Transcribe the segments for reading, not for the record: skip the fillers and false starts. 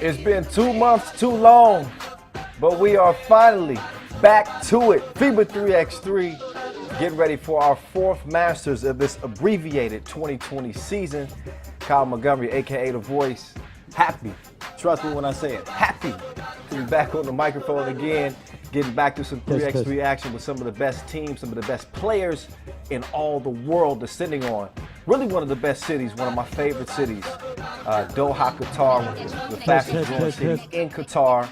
It's been 2 months too long, but we are finally back to it. FIBA 3x3, getting ready for our fourth Masters of this abbreviated 2020 season. Kyle Montgomery, aka The Voice, happy. Trust me when I say it, happy to be back on the microphone again, getting back to some 3x3 action with some of the best teams, some of the best players in all the world descending on. Really one of the best cities, one of my favorite cities, Doha, Qatar, the fastest growing city in Qatar.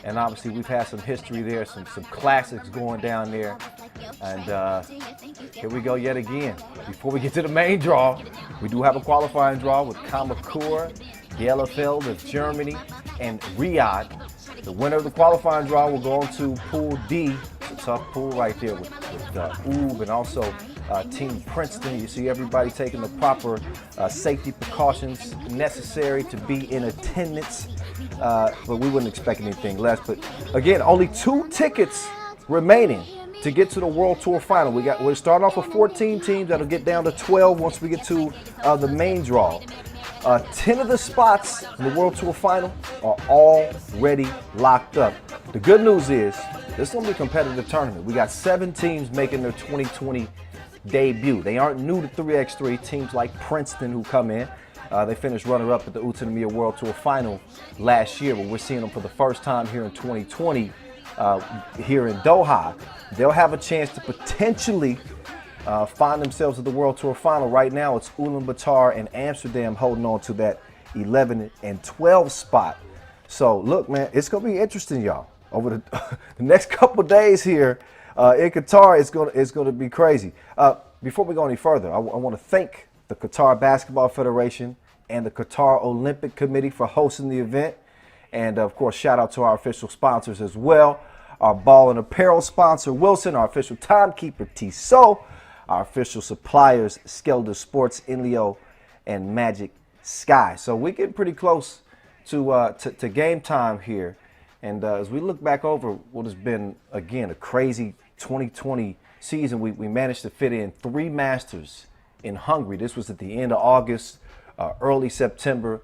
And obviously we've had some history there, some classics going down there. And here we go yet again. Before we get to the main draw, we do have a qualifying draw with Kamakura, Bielefeld of Germany, and Riyadh. The winner of the qualifying draw will go on to Pool D. It's a tough pool right there with UB and also Team Princeton. You see everybody taking the proper safety precautions necessary to be in attendance. But we wouldn't expect anything less. But again, only 2 tickets remaining to get to the World Tour Final. We're starting off with 14 teams. That'll get down to 12 once we get to the main draw. 10 of the spots in the World Tour Final are already locked up. The good news is this is going to be a competitive tournament. We got 7 teams making their 2020 debut. They aren't new to 3x3. Teams like Princeton who come in. They finished runner-up at the Utah World Tour Final last year, but we're seeing them for the first time here in 2020 here in Doha. They'll have a chance to potentially find themselves at the World Tour Final. Right now, it's Ulaanbaatar and Amsterdam holding on to that 11 and 12 spot. So, look, man, it's going to be interesting, y'all. Over the next couple days here in Qatar, it's going to be crazy. Before we go any further, I want to thank the Qatar Basketball Federation and the Qatar Olympic Committee for hosting the event. And, of course, shout out to our official sponsors as well. Our ball and apparel sponsor, Wilson, our official timekeeper, Tissot, our official suppliers, Skelder Sports, Inleo, and Magic Sky. So we're getting pretty close to game time here. And as we look back over what has been, again, a crazy 2020 season, we managed to fit in 3 Masters in Hungary. This was at the end of August, early September.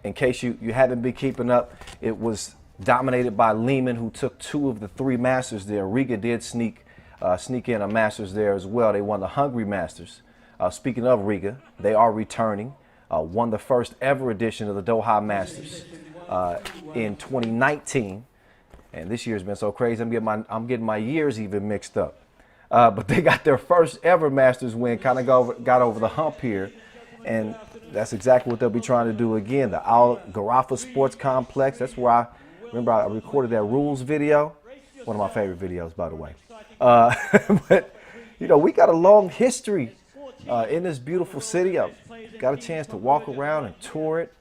In case you haven't been keeping up, it was dominated by Lehman, who took 2 of the 3 Masters there. Riga did sneak in a Masters there as well. They won the Hungary Masters. Speaking of Riga, they are returning. Won the first ever edition of the Doha Masters in 2019. And this year's been so crazy, I'm getting my years even mixed up. But they got their first ever Masters win, kind of got over the hump here. And that's exactly what they'll be trying to do again. The Al Gharafa Sports Complex, that's where I recorded that rules video. One of my favorite videos, by the way. But, you know, we got a long history in this beautiful city. I got a chance to walk around and tour it,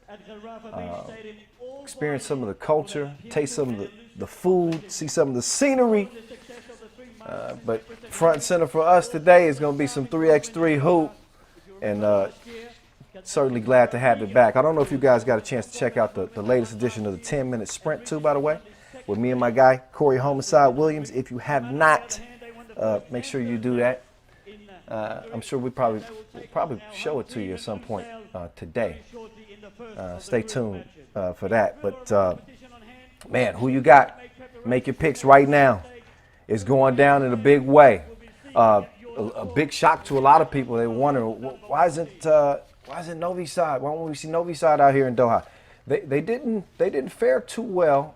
experience some of the culture, taste some of the food, see some of the scenery. But front and center for us today is going to be some 3x3 hoop, and certainly glad to have it back. I don't know if you guys got a chance to check out the latest edition of the 10-minute sprint too, by the way, with me and my guy, Corey Homicide Williams. If you have not, make sure you do that. I'm sure we'll probably show it to you at some point today. Stay tuned for that. But, man, who you got? Make your picks right now. It's going down in a big way. A big shock to a lot of people. They wonder, why isn't Novi Sad? Why won't we see Novi Sad out here in Doha? They didn't fare too well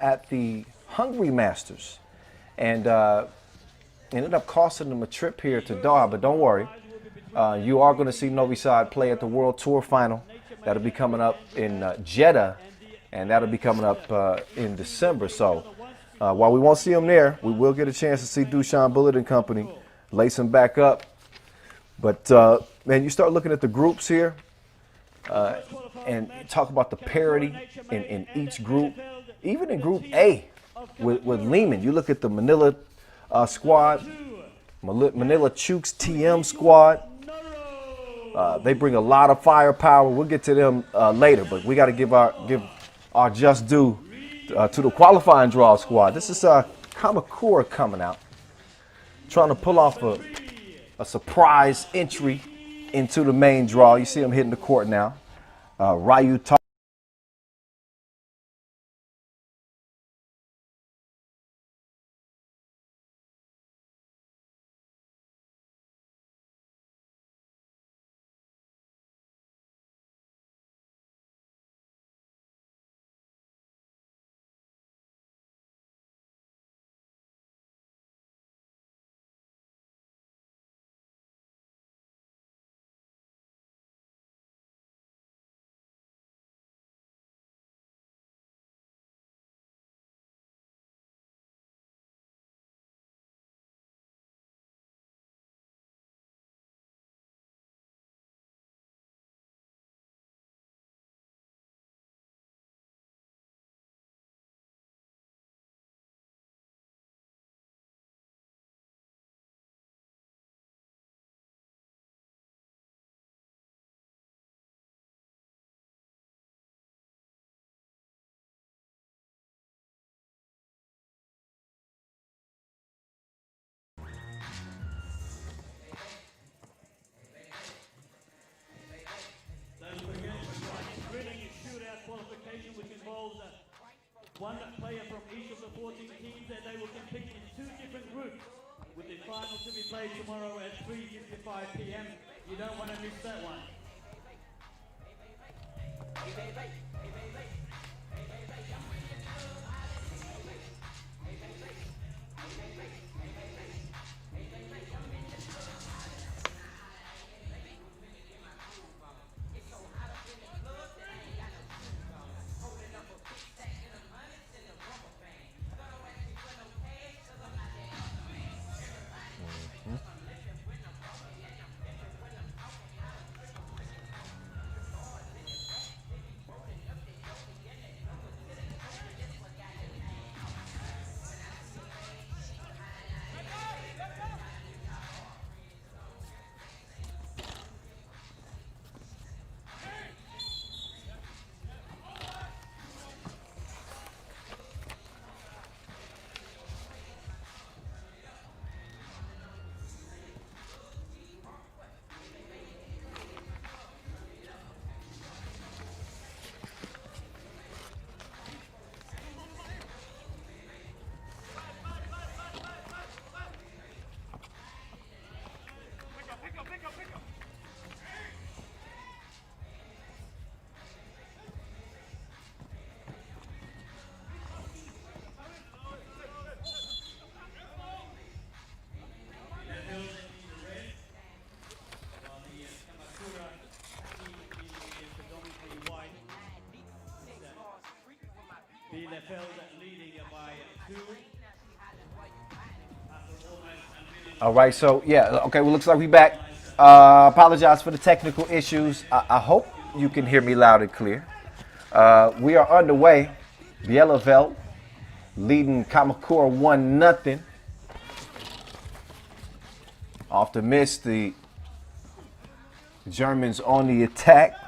at the Hungary Masters, and ended up costing them a trip here to Doha. But don't worry, you are going to see Novi Sad play at the World Tour Final. That'll be coming up in Jeddah, and that'll be coming up in December. So while we won't see them there, we will get a chance to see Dushan Bullet and company, lace them back up. But man, you start looking at the groups here and talk about the parity in each group. Even in Group A with Lehman, you look at the Manila squad, Manila Chooks TM squad. They bring a lot of firepower. We'll get to them later, but we got to give our just due to the qualifying draw squad. This is Kamakura coming out, trying to pull off a surprise entry into the main draw. You see him hitting the court now. Ryu player from each of the 14 teams, and they will compete in 2 different groups, with the final to be played tomorrow at 3:55 p.m. You don't want to miss that one. Bielefeld leading by 2. All right, so yeah, okay, well, looks like we back. Apologize for the technical issues. I hope you can hear me loud and clear. We are underway. Bielefeld leading Kamakura 1-0. Off the miss, the Germans on the attack.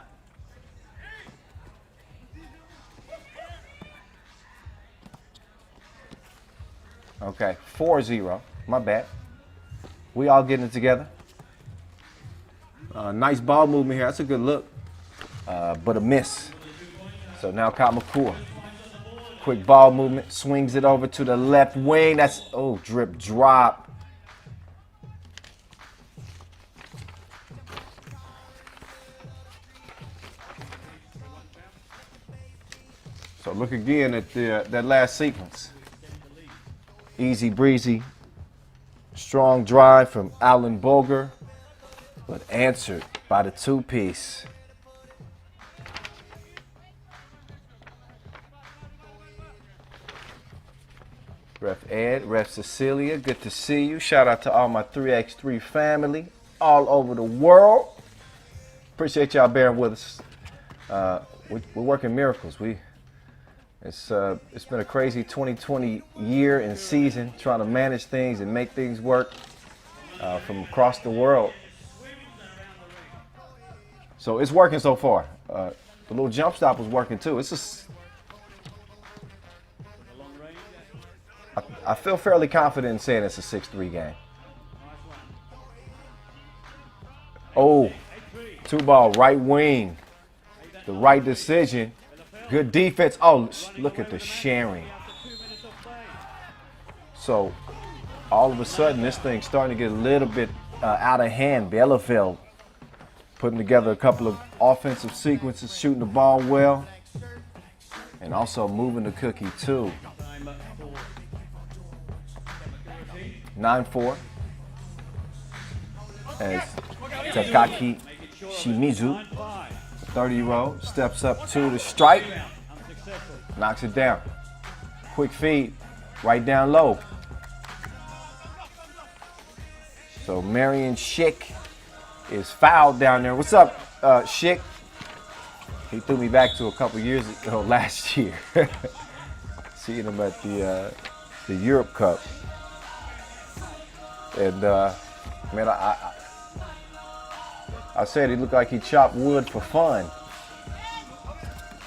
Okay, 4-0. My bad. We all getting it together. Nice ball movement here. That's a good look. But a miss. So now Kamakura. Quick ball movement. Swings it over to the left wing. That's, oh, drip drop. So look again at that last sequence. Easy breezy, strong drive from Alan Boger, but answered by the 2-piece. Ref Ed, Ref Cecilia, good to see you. Shout out to all my 3x3 family all over the world. Appreciate y'all bearing with us. We're working miracles. It's been a crazy 2020 year and season trying to manage things and make things work from across the world. So it's working so far. The little jump stop was working too. It's just, I feel fairly confident in saying it's a 6-3 game. Oh, 2-ball, right wing. The right decision. Good defense. Oh, look at the sharing. So all of a sudden, this thing's starting to get a little bit out of hand. Bielefeld putting together a couple of offensive sequences, shooting the ball well, and also moving the cookie too. 9-4 as Takaki Shimizu, 30-year-old, steps up to the strike, knocks it down. Quick feed, right down low. So Marion Schick is fouled down there. What's up, Schick? He threw me back to a couple years ago, last year. Seeing him at the Europe Cup. And man, I said he looked like he chopped wood for fun.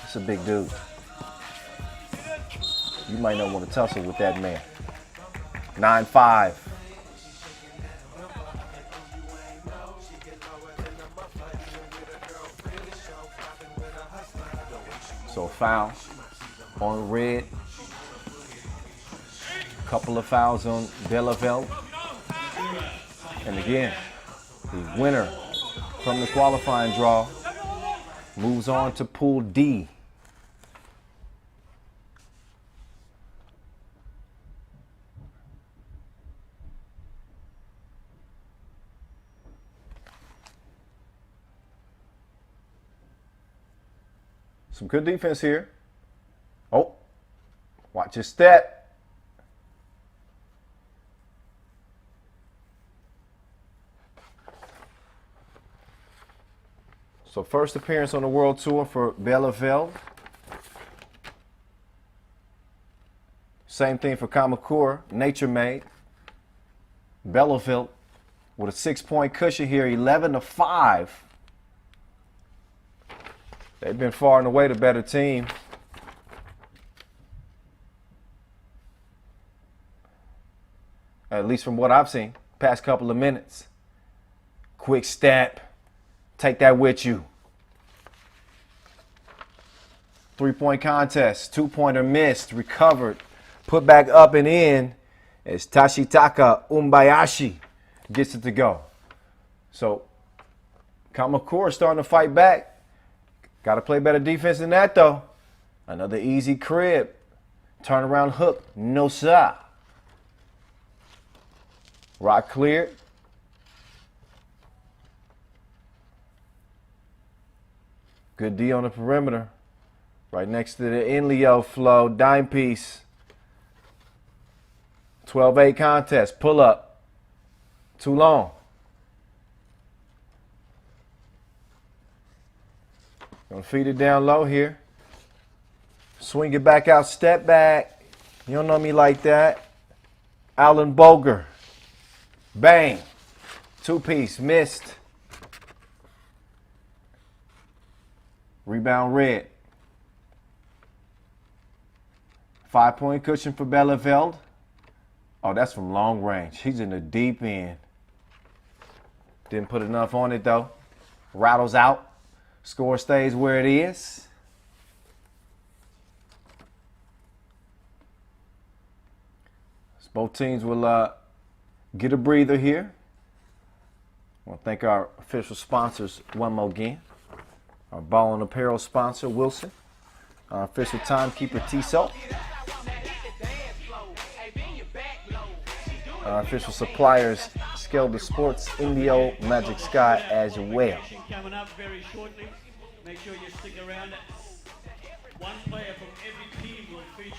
It's a big dude. You might not want to tussle with that man. 9-5. So foul on red. Couple of fouls on Belaveld. And again, the winner from the qualifying draw moves on to Pool D. Some good defense here. Oh, watch your step. So first appearance on the World Tour for Belaveld. Same thing for Kamakura, Nature Made. Belaveld with a 6-point cushion here, 11-5. They've been far and away the better team. At least from what I've seen, past couple of minutes. Quick step. Take that with you. 3-point contest. 2-pointer missed. Recovered. Put back up and in as Tashitaka Umbayashi gets it to go. So Kamakura starting to fight back. Got to play better defense than that, though. Another easy crib. Turnaround hook. No, sir. Rock cleared. Good D on the perimeter. Right next to the Inleo flow. Dime piece. 12-8 contest. Pull up. Too long. Gonna feed it down low here. Swing it back out, step back. You don't know me like that. Alan Boger. Bang. 2-piece, missed. Rebound red. 5-point cushion for Belaveld. Oh, that's from long range. He's in the deep end. Didn't put enough on it though. Rattles out. Score stays where it is. So both teams will get a breather here. I want to thank our official sponsors one more again. Our ball and apparel sponsor, Wilson. Our official timekeeper, Tissot. Our official suppliers, Skelder Sports, Indio, Magic Sky as well. Coming up very shortly. Make sure you stick around. One player from every team will feature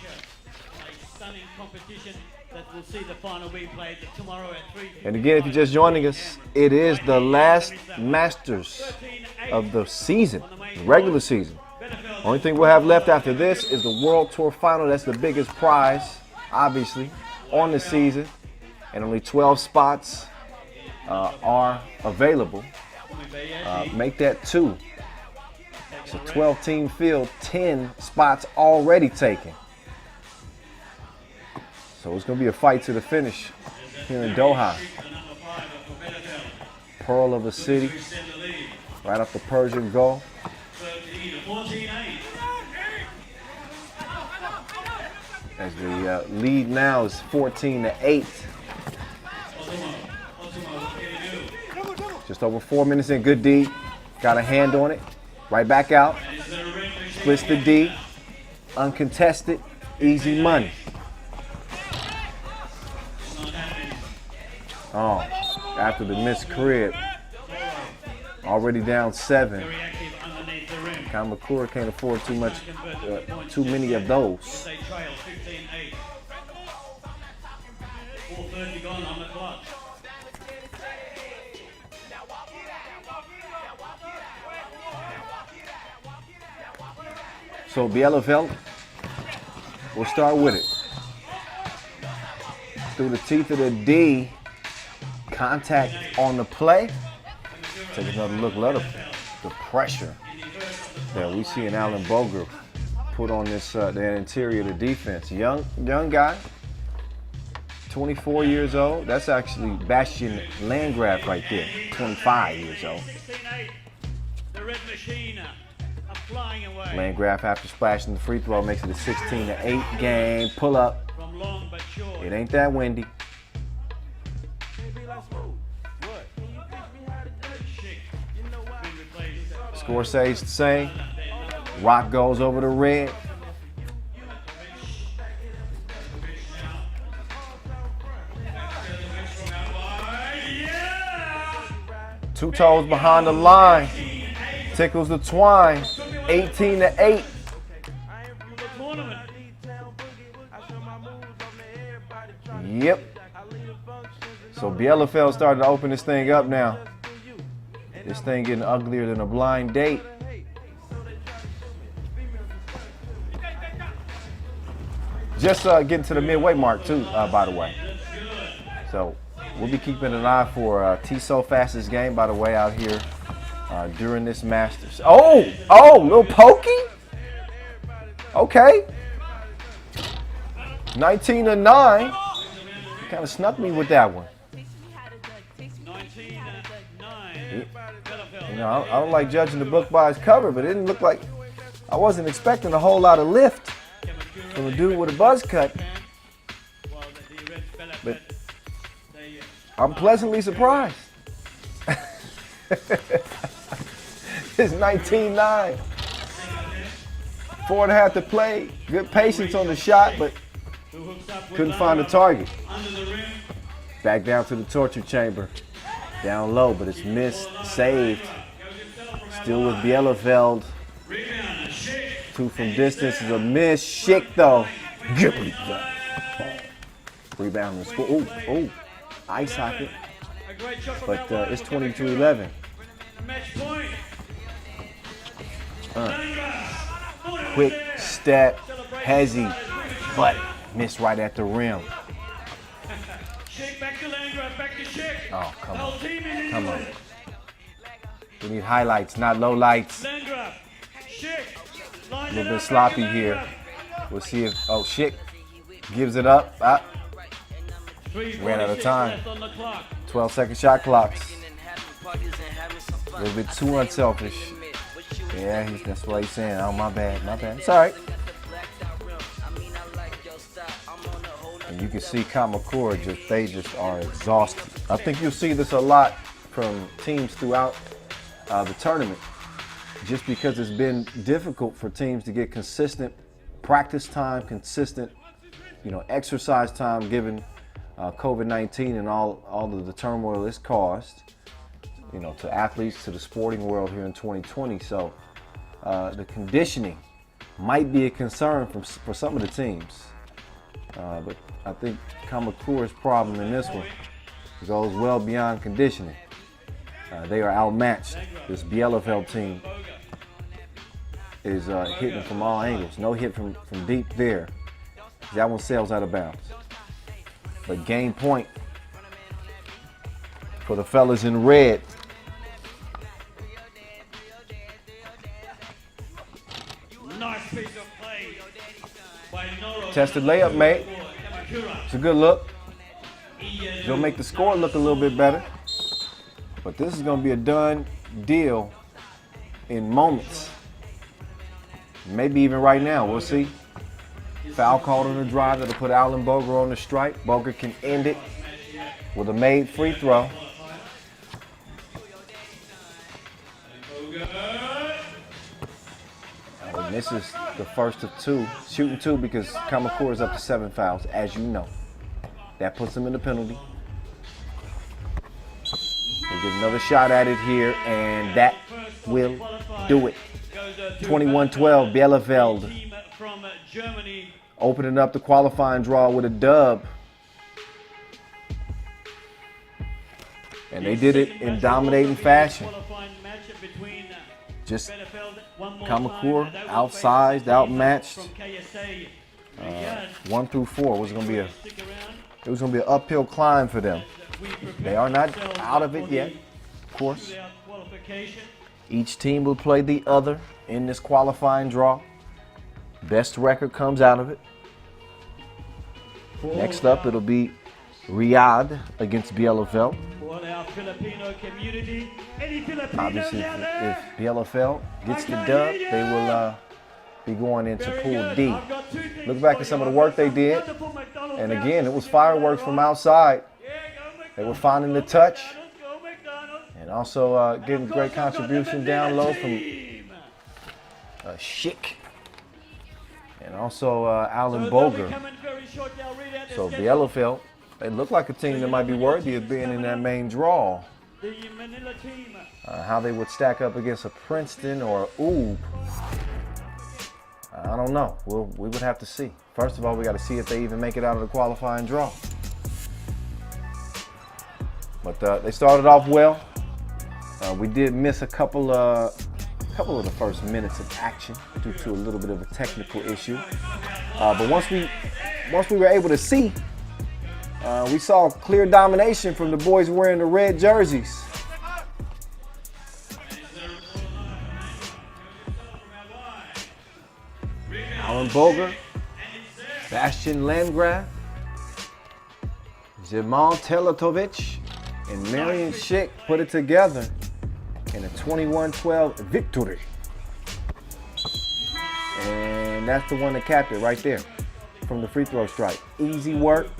a stunning competition that will see the final being played tomorrow at 3. And again, if you're just joining us, it is the last Masters of the season, the regular season. Only thing we'll have left after this is the World Tour Final. That's the biggest prize, obviously, on the season. And only 12 spots are available. Make that 2. It's a 12-team field, 10 spots already taken. So it's going to be a fight to the finish here in Doha. Pearl of a city, right off the Persian Gulf. As the lead now is 14-8. Just over 4 minutes in. Good D. Got a hand on it. Right back out. Splits the D. Uncontested. Easy money. Oh, after the missed crib. Already down 7. Kamakura can't afford too many of those. 4:30 gone on the clock. So Belaveld, we'll start with it. Through the teeth of the D, contact on the play. Take another look, let the pressure that we see in Alan Boger put on this that interior of the defense. Young guy, 24 years old. That's actually Bastian Landgraf right there, 25 years old. The Red Machine are flying away. Landgraf, after splashing the free throw, makes it a 16-8 game. Pull up. From long but short. It ain't that windy. Score stays the same. Rock goes over to red. Two toes behind the line. Tickles the twine. 18-8. Yep. So Bielefeld started to open this thing up now. This thing getting uglier than a blind date. Just getting to the midway mark too, by the way. So we'll be keeping an eye for T-So fastest game, by the way, out here during this Masters. Oh, little pokey. Okay. 19-9. Kind of snuck me with that one. 19-9. You know, I don't like judging the book by its cover, but it didn't look like I wasn't expecting a whole lot of lift from a dude with a buzz cut. But I'm pleasantly surprised. It's 19-9. 4.5 to play. Good patience on the shot, but couldn't find the target. Back down to the torture chamber. Down low, but it's missed. Saved. Still with Bielefeld. Two from distance is a miss. Schick though. Rebound and score. Oh, ice hockey. But it's 22-11. Quick step, hezzy, but missed right at the rim. Oh, come on. Come on. We need highlights, not low lights. A little bit sloppy here. We'll see if, Schick gives it up. Ran out of time. 12-second shot clocks. A little bit too unselfish. Yeah, that's what he's saying. Oh, my bad. It's all right. And you can see Kamakura, they just are exhausted. I think you'll see this a lot from teams throughout the tournament, just because it's been difficult for teams to get consistent practice time, consistent, exercise time, given COVID-19 and all of the turmoil it's caused, to athletes, to the sporting world here in 2020. So the conditioning might be a concern for some of the teams. But I think Kamakura's problem in this one goes well beyond conditioning. They are outmatched. This Bielefeld team is hitting from all angles. No hit from deep there. That one sails out of bounds. But game point for the fellas in red. Nice piece of play by Noro. Tested layup, mate. It's a good look. It'll make the score look a little bit better. But this is going to be a done deal in moments. Maybe even right now. We'll see. Foul called on the drive that'll put Alan Boger on the strike. Boger can end it with a made free throw. And this is the first of two. Shooting two because Kamakura is up to 7 fouls, as you know. That puts him in the penalty. We'll get another shot at it here, and that will do it. 21-12, Bielefeld opening up the qualifying draw with a dub. And they did it in dominating fashion. Just Kamakura, outsized, outmatched. 1 through 4 it was going to be an uphill climb for them. They are not out of it yet, of course. Each team will play the other in this qualifying draw. Best record comes out of it. Next up, it'll be Riyadh against Bielefeld. Obviously, if Bielefeld gets the dub, they will be going into Pool D. Look back at some of the work they did And again, it was fireworks from outside. They were finding the touch. And also getting great contribution down low from Schick. And also Alan Boger. So Bielefeld, they look like a team that might be worthy of being in that main draw. How they would stack up against a Princeton or a Oob, I don't know. We would have to see. First of all, we got to see if they even make it out of the qualifying draw. But they started off well. We did miss a couple of the first minutes of action due to a little bit of a technical issue. But once we were able to see, we saw clear domination from the boys wearing the red jerseys. Alan Boger, Bastian Landgraf, Jamal Teletovic, and Marian Schick put it together in a 21-12 victory. And that's the one that capped it right there from the free throw strike. Easy work.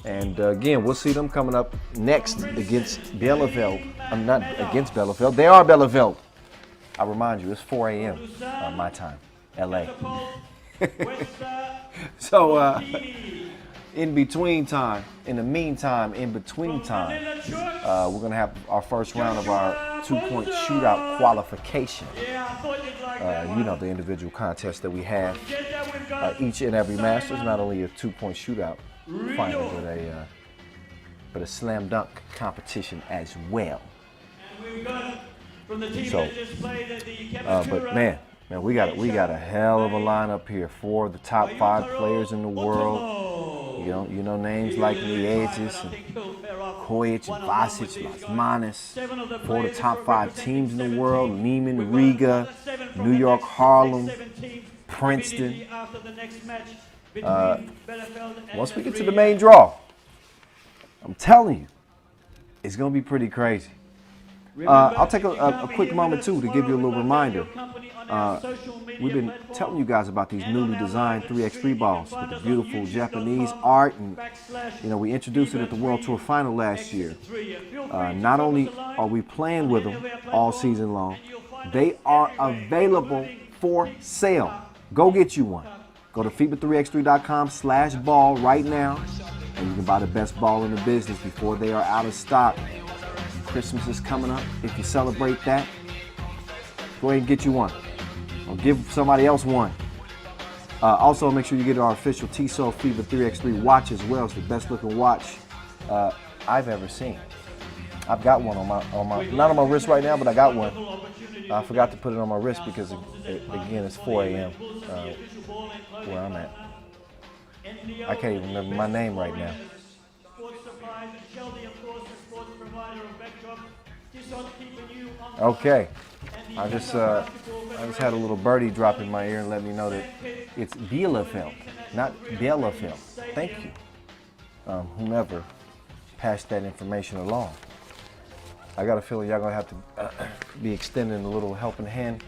And again, we'll see them coming up next against Bielefeld. I'm not against Bielefeld. They are Bielefeld. I remind you, it's 4 a.m. My time, LA. So in between time, in the meantime, in between time, we're going to have our first round of our 2-point shootout qualification. You know, the individual contests that we have each and every Masters, not only a 2-point shootout final, but a slam dunk competition as well. So, but man, we got a hell of a lineup here for the top 5 players in the world. You know names like Liedges and Kojic and Vasic, Lasmanis. For the top 5 teams in the world: Neiman, Riga, New York, Harlem, Princeton. Once we get to the main draw, I'm telling you, it's going to be pretty crazy. I'll take a quick moment, too, to give you a little reminder. We've been telling you guys about these newly designed 3x3 balls with the beautiful Japanese art. And, you know, we introduced it at the World Tour Final last year. Not only are we playing with them all season long, they are available for sale. Go get you one. Go to FIBA3x3.com/ball right now, and you can buy the best ball in the business before they are out of stock. Christmas is coming up. If you celebrate that, go ahead and get you one, or give somebody else one. Also, make sure you get our official Tissot FIBA 3x3 watch as well. It's the best looking watch I've ever seen. I've got one on my not on my wrist right now, but I got one. I forgot to put it on my wrist because again it's 4 a.m. Where I'm at. I can't even remember my name right now. Okay, I just had a little birdie drop in my ear and let me know that it's Bielefeld, not Bielefeld. Thank you, whomever passed that information along. I got a feeling y'all gonna have to be extending a little helping hand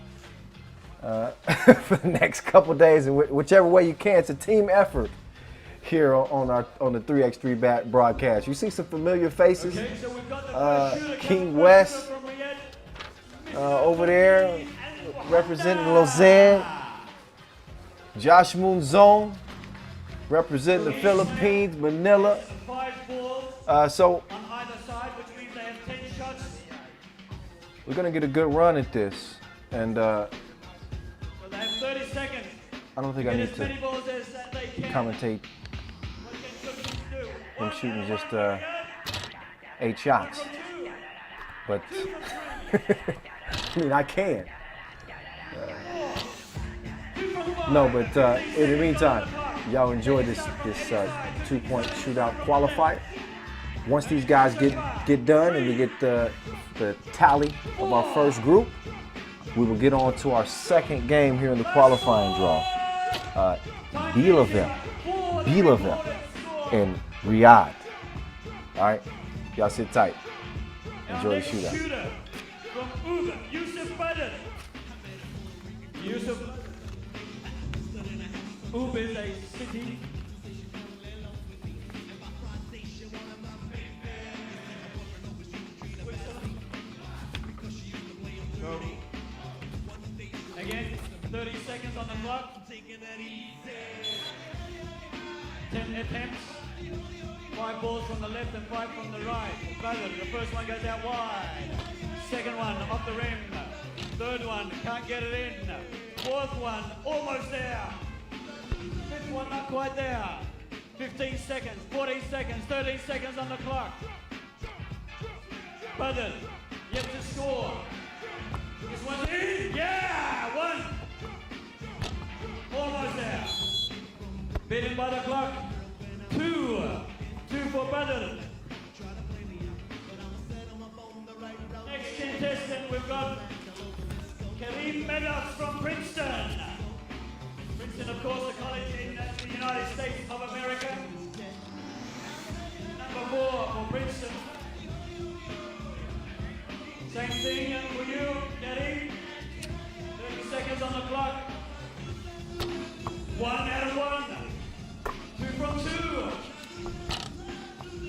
for the next couple days, and whichever way you can. It's a team effort here on the 3x3 broadcast. You see some familiar faces. King West over there representing Lausanne. Josh Moonzone representing the Philippines, Manila. So we're gonna get a good run at this, and I don't think I need to commentate him shooting just 8 shots, but I mean I can. No, but in the meantime, y'all enjoy this 2-point shootout qualifier. Once these guys get done and we get the tally of our first group, we will get on to our second game here in the qualifying draw. Bielefeld and Riyadh. All right, y'all sit tight. Enjoy the shootout. Yusuf Oob is a city 10 attempts. 5 balls from the left and 5 from the right. Brother, the first one goes out wide. Second one off the rim. Third one can't get it in. Fourth one almost there. Fifth one not quite there. 15 seconds, 14 seconds, 13 seconds on the clock. Brother, yet to score. This one's in. Yeah, one. Almost there. Beaten by the clock. 2. 2 for Badr. Next contestant, we've got Kareem Maddox from Princeton. Princeton, of course, a college in the United States of America. Number 4 for Princeton. Same thing for you, Kareem. 30 seconds on the clock. 1 out of 1. 2 from 2.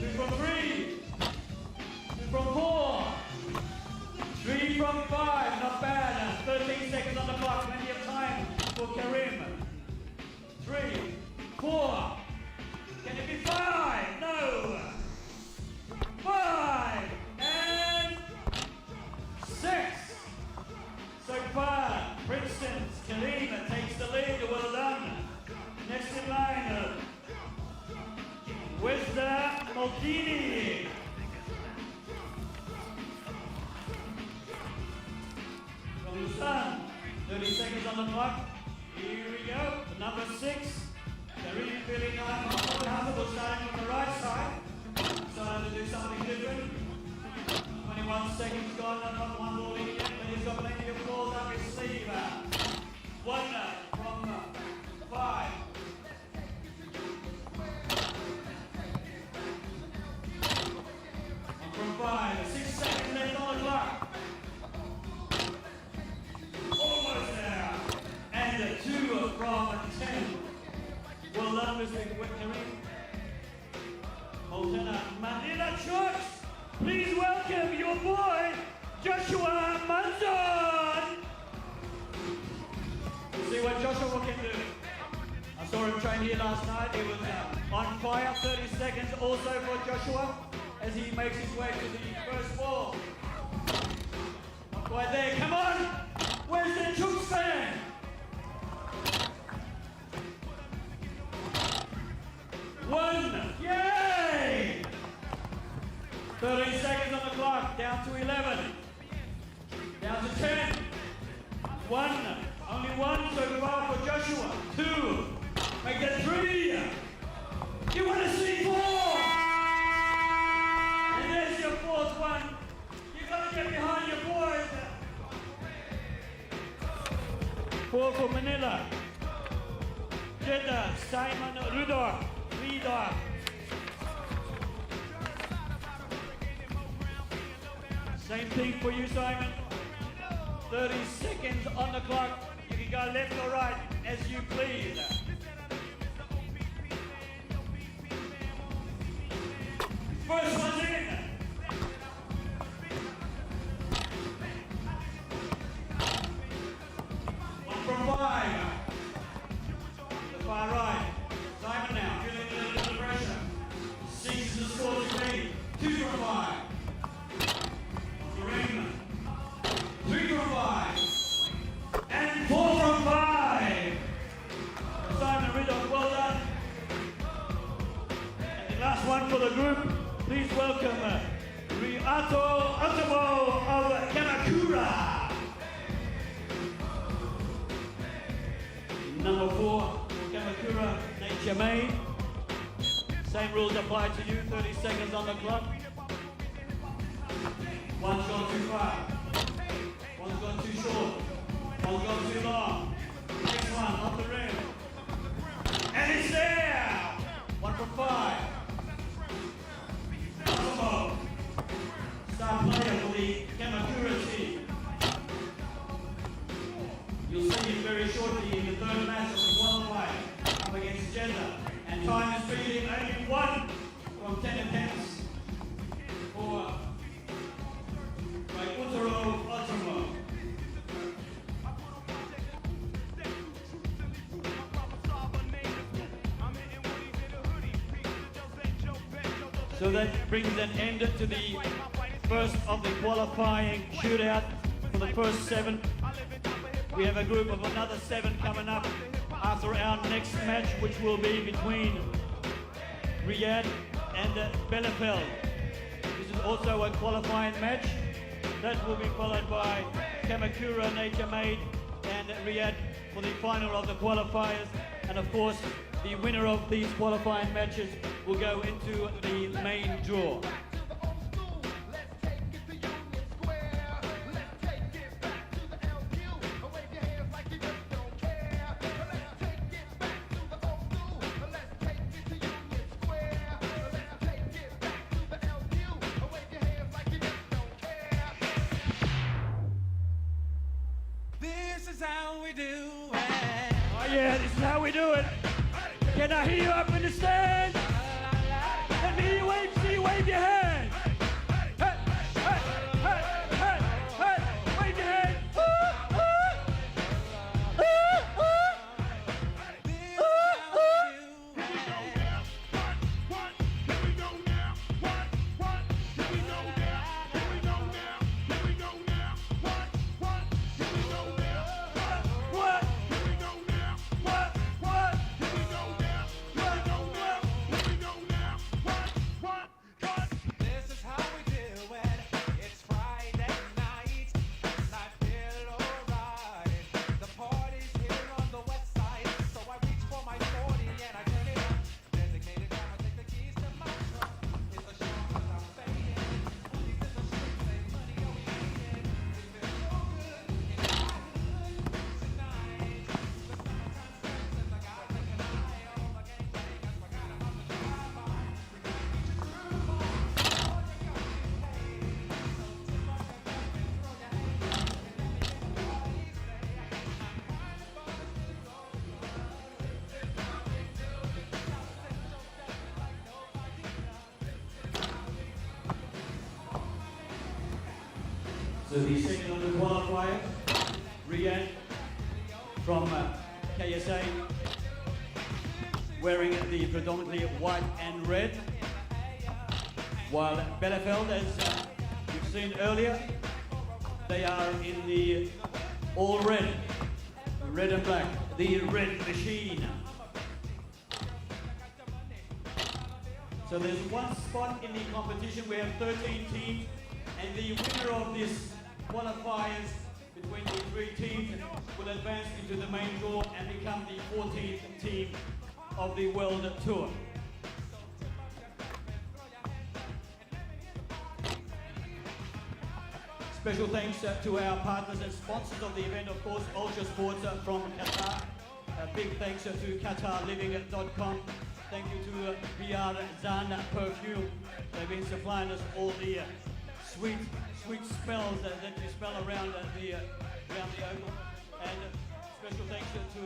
2 from 3. 2 from 4. 3 from 5. Not bad. 13 seconds on the clock. Plenty of time for Kareem. 3, 4. Can it be 5? No. 5 and 6. So far, Princeton's Kareem takes the lead. Well done. Next in line, Westa Maldini. From Lausanne, 30 seconds on the clock. Here we go. Number 6. Kareem feeling uncomfortable starting from the right side. Starting to do something different. 21 seconds gone, not one ball in yet, but he's got plenty of balls up his sleeve. 1 from 5. From 5, 6 seconds left on the clock. Almost there. And 2 from 10. Well done, Mr. Kareem. Lieutenant Manila Church. Please welcome your boy, Joshua Manzon. We'll see what Joshua can do. I saw him train here last night. He was on fire. 30 seconds also for Joshua as he makes his way to the first ball. Not quite there. Come on! Where's the Chooks fan? One! Yay! 13 seconds on the clock. Down to 11. Down to 10. 1. Only 1 so far for Joshua. 2. Make that 3. You want to see 4? And there's your 4th one. You got to get behind your boys. 4 for Manila. Jeddah, Simon Rudolph. Same thing for you, Simon. 30 seconds on the clock. You can go left or right as you please. First one's in. One from 5. The far right. Simon now, feeling a little bit of pressure. 6 the score to me. 2 from 5. Kareem. 3 from 5. And 4 from 5. Simon Riddle, well done. And the last one for the group. Please welcome Riato Otomo of Kamakura. Number 4. Kamakura, Nate Jermaine. Same rules apply to you. 30 seconds on the clock. One's gone too far. One's gone too short. One's gone too long. Next one, off the rim. And it's there! 1 from 5. Otomo, star player for the Kamakura team. You'll see him very shortly in the 3rd match of the qualifier up against Jeddah. And time is beating only 1 from 10 attempts for Utaro Otomo. So that brings an end to the first of the qualifying shootout for the first 7. We have a group of another 7 coming up after our next match, which will be between Riyadh and Bielefeld. This is also a qualifying match. That will be followed by Kamakura, Nature Made, and Riyadh for the final of the qualifiers. And of course, the winner of these qualifying matches will go into the main draw. This is how we do it. Oh yeah, this is how we do it. Can I hear you up in the stand? Let me hear you wave, see you wave your hand. Hey, hey, hey, hey, hey, wave your hand. Ooh, ooh. Ooh, ooh. This is how we do it. What? This is how we do it. It's Friday night, and I feel alright. The party's here on the west side, so I reach for my 40 and I turn it up. Designated driver, take the keys to my truck. It's a show 'cause I'm fading. These in the streets say money, oh we need it. It feels so good in my hood tonight. The summertime starts and I gotta take an eye on my gangbangers. Forgot about the drive-by. So the second of the qualifiers, Riyadh from KSA, wearing the predominantly white and red, while Bielefeld, as you've seen earlier, they are in the all red, red and black, the red machine. So there's one spot in the competition. We have 13 teams, and the winner of this qualifiers between the 3 teams will advance into the main draw and become the 14th team of the World Tour. Special thanks to our partners and sponsors of the event, of course, Ultra Sports from Qatar. A big thanks to QatarLiving.com. Thank you to Riyadh Zan Perfume. They've been supplying us all the sweet smells that you smell around the oval. And special thanks to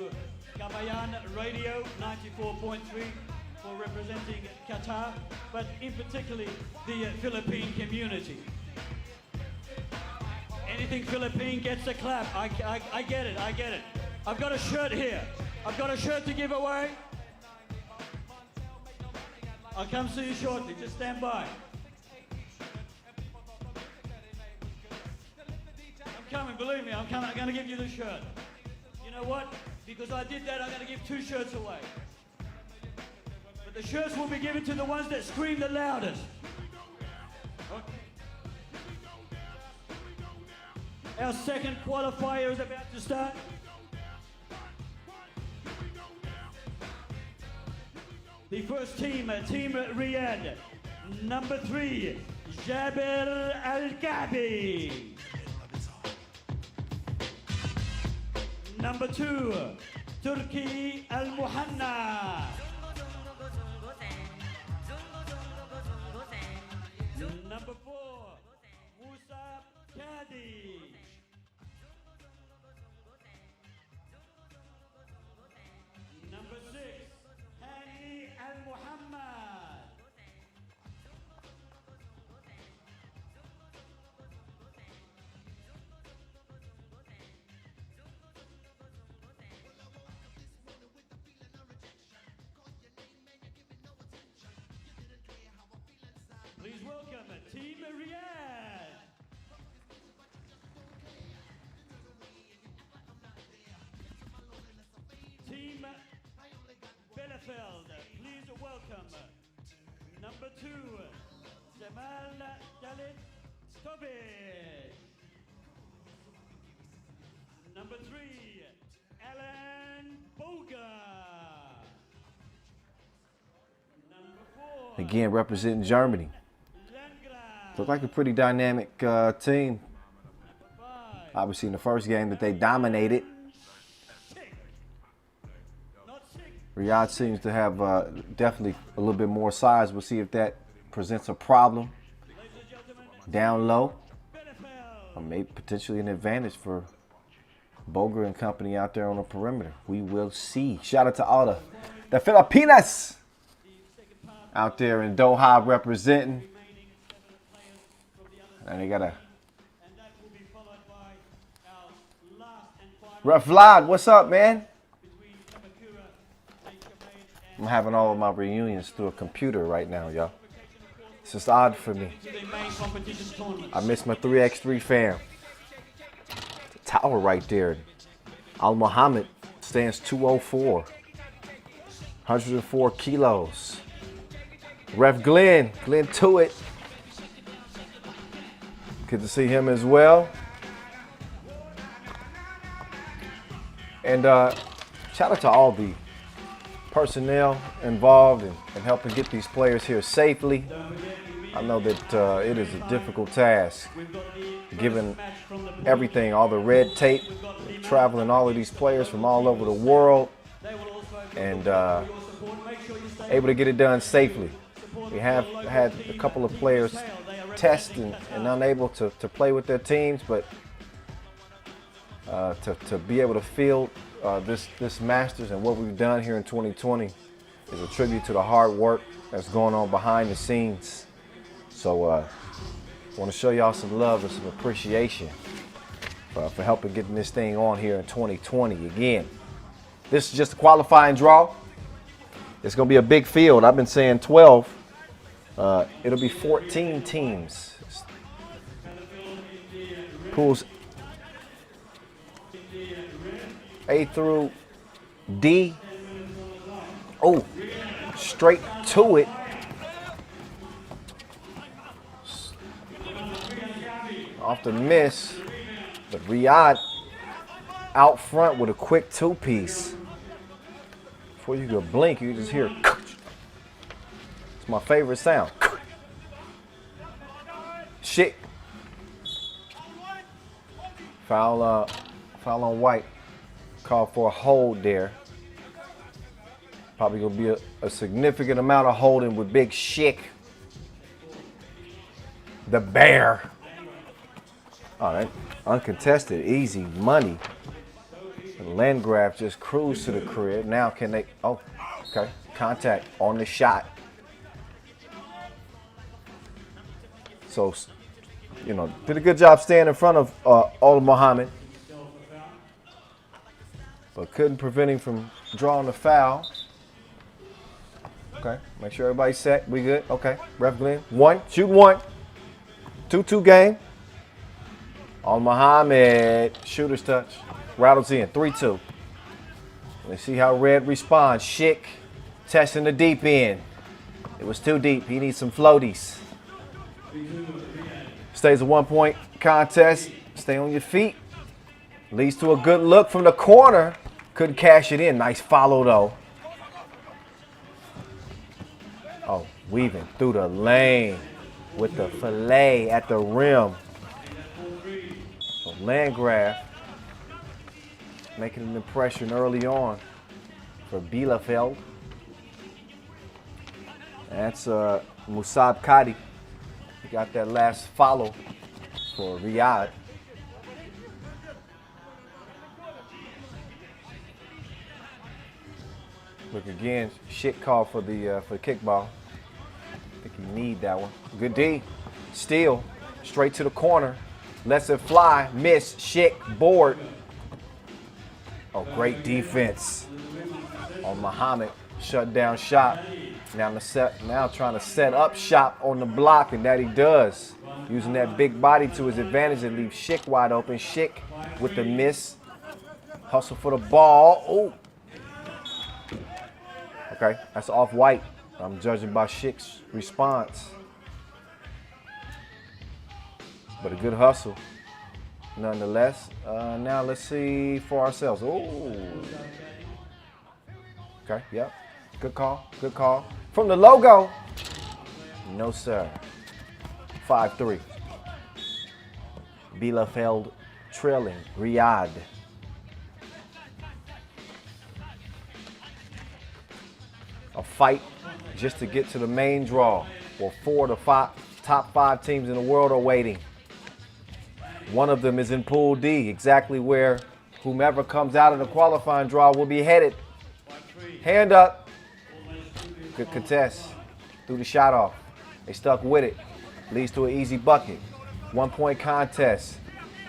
Kabayan Radio 94.3 for representing Qatar, but in particularly the Philippine community. Anything Philippine gets a clap. I get it, I get it. I've got a shirt here. I've got a shirt to give away. I'll come see you shortly. Just stand by. I'm coming, believe me, I'm coming. I'm going to give you the shirt. You know what? Because I did that, I'm going to give 2 shirts away. But the shirts will be given to the ones that scream the loudest. Okay. Our second qualifier is about to start. The first team, Team Riyadh, number 3, Jaber Al-Gabi. Number 2, Turki Al-Muhanna. Number 4, Musa Kadi. Number 6, Hani Al-Muhammad. Team Riyadh. Team Bielefeld, please welcome number 2, Jamal Dalit Stovic. Number 3, Alan Boga. Number 4, Again, representing Germany. Landgraf. Looked like a pretty dynamic team. 5, Obviously, in the first game that they dominated. 6. Not 6. Riyadh seems to have definitely a little bit more size. We'll see if that presents a problem Ladies and gentlemen, down low, Bielefeld. or maybe potentially an advantage for Boger and company out there on the perimeter. We will see. Shout out to all the Filipinas out there in Doha representing. Remaining 7 players from the other And they got a and that will be followed by our last and final Ref Vlad. What's up, man? between Kamakura and Jermaine I'm having all of my reunions through a computer right now, y'all. It's just odd for me. to the main competition tournament. I miss my 3x3 fam. The tower right there. Al Muhammad stands 204. 104 kilos. Ref Glenn Tuitt. Good to see him as well. And shout out to all the personnel involved in helping get these players here safely. I know that it is a difficult task, We've got the given match from the pool. everything, all the red tape, traveling all of these players from all over the world, They will also be and your support. Make sure you stay able to get it done safely. We have had a couple of players test and unable to play with their teams, but to be able to field this Masters and what we've done here in 2020 is a tribute to the hard work that's going on behind the scenes. So I want to show y'all some love and some appreciation for helping getting this thing on here in 2020. Again, this is just a qualifying draw. It's going to be a big field. I've been saying 12. It'll be 14 teams. Pools A through D. Oh, straight to it. Off the miss. But Riyadh out front with a quick two-piece. Before you could blink, you just hear. It's my favorite sound. Shit. Foul on White. Called for a hold there. Probably gonna be a significant amount of holding with Big Schick. The Bear. All right, uncontested, easy money. And Landgraf just cruised to the crib. Now can they, oh, okay. Contact on the shot. So, you know, did a good job staying in front of Al Muhammad. But couldn't prevent him from drawing the foul. Okay, make sure everybody's set. We good? Okay, Ref Glenn. Shoot one. 2-2 game. Al Muhammad, shooter's touch. Rattles in, 3-2. Let's see how Red responds. Schick testing the deep end. It was too deep. He needs some floaties. Stays a 1-point contest. Stay on your feet. Leads to a good look from the corner. Couldn't cash it in. Nice follow, though. Oh, weaving through the lane with the fillet at the rim. So Landgraf making an impression early on for Bielefeld. That's Musab Kadi. He got that last follow for Riyadh. Look again, shit call for the kickball. I think you need that one. Good D, steal, straight to the corner. Lets it fly, miss, Schick, board. Oh, great defense on Muhammad. shut down shop. Now trying to set up shop on the block, and that he does. Using that big body to his advantage and leave Schick wide open. Schick with the miss. Hustle for the ball. Oh. Okay, that's off-white. I'm judging by Schick's response. But a good hustle, nonetheless. Now let's see for ourselves. Oh. Okay, yep. Good call, good call. From the logo. No, sir. 5-3. Bielefeld trailing. Riyadh. A fight just to get to the main draw, where 4 of the top 5 teams in the world are waiting. One of them is in Pool D, exactly where whomever comes out of the qualifying draw will be headed. Hand up. Good contest. Threw the shot off. They stuck with it. Leads to an easy bucket. 1 point contest.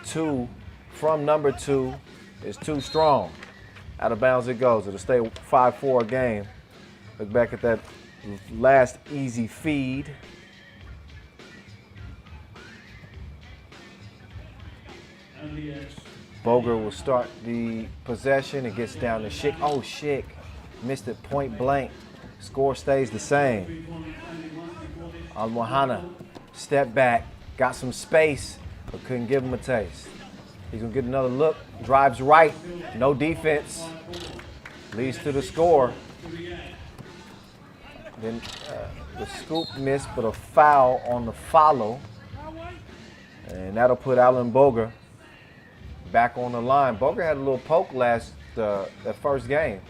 2 from number 2 is too strong. Out of bounds it goes. It'll stay 5-4 game. Look back at that last easy feed. Boger will start the possession. It gets down to Schick. Oh, Schick missed it point blank. Score stays the same. Al-Mohana step back, got some space, but couldn't give him a taste. He's gonna get another look. Drives right, no defense. Leads to the score. Then the scoop missed, but a foul on the follow. And that'll put Alan Boger back on the line. Boger had a little poke that first game.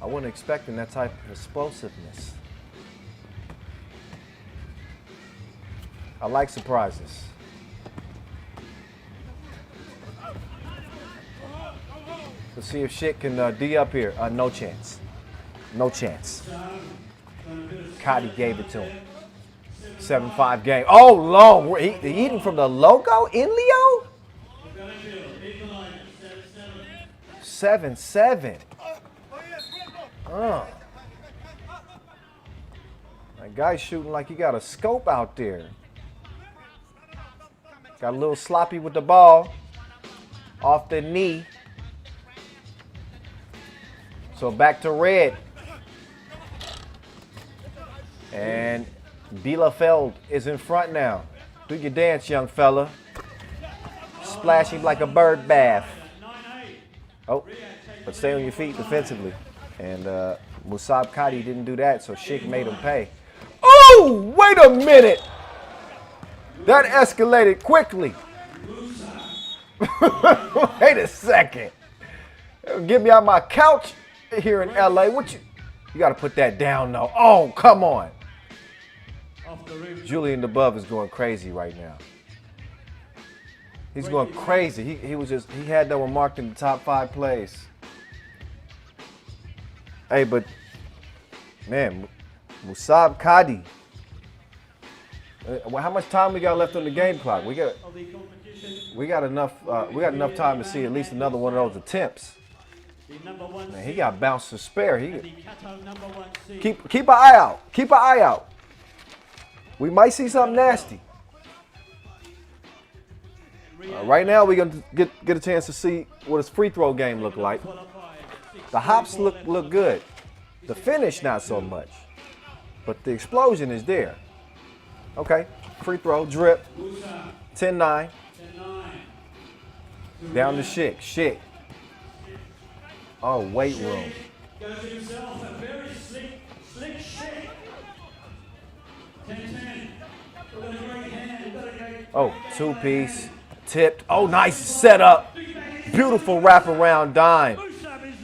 I wasn't expecting that type of explosiveness. I like surprises. Let's see if Schick can D up here. No chance. No chance. Cotty gave it to him. 7-5 game. Oh, long. He eating from the logo in Leo? 7-7. That guy's shooting like he got a scope out there. Got a little sloppy with the ball. Off the knee. So back to red. And Bielefeld is in front now. Do your dance, young fella. Splashing like a bird bath. Oh, but stay on your feet defensively. And Musab Kadi didn't do that, so Schick made him pay. Oh, wait a minute. That escalated quickly. Wait a second. Get me out my couch here in LA. What you got to put that down though. Oh, come on. Julian DeBove is going crazy right now. He's going crazy. He had that one marked in the top 5 plays. Hey, but man, Musab Kadi. How much time we got left on the game clock? We got enough. We got enough time to see at least another one of those attempts. Man, he got bounced to spare. Keep an eye out. Keep an eye out. We might see something nasty. Right now, we're gonna get a chance to see what his free throw game look like. The hops look good. The finish not so much, but the explosion is there. Okay, free throw, drip, 10-9. Down to Schick. Schick. Oh, weight room. Goes himself, a very slick Schick. 10-10. Got a great hand. Got a great Oh, 2-piece. Tipped. Oh, nice setup. Beautiful wraparound dime.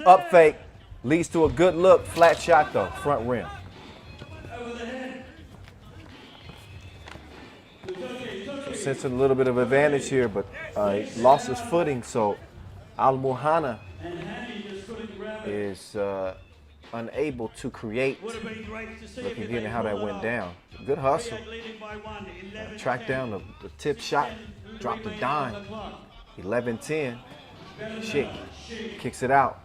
Up fake. Leads to a good look. Flat shot, though. Front rim. over the head. So sensing a little bit of advantage here, but he lost his footing, so Al-Mohana is unable to create. Would have been great to see Looking if again at how that went down. Good hustle. leading by 1, 11 Track down the tip shot. Dropped the dime. 11-10. Schick kicks it out.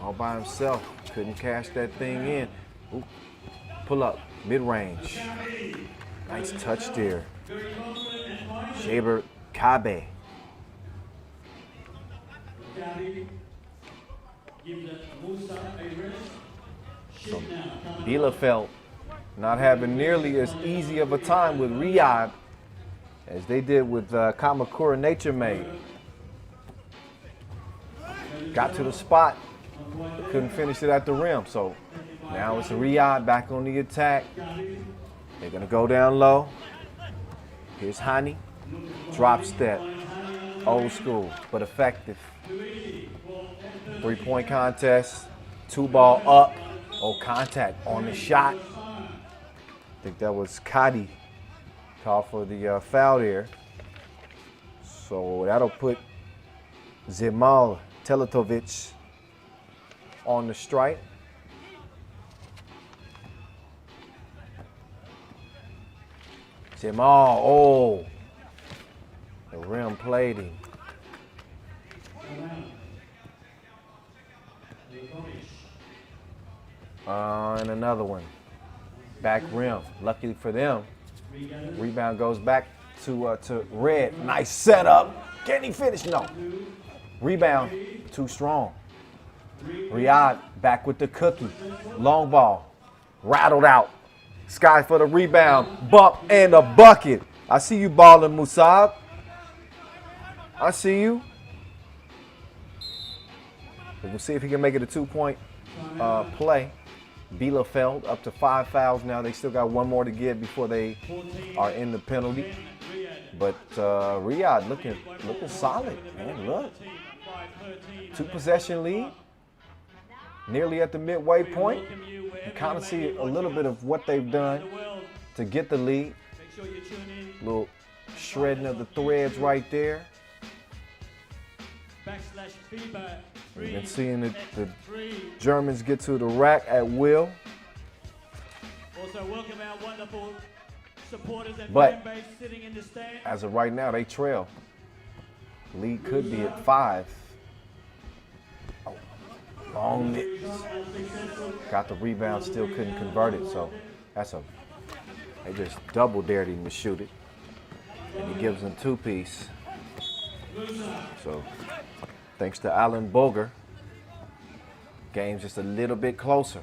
all by himself. Couldn't cash that thing in. Ooh. Pull up, mid-range. Nice touch there. Shaber Kabe. So Bielefeld not having nearly as easy of a time with Riyadh as they did with Kamakura Nature Made. Got to the spot, but couldn't finish it at the rim. So now it's Riyadh back on the attack. They're gonna go down low. Here's Hani, drop step, old school but effective. 3-point contest, 2-ball up, contact on the shot. I think that was Kadi called for the foul there. So that'll put Zemal Teletovic on the strike. Zemal, oh, the rim played him. And another one. Back rim. Luckily for them, rebound goes back to Red. Nice setup. Can he finish? No. Rebound, too strong. Riyadh back with the cookie. Long ball. Rattled out. Sky for the rebound. Bump and a bucket. I see you balling, Musab. I see you. We'll see if he can make it a 2-point play. Bielefeld up to 5 fouls now. They still got one more to give before they are in the penalty. But Riyadh looking solid, man. Look, 2-possession lead, nearly at the midway point. You kind of see a little bit of what they've done to get the lead. Little shredding of the threads right there. We've been seeing the Germans get to the rack at will. Also, welcome our wonderful supporters and But fan base sitting in the stand. as of right now, they trail. Lead could be at 5. Oh, long miss. Got the rebound, still couldn't convert it. So they just double dared him to shoot it. And he gives them 2-piece. So thanks to Alan Boger, game's just a little bit closer.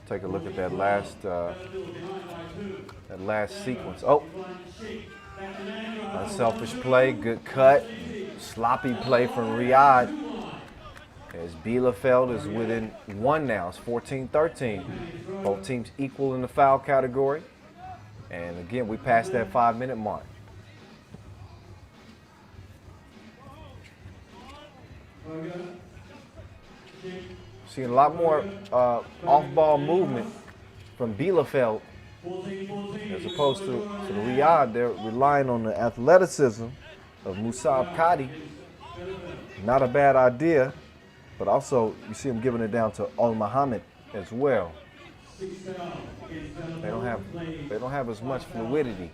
Take a look at that last sequence. Oh, unselfish play, good cut, sloppy play from Riyadh. As Bielefeld is within 1 now, it's 14-13. Both teams equal in the foul category. And again, we passed that 5-minute mark. Seeing a lot more off-ball movement from Bielefeld as opposed to the Riyadh. They're relying on the athleticism of Musab Kadi. Not a bad idea, but also you see him giving it down to Al Muhammad as well. They don't have as much fluidity.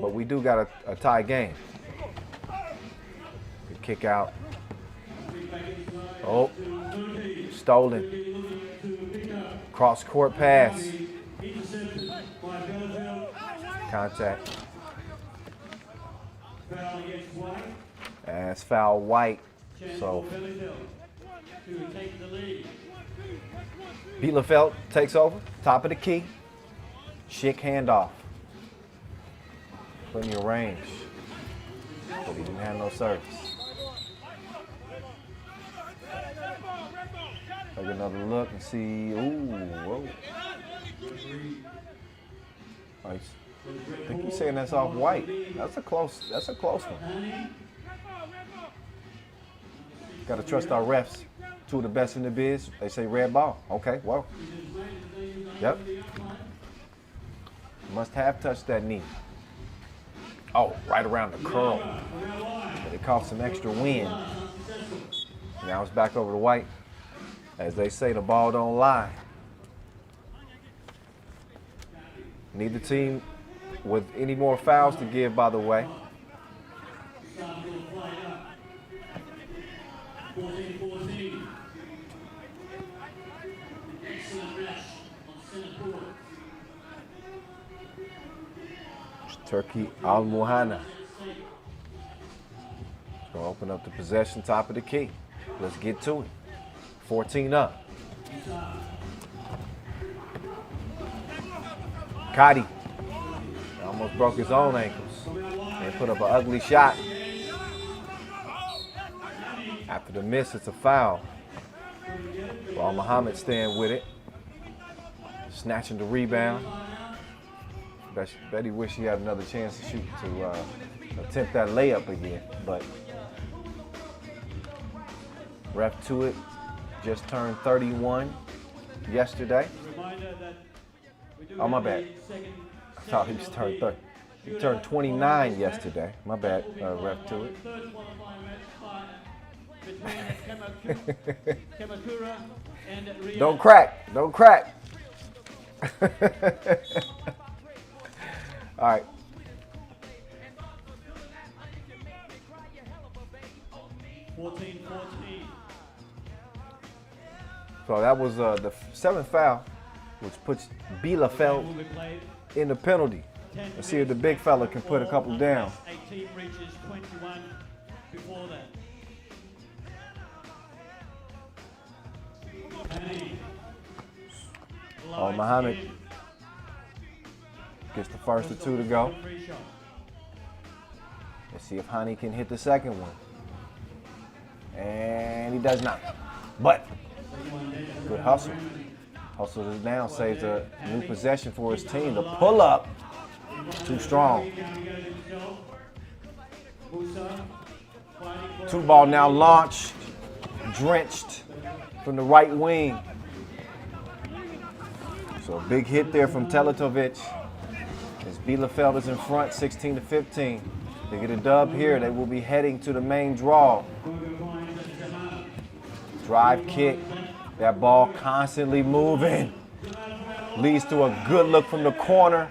But we do got a tie game. Good kick out. Oh, stolen. Cross court pass. Contact. That's foul White. So Bielefeld takes over, top of the key. Schick handoff. Plenty of range, but he didn't have no service. Take another look and see. Ooh, whoa. I think he's saying that's off White. That's a close one. Got to trust our refs. 2 of the best in the biz. They say red ball. Okay, well. Yep. Must have touched that knee. Oh, right around the curl. But it caught some extra wind. Now it's back over to White. As they say, the ball don't lie. Neither team with any more fouls to give, by the way. Start will play up. 14-14. Excellent rush on centre court. Turkey Al-Muhanna. Gonna open up the possession, top of the key. Let's get to it. 14 up. Kadi almost broke his own ankles and put up an ugly shot. After the miss, it's a foul. While Muhammad staying with it, snatching the rebound. Bet he wish he had another chance to shoot, to attempt that layup again, but ref to it just turned 31 yesterday. Reminder that we do Oh, my have bad. the second I thought he was turned 30. He turned 29 yesterday. My bad, ref to it. Third qualifying match between Kamakura and Riyadh. Don't crack, don't crack. All right. So that was the seventh foul, which puts Bielefeld Will be played. in the penalty. 10 Let's see if the big fella can put a couple down. 18 reaches 21 before that. Hani. Oh, Muhammad gets the first of two to go. Free shot. Let's see if Hani can hit the second one. And he does not. But good hustle. Hustles it down, saves a new possession for his team. The pull up, too strong. Two ball now launched, drenched from the right wing. So a big hit there from Teletovic. As Bielefeld is in front, 16-15. They get a dub here. They will be heading to the main draw. Drive kick. That ball constantly moving. Leads to a good look from the corner.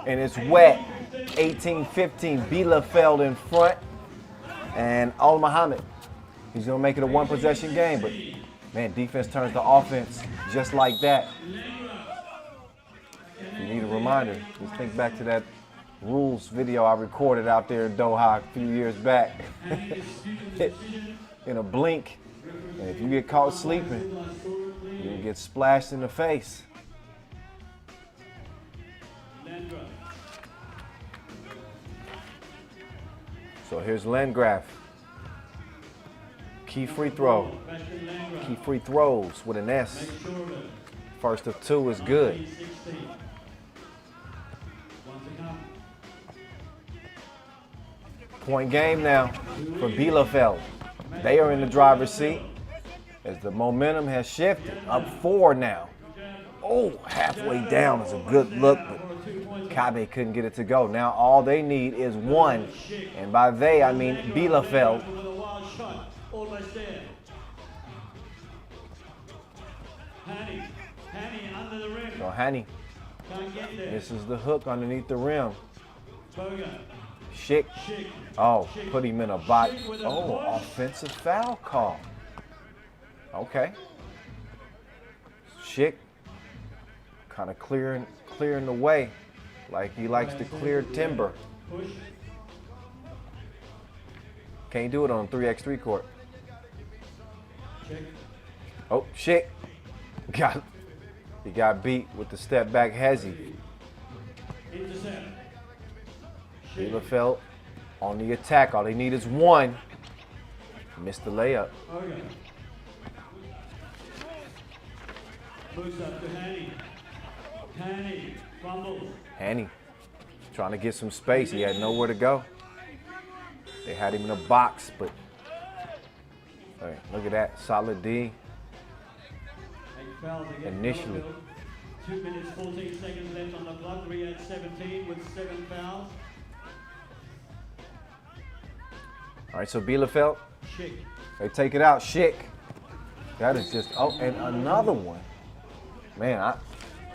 And it's wet. 18-15. Bielefeld in front. And Al Muhammad. He's going to make it a one possession game. But man, defense turns to offense just like that. You need a reminder. Just think back to that rules video I recorded out there in Doha a few years back. In a blink. And if you get caught sleeping, you'll get splashed in the face. So here's Landgraf. Key free throw. Key free throws with an S. First of two is good. Point game now for Bielefeld. They are in the driver's seat as the momentum has shifted. Up 4 now. Oh, halfway down is a good look, but Kabe couldn't get it to go. Now all they need is one, and by they I mean Bielefeld. Almost there. Hani under the rim. So Hani Can't get there. misses the hook underneath the rim. Boga. Schick. Schick. Oh, put him in a bot. Oh, offensive foul call. Okay. Schick kind of clearing the way like he likes to clear timber. Push. Can't do it on 3x3 court. Check. Oh, Schick. He got beat with the step back hezzy. Intercept. Bielefeld on the attack. All they need is one. Missed the layup. Boga. Moves up to Hani. Hani fumbles. Hani trying to get some space. He had nowhere to go. They had him in a box, but hey, look at that. Solid D. 8 fouls against Initially. Bielefeld. 2 minutes, 14 seconds left on the clock. Riyadh 17 with 7 fouls. All right, so Bielefeld, Schick. they take it out. Schick. That is just, oh, and another one. Man,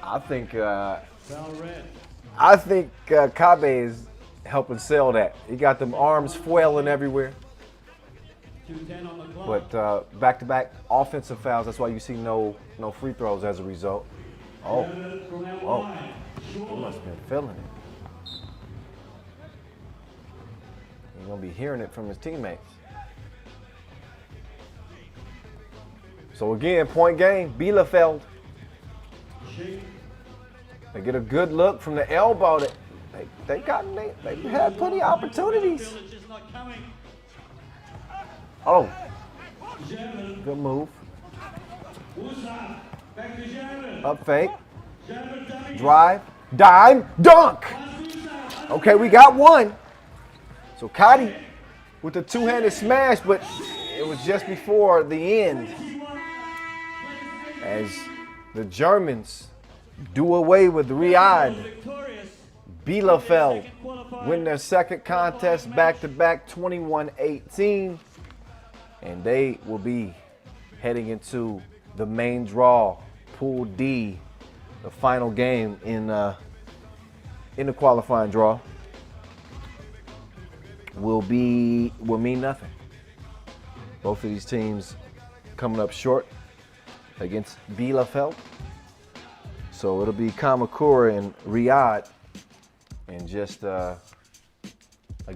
I think Foul red. I think Kabe is helping sell that. He got them arms flailing everywhere. 2:10 on the clock. But back-to-back offensive fouls. That's why you see no free throws as a result. Oh, From that whoa. line. He must have been feeling it. He's going to be hearing it from his teammates. So again, point game, Bielefeld. They get a good look from the elbow. They had plenty of opportunities. It's just not coming. Oh, good move. Usa. Back to German. Up fake, German dummy. drive, dime, dunk. Okay, we got one. So Cotty with the two-handed smash, but it was just before the end as the Germans do away with Riyadh. Victorious. Bielefeld win their second contest back-to-back 21-18, and they will be heading into the main draw, Pool D, the final game in the qualifying draw. Will mean nothing. Both of these teams coming up short against Bielefeld. So it'll be Kamakura and Riyadh, and just a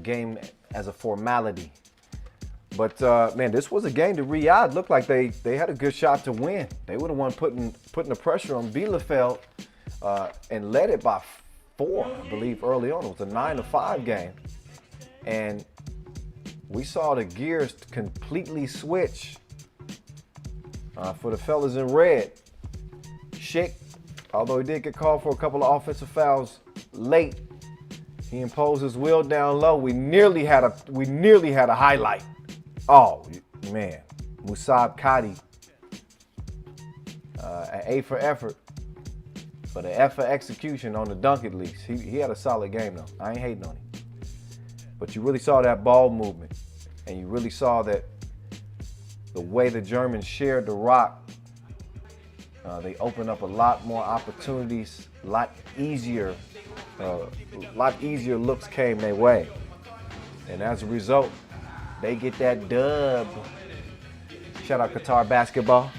game as a formality. But man, this was a game that Riyadh looked like they had a good shot to win. They would have won putting the pressure on Bielefeld and led it by 4, I believe, early on. It was a 9-5 game. And we saw the gears completely switch for the fellas in red. Schick, although he did get called for a couple of offensive fouls late, he imposed his will down low. We nearly had a highlight. Oh man, Musab Kadi, an A for effort, but an F for execution on the dunk at least. He had a solid game though. I ain't hating on him. But you really saw that ball movement, and you really saw that the way the Germans shared the rock, they opened up a lot more opportunities, a lot easier looks came their way. And as a result, they get that dub. Shout out Qatar Basketball.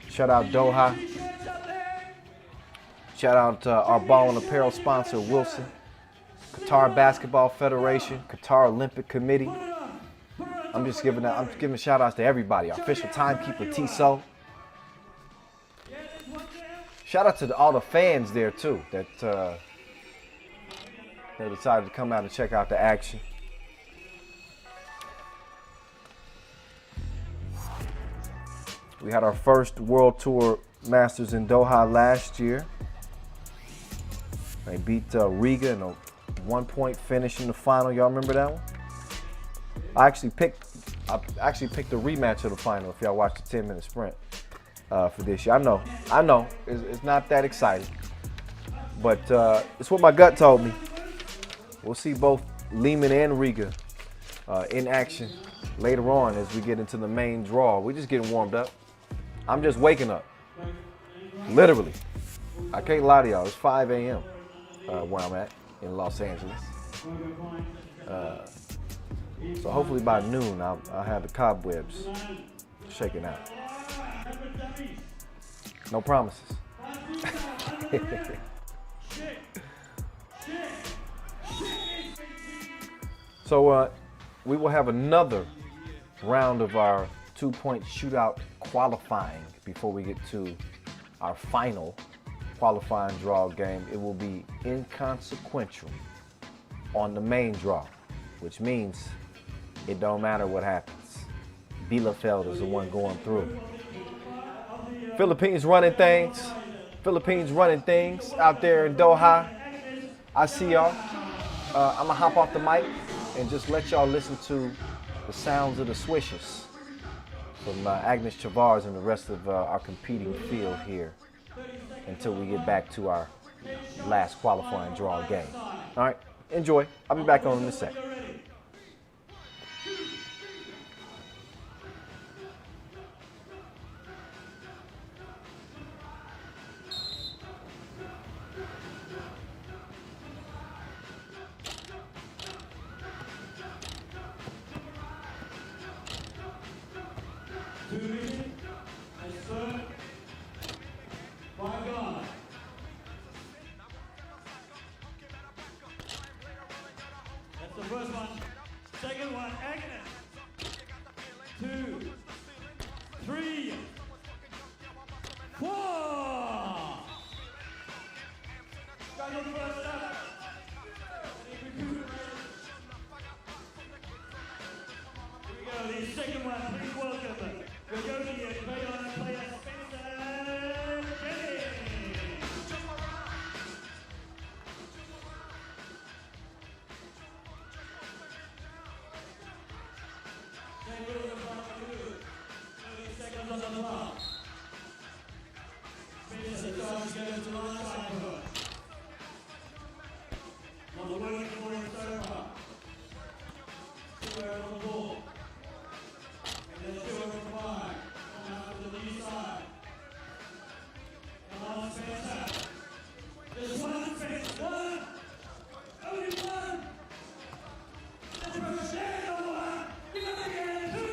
Shout out Doha. Shout out our ball and apparel sponsor, Wilson. Qatar Basketball Federation, Qatar Olympic Committee. I'm giving shout outs to everybody. Our official timekeeper, Tissot. Shout out to all the fans there too that decided to come out and check out the action. We had our first World Tour Masters in Doha last year. They beat Riga in a 1-point finish in the final. Y'all remember that one? I actually picked a rematch of the final if y'all watched the 10-minute sprint for this year. I know, it's not that exciting, but it's what my gut told me. We'll see both Lehman and Riga in action later on as we get into the main draw. We're just getting warmed up. I'm just waking up, literally. I can't lie to y'all. It's 5 a.m. Where I'm at in Los Angeles. So hopefully by noon I'll have the cobwebs shaken out. No promises. So we will have another round of our 2-point shootout qualifying before we get to our final qualifying draw game. It will be inconsequential on the main draw, which means it don't matter what happens. Bielefeld is the one going through. Philippines running things out there in Doha. I see y'all. I'm gonna hop off the mic and just let y'all listen to the sounds of the swishes from Agnes Chavars and the rest of our competing field here until we get back to our last qualifying draw game. All right, enjoy. I'll be back on in a sec. the second one, please welcome your go-to great honor player, Spencer Jennings. Thank you for the 30 seconds on the clock. Spencer tries to go to the line side. On the working for his over. Square on the ball. And then 2 over 5. Coming out to the knee side. Come on, Spencer. There's one, Spencer. One. Only one. That's a share of one. You got to get 2.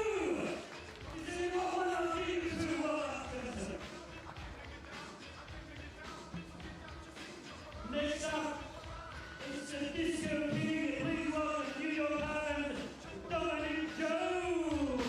He's in it one. I'll give you 2. Well done, Spencer. Next up, it's the Disco King. Please welcome New York Island, Dominic Jones.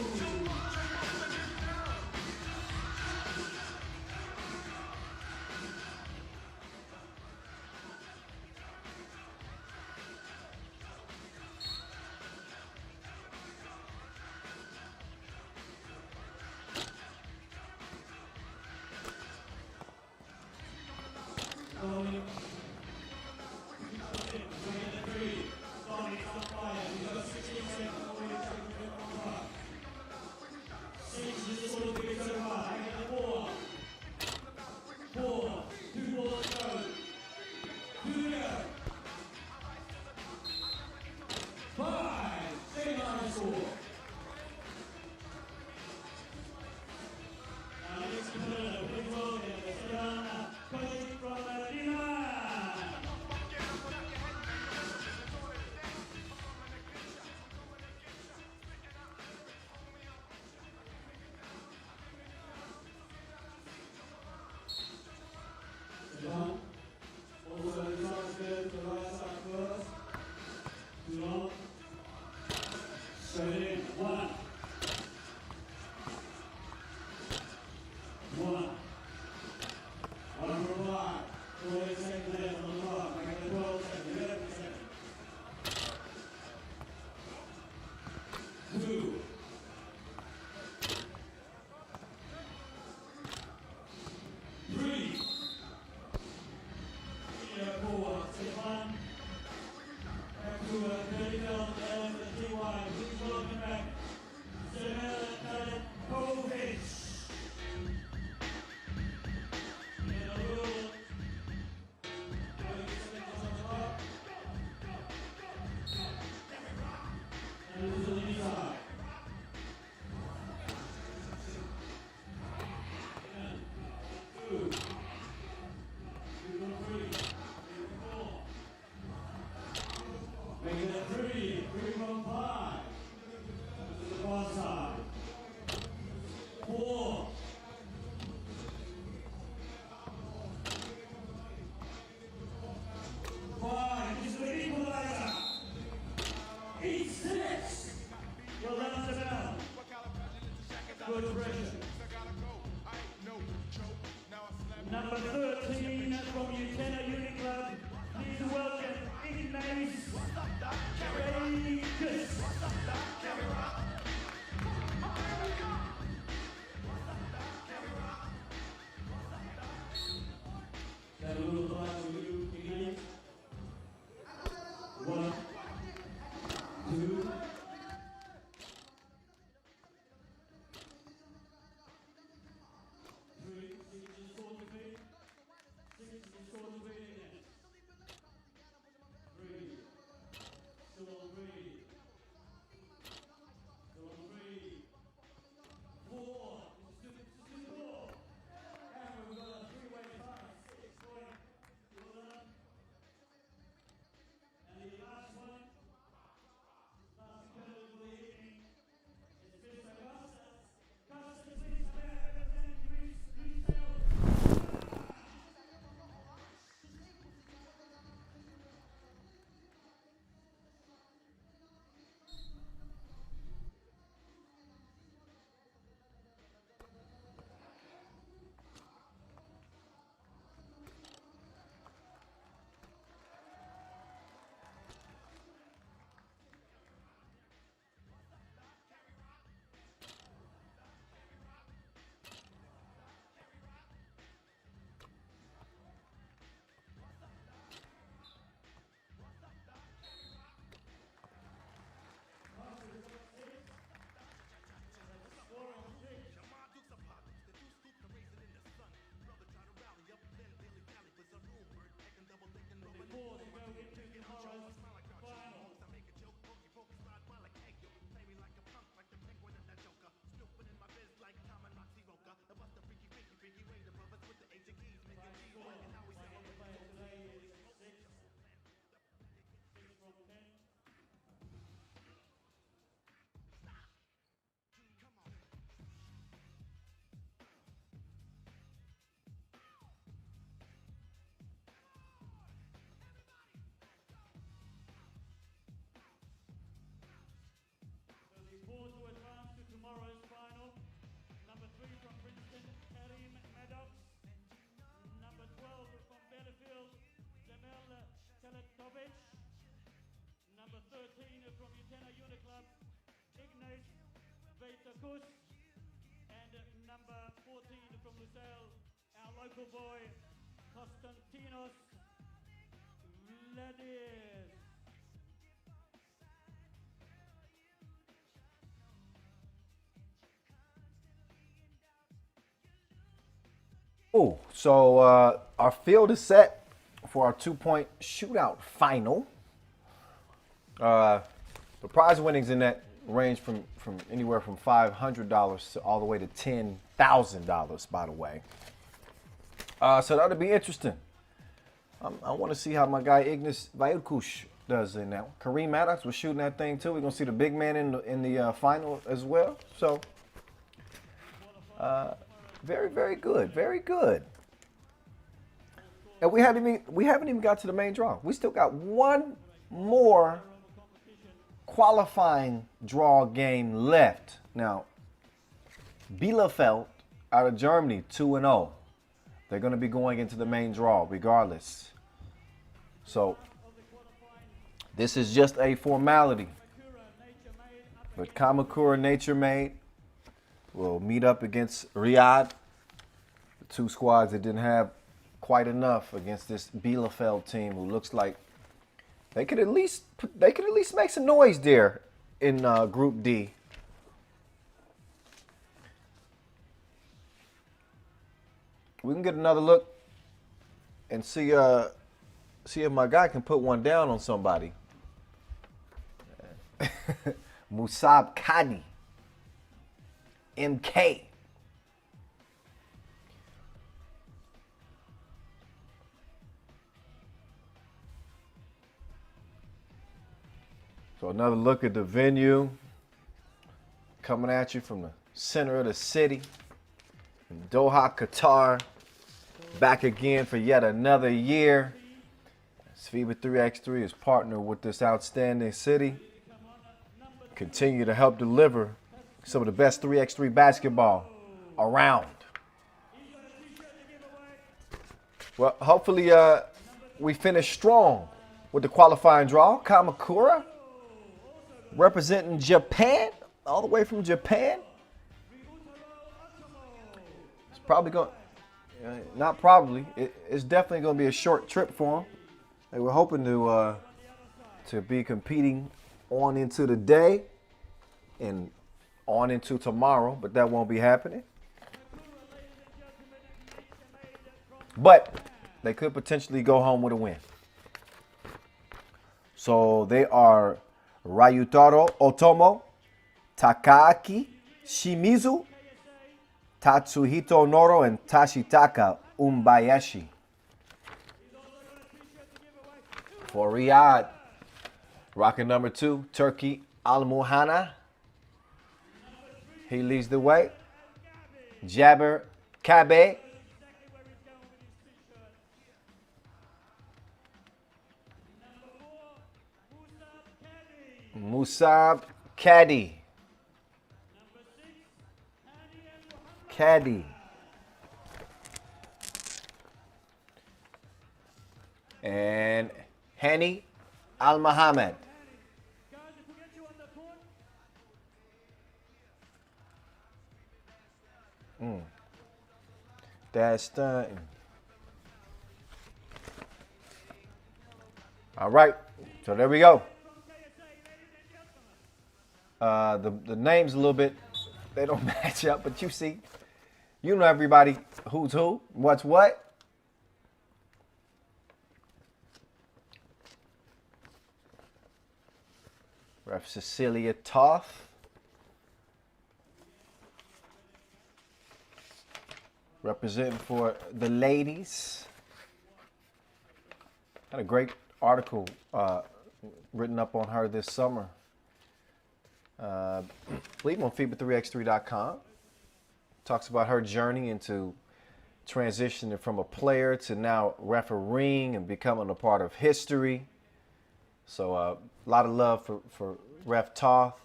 Dominic. Dominic's on fire. He's got 16 seconds before he takes the fire. 6 is all the big so far. Hang on the 4. 4. 2 balls to go. 2 to go. 5. Second line score. Next competitor, please welcome Esteban Kojic from Argentina. Long. Also, the chance goes to the right side first. Too long. Straight in. 1. 1. 1 for 5. 40 seconds left on the clock. Make it 12 seconds. 11 seconds. 2. 3. 4, 6, 1. Back to 30 down the element of T1. Please welcome back Zemel Kovic. And a little 30 seconds on the clock. And this is the inside. And 2. 4. Make it a 3. 3 from 5. To the far side. 4. 5. This is the equalizer. 8, 6. Well done, Isabel. Good pressure. Number 13 from Utena Unit Club, please welcome Ignace Reyes. Got a little time for you, Ignace. 1, 2. 3, 6 is scored to be. 6 is scored to be again. 3. Still on 3. Tenor Uniclub, Ignace Veitakus, and number 14 from Lucelle, our local boy, Konstantinos Vladis. Oh, so our field is set for our 2-point shootout final. The prize winnings in that range from anywhere from $500 to all the way to $10,000, by the way. So that'll be interesting. I want to see how my guy Ignace Veitakus does in that. Kareem Maddox was shooting that thing too. We're gonna see the big man in the final as well. So very, very good, very good. And we haven't even got to the main draw. We still got one more qualifying draw game left. Now, Bielefeld out of Germany, 2-0. They're going to be going into the main draw regardless. So, this is just a formality. But Kamakura Nature Made will meet up against Riyadh. The two squads that didn't have quite enough against this Bielefeld team who looks like they could at least make some noise there in Group D. We can get another look and see if my guy can put one down on somebody. Musab Kadi, MK. So another look at the venue, coming at you from the center of the city, in Doha, Qatar, back again for yet another year. FIBA 3x3 is partnered with this outstanding city. Continue to help deliver some of the best 3x3 basketball around. Well, hopefully we finish strong with the qualifying draw. Kamakura representing Japan, all the way from Japan. It's probably going, not probably, it's definitely going to be a short trip for them. They were hoping to be competing on into the day and on into tomorrow, but that won't be happening. But they could potentially go home with a win. So they are Ryutaro Otomo, Takaaki Shimizu, Tatsuhito Noro, and Tashitaka Umbayashi. For Riyadh, rocking number 2, Turkey Al-Muhana. He leads the way. Jabber Kabe. Musab Kadi. Kadi. And Hani Al-Muhammad. That's done. All right, so there we go. The names a little bit, they don't match up, but you see, you know everybody who's who, what's what. Ref Cecilia Toth. Representing for the ladies. Had a great article written up on her this summer. I believe on FIBA3x3.com. Talks about her journey into transitioning from a player to now refereeing and becoming a part of history. So a lot of love for Ref Toth.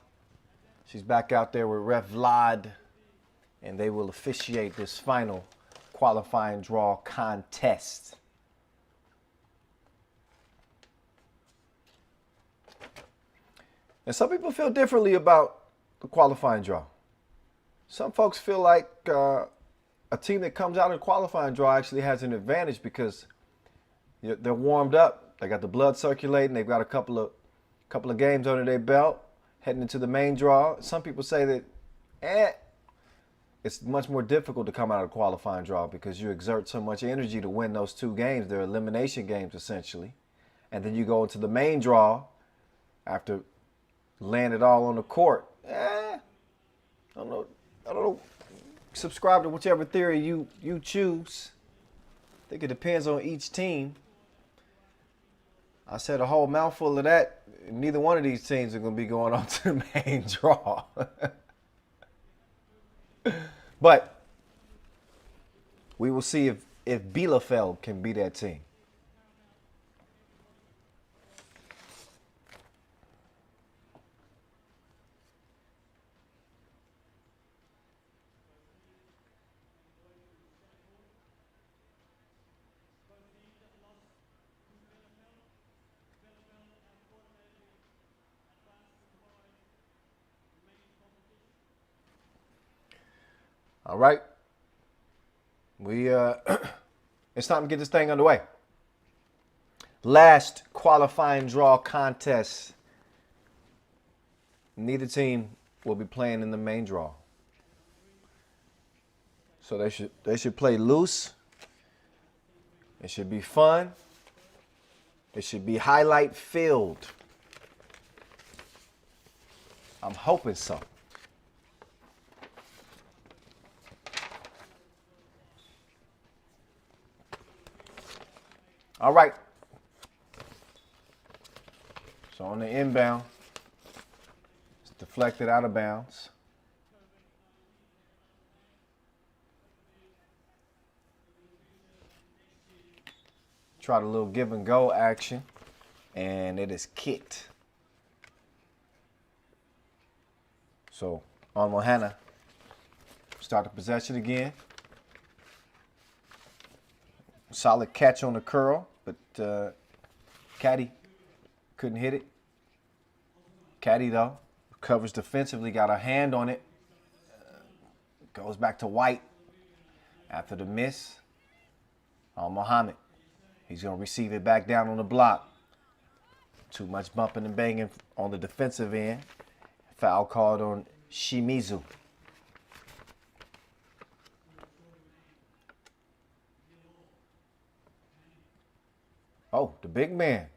She's back out there with Ref Vlad, and they will officiate this final qualifying draw contest. And some people feel differently about the qualifying draw. Some folks feel like a team that comes out in the qualifying draw actually has an advantage because they're warmed up. They got the blood circulating. They've got a couple of games under their belt heading into the main draw. Some people say that it's much more difficult to come out of the qualifying draw because you exert so much energy to win those 2 games. They're elimination games essentially. And then you go into the main draw after laying it all on the court. I don't know. Subscribe to whichever theory you choose. I think it depends on each team. I said a whole mouthful of that. Neither one of these teams are going to be going on to the main draw. But we will see if Bielefeld can be that team. All right. It's time to get this thing underway. Last qualifying draw contest. Neither team will be playing in the main draw. So they should play loose. It should be fun. It should be highlight filled. I'm hoping so. All right. So on the inbound, it's deflected out of bounds. Tried a little give and go action, and it is kicked. So Almohana start the possession again. Solid catch on the curl, but Caddy couldn't hit it. Caddy, though, recovers defensively, got a hand on it. Goes back to White after the miss. Mohammed, he's going to receive it back down on the block. Too much bumping and banging on the defensive end. Foul called on Shimizu. Oh, the big man.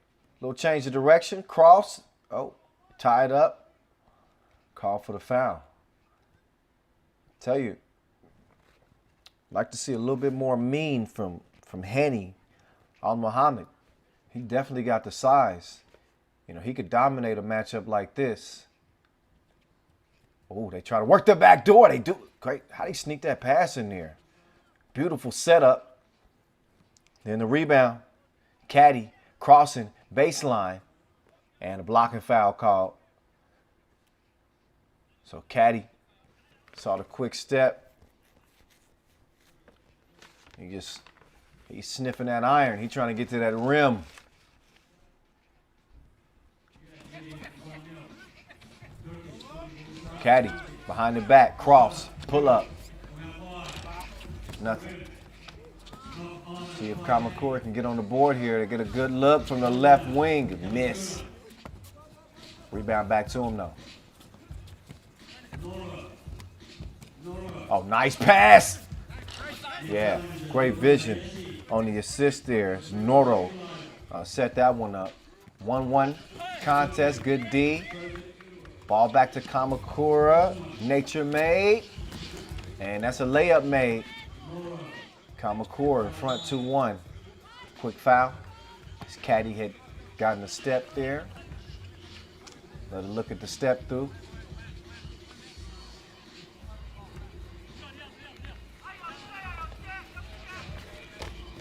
Little change of direction. Cross. Oh, tied up. Call for the foul. Tell you, like to see a little bit more mean from Hani Al-Muhammad. He definitely got the size. You know, he could dominate a matchup like this. Oh, they try to work the back door. They do. Great. How do you sneak that pass in there? Beautiful setup. Then the rebound. Caddy crossing baseline and a blocking foul called. So Caddy saw the quick step. He's sniffing that iron. He's trying to get to that rim. Caddy behind the back, cross, pull up. Nothing. See if Kamakura can get on the board here to get a good look from the left wing. Miss. Rebound back to him, though. Oh, nice pass. Yeah, great vision on the assist there. It's Noro set that one up. 1-1 contest, good D. Ball back to Kamakura. Nature made. And that's a layup made. Kamakura in front 2-1. Quick foul. His caddy had gotten a step there. Let her look at the step through.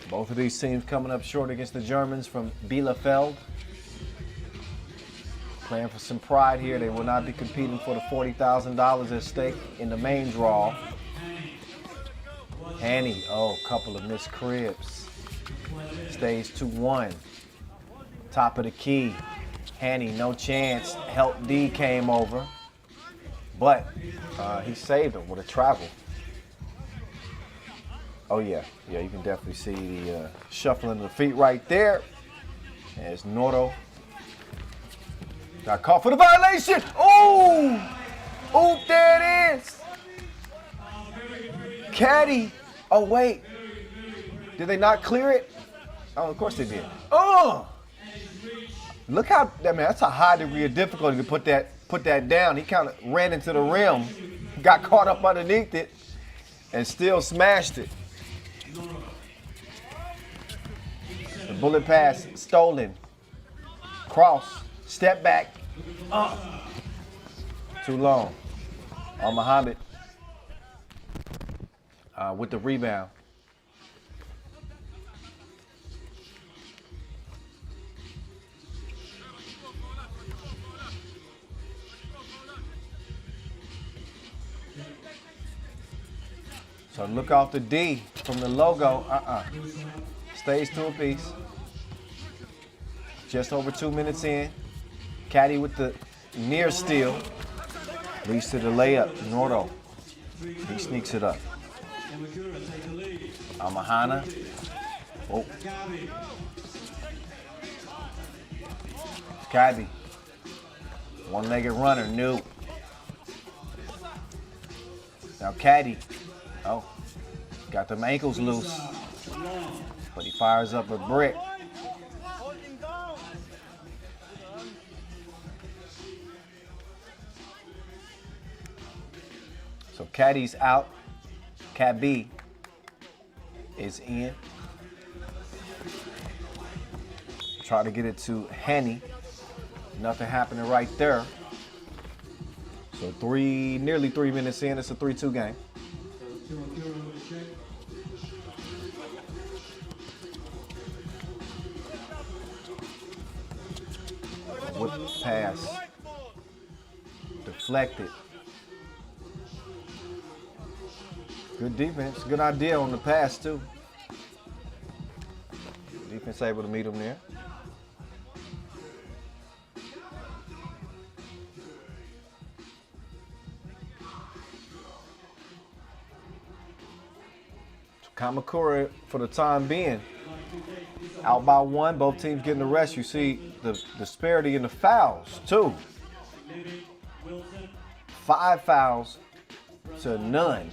Both of these teams coming up short against the Germans from Bielefeld. Playing for some pride here. They will not be competing for the $40,000 at stake in the main draw. Hani, oh, couple of missed cribs. Stays 2-1. Top of the key. Hanny, no chance. Help D came over, but he saved him with a travel. Oh yeah, you can definitely see the shuffling of the feet right there. As Nordo got caught for the violation. Oh, there it is. Caddy. Oh wait, did they not clear it? Oh, of course they did. Oh, look how that's a high degree of difficulty to put that down. He kind of ran into the rim, got caught up underneath it, and still smashed it. The bullet pass stolen. Cross, step back. Too long. Muhammad with the rebound. So look off the D from the logo. Stays to a piece. Just over 2 minutes in. Caddy with the near steal. Leads to the layup. Nordo. He sneaks it up. Amahana. Oh. Caddy. One-legged runner. New. Now Caddy. Oh. Got them ankles loose. But he fires up a brick. So Caddy's out. Cat B is in. Try to get it to Henny. Nothing happening right there. So nearly 3 minutes in. It's a 3-2 game. Whip pass. Deflected. Good defense. Good idea on the pass, too. Defense able to meet him there. Kamakura, for the time being, out by one. Both teams getting the rest. You see the disparity in the fouls, too. 5 fouls to none.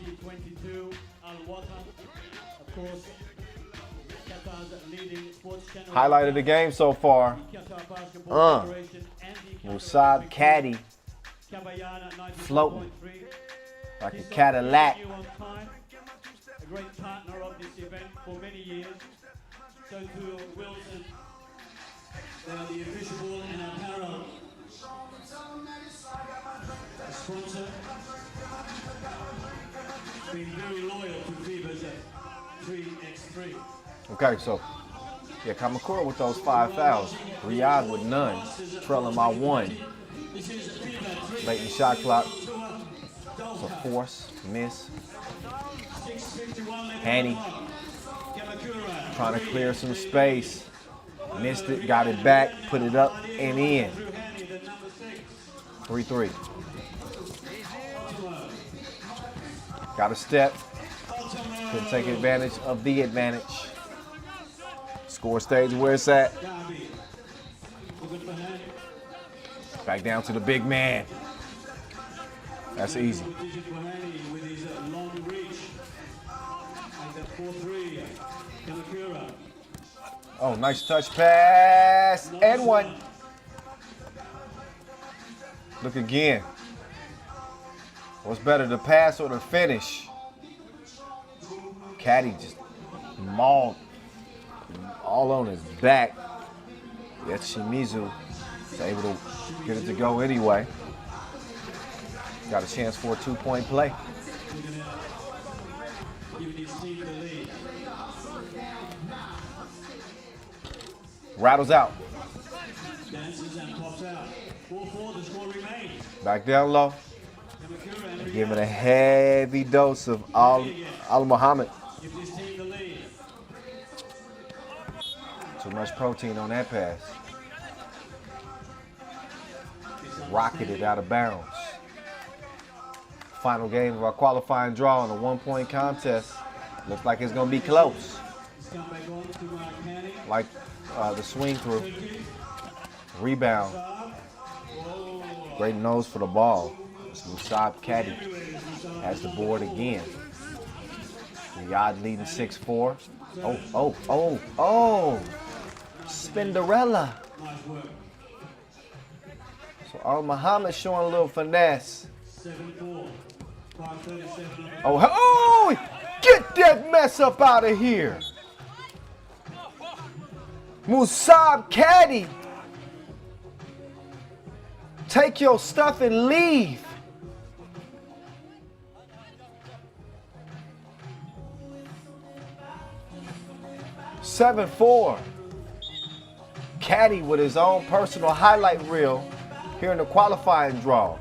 2022 Al-Watan, of course, Qatar's leading sports channel. Highlight of the game so far. Qatar Basketball Federation and the Musab Caddy Kabayana 94.3. floating like a Cadillac. A great partner of this event for many years. So too Wilson. They are the official ball and apparel sponsor. Been very loyal to Fever's 3x3. Okay, so yeah, Kamakura with those 5 fouls. Riyadh with none, trailing by 1. Late in the shot clock. So force, miss. Hanny trying to clear some space. Missed it, got it back, put it up and in. 3-3. Got a step. Couldn't take advantage of the advantage. Score stays where it's at. Back down to the big man. That's easy. Oh, nice touch pass. And one. Look again. What's better, the pass or the finish? Caddy just mauled all on his back. Yet Shimizu is able to get it to go anyway. Got a chance for a 2-point play. Rattles out. Back down low. Giving a heavy dose of Al Muhammad. Too much protein on that pass. Rocketed out of bounds. Final game of our qualifying draw in a 1-point contest. Looks like it's going to be close. Like the swing through. Rebound. Great nose for the ball. Musab Caddy has the board again. Riyadh leading 6-4. Oh. Spinderella. So Al Muhammad showing a little finesse. 7-4. 5:37. Oh, get that mess up out of here. Musab Caddy. Take your stuff and leave. (7-4). Caddy with his own personal highlight reel here in the qualifying draw.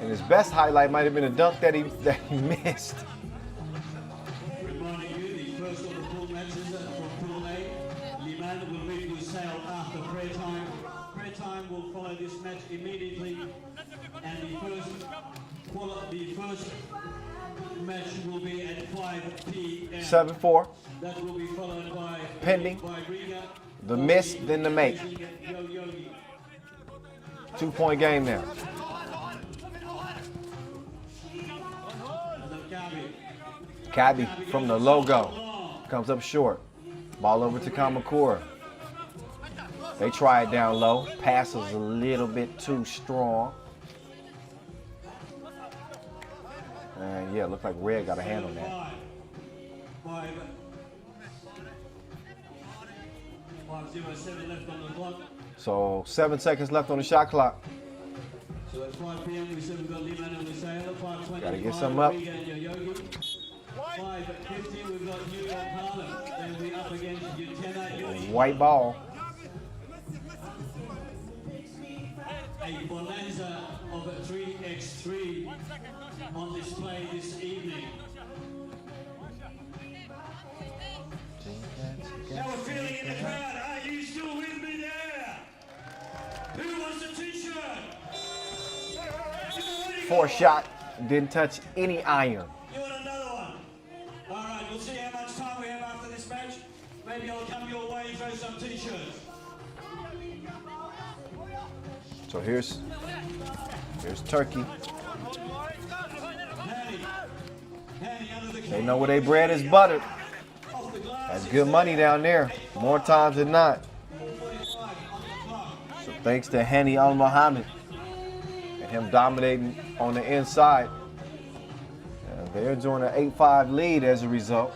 And his best highlight might have been a dunk that he missed. Reminding you, the first of the pool matches from Pool A. Liman will meet Lusail after prayer time. Prayer time will follow this match immediately. And the first match will be at 5 p.m. 7-4. That will be followed by Pending. by Riga. The miss, then the make. Yogi. 2-point game now. Kabi from the logo comes up short. Ball over to Kamakura. They try it down low. Pass was a little bit too strong. And yeah, looked like Red got a hand on that. 5:07 left on the clock. So 7 seconds left on the shot clock. So at 5 p.m. we said we've got Liman and Lusail. 5:20. Gotta get some up. 5:50 we've got New York Harlem. Then we up against Utena. White ball. A bonanza of a 3x3 on display this evening. How we're feeling in the crowd? Are you still with me there? Who wants a t-shirt? 4-shot. Didn't touch any iron. You want another one? All right, we'll see how much time we have after this match. Maybe I'll come your way and throw some t-shirts. So here's Turkey. Handy under the They know where they bread is buttered. off the glass. That's good money down there, more times than not. So thanks to Hani Al Muhammad and him dominating on the inside. And they're enjoying an 8-5 lead as a result.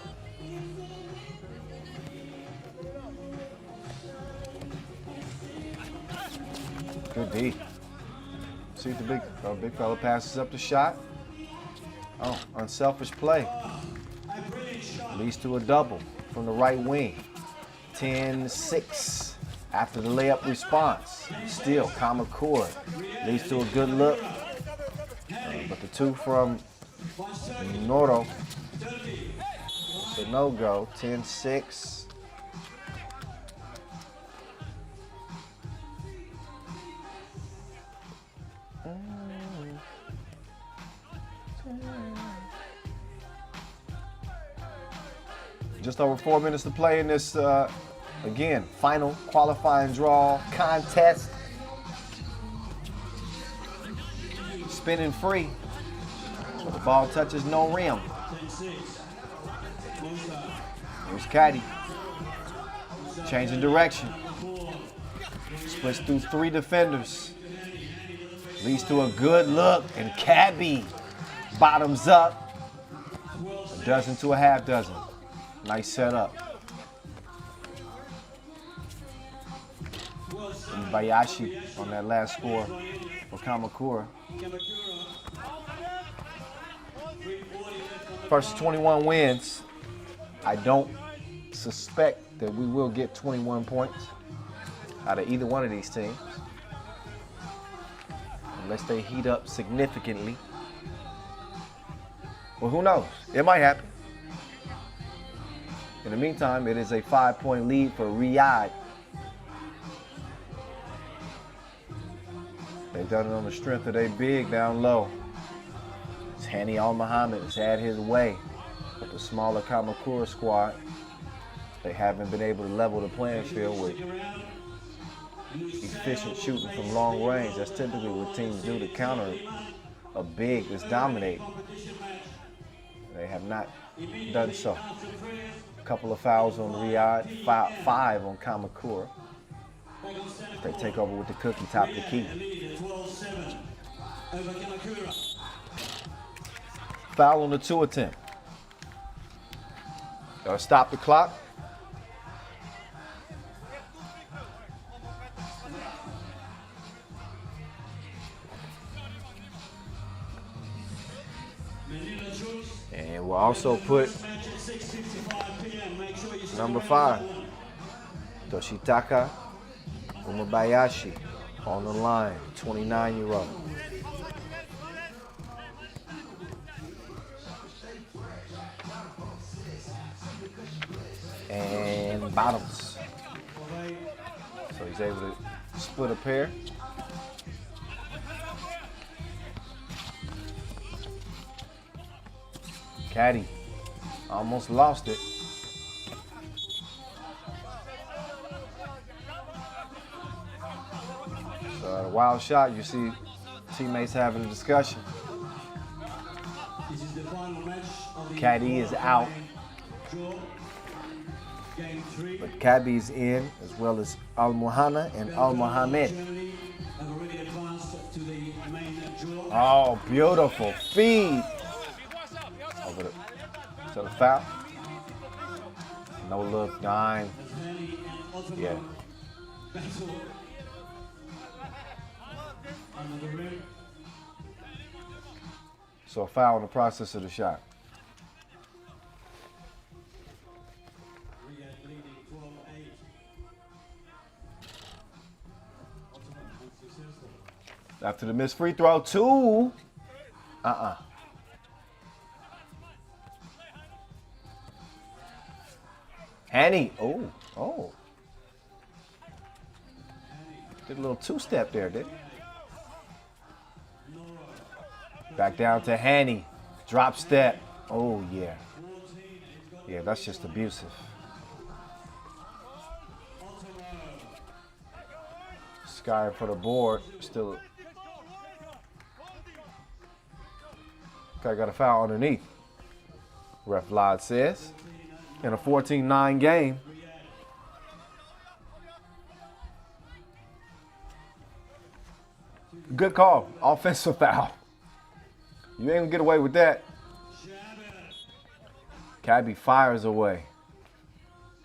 Good D. See if the big fella passes up the shot. Oh, unselfish play. Leads to a double from the right wing. 10-6 after the layup response. Still, Kamakura leads to a good look. But the two from Noro, it's a no-go. 10-6. Just over 4 minutes to play in this, again, final qualifying draw contest. Spinning free. So the ball touches no rim. 10-6. Here's Caddy. Changing direction. Splits through 3 defenders. Leads to a good look, and Cabby bottoms up. A dozen to a half dozen. Nice setup. And Bayashi on that last score for Kamakura. First 21 wins. I don't suspect that we will get 21 points out of either one of these teams, unless they heat up significantly. Well, who knows? It might happen. In the meantime, it is a 5-point lead for Riyadh. They've done it on the strength of their big down low. Hani Al Muhammad has had his way with the smaller Kamakura squad. They haven't been able to level the playing field with efficient shooting from long range. That's typically what teams do to counter a big that's dominating. They have not done so. A couple of fouls on Riyadh, five on Kamakura. They take over with the cookie, top the key. Foul on the 2 attempt. Gotta stop the clock. And we'll also put number 5, Toshitaka Umabayashi, on the line, 29-year-old. And bottoms. So he's able to split a pair. Caddy almost lost it. So at a wild shot, you see teammates having a discussion. This is the final match of the Caddy is out, draw. Game 3. but Caddy's in, as well as Al Muhanna and Al Mohammed. Germany have already advanced to the main draw. Oh, beautiful feed. Over the, so the foul. No look, 9. Yeah. Under the rim. So a foul in the process of the shot. Riyadh leading 12-8. After the missed free throw, 2. Hani. Oh. Did a little 2-step there, didn't he? Back down to Hani. Drop step. Oh, yeah. Yeah, that's just abusive. Sky for the board. Still. Okay, got a foul underneath. Ref Lod says. In a 14-9 game. Good call. Offensive foul. You ain't gonna get away with that. Cabby fires away.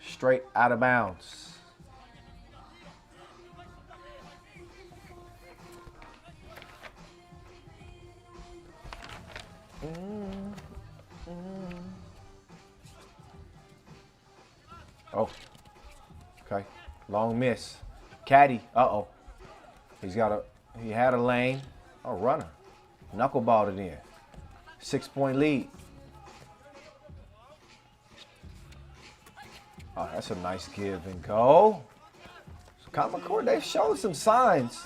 Straight out of bounds. Oh. Okay. Long miss. Caddy. Uh-oh. He had a lane. A runner. Knuckleballed it in. 6-point lead. Oh, that's a nice give and go. Kamakura, they've shown some signs.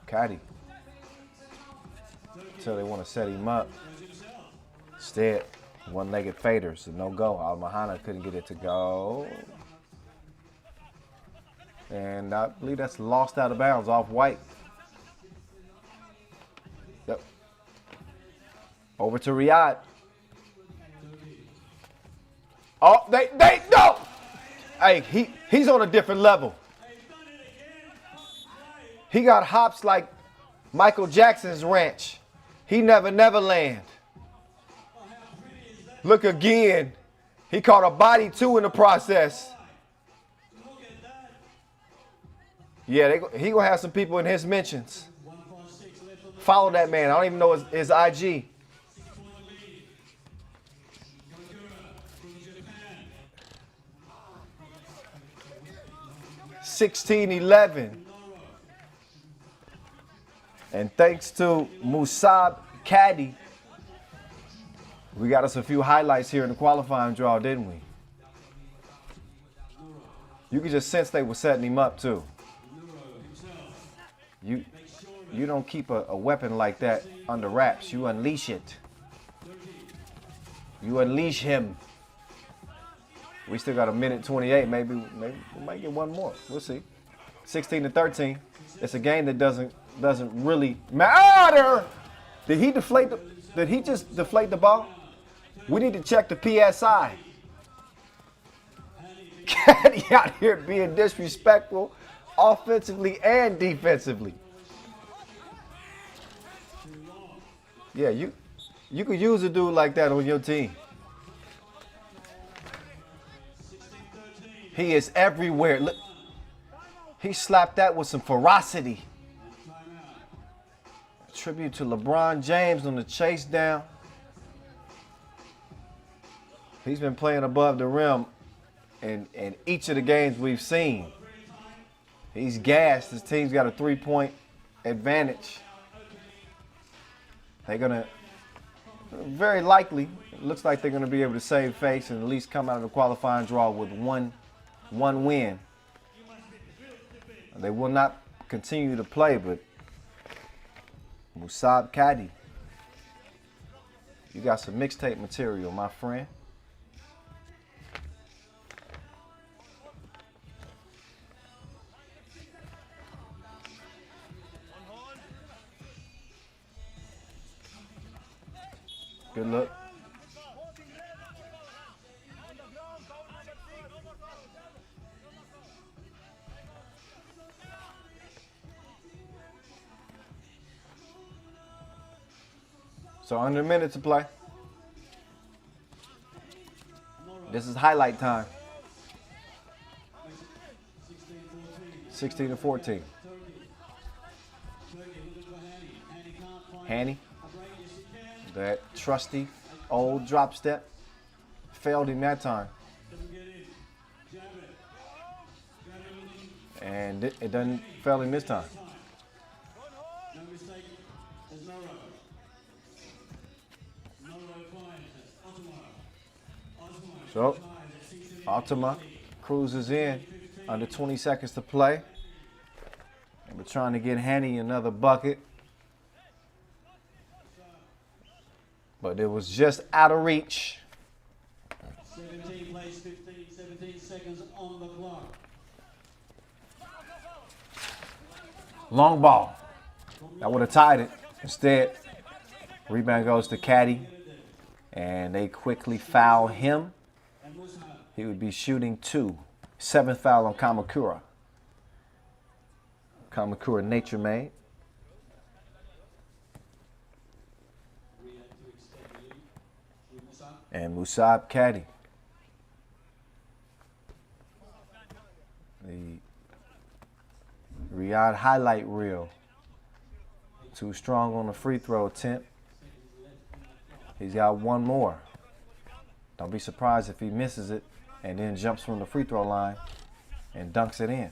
Caddy. Until they want to set him up. Instead, one-legged faders, no go. Al Muhanna couldn't get it to go. And I believe that's lost out of bounds off White. Yep. Over to Riyadh. Oh, they no! Hey, he's on a different level. He got hops like Michael Jackson's ranch. He never land. Look again. He caught a body too in the process. Yeah, he gonna have some people in his mentions. Follow that man. I don't even know his IG. (16-11). And thanks to Musab Caddy, we got us a few highlights here in the qualifying draw, didn't we? You could just sense they were setting him up too. You don't keep a weapon like that under wraps. You unleash it. You unleash him. We still got a minute 28. Maybe we might get one more. We'll see. 16-13. It's a game that doesn't really matter. Did he just deflate the ball? We need to check the PSI. Caddy out here being disrespectful offensively and defensively. Yeah, you could use a dude like that on your team. He is everywhere. Look, he slapped that with some ferocity. Tribute to LeBron James on the chase down. He's been playing above the rim in each of the games we've seen. He's gassed. His team's got a 3-point advantage. They're going to, very likely, it looks like they're going to be able to save face and at least come out of the qualifying draw with one win. They will not continue to play, but Musab Caddy, you got some mixtape material, my friend. Good look. So under a minute to play. This is highlight time. 16-14. Hanny. That trusty old drop step failed him that time. And it doesn't fail him this time. So, Altima cruises in under 20 seconds to play. And we're trying to get Hanny another bucket. But it was just out of reach. 17 plays 17 seconds on the clock. Long ball. That would have tied it. Instead, rebound goes to Caddy. And they quickly foul him. He would be shooting 2. 7th foul on Kamakura. Kamakura nature made. And Musab Caddy. The Riyadh highlight reel. Too strong on the free throw attempt. He's got one more. Don't be surprised if he misses it and then jumps from the free throw line and dunks it in.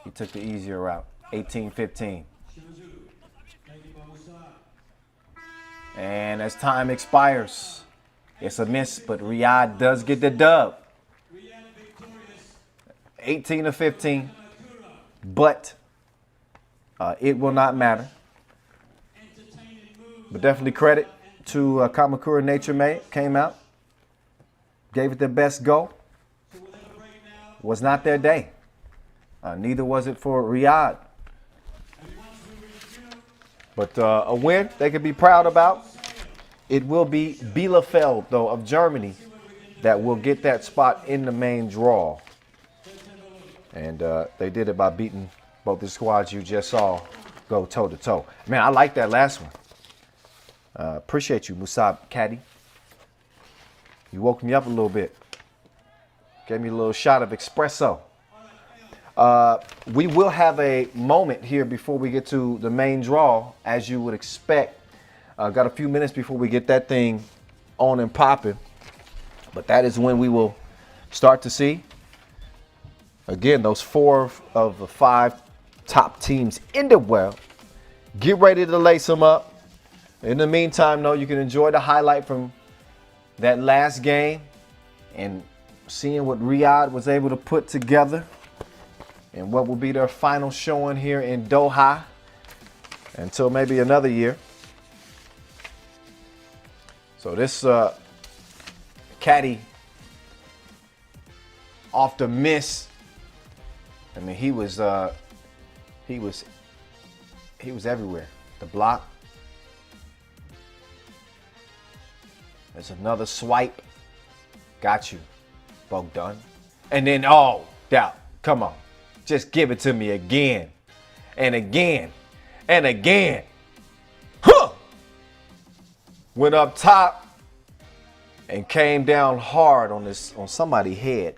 He took the easier route. 18-15. And as time expires, it's a miss, but Riyadh does get the dub. 18-15, but it will not matter. But definitely credit to Kamakura Nature Made. Came out, gave it their best go. Was not their day. Neither was it for Riyadh. But a win they could be proud about. It will be Bielefeld, though, of Germany that will get that spot in the main draw. And they did it by beating both the squads you just saw go toe-to-toe. Man, I like that last one. Appreciate you, Musab Caddy. You woke me up a little bit. Gave me a little shot of espresso. We will have a moment here before we get to the main draw, as you would expect. Got a few minutes before we get that thing on and popping. But that is when we will start to see, again, those 4 of the 5 top teams in the world. Get ready to lace them up. In the meantime, though, you can enjoy the highlight from that last game and seeing what Riyadh was able to put together and what will be their final showing here in Doha until maybe another year. So this caddy off the miss. I mean, he was everywhere. The block. There's another swipe. Got you, Bogdan. And then, oh, doubt. Come on. Just give it to me again. And again. And again. Huh! Went up top and came down hard on somebody's head.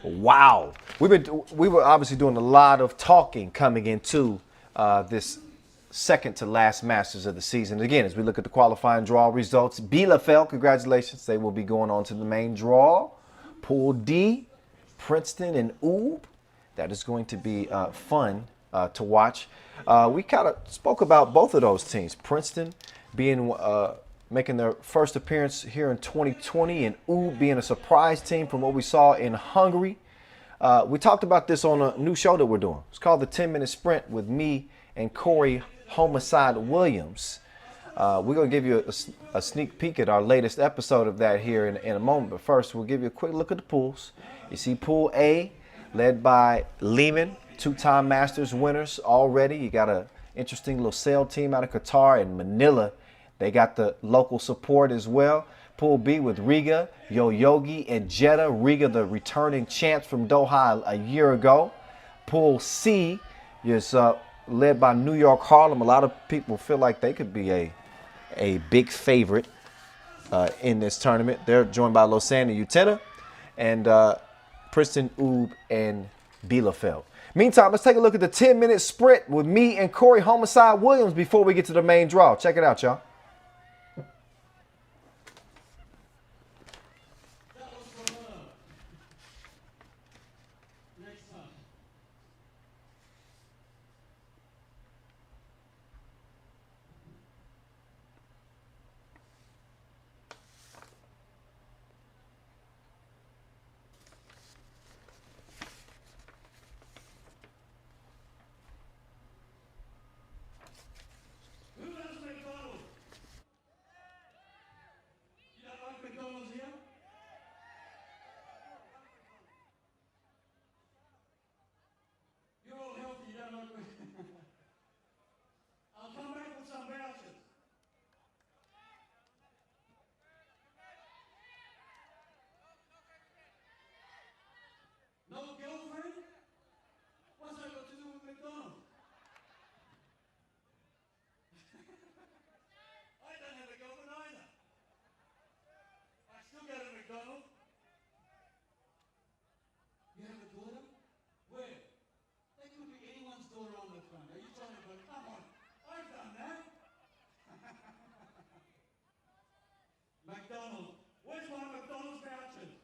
Wow. We were obviously doing a lot of talking coming into this second to last Masters of the season. Again, as we look at the qualifying draw results, Bielefeld, congratulations, they will be going on to the main draw. Pool D, Princeton and Oob. That is going to be fun to watch. We kind of spoke about both of those teams. Princeton being making their first appearance here in 2020, and Oob being a surprise team from what we saw in Hungary. We talked about this on a new show that we're doing. It's called the 10-Minute Sprint with me and Corey Homicide Williams. We're going to give you a sneak peek at our latest episode of that here in a moment. But first, we'll give you a quick look at the pools. You see Pool A, led by Lehman, two-time Masters winners already. You got an interesting Losail team out of Qatar and Manila. They got the local support as well. Pool B with Riga, Yoyogi, and Jeddah. Riga, the returning champs from Doha a year ago. Pool C is led by New York Harlem. A lot of people feel like they could be a big favorite in this tournament. They're joined by Lausanne and Utena, and Princeton, Oob, and Bielefeld. Meantime, let's take a look at the 10-minute sprint with me and Corey Homicide Williams before we get to the main draw. Check it out, y'all. I'll come back with some vouchers. No girlfriend? What's that got to do with McDonald's? I don't have a girlfriend either. I still go to McDonald's. You have a daughter? Where? That could be anyone's daughter on the front. Are you trying to go, come on, I've done that. McDonald's. Where's my McDonald's vouchers?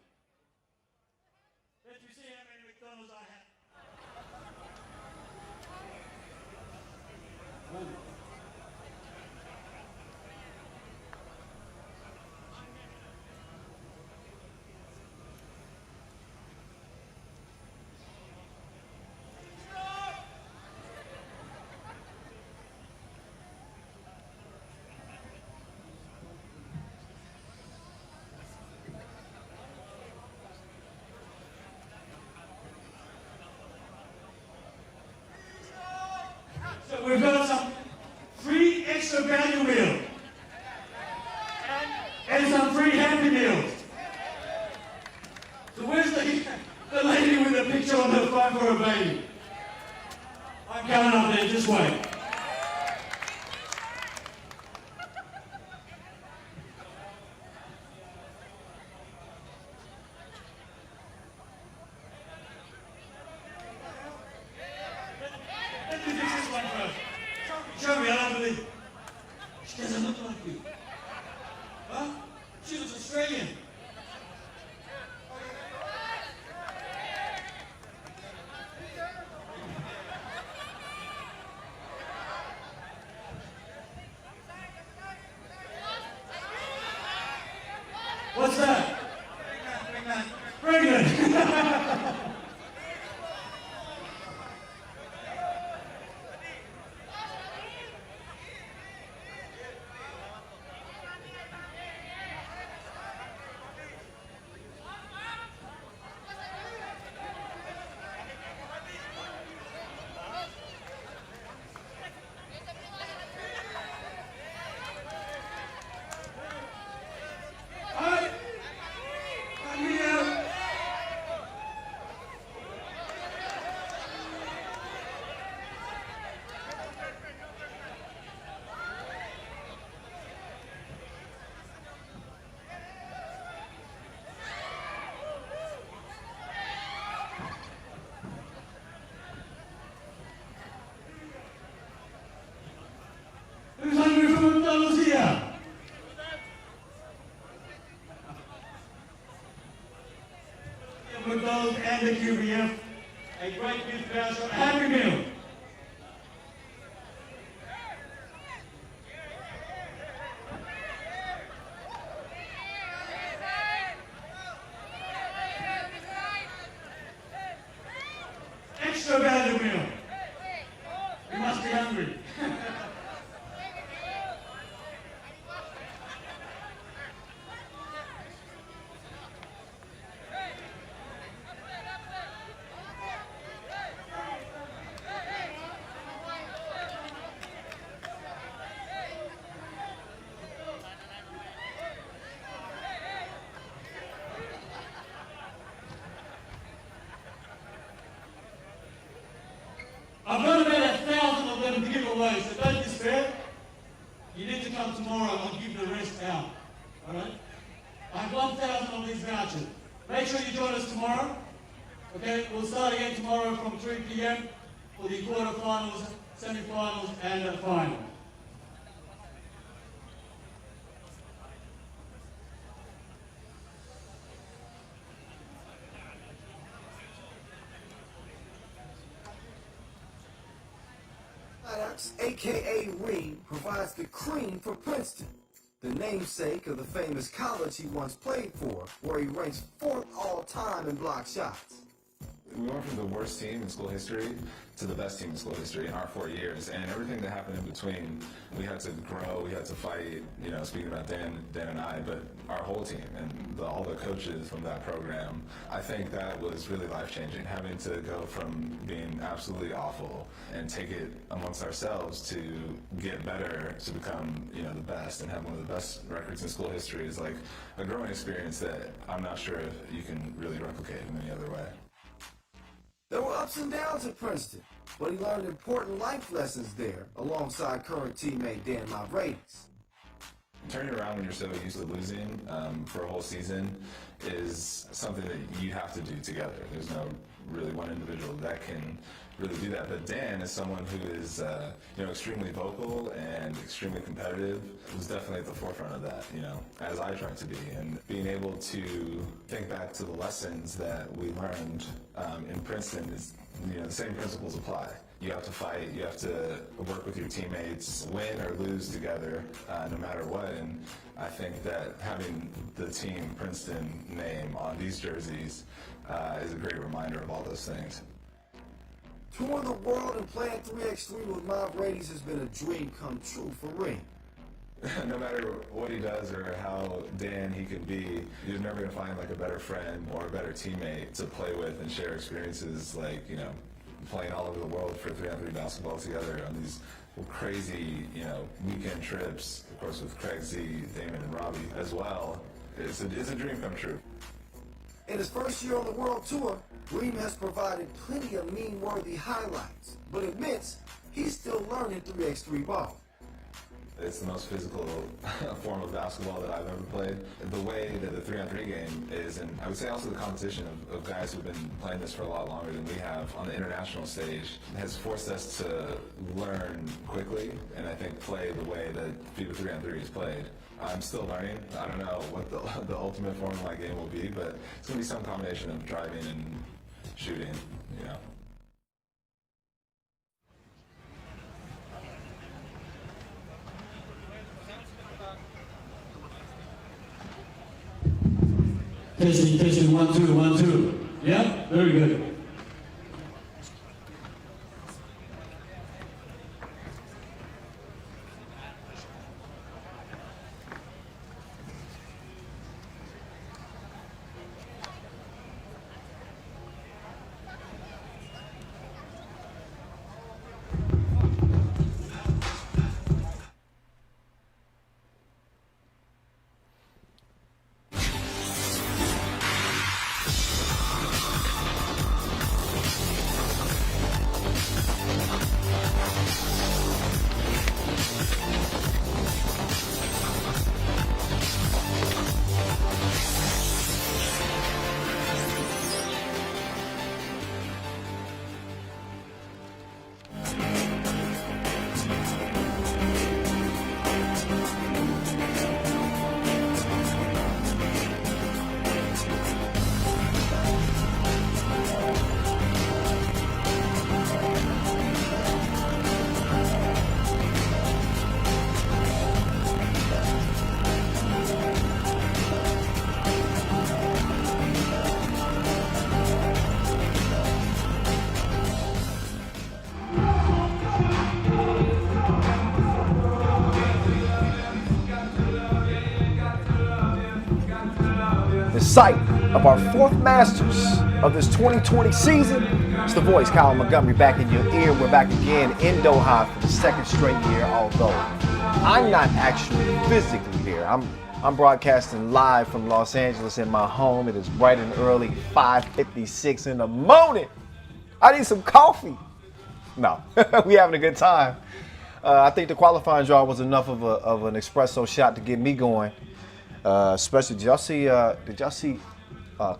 Let me see how many McDonald's I have. So we've got some free extra value meal and some free Happy Meals. So where's the lady with a picture on her phone for her baby? I'm coming up there, just wait. Let me fix this one first. Show me, I don't believe. She doesn't look like you. Huh? She looks Australian. What's that? Bring that. Vladimir. Extra Vladimir. You must be hungry. I've got about 1,000 of them to give away, so don't despair. You need to come tomorrow and I'll give the rest out. Alright? I have 1,000 of these vouchers. Make sure you join us tomorrow. Okay, we'll start again tomorrow from 3 p.m. for the quarterfinals, semi-finals, and the final. Maddox, aka Reed, provides the cream for Princeton, the namesake of the famous college he once played for, where he ranks 4th all-time in block shots. We went from the worst team in school history to the best team in school history in our 4 years, and everything that happened in between, we had to grow, we had to fight, you know, speaking about Dan and I, but our whole team and all the coaches from that program, I think that was really life-changing, having to go from being absolutely awful and take it amongst ourselves to get better, to become, you know, the best and have one of the best records in school history is like a growing experience that I'm not sure if you can really replicate in any other way. There were ups and downs at Princeton, but he learned important life lessons there alongside current teammate Dan Mavridis. Turning around when you're so used to losing for a whole season is something that you have to do together. There's no really one individual that can really do that. But Dan is someone who is you know, extremely vocal and extremely competitive. Was definitely at the forefront of that, you know, as I tried to be. And being able to think back to the lessons that we learned in Princeton is, you know, the same principles apply. You have to fight, you have to work with your teammates, win or lose together, no matter what. And I think that having the team Princeton name on these jerseys is a great reminder of all those things. Touring the world and playing 3x3 with Mavridis has been a dream come true for Reed. No matter what he does or how Dan he can be, you're never going to find like a better friend or a better teammate to play with and share experiences like, you know, playing all over the world for 3-on-3 basketball together on these crazy, you know, weekend trips, of course with Craig Z, Damon and Robbie as well. It's a dream come true. In his first year on the world tour, Reed has provided plenty of meme-worthy highlights, but admits he's still learning 3x3 ball. It's the most physical form of basketball that I've ever played. The way that the 3-on-3 game is, and I would say also the competition of guys who've been playing this for a lot longer than we have on the international stage has forced us to learn quickly and I think play the way that FIBA 3-on-3 is played. I'm still learning. I don't know what the ultimate form of my game will be, but it's going to be some combination of driving and shooting, you know. Testing, 1, 2, 1, 2. Yeah? Very good. sight of our fourth Masters of this 2020 season. It's the voice, Kyle Montgomery, back in your ear. We're back again in Doha for the second straight year, although I'm not actually physically here. I'm broadcasting live from Los Angeles in my home. It is bright and early, 5:56 in the morning. I need some coffee. No, we having a good time. I think the qualifying draw was enough of an espresso shot to get me going. Especially, did y'all see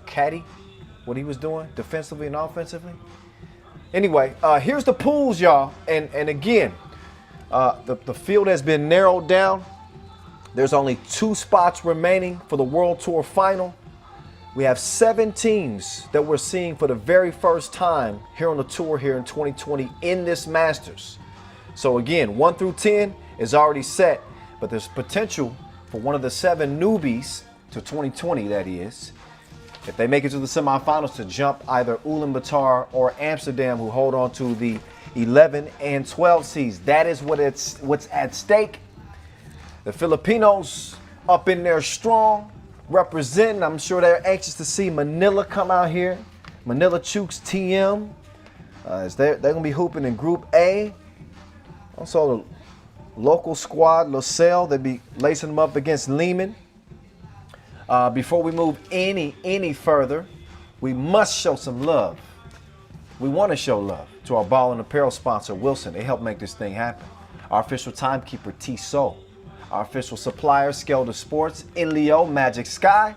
Caddy, what he was doing defensively and offensively? Anyway, here's the pools, y'all. And again, the field has been narrowed down. There's only 2 spots remaining for the World Tour final. We have 7 teams that we're seeing for the very first time here on the tour here in 2020 in this Masters. So again, 1 through 10 is already set, but there's potential for one of the 7 newbies to 2020, that is, if they make it to the semifinals, to jump either Ulaanbaatar or Amsterdam, who hold on to the 11 and 12 seeds. That is what's at stake. The Filipinos up in there strong, representing. I'm sure they're anxious to see Manila come out here. Manila Chooks TM. They're going to be hooping in Group A. Also, the local squad, LaSalle, they'll be lacing them up against Lehman. Before we move any further, we must show some love. We want to show love to our ball and apparel sponsor, Wilson. They help make this thing happen. Our official timekeeper, Tissot. Our official supplier, Skelder Sports, Inleo, Magic Sky.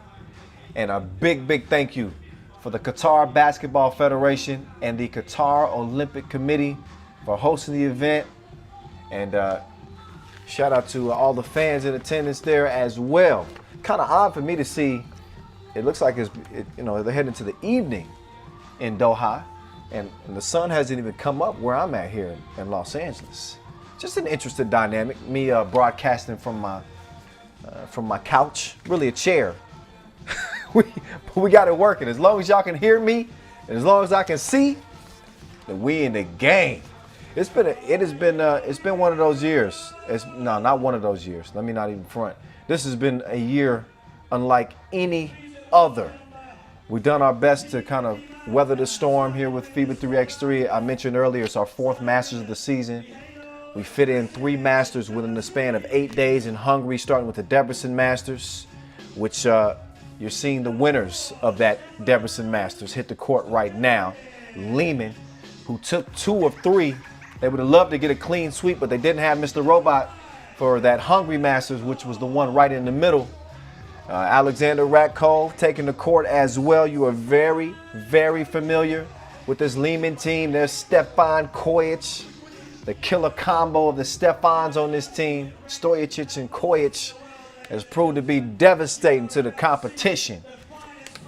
And a big thank you for the Qatar Basketball Federation and the Qatar Olympic Committee for hosting the event. And shout out to all the fans in attendance there as well. Kind of odd for me to see. It looks like they're heading to the evening in Doha, and the sun hasn't even come up where I'm at here in Los Angeles. Just an interesting dynamic. Me broadcasting from my couch, really a chair. we got it working. As long as y'all can hear me, and as long as I can see, then we in the game. It's been one of those years. Not one of those years. Let me not even front. This has been a year unlike any other. We've done our best to kind of weather the storm here with FIBA 3x3. I mentioned earlier, it's our 4th Masters of the season. We fit in 3 Masters within the span of 8 days in Hungary, starting with the Debrecen Masters, which you're seeing the winners of that Debrecen Masters hit the court right now. Lehman, who took 2 of 3. They would have loved to get a clean sweep, but they didn't have Mr. Robot for that Hungary Masters, which was the one right in the middle. Alexander Ratko taking the court as well. You are very familiar with this Lehman team. There's Stefan Kojic, the killer combo of the Stefans on this team. Stojacic and Kojic has proved to be devastating to the competition.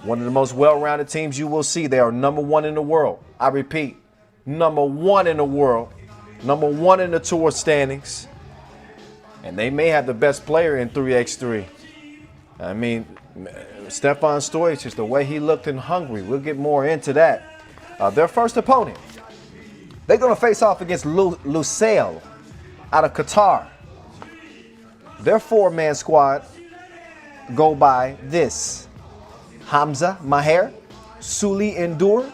One of the most well-rounded teams you will see. They are number 1 in the world. I repeat, number 1 in the world. Number 1 in the tour standings. And they may have the best player in 3x3. I mean, Stefan Stojacic, the way he looked in Hungary, we'll get more into that. Their first opponent, they're going to face off against Lusail out of Qatar. Their 4-man squad go by this: Hamza Maher, Suli Endur,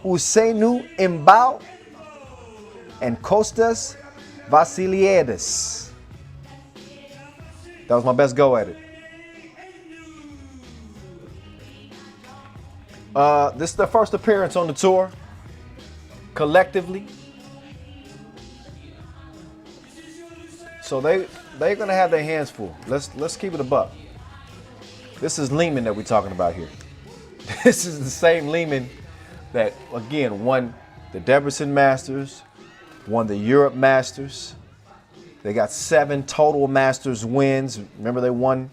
Usainu Imbao, and Kostas Vasiliadis. That was my best go at it. This is their first appearance on the tour, collectively. So they're gonna have their hands full. Let's keep it a buck. This is Lehman that we're talking about here. This is the same Lehman that, again, won the Debrecen Masters, won the Europe Masters. They got 7 total Masters wins. Remember, they won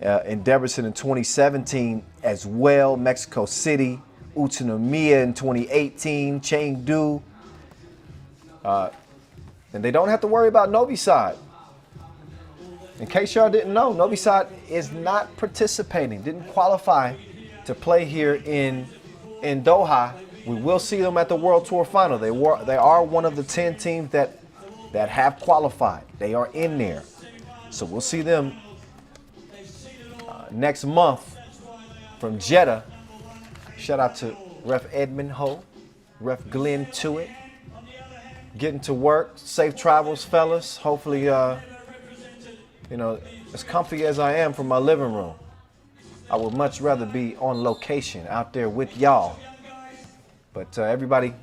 in Debrecen in 2017 as well. Mexico City, Utsunomiya in 2018, Chengdu. And they don't have to worry about Novi Sad. In case y'all didn't know, Novi Sad is not participating, didn't qualify to play here in Doha. We will see them at the World Tour Final. They are one of the 10 teams that have qualified. They are in there. So we'll see them next month from Jeddah. Shout out to Ref Edmund Ho, Ref Glenn Tuitt. Getting to work. Safe travels, fellas. Hopefully, as comfy as I am from my living room, I would much rather be on location out there with y'all. But everybody,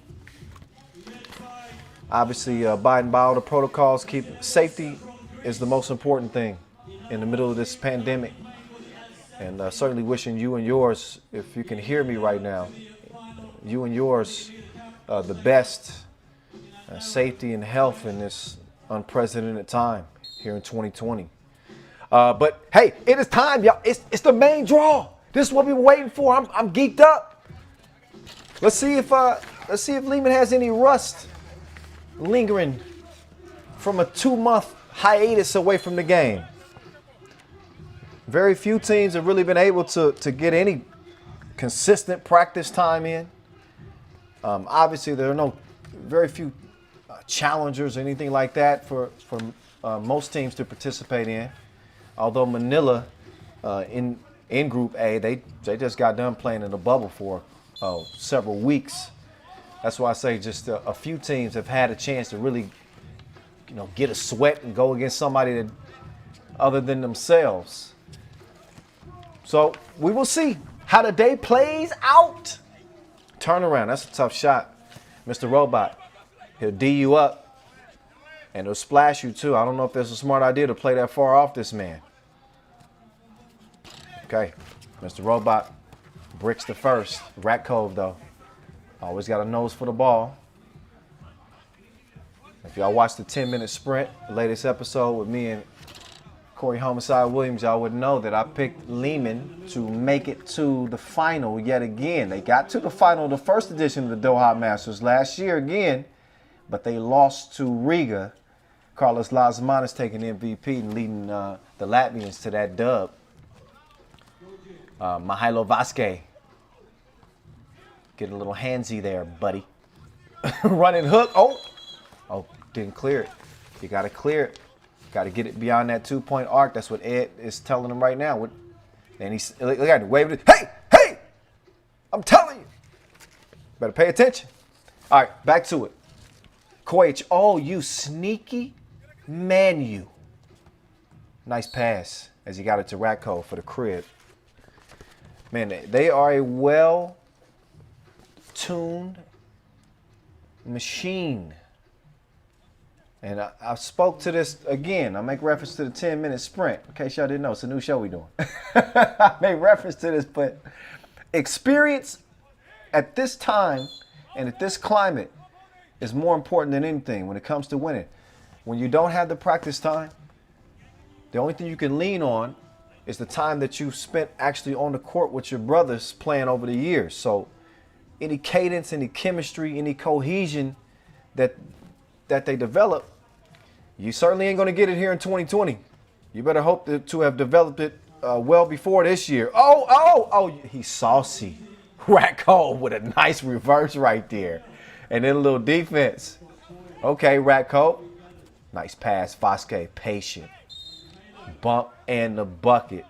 obviously, abiding by all the protocols. Safety is the most important thing in the middle of this pandemic. And certainly wishing you and yours, if you can hear me right now, you and yours the best safety and health in this unprecedented time here in 2020. But hey, it is time, y'all. It's the main draw. This is what we've been waiting for. I'm geeked up. Let's see if Lehman has any rust lingering from a 2-month hiatus away from the game. Very few teams have really been able to get any consistent practice time in. Obviously, there are very few challengers or anything like that for most teams to participate in. Although Manila in Group A, they just got done playing in the bubble for several weeks. That's why I say just a few teams have had a chance to really, get a sweat and go against somebody other than themselves. So we will see how the day plays out. Turnaround, that's a tough shot. Mr. Robot, he'll D you up and he'll splash you too. I don't know if that's a smart idea to play that far off this man. Okay, Mr. Robot bricks the first. Rat Cove though, always got a nose for the ball. If y'all watched the 10-minute sprint, the latest episode with me and Corey Homicide Williams, y'all would know that I picked Lehman to make it to the final yet again. They got to the final, the first edition of the Doha Masters last year again, but they lost to Riga. Carlos Lazmanis taking MVP and leading the Latvians to that dub. Mihailo Vasquez getting a little handsy there, buddy. Running hook. Oh, didn't clear it. You got to clear it. Got to get it beyond that 2-point arc. That's what Ed is telling him right now. And he's look at him waving it. Hey! I'm telling you. Better pay attention. All right, back to it. Koich, oh, you sneaky man, you. Nice pass as he got it to Ratko for the crib. Man, they are a well-tuned machine. And I spoke to this again. I make reference to the 10-minute sprint. In case y'all didn't know, it's a new show we doing. I made reference to this, but experience at this time and at this climate is more important than anything when it comes to winning. When you don't have the practice time, the only thing you can lean on is the time that you've spent actually on the court with your brothers playing over the years. So any cadence, any chemistry, any cohesion that they develop, you certainly ain't going to get it here in 2020. You better hope to have developed it well before this year. Oh, he's saucy. Ratko with a nice reverse right there. And then a little defense. Okay, Ratko. Nice pass. Vasquez, patient. Bump and the bucket.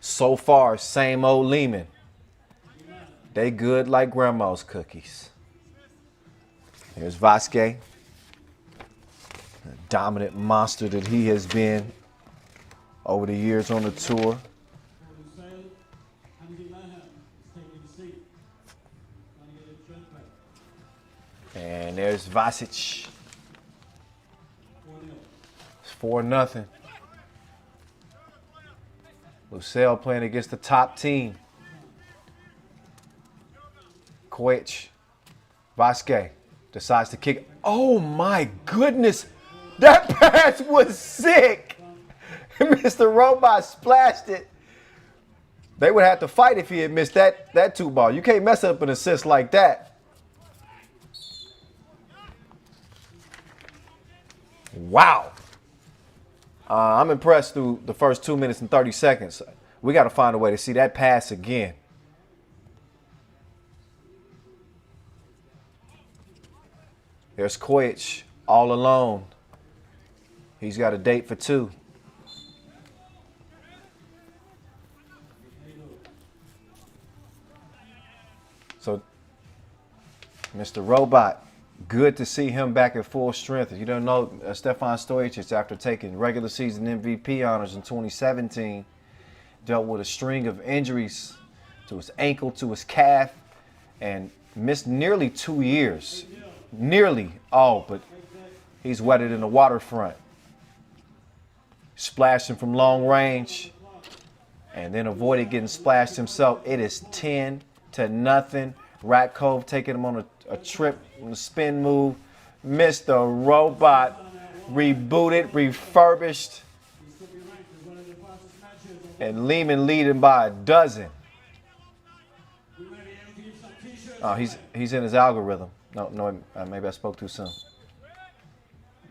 So far, same old Lehman. They good like grandma's cookies. Here's Vasquez. The dominant monster that he has been over the years on the tour. And there's Vasic. It's 4-0. Lucille playing against the top team. Koich. Vasquez decides to kick. Oh my goodness. That pass was sick. Mr. Robot splashed it. They would have to fight if he had missed that two ball. You can't mess up an assist like that. Wow. I'm impressed through the first 2 minutes and 30 seconds. We got to find a way to see that pass again. There's Koich all alone. He's got a date for two. Mr. Robot, good to see him back at full strength. If you don't know, Stefan Stojacic, after taking regular season MVP honors in 2017, dealt with a string of injuries to his ankle, to his calf, and missed nearly 2 years. Nearly all, but he's wetted in the waterfront. Splashing from long range, and then avoided getting splashed himself. It is 10-0. Rat Cove taking him on a trip on a spin move. Mr. Robot rebooted, refurbished, and Lehman leading by a dozen. Oh, he's in his algorithm. No, maybe I spoke too soon.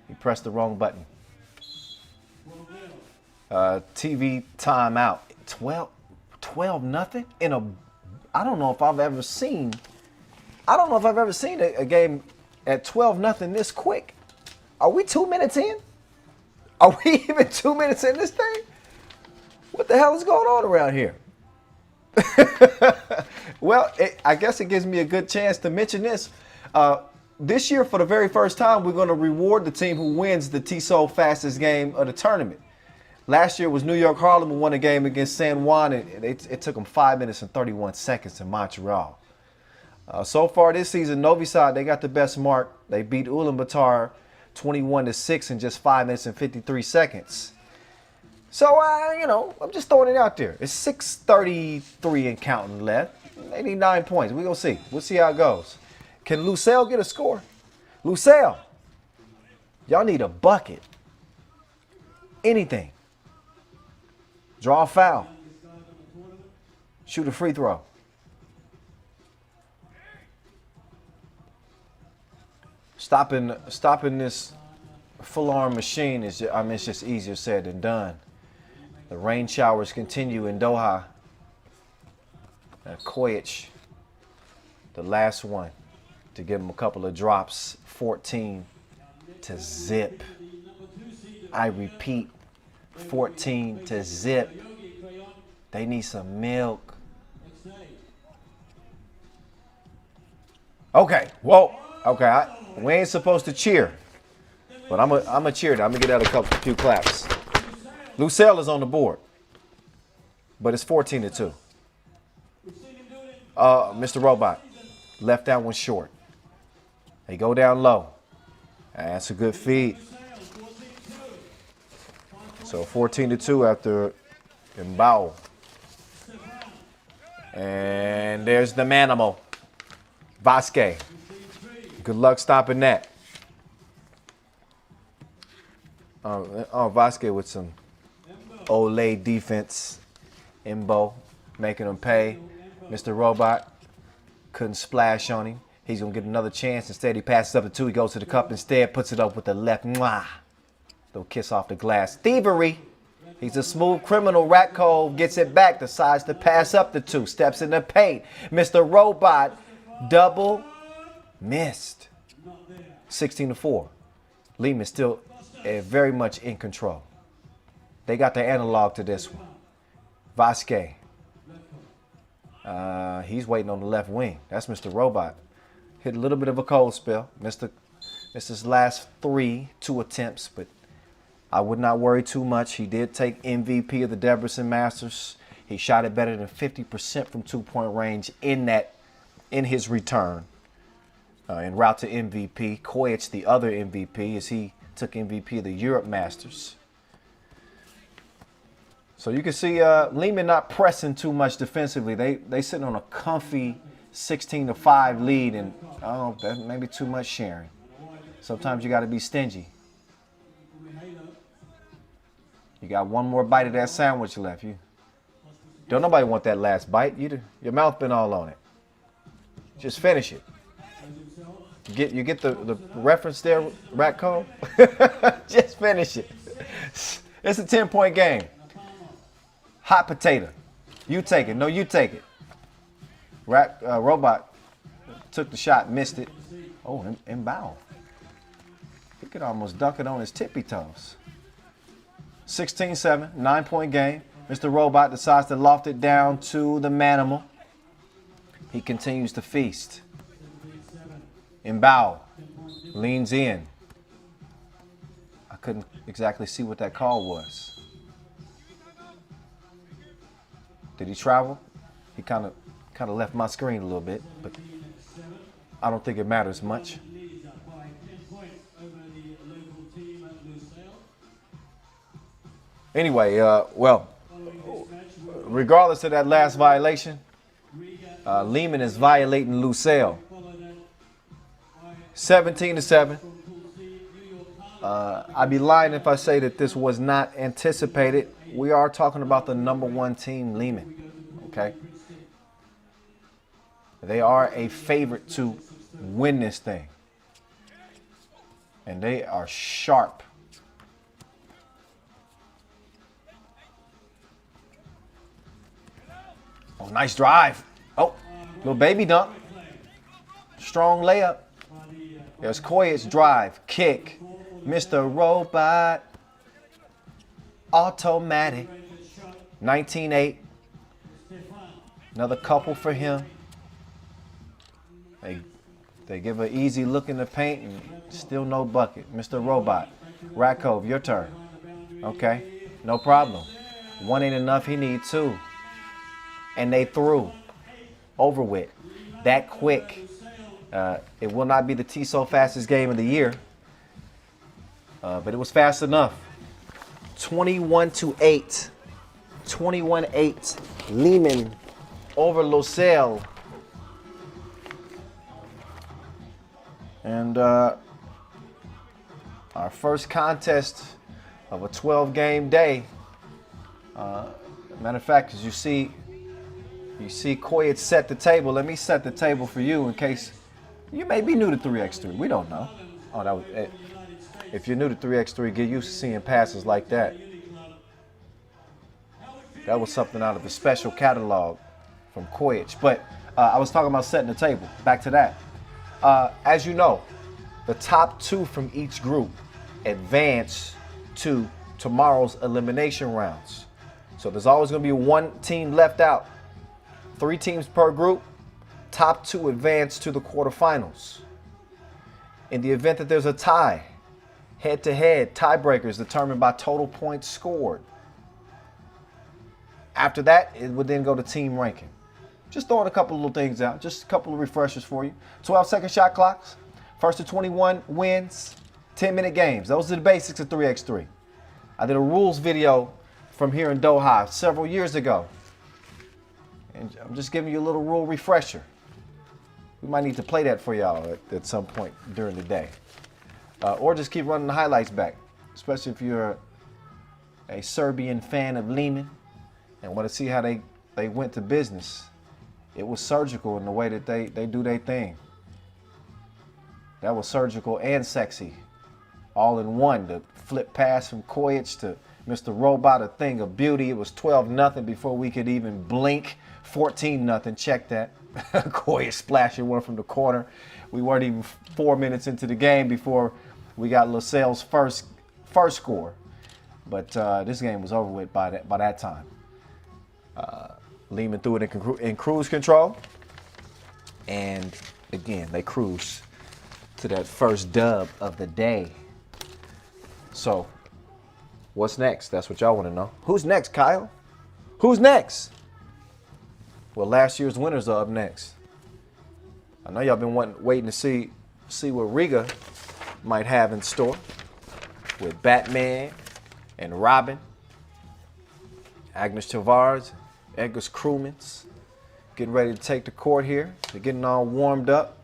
He pressed the wrong button. TV timeout. 12-0 in a. I don't know if I've ever seen a game at 12-0 this quick. Are we 2 minutes in? Are we even 2 minutes in this thing? What the hell is going on around here? Well, I guess it gives me a good chance to mention this. This year, for the very first time, we're going to reward the team who wins the TSOL fastest game of the tournament. Last year was New York Harlem, who won a game against San Juan, and it took them 5 minutes and 31 seconds in Montreal. So far this season, Novi Sad, they got the best mark. They beat Ulaanbaatar 21-6 in just 5 minutes and 53 seconds. So, I'm just throwing it out there. It's 6:33 and counting left. They need 9 points. We're going to see. We'll see how it goes. Can Lucelle get a score? Lucelle, y'all need a bucket. Anything. Draw a foul. Shoot a free throw. Stopping this full-arm machine is it's just easier said than done. The rain showers continue in Doha. Kojic, the last one, to give him a couple of drops. 14-0. I repeat, 14-0. They need some milk. Okay, we ain't supposed to cheer, but I'm a cheer. I'm gonna get out a few claps. Lucelle is on the board, but it's 14-2. Mr. Robot left that one short. They go down low. That's a good feed. So 14-2 after Mbao. And there's the manimal, Vasquez. Good luck stopping that. Vasquez with some Olay defense. Mbo making him pay. Mr. Robot couldn't splash on him. He's going to get another chance. Instead, he passes up the two. He goes to the cup instead, puts it up with the left. Mwah. Little kiss off the glass. Thievery. He's a smooth criminal. Rat Cove gets it back. Decides to pass up the two. Steps in the paint. Mr. Robot double missed. 16-4. Lehman still very much in control. They got the analog to this one. Vasquez. He's waiting on the left wing. That's Mr. Robot. Hit a little bit of a cold spell. Missed his last 2 attempts, but I would not worry too much. He did take MVP of the Debrecen Masters. He shot it better than 50% from 2-point range in his return. En route to MVP. Kojic, the other MVP, as he took MVP of the Europe Masters. So you can see Lehman not pressing too much defensively. They sitting on a comfy 16-5 lead, and that may be too much sharing. Sometimes you got to be stingy. You got one more bite of that sandwich left. Don't nobody want that last bite. Your mouth been all on it. Just finish it. You get the reference there, Ratco? Just finish it. It's a 10-point game. Hot potato. You take it. No, you take it. Robot took the shot, missed it. Oh, and bow. He could almost dunk it on his tippy toes. 16-7, 9-point game. Mr. Robot decides to loft it down to the manimal. He continues to feast. Mbao leans in. I couldn't exactly see what that call was. Did he travel? He kind of left my screen a little bit, but I don't think it matters much. Leads up by 10 points over the local team at Lucille. Anyway, well, regardless of that last violation, Lehman is violating Lucille. 17-7. I'd be lying if I say that this was not anticipated. We are talking about the #1 team, Lehman. Okay, they are a favorite to win this thing, and they are sharp. Oh, nice drive. Oh, little baby dunk. Strong layup. There's Koyet's drive, kick. Mr. Robot. Automatic. 19-8. Another couple for him. They give an easy look in the paint and still no bucket. Mr. Robot. Ratkov, your turn. Okay, no problem. One ain't enough, he need two. And they threw. Over with. That quick. It will not be the TSO fastest game of the year. But it was fast enough. 21-8. 21-8. Lehman over Lucille. And our first contest of a 12-game day. Matter of fact, as you see Koyet set the table. Let me set the table for you in case you may be new to 3x3. We don't know. Oh, that was it. If you're new to 3x3, get used to seeing passes like that. That was something out of a special catalog from Koyet. But I was talking about setting the table. Back to that. As you know, the top two from each group advance to tomorrow's elimination rounds. So there's always going to be one team left out. 3 teams per group. Top 2 advance to the quarterfinals. In the event that there's a tie, head-to-head tiebreakers determined by total points scored. After that, it would then go to team ranking. Just throwing a couple of little things out, just a couple of refreshers for you. 12-second shot clocks, first to 21 wins, 10-minute games. Those are the basics of 3x3. I did a rules video from here in Doha several years ago. And I'm just giving you a little rule refresher. We might need to play that for y'all at some point during the day. Or just keep running the highlights back, especially if you're a Serbian fan of Lehman and want to see how they went to business. It was surgical in the way that they do their thing. That was surgical and sexy, all in one. The flip pass from Koyet to Mr. Robot, a thing of beauty. It was 12-0 before we could even blink. 14-0, check that. Koyet splashing one from the corner. We weren't even 4 minutes into the game before we got Lucille's first score. But this game was over with by that time. Lehman threw it in cruise control. And again, they cruised to that first dub of the day. So, what's next? That's what y'all want to know. Who's next, Kyle? Who's next? Well, last year's winners are up next. I know y'all been waiting to see what Riga might have in store with Batman and Robin, Agnes Tavares, Edgar Krumens, getting ready to take the court here. They're getting all warmed up.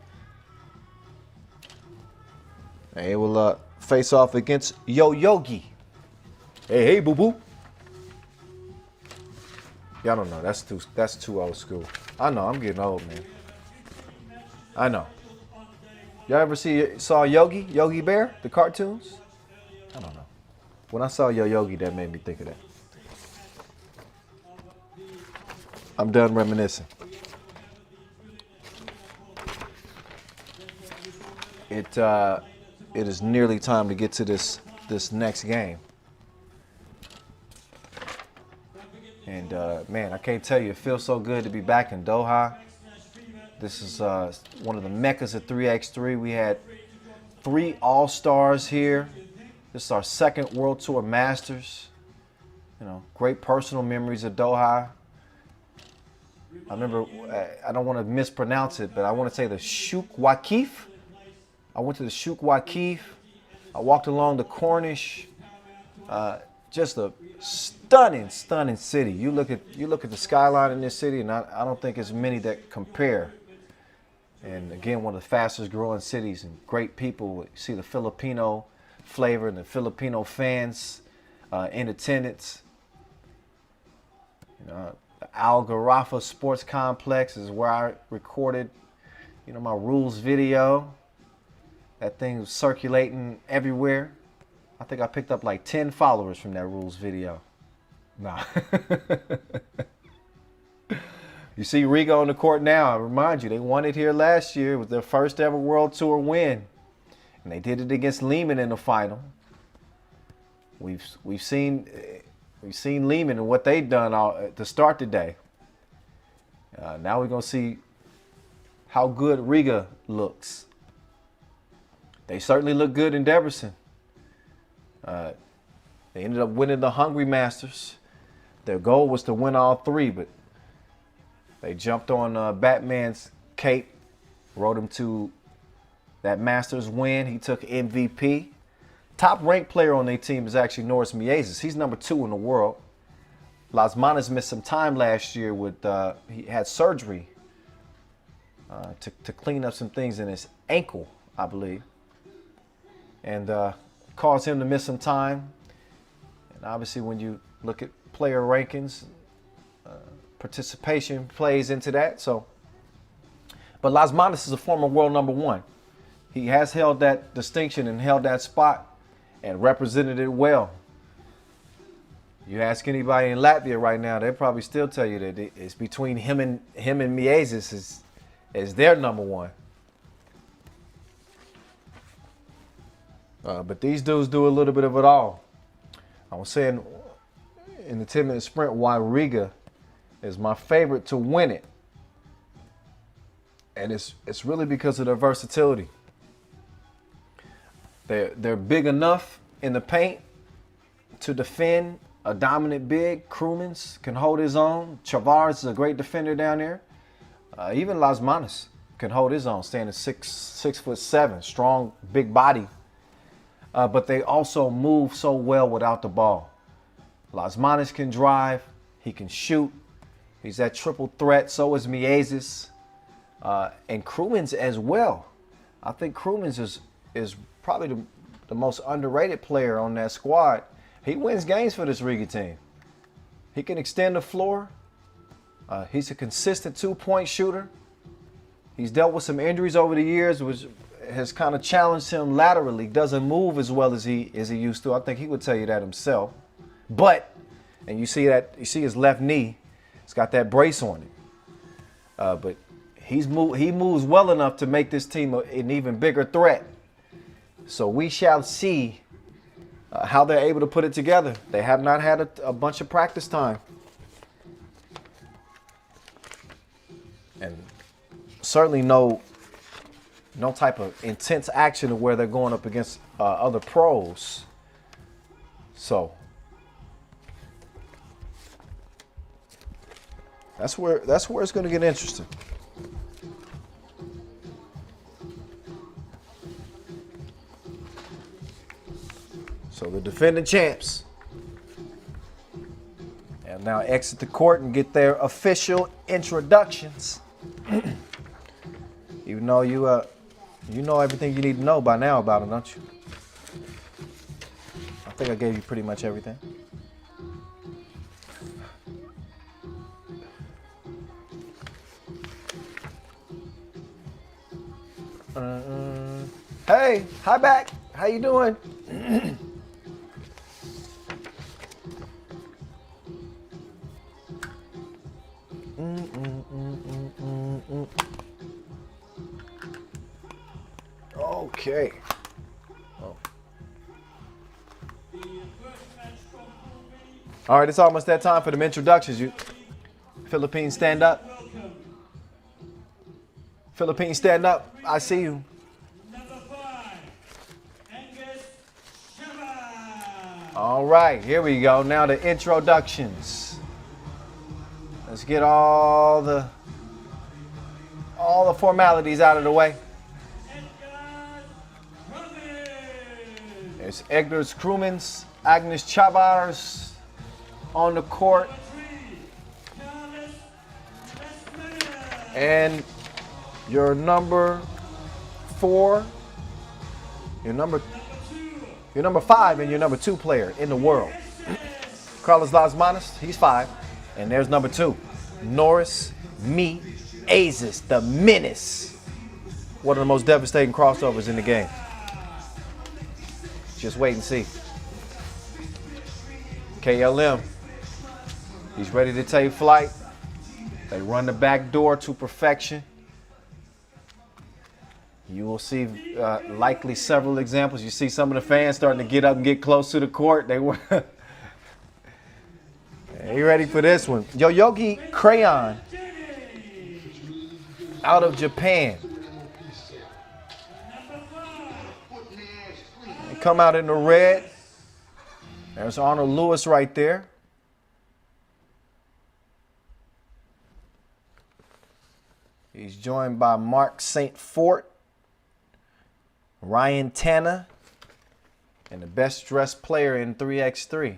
And they will face off against Yo Yogi. Hey, boo boo. Y'all don't know. That's too old school. I know. I'm getting old, man. I know. Y'all ever saw Yogi Bear, the cartoons? I don't know. When I saw Yo Yogi, that made me think of that. I'm done reminiscing. It is nearly time to get to this next game. And man, I can't tell you, it feels so good to be back in Doha. This is one of the meccas of 3x3. We had 3 All-Stars here. This is our second World Tour Masters. You know, great personal memories of Doha. I remember, I don't want to mispronounce it, but I want to say the Sheikh Waqif. I went to the Sheikh Waqif. I walked along the Corniche. Just a stunning, stunning city. You look at the skyline in this city, and I don't think there's many that compare. And again, one of the fastest growing cities and great people. You see the Filipino flavor and the Filipino fans in attendance. You know, the Al Gharafa Sports Complex is where I recorded, you know, my rules video. That thing was circulating everywhere. I think I picked up like 10 followers from that rules video. Nah. You see Riga on the court now. I remind you, they won it here last year. It was their first ever World Tour win. And they did it against Lehman in the final. We've seen Lehman and what they've done to start the day. Now we're going to see how good Riga looks. They certainly look good in Debrecen. They ended up winning the Hungary Masters. Their goal was to win all 3, but they jumped on Batman's cape, rode him to that Masters win. He took MVP. Top ranked player on their team is actually Norris Miezes. He's number 2 in the world. Lasmanis missed some time last year with he had surgery to clean up some things in his ankle, I believe, and caused him to miss some time. And obviously, when you look at player rankings, participation plays into that. So, but Lasmanis is a former world number 1. He has held that distinction and held that spot and represented it well. You ask anybody in Latvia right now, they'll probably still tell you that it's between him and Miezes is their number 1. But these dudes do a little bit of it all. I was saying in the 10-minute sprint why Riga is my favorite to win it. And it's really because of their versatility. They're big enough in the paint to defend a dominant big. Krumins can hold his own. Chavars is a great defender down there. Even Lasmanis can hold his own, standing 6'7", strong, big body. But they also move so well without the ball. Lasmanis can drive. He can shoot. He's that triple threat. So is Miezes. And Krumins as well. I think Krumins is probably the most underrated player on that squad. He wins games for this Riga team. He can extend the floor. He's a consistent 2-point shooter. He's dealt with some injuries over the years, which has kind of challenged him laterally. Doesn't move as well as he used to. I think he would tell you that himself. But, and you see his left knee, it's got that brace on it. But he moves well enough to make this team an even bigger threat. So we shall see how they're able to put it together. They have not had a bunch of practice time. And certainly no type of intense action of where they're going up against other pros. So that's where it's going to get interesting. So the defending champs and now exit the court and get their official introductions. Even though you know everything you need to know by now about them, don't you? I think I gave you pretty much everything. Hey, hi back. How you doing? Okay. Oh. All right, it's almost that time for them introductions. You Philippines, stand up. Philippines, stand up. I see you. Number 5, Angus Shabba. All right, here we go. Now the introductions. Let's get all the formalities out of the way. It's Edgar Crumans, Agnes Chavars on the court. And your number 4, your number 5, and your number 2 player in the world. Carlos Lasmanis, he's 5. And there's number 2, Norris Me Aziz, the menace. One of the most devastating crossovers in the game. Just wait and see. KLM, he's ready to take flight. They run the back door to perfection. You will see likely several examples. You see some of the fans starting to get up and get close to the court. They were. Are you ready for this one? Yoyogi Crayon out of Japan. They come out in the red. There's Arnold Lewis right there. He's joined by Mark St. Fort, Ryan Tanner, and the best dressed player in 3x3.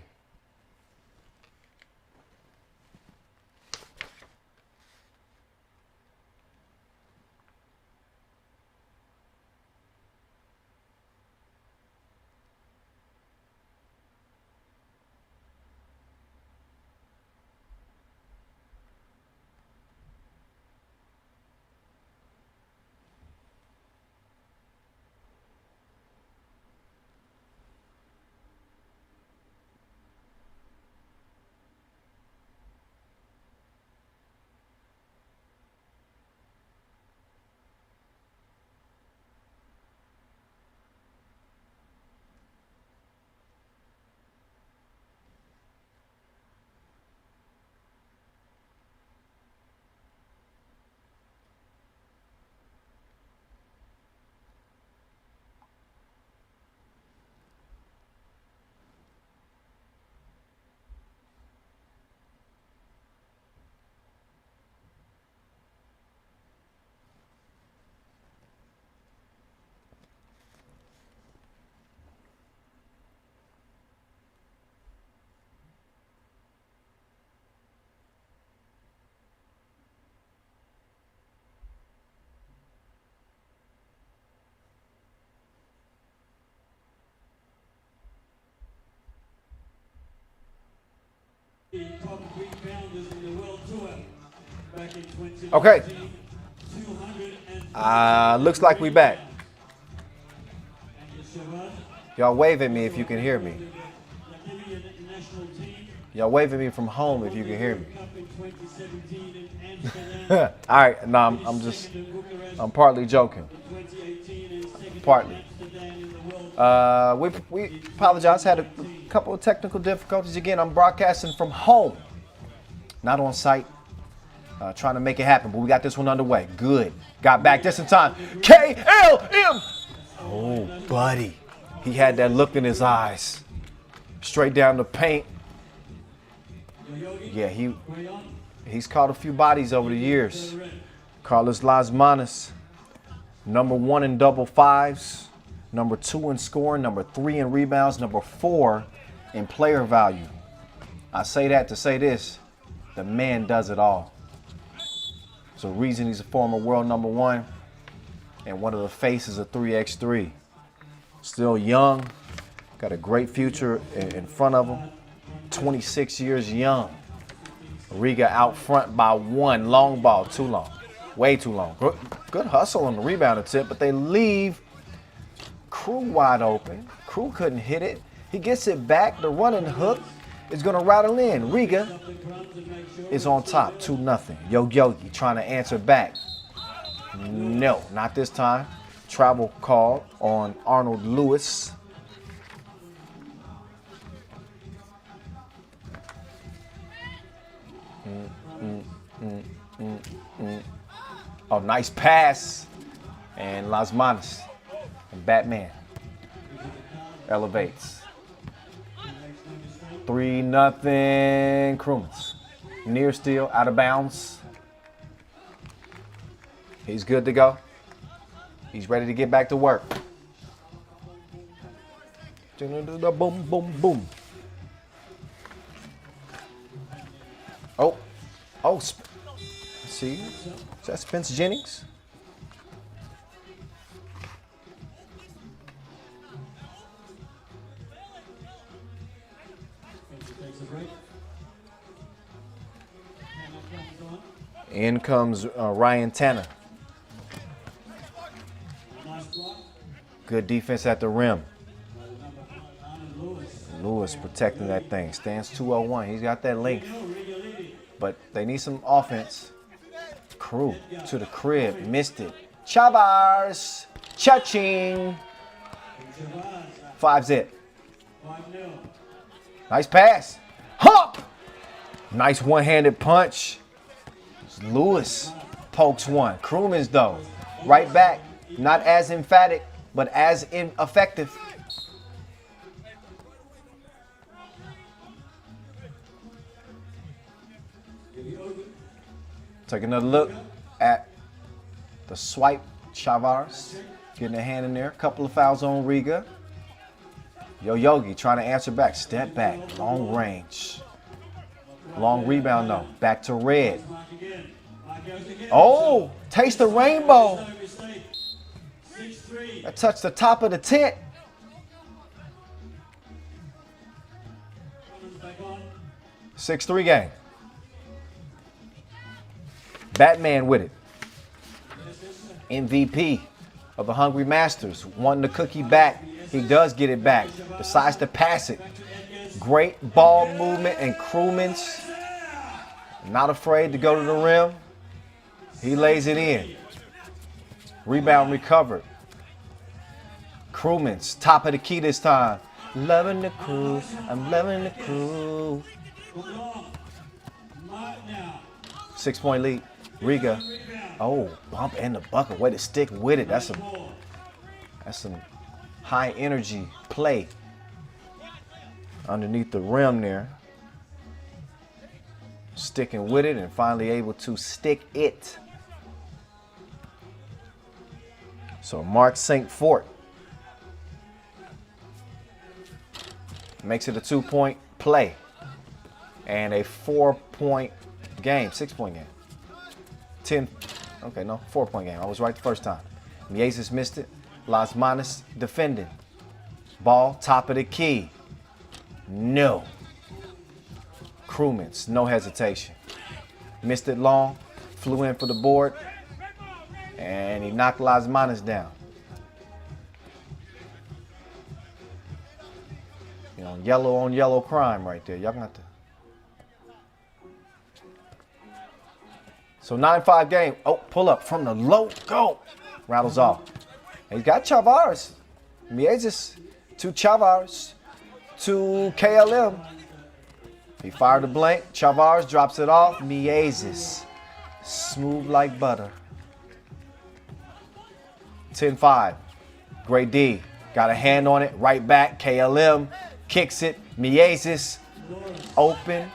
Top rebounders in the World Tour back in 2019. Okay. 203. Looks like we back. Angus Shabba. Y'all wave at me if you can hear me. The Libyan national team. Y'all wave at me from home if you can hear me. Cup in 2017 in Amsterdam. All right, no, I'm partly joking. 2018 and second Partly. in Amsterdam in the World We apologize. Had a couple of technical difficulties. Again, I'm broadcasting from home, not on site. Trying to make it happen, but we got this one underway. Good. Got back just in time. KLM. Oh, buddy. He had that look in his eyes. Straight down the paint. Yeah, he's caught a few bodies over the years. Carlos Lasmanis, number 1 in double fives, number 2 in scoring, number 3 in rebounds, number 4 in player value. I say that to say this, the man does it all. There's a reason he's a former world number 1 and one of the faces of 3x3. Still young, got a great future in front of him. 26 years young. Riga out front by 1. Long ball, too long. Way too long. Good hustle on the rebound attempt, but they leave Crew wide open. Crew couldn't hit it. He gets it back. The running hook is going to rattle in. Riga is on top, 2-0. Yogi trying to answer back. No, not this time. Travel call on Arnold Lewis. Oh, nice pass. And Las Manos and Batman elevates. 3-0 Crumans. Near steal, out of bounds. He's good to go. He's ready to get back to work. Boom, boom, boom. Oh, let's see. Is that Spence Jennings? In comes Ryan Tanner. Good defense at the rim. Lewis protecting that thing. Stands 201. He's got that length. But they need some offense. Crew to the crib. Missed it. Chavars. Cha-ching. 5-zip. Nice pass. Hop. Nice one-handed punch. Lewis pokes one. Crumans, though, right back. Not as emphatic, but as effective. Take another look at the swipe. Chavars getting a hand in there. Couple of fouls on Riga. Yogi trying to answer back. Step back. Long range. Long rebound, though. Back to Red. Oh, taste the rainbow. That touched the top of the tent. Six-3 game. Batman with it. MVP of the Hungry Masters. Wanting the cookie back. He does get it back. Decides to pass it. Great ball movement and Crumans. Not afraid to go to the rim. He lays it in. Rebound recovered. Crumans, top of the key this time. Loving the crew. I'm loving the crew. 6-point lead. Riga. Oh, bump and the bucket. Way to stick with it. That's some high energy play underneath the rim there. Sticking with it and finally able to stick it. So Mark St. Fort makes it a 2-point play and a 4-point game, 6-point game. 4-point game. I was right the first time. Mieses missed it. Las Manos defending. Ball, top of the key. No. Crumans, no hesitation. Missed it long, flew in for the board, and he knocked Las Manos down. You know, yellow on yellow crime right there. Y'all gonna have to. So 9-5 game. Oh, pull up from the low. Go. Rattles off. And he's got Chavars. Mieses to Chavars to KLM. He fired a blank. Chavars drops it off. Mieses. Smooth like butter. 10-5. Great D. Got a hand on it. Right back. KLM kicks it. Mieses. Open.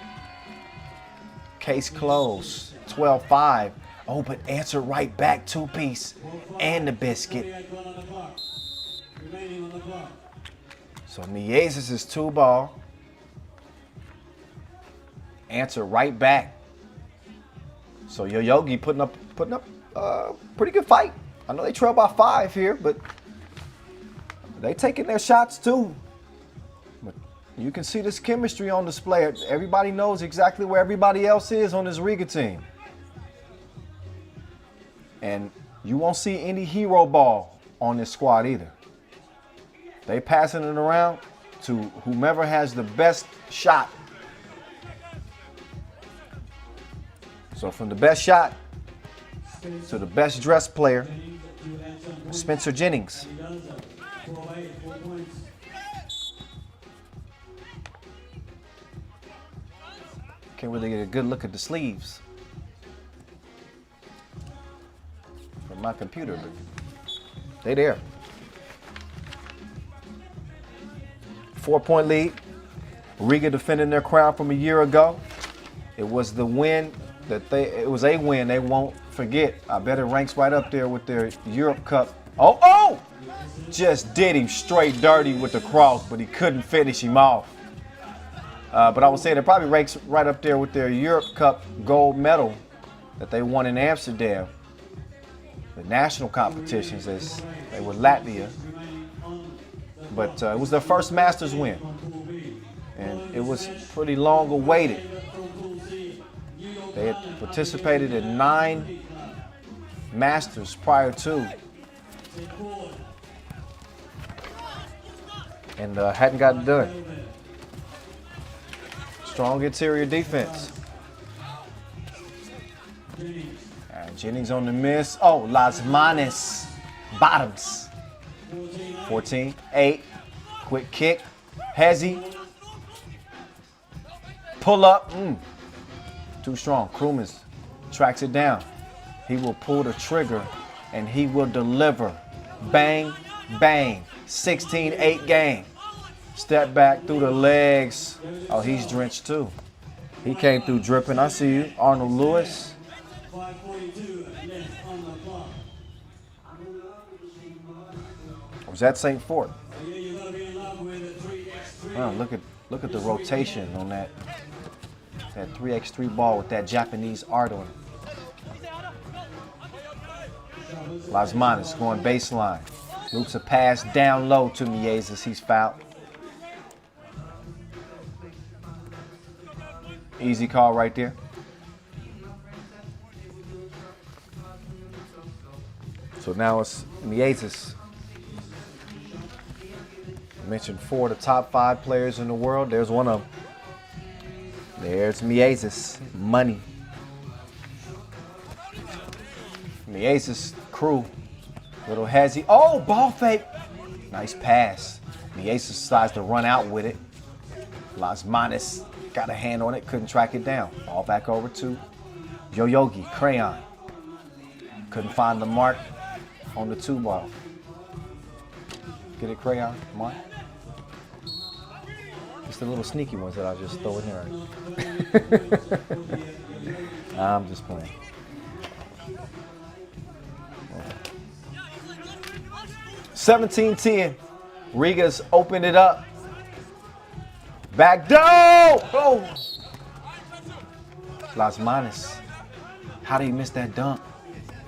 Case closed. 12-5. Oh, but answer right back. 2-piece. And the biscuit. So Mieses is 2-ball. Answer right back. So Yogi putting up a pretty good fight. I know they trail by 5 here, but they taking their shots too. But you can see this chemistry on display. Everybody knows exactly where everybody else is on this Riga team. And you won't see any hero ball on this squad either. They passing it around to whomever has the best shot. So from the best shot to the best dressed player, Spencer Jennings. Can't really get a good look at the sleeves. my computer, but they there. 4-point lead. Riga defending their crown from a year ago. It was the win it was a win they won't forget. I bet it ranks right up there with their Europe Cup. Oh! Just did him straight dirty with the cross, but he couldn't finish him off. But I would say it probably ranks right up there with their Europe Cup gold medal that they won in Amsterdam. The national competitions, as they were Latvia. But it was their first Masters win. And it was pretty long awaited. They had participated in 9 Masters prior to. And hadn't got it done. Strong interior defense. Jennings on the miss. Oh, Lasmanis. Bottoms. 14, 8. Quick kick. Hezzy. Pull up. Too strong. Krumins tracks it down. He will pull the trigger and he will deliver. Bang, bang. 16-8 game. Step back through the legs. Oh, he's drenched too. He came through dripping. I see you. Arnold Lewis. 5:42 left on the clock. Was that St. Fort? Yeah, you gotta be in love with the 3x3. Oh, look at the rotation on that 3x3 ball with that Japanese art on it. Lasmanis going baseline. Loops a pass down low to Miezes. He's fouled. Easy call right there. So now it's Miezes. I mentioned 4 of the top 5 players in the world. There's one of them. There's Miezes. Money. Miezes crew. Little Hezzy. Oh, ball fake. Nice pass. Miezes decides to run out with it. Lasmanis got a hand on it, couldn't track it down. Ball back over to Yoyogi, Crayon. Couldn't find the mark on the 2 ball. Get it, Crayon? Come on. It's the little sneaky ones that I just throw in there. I'm just playing. 17-10. Riga's opened it up. Back down! Oh! Lasmanis. How did he miss that dunk?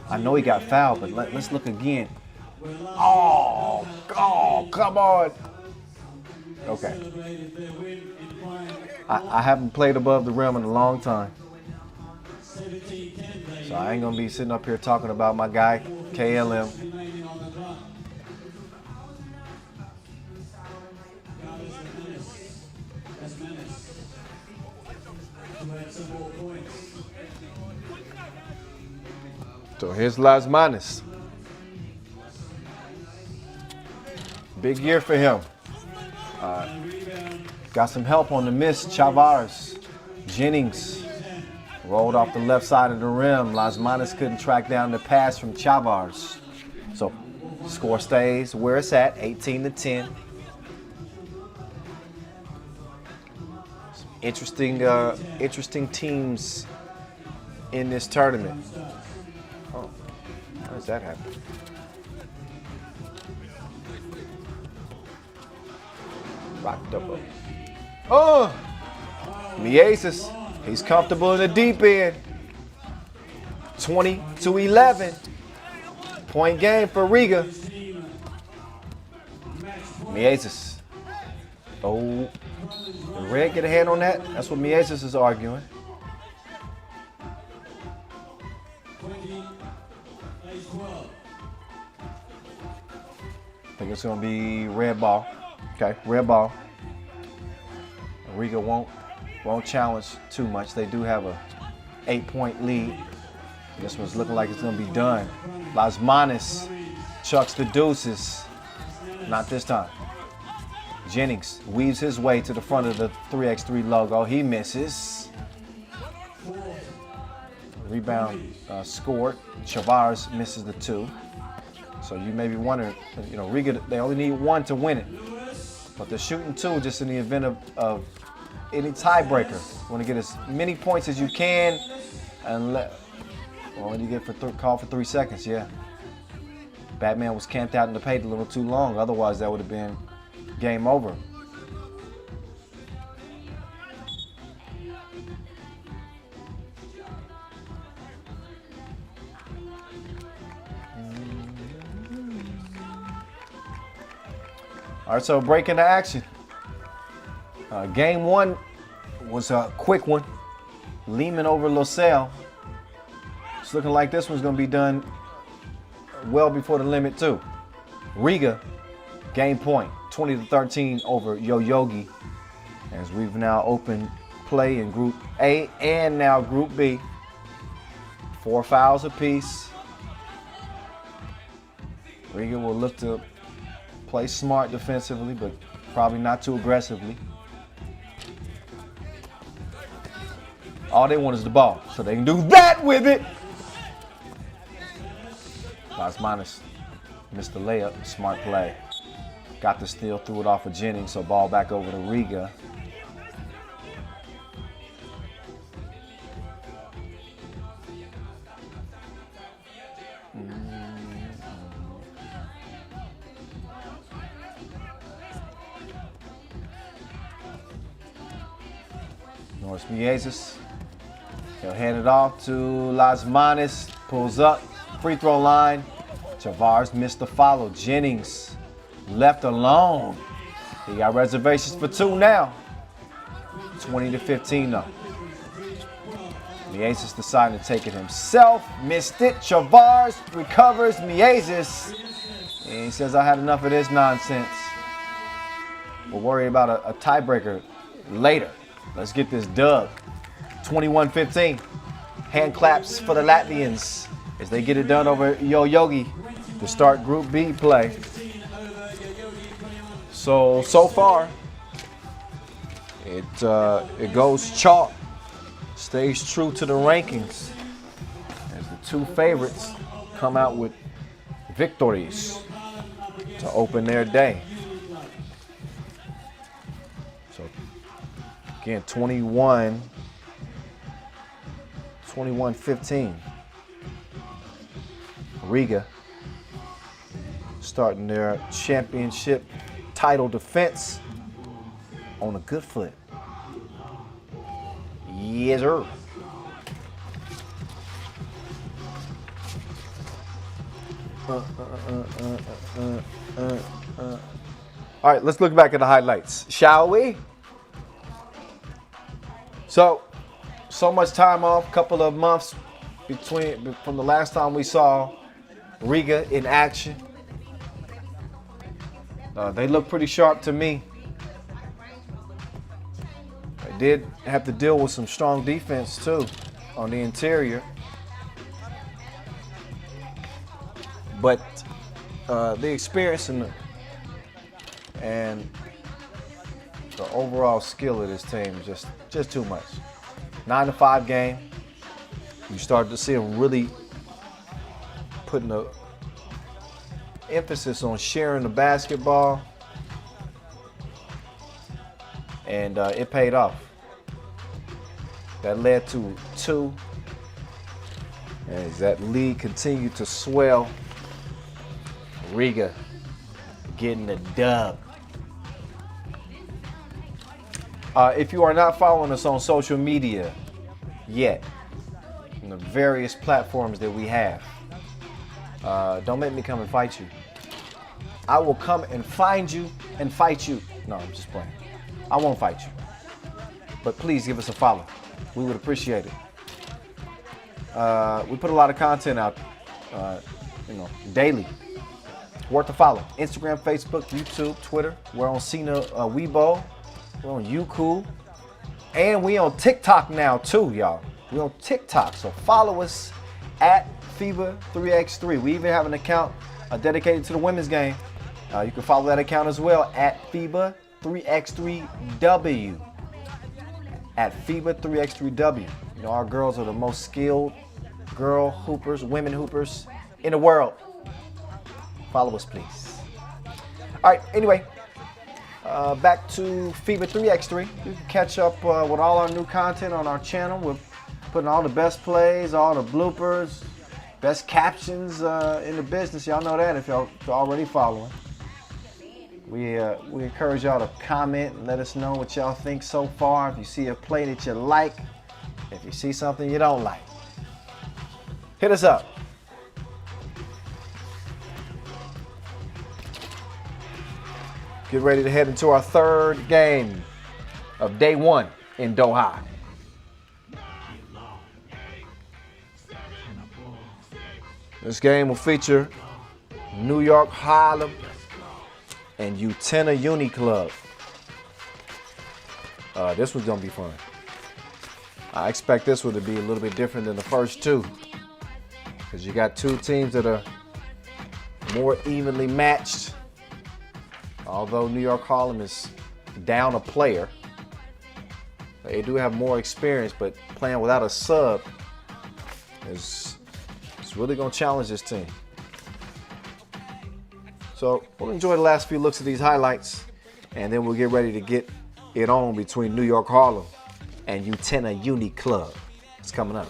I know he got fouled, but let's look again. Oh, come on. Okay. I haven't played above the rim in a long time. So I ain't going to be sitting up here talking about my guy, KLM. So here's Lasmanis. Big year for him. Got some help on the miss. Chavars. Jennings rolled off the left side of the rim. Lasmanis couldn't track down the pass from Chavars. So score stays where it's at, 18-10. Some interesting teams in this tournament. Oh, how does that happen? Rocked up. Oh! Miezes, he's comfortable in the deep end. 20-11. Point game for Riga. Miezes. Oh, did Red get a hand on that? That's what Miezes is arguing. I think it's going to be red ball. Okay, red ball. Riga won't challenge too much. They do have a 8-point lead. This one's looking like it's going to be done. Lasmanis chucks the deuces. Not this time. Jennings weaves his way to the front of the 3x3 logo. He misses. Rebound scored. Chavars misses the 2. So you may be wondering, Riga, they only need 1 to win it. But they're shooting 2 just in the event of any tiebreaker. You want to get as many points as you can and you get call for 3 seconds, yeah. Batman was camped out in the paint a little too long. Otherwise, that would have been game over. All right, so break into action. Game 1 was a quick one. Lehman over LaSalle. It's looking like this one's going to be done well before the limit too. Riga, game point, 20-13 over Yoyogi. As we've now opened play in Group A and now Group B. 4 fouls apiece. Riga will look to play smart defensively, but probably not too aggressively. All they want is the ball, so they can do that with it. Las Manos missed the layup, smart play. Got the steal, threw it off of Jennings, so ball back over to Riga. Norris Miezes. He'll hand it off to Las Manos. Pulls up. Free throw line. Chavars missed the follow. Jennings left alone. He got reservations for 2 now. 20-15 though. Miezes decided to take it himself. Missed it. Chavars recovers. Miezes. And he says, I had enough of this nonsense. We'll worry about a tiebreaker later. Let's get this dub. 21-15. Hand claps for the Latvians as they get it done over Yoyogi to start Group B play. So far, it goes chalk. Stays true to the rankings as the 2 favorites come out with victories to open their day. So again, 21-15. Riga starting their championship title defense on a good foot. Yes, sir. All right, let's look back at the highlights, shall we? So much time off, couple of months from the last time we saw Riga in action. They look pretty sharp to me. They did have to deal with some strong defense too on the interior. But the experience and the overall skill of this team is just too much. 9-5 game. You started to see them really putting the emphasis on sharing the basketball, and it paid off. That led to 2. As that lead continued to swell, Riga getting the dub. If you are not following us on social media yet, on the various platforms that we have, don't make me come and fight you. I will come and find you and fight you. No, I'm just playing. I won't fight you. But please give us a follow. We would appreciate it. We put a lot of content out, daily. Worth a follow. Instagram, Facebook, YouTube, Twitter. We're on Cena Weibo. We're on Youku. And we on TikTok now too, y'all. We're on TikTok. So follow us at FIBA3x3. We even have an account dedicated to the women's game. You can follow that account as well at FIBA3x3W. At FIBA3x3W. Our girls are the most skilled girl hoopers, women hoopers in the world. Follow us, please. All right, anyway, back to FIBA 3x3. You can catch up with all our new content on our channel. We're putting all the best plays, all the bloopers, best captions in the business. Y'all know that if y'all already following. We encourage y'all to comment and let us know what y'all think so far. If you see a play that you like, if you see something you don't like, hit us up. Get ready to head into our third game of day one in Doha. This game will feature New York Harlem and Utena Uni Club. This one's gonna be fun. I expect this one to be a little bit different than the first two, because you got two teams that are more evenly matched. Although New York Harlem is down a player, they do have more experience, but playing without a sub is really gonna challenge this team. So we'll enjoy the last few looks at these highlights, and then we'll get ready to get it on between New York Harlem and Utena Uni Club. It's coming up.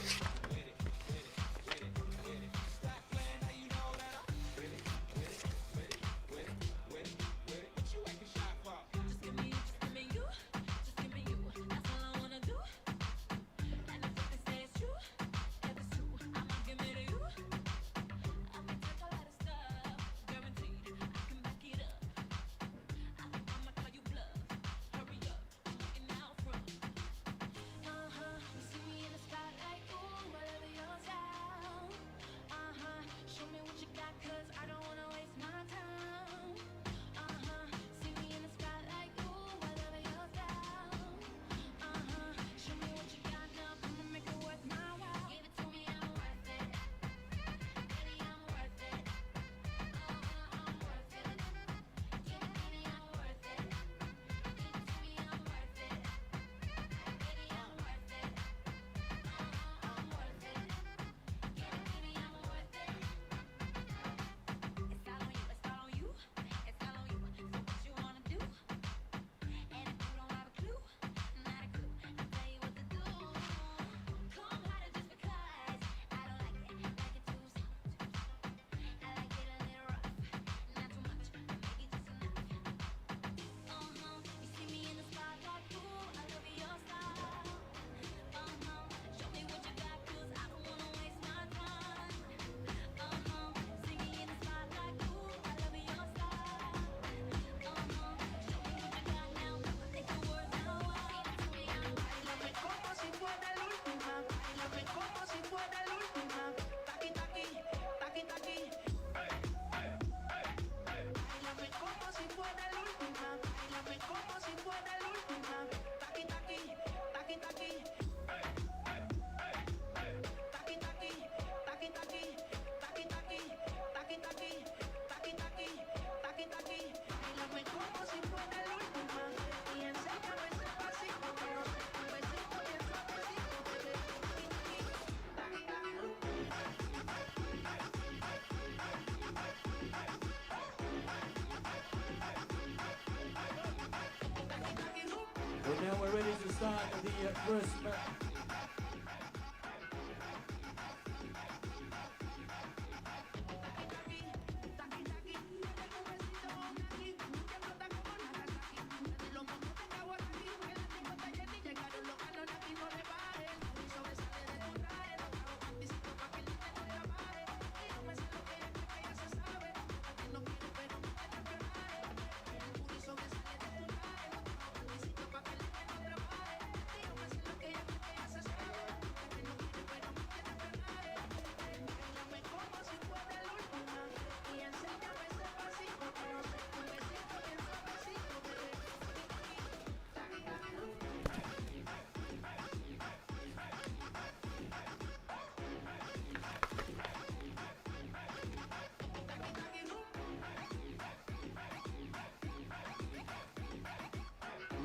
Well, now we're ready to start the first match.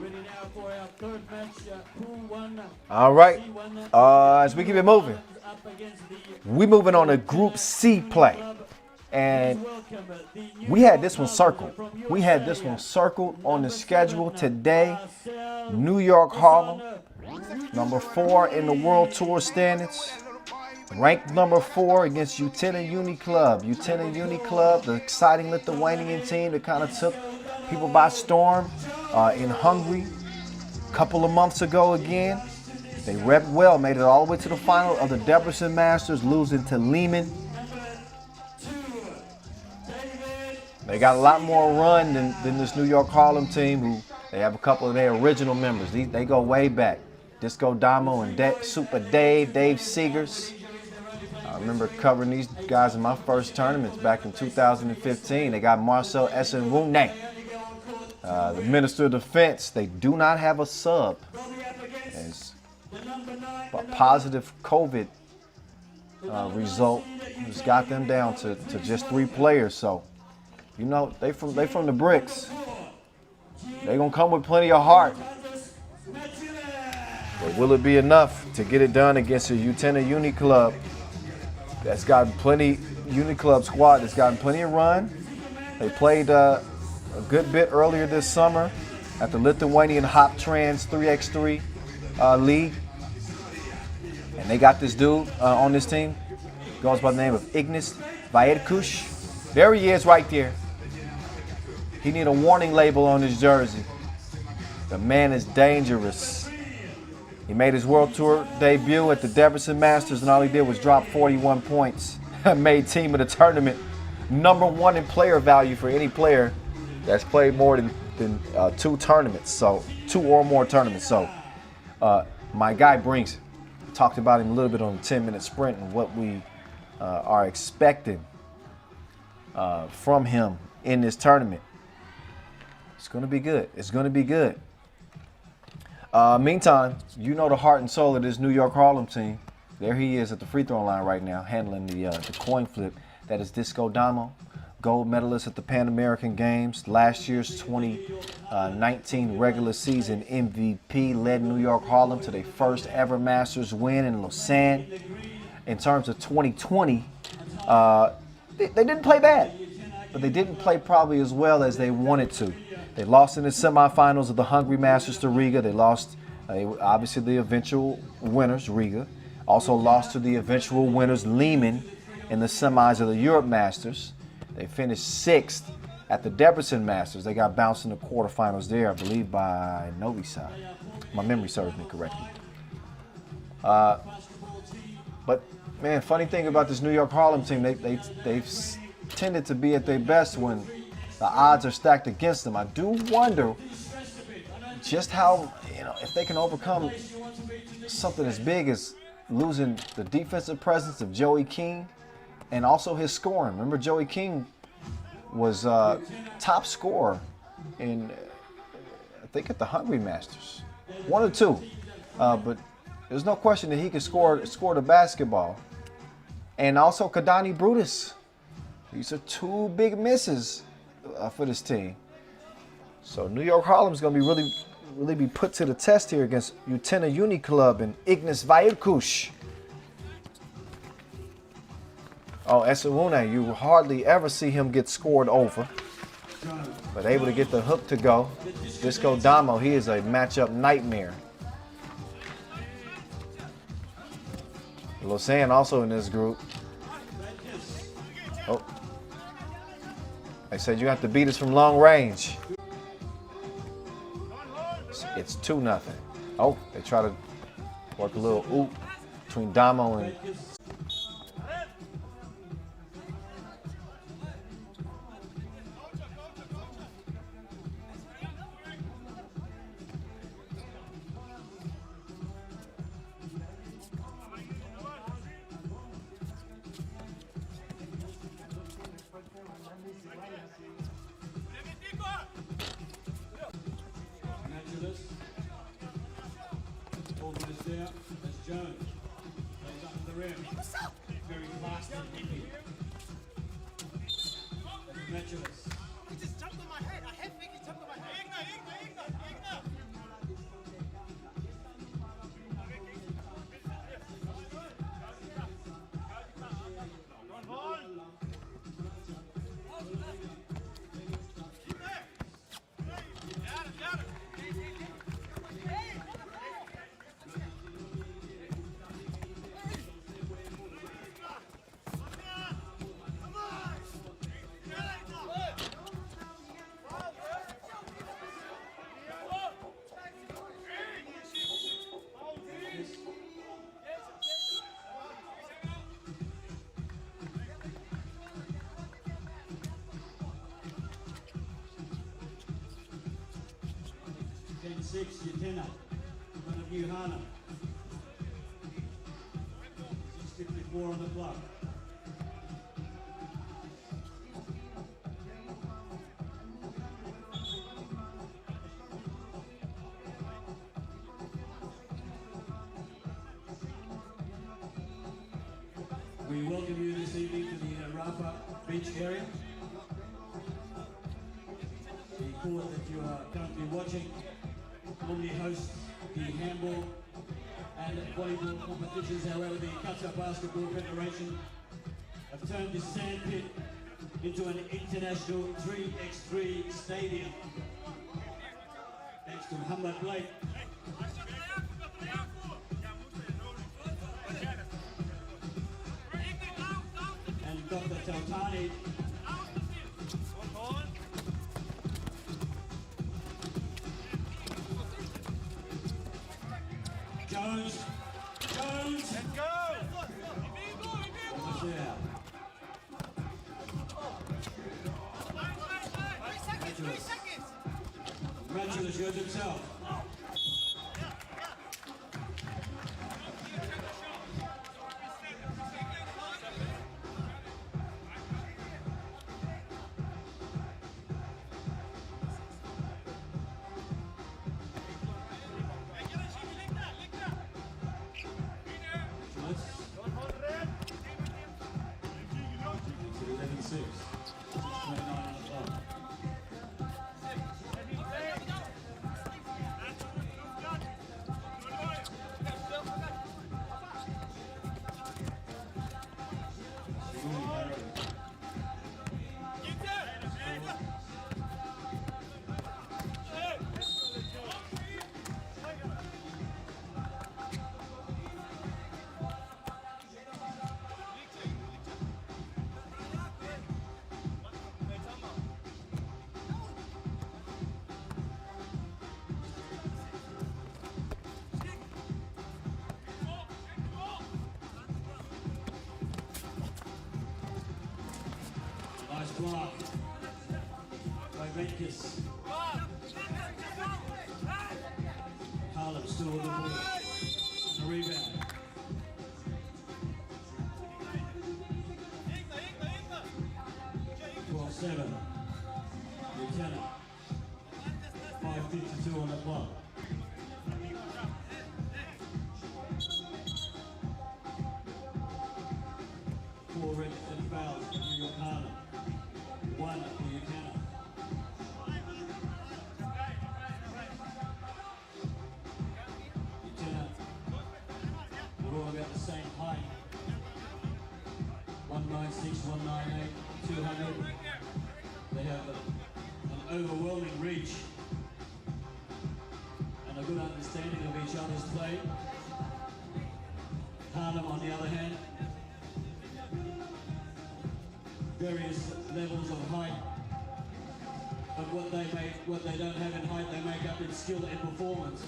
Ready now for our third match, Pool 1. All right. C1, As we keep it moving, up against the we moving on to Group C play. And welcome, the New we had York this one Harlem circled. from We had this USA. one circled on the schedule Number today. 7, New York Harlem, Osana. number 4 in the World Tour standings. Ranked number 4 against Utena Uni Club. Utena Uni Club, the exciting Lithuanian team that kind of took people by storm in Hungary a couple of months ago again. They rep well, made it all the way to the final of the Debrecen Masters, losing to Lehman. They got a lot more run than this New York Harlem team, who they have a couple of their original members. They go way back. Disco Damo and Super Dave Seegers. I remember covering these guys in my first tournaments back in 2015. They got Marcel Esenwune, the Minister of Defense. They do not have a sub. It's a positive COVID result has got them down to just 3 players. So, you know, they from the bricks. They gonna come with plenty of heart. But will it be enough to get it done against a Utena Uni Club that's gotten plenty, Uni Club squad that's gotten plenty of run? They played a good bit earlier this summer at the Lithuanian Hop Trans 3x3 league. And they got this dude on this team. Goes by the name of Ignas Vaidkush. There he is right there. He need a warning label on his jersey. The man is dangerous. He made his World Tour debut at the Debrecen Masters, and all he did was drop 41 points. Made team of the tournament. Number 1 in player value for any player that's played more than 2 tournaments. So 2 or more tournaments. So my guy brings it. Talked about him a little bit on the 10-minute sprint and what we are expecting from him in this tournament. It's going to be good. It's going to be good. Meantime, you know the heart and soul of this New York Harlem team. There he is at the free throw line right now, handling the coin flip. That is Disco Damo, gold medalist at the Pan American Games. Last year's 2019 regular season MVP, led New York Harlem to their first ever Masters win in Lausanne. In terms of 2020, they didn't play bad, but they didn't play probably as well as they wanted to. They lost in the semifinals of the Hungary Masters to Riga. They lost, obviously, the eventual winners, Riga. Also lost to the eventual winners, Lehman, in the semis of the Europe Masters. They finished 6th at the Debrecen Masters. They got bounced in the quarterfinals there, I believe, by Novi Sad. My memory serves me correctly. But, man, funny thing about this New York Harlem team, they've tended to be at their best when the odds are stacked against them. I do wonder just how, if they can overcome something as big as losing the defensive presence of Joey King and also his scoring. Remember, Joey King was top scorer in, I think, at the Hungary Masters. 1 or 2. But there's no question that he could score the basketball. And also Kadani Brutus. These are 2 big misses for this team. So New York Harlem's going to be really be put to the test here against Utena Uni Club and Ignas Vaidkush. Oh, Esenwune, you hardly ever see him get scored over, but able to get the hook to go. Disco Damo, he is a matchup nightmare. Lausanne also in this group. Oh. They said you have to beat us from long range. It's 2-0. Oh, they try to work a little oop between Damo and... That's Jones. Plays up the rim. Very fast and nippy. Naturalist. He just jumped on my head. I had Vicky jumped on my head. Igna. 10-6, Yatena, in front of New Harlem. 6:54 on the clock. We welcome you this evening to the Rafa Beach area. The court that you are currently watching normally hosts the handball and volleyball competitions. However, the Qatar Basketball Federation have turned this sandpit into an international 3x3 stadium. Thanks to Muhammad Blake. And Dr. Tautani. Jones. Let's go! Almost there. Rangelas goes himself. It's 11-6. 29 on the clock. Nice block by Venkis. Harlem still with the ball. The rebound. Well, 7. Lieutenant. 5:52 on the clock. Four registered fouls for New York Harlem. 1 for Buchanan. Buchanan, they're all about the same height. 196, 198, 200. They have an overwhelming reach and a good understanding of each other's play. Harlem, on the other hand, various levels of height, but what they don't have in height, they make up in skill and performance.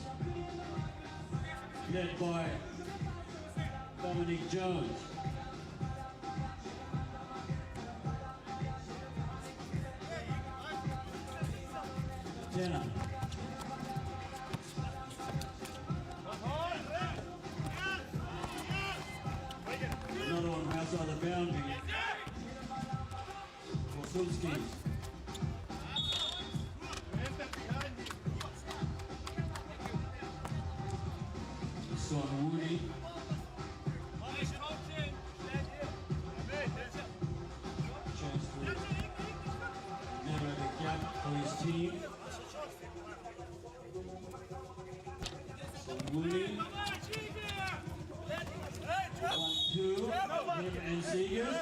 Led by Dominique Jones. Jenna. Another one outside the boundary. Wolski. Son Woody. Chance to narrow the gap for his team. Son Woody. 1-2. Him and Seegers.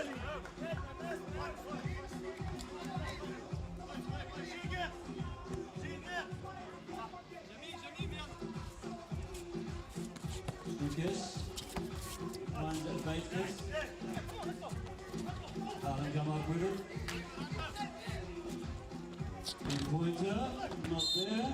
Lucas, find Bates. Harlem come up with it. Three-pointer, not there.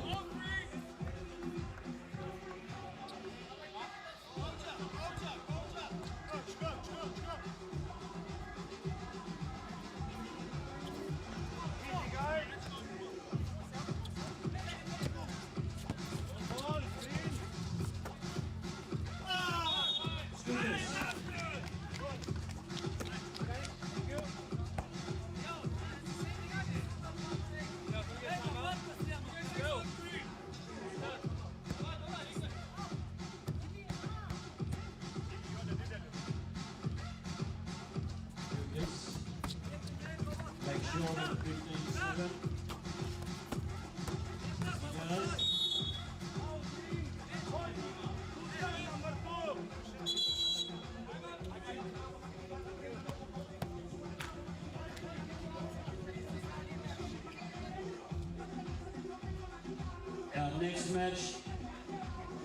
next match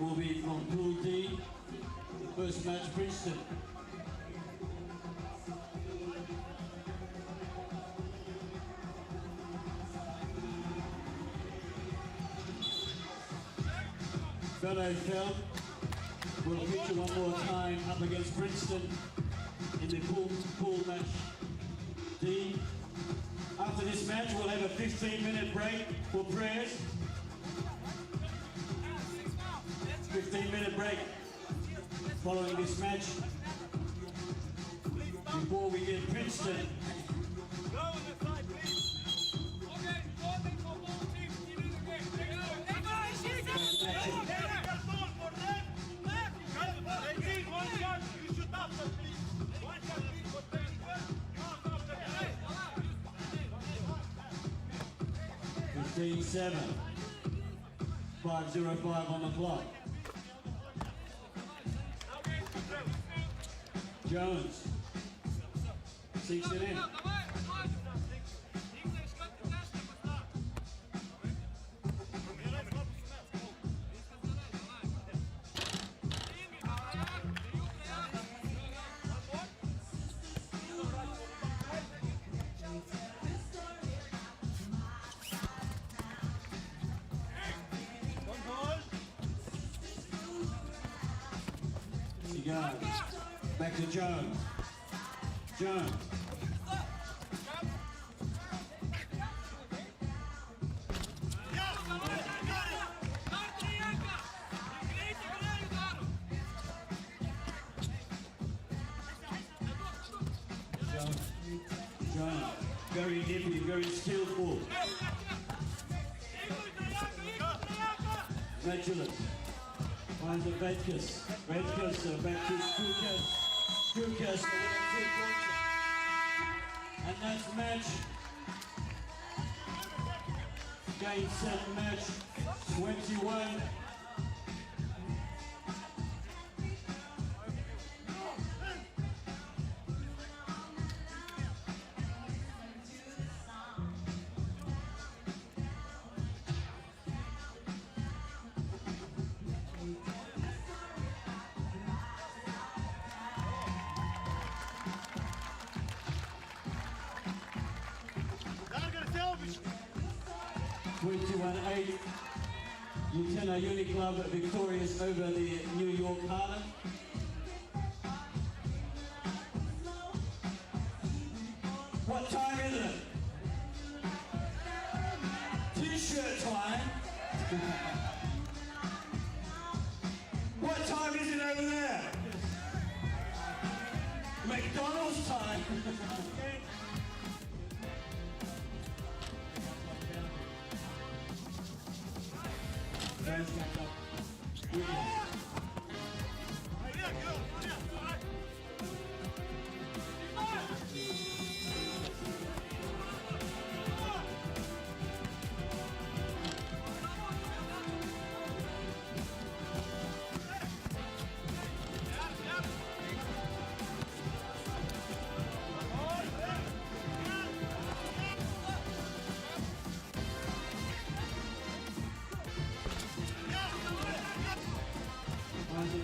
will be from Pool D. The first match, Princeton. Feld will feature one more time up against Princeton in the pool match D. After this match, we'll have a 15-minute break for prayers. 15-minute break following this match before we get Princeton. Team 7, 5:05 on the clock. Jones sinks it in. He goes. Back to Jones. Jones. Jones. Very nippy, very skillful. Regulus. Finds a Vetkus. Vetkus back to Strukas. Strukas and that's match. Game 7 match 21. Utena Uni Club victorious over the New York Harlem. What time is it? T-shirt time. What time is it over there? McDonald's time.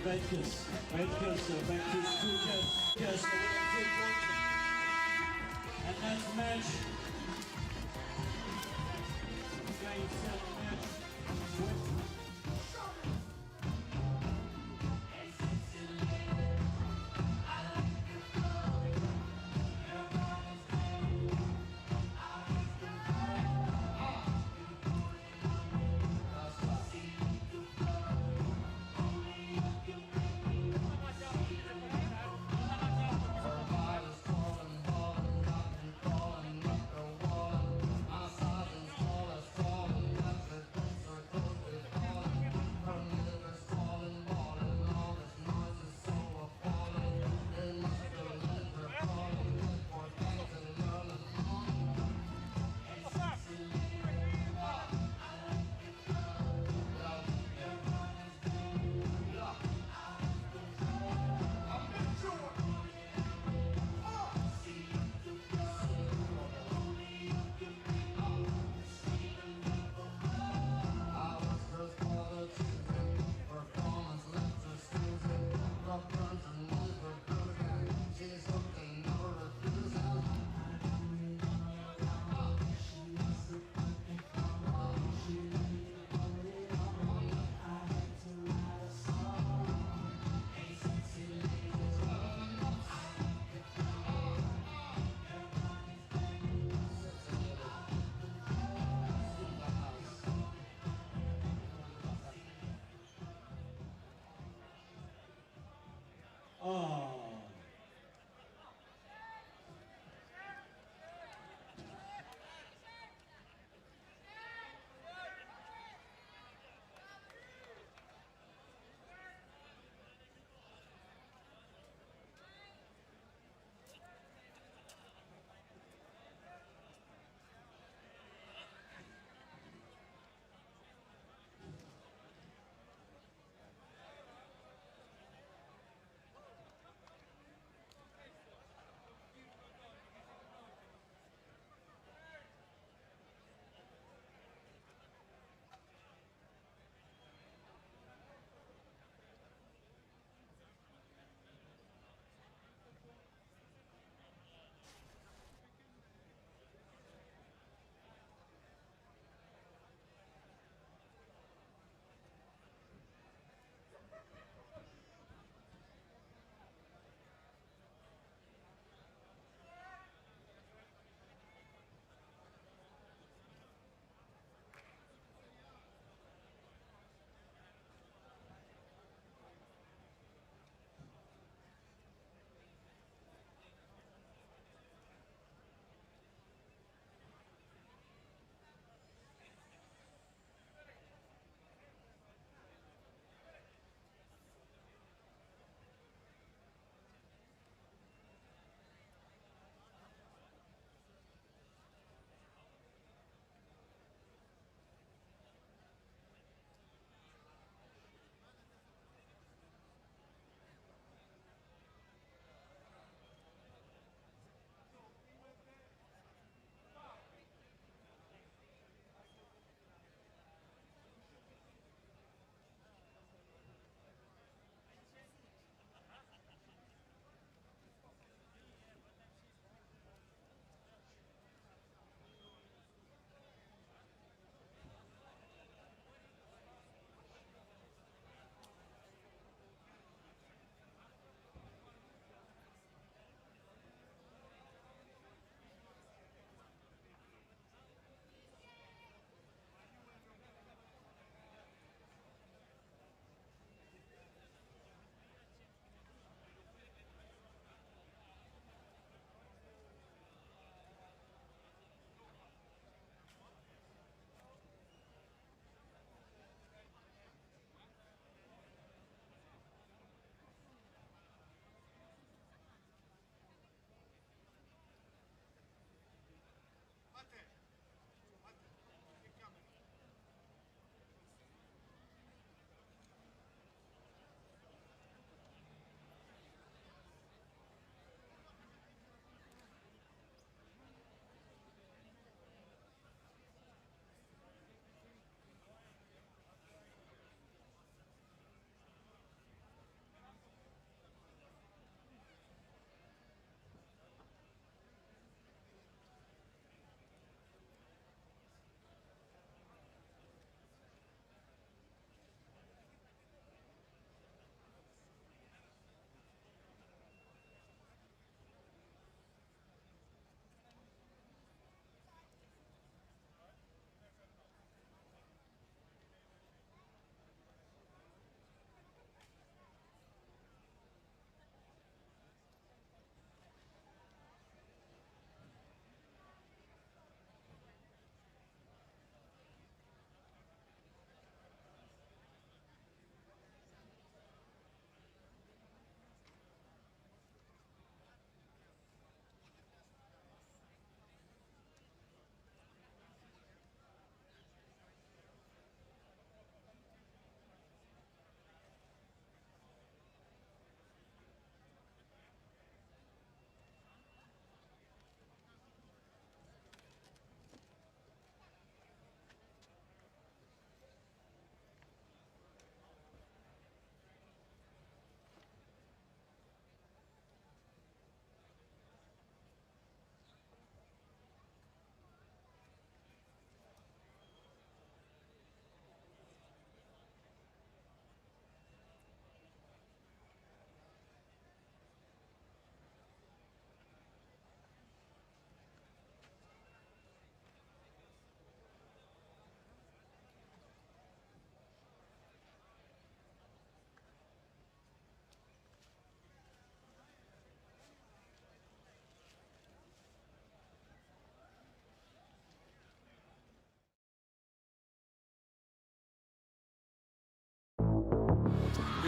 Vetkus back to Strukas. And that's match. Game 7 match.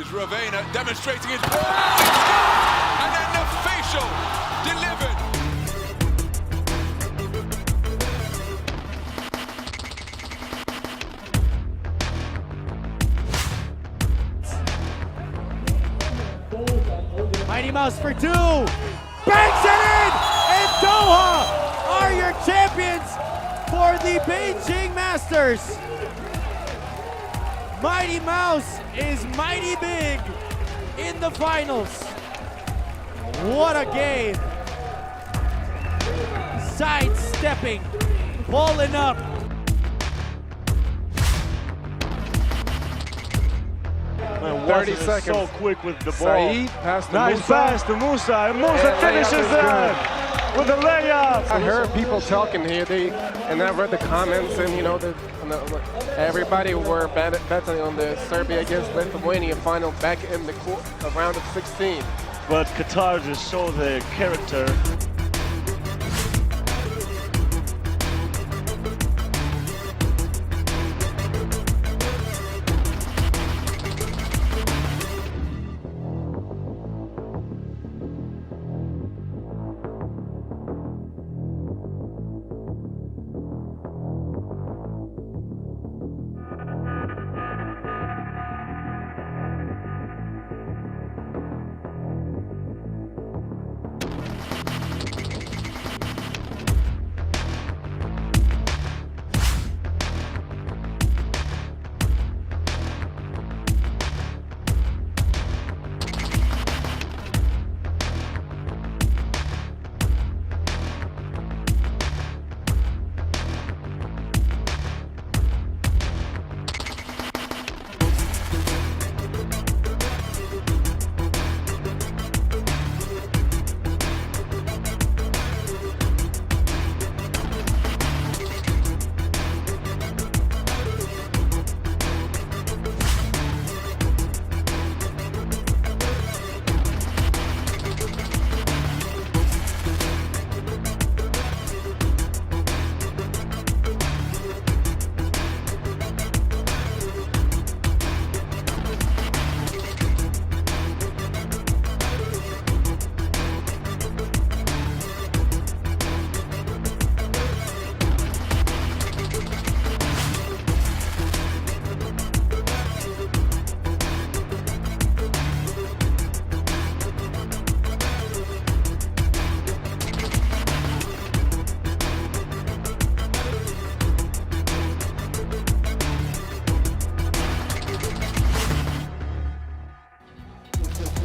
is Ravena demonstrating his ball. And then the facial delivered. Mighty Mouse for two. Banks it in! And Doha are your champions for the Beijing Masters. Mighty Mouse is mighty big in the finals. What a game. Sidestepping, pulling up. Man, 30 Watson is seconds. so quick with the ball. Saeed pass to Nice Musa. pass to Musa, and Musa And finishes layup is that with a layup. I heard people talking here, and I read the comments, and you know, everybody were betting on the Serbia against Lithuania final back in the round of 16. But Qatar just showed their character.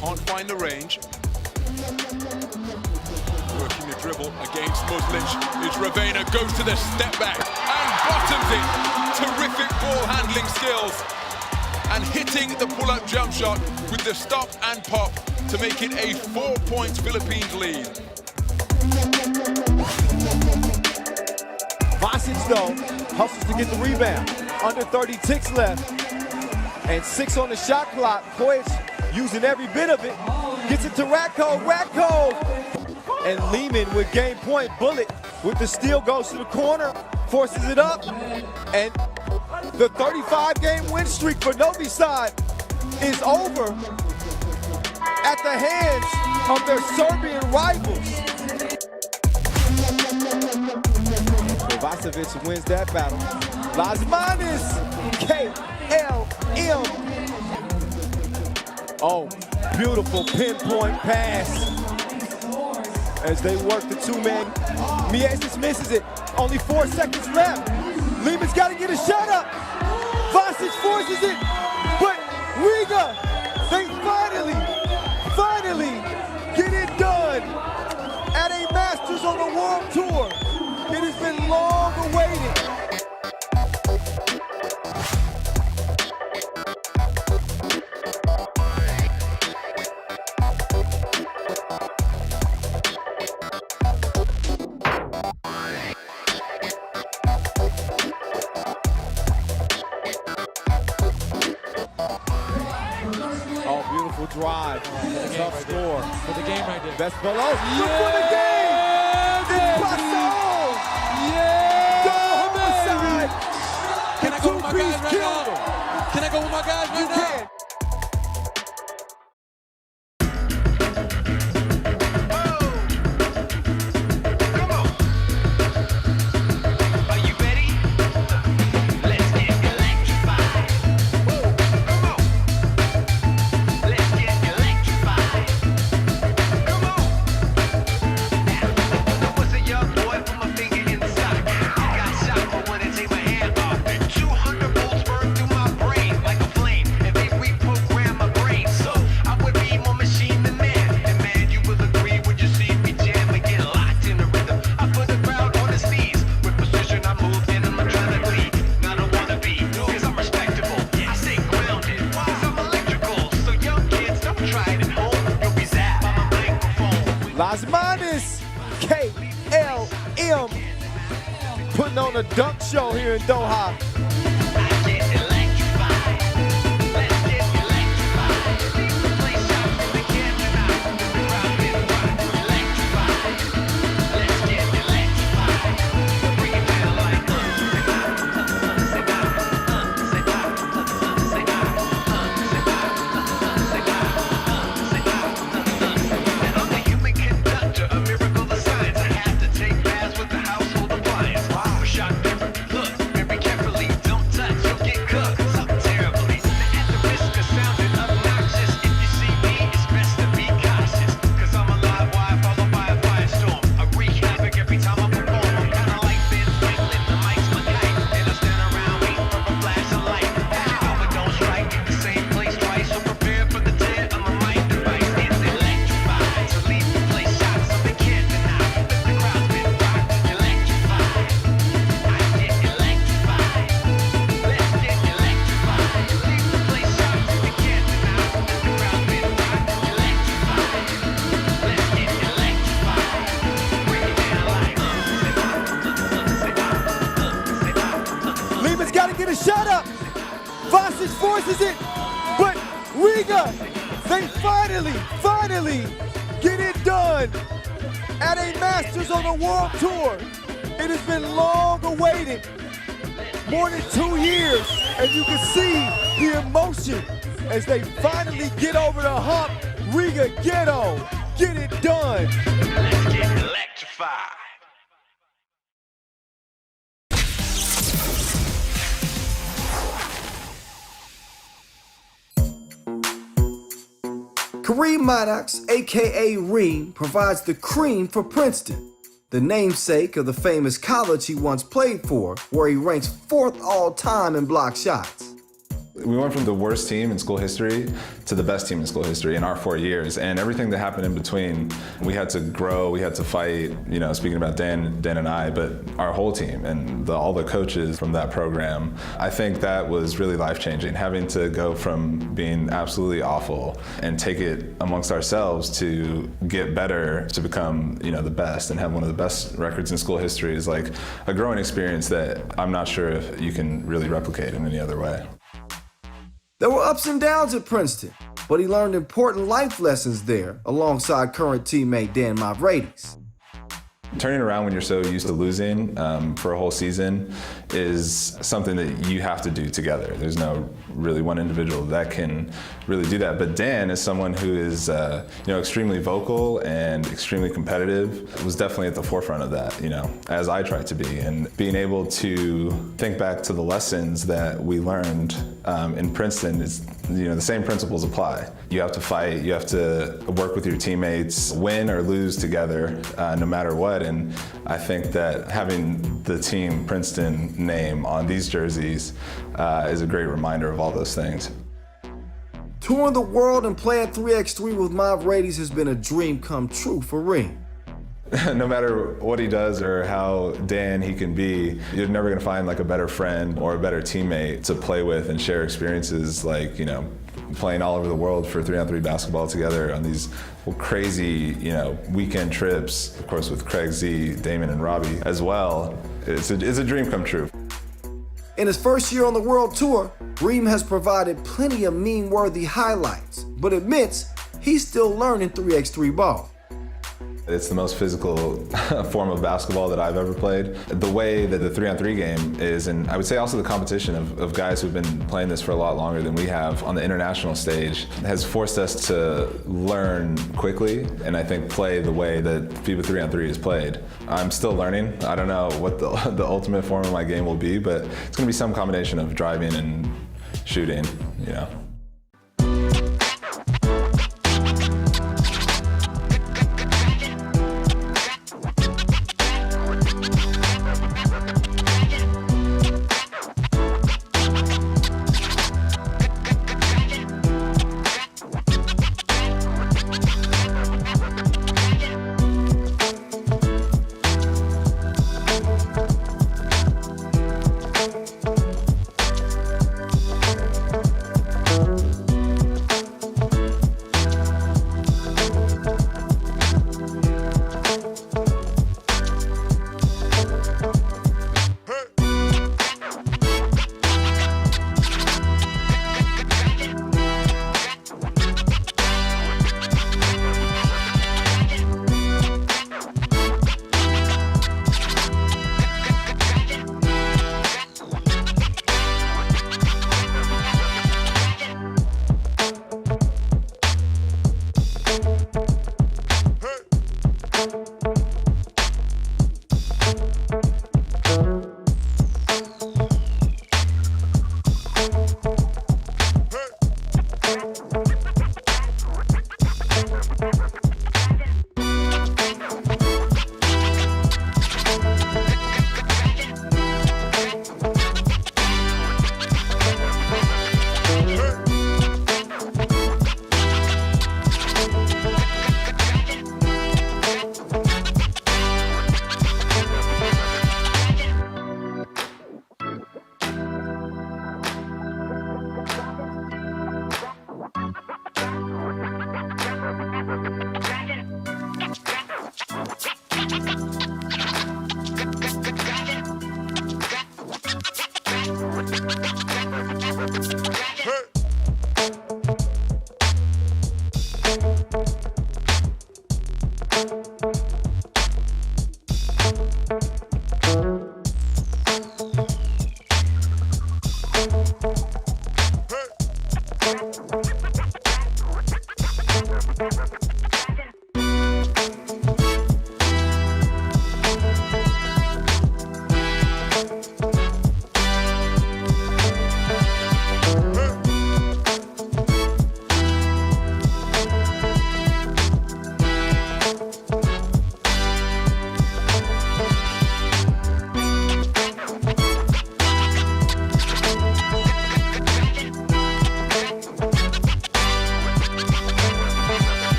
Can't find the range. Working the dribble against Muslic is Ravena, goes to the step back and bottoms it. Terrific ball handling skills and hitting the pull-up jump shot with the stop and pop to make it a 4-point Philippines lead. Vasic, though, hustles to get the rebound. Under 30 ticks left. And 6 on the shot clock. Koic using every bit of it. Gets it to Ratko. Ratko! And Lehman with game point. Bullet with the steal goes to the corner. Forces it up. And the 35-game win streak for Novi Sad is over at the hands of their Serbian rivals. Kovacevic wins that battle. Lazmanis, KLM. Oh, beautiful pinpoint pass as they work the two-man. Miesis misses it. Only 4 seconds left. Lehman's got to get a shot up. Vasic forces it, but Riga, they finally get it done at a Masters on the World Tour. It has been long awaited. Oh, beautiful drive. Tough score. For the game right there. Best below. Look for the game. It's Pascal. Double homicide. Can I go with my guys right now? Can I go with my guys right now? You can. Osmanis, KLM, putting on a dunk show here in Doha. Get a shot up. Vasic forces it, but Riga, they finally get it done at a Masters on the World Tour. It has been long awaited, more than 2 years, and you can see the emotion as they finally get over the hump. Riga Ghetto, get it done. Let's get electrified. Kareem Maddox, aka Reem, provides the cream for Princeton, the namesake of the famous college he once played for, where he ranks 4th all time in block shots. We went from the worst team in school history to the best team in school history in our 4 years, and everything that happened in between, we had to grow, we had to fight, you know, speaking about Dan and I, but our whole team and all the coaches from that program. I think that was really life-changing, having to go from being absolutely awful and take it amongst ourselves to get better, to become, you know, the best and have one of the best records in school history is like a growing experience that I'm not sure if you can really replicate in any other way. There were ups and downs at Princeton, but he learned important life lessons there alongside current teammate Dan Mavridis. Turning around when you're so used to losing for a whole season is something that you have to do together. There's no really one individual that can really do that. But Dan is someone who is extremely vocal and extremely competitive. Was definitely at the forefront of that, you know, as I tried to be. And being able to think back to the lessons that we learned in Princeton is, you know, the same principles apply. You have to fight, you have to work with your teammates, win or lose together, no matter what. And I think that having the team Princeton name on these jerseys is a great reminder of all those things. Touring the world and playing 3x3 with Mavridis has been a dream come true for Reem. No matter what he does or how Dan he can be, you're never gonna find like a better friend or a better teammate to play with and share experiences like, you know, playing all over the world for 3-on-3 basketball together on these crazy, you know, weekend trips, of course with Craig Z, Damon and Robbie as well. It's a dream come true. In his first year on the World Tour, Reem has provided plenty of meme-worthy highlights, but admits he's still learning 3x3 ball. It's the most physical form of basketball that I've ever played. The way that the 3-on-3 game is, and I would say also the competition of guys who've been playing this for a lot longer than we have on the international stage has forced us to learn quickly and I think play the way that FIBA 3-on-3 is played. I'm still learning. I don't know what the ultimate form of my game will be, but it's gonna be some combination of driving and shooting, you know.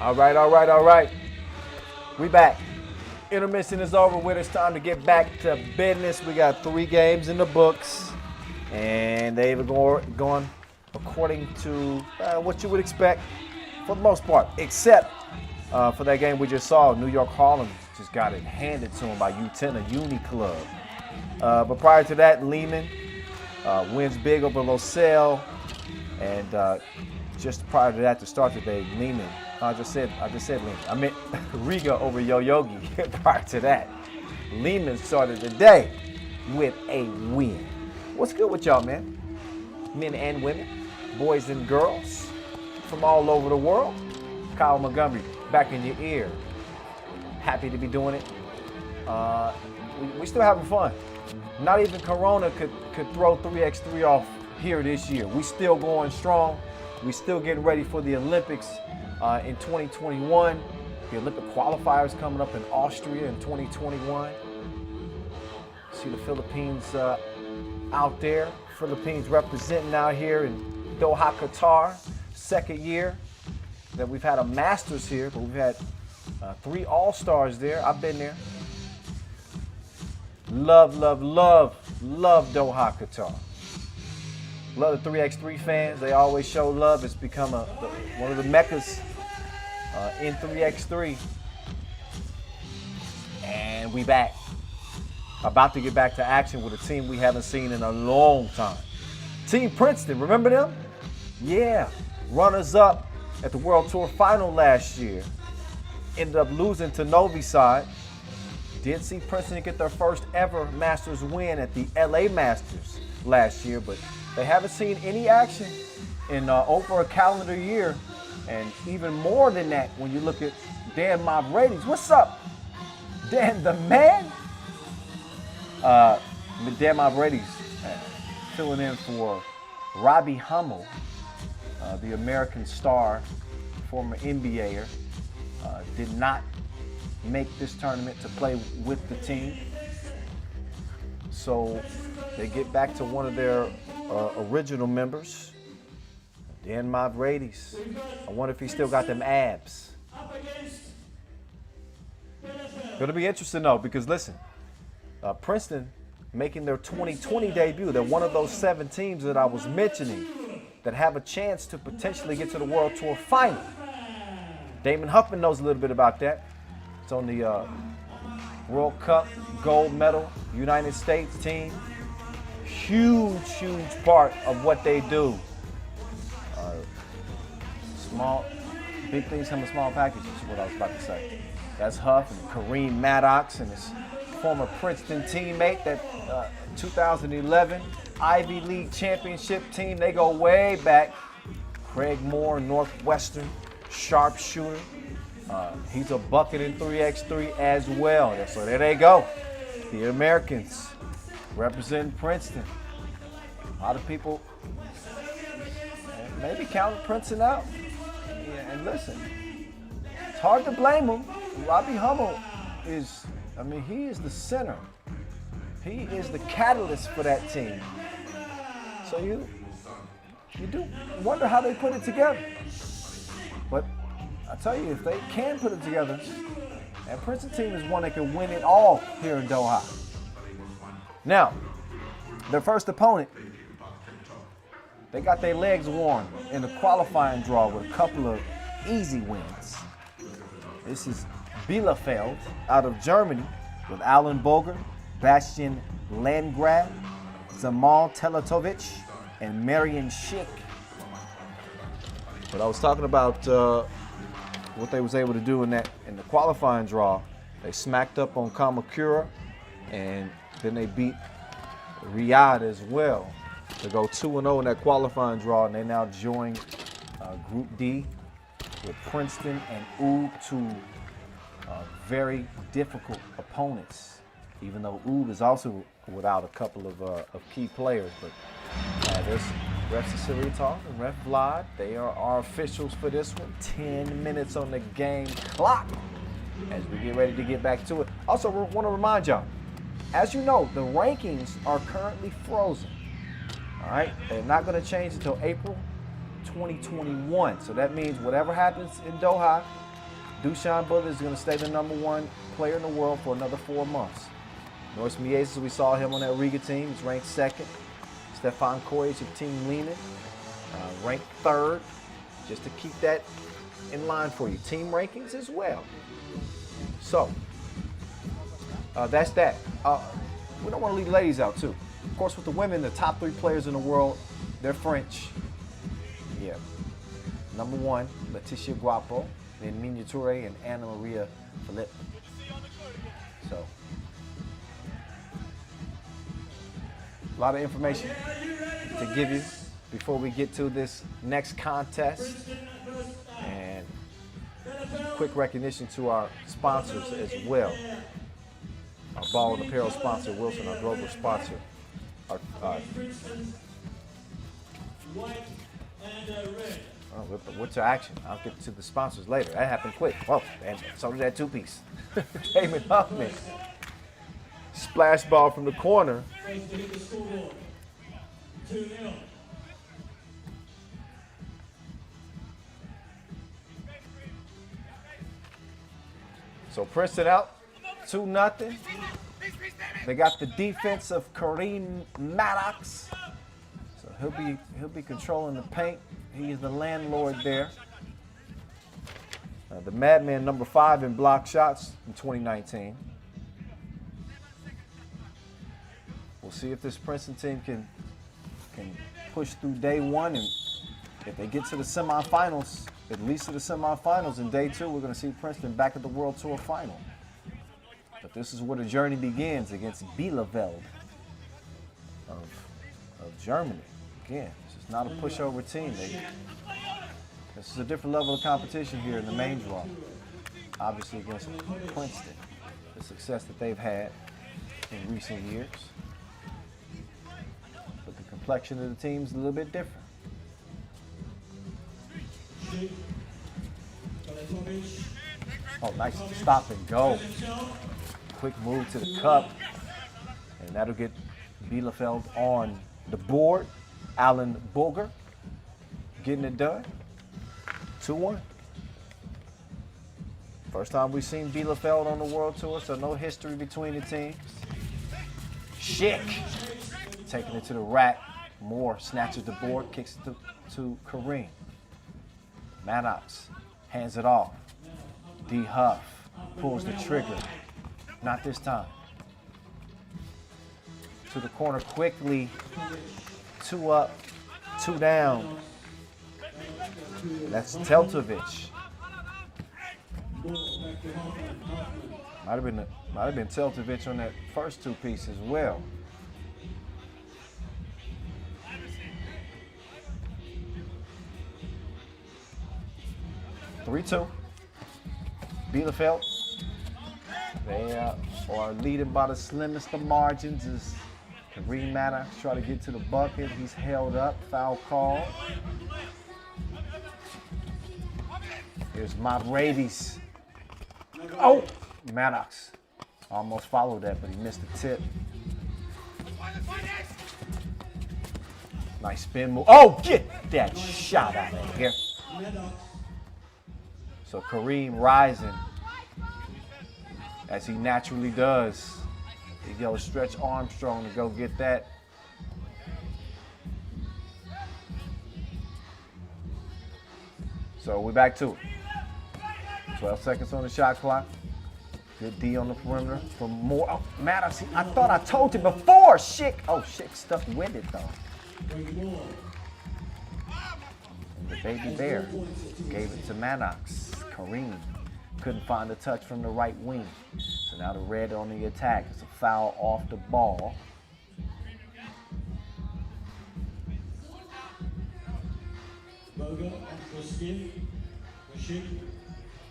All right. We back. Intermission is over with. It's time to get back to business. We got 3 games in the books, and they've gone according to what you would expect for the most part, except for that game we just saw. New York Harlem just got it handed to them by Utena Uni Club. But prior to that, Lehman wins big over LaSalle, and just prior to that, to start the day, Lehman. I just said Lehman. I meant Riga over Yoyogi prior to that. Lehman started the day with a win. What's good with y'all, man? Men and women, boys and girls from all over the world. Kyle Montgomery back in your ear. Happy to be doing it. We still having fun. Not even Corona could throw 3x3 off here this year. We still going strong. We still getting ready for the Olympics in 2021. The Olympic qualifiers coming up in Austria in 2021. See the Philippines out there. Philippines representing out here in Doha, Qatar. Second year that we've had a Masters here, but we've had 3 All-Stars there. I've been there. Love Doha, Qatar. Love the 3x3 fans. They always show love. It's become one of the meccas in 3x3. And we back. About to get back to action with a team we haven't seen in a long time. Team Princeton, remember them? Yeah, runners up at the World Tour Final last year. Ended up losing to Novi Sad. Did see Princeton get their first ever Masters win at the LA Masters last year, but they haven't seen any action in over a calendar year. And even more than that, when you look at Dan Mavredes. What's up, Dan the man? Dan Mavredes filling in for Robbie Hummel, the American star, former NBAer. Did not make this tournament to play with the team. So they get back to one of their original members, Dan Mavrades. I wonder if he still got them abs. Gonna be interesting though, because listen, Princeton making their 2020 debut. They're one of those 7 teams that I was mentioning that have a chance to potentially get to the World Tour final. Damon Huffman knows a little bit about that. It's on the World Cup gold medal United States team. Huge, huge part of what they do. Big things come in small packages, is what I was about to say. That's Huff and Kareem Maddox and his former Princeton teammate, that 2011 Ivy League championship team. They go way back. Craig Moore, Northwestern sharpshooter. He's a bucket in 3x3 as well. So there they go. The Americans representing Princeton. A lot of people maybe counting Princeton out. Yeah, and listen, it's hard to blame him. Robbie Hummel is, he is the center. He is the catalyst for that team. So you do wonder how they put it together. But I tell you, if they can put it together, that Princeton team is one that can win it all here in Doha. Now, their first opponent, they got their legs worn in the qualifying draw with a couple of easy wins. This is Bielefeld out of Germany with Alan Boger, Bastian Landgraf, Zamal Teletovic, and Marian Schick. But I was talking about what they was able to do in the qualifying draw. They smacked up on Kamakura, and then they beat Riyadh as well to go 2-0 in that qualifying draw, and they now join Group D with Princeton and UB, two very difficult opponents, even though UB is also without a couple of key players. But there's Ref Ceciliatar and Ref Vlad. They are our officials for this one. 10 minutes on the game clock as we get ready to get back to it. Also, we want to remind y'all, as you know, the rankings are currently frozen. All right, they're not going to change until April 2021. So that means whatever happens in Doha, Dusan Butler is going to stay the #1 player in the world for another 4 months. Norris Mieses, we saw him on that Riga team, he's ranked 2nd. Stefan Kojic of Team Lehman, ranked 3rd, just to keep that in line for you. Team rankings as well. So, that's that. We don't want to leave the ladies out too. Of course, with the women, the top 3 players in the world, they're French. Yeah. #1, Leticia Guapo, then Minya Toure and Anna Maria Philippe. So, a lot of information to give you before we get to this next contest. And quick recognition to our sponsors as well. Our ball and apparel sponsor, Wilson, our global sponsor. What's your action? I'll get to the sponsors later. That happened quick. Oh, and so did that 2-piece. Damon Huffman. Splash ball from the corner. So Princeton out 2-0. They got the defense of Kareem Maddox. So he'll be controlling the paint. He is the landlord there. The Madman #5 in block shots in 2019. We'll see if this Princeton team can push through day 1, and if they get to the semifinals, at least to the semifinals in day 2, we're going to see Princeton back at the World Tour final. But this is where the journey begins against Bielefeld of Germany. Again, this is not a pushover team. This is a different level of competition here in the main draw. Obviously against Princeton, the success that they've had in recent years. But the complexion of the team is a little bit different. Oh, nice stop and go. Quick move to the cup. And that'll get Bielefeld on the board. Alan Boger, getting it done. 2-1. First time we've seen Bielefeld on the World Tour, so no history between the teams. Schick taking it to the rack. Moore snatches the board, kicks it to Kareem. Maddox hands it off. D. Huff pulls the trigger. Not this time. To the corner quickly. 2 up, 2 down. That's Teltovic. Might have been Teltovic on that first 2 piece as well. (3-2). Bielefeld. They are leading by the slimmest of margins as Kareem Maddox try to get to the bucket. He's held up. Foul call. Here's Mavridis. Oh! Maddox almost followed that, but he missed the tip. Nice spin move. Oh, get that shot out of here. So Kareem rising, as he naturally does. He goes stretch Armstrong to go get that. So we're back to it. 12 seconds on the shot clock. Good D on the perimeter for Moore. Oh, Maddox, I thought I told you before. Schick. Oh, Schick stuck with it, though. And the baby bear gave it to Maddox. Kareem couldn't find a touch from the right wing. So now the red on the attack. It's a foul off the ball.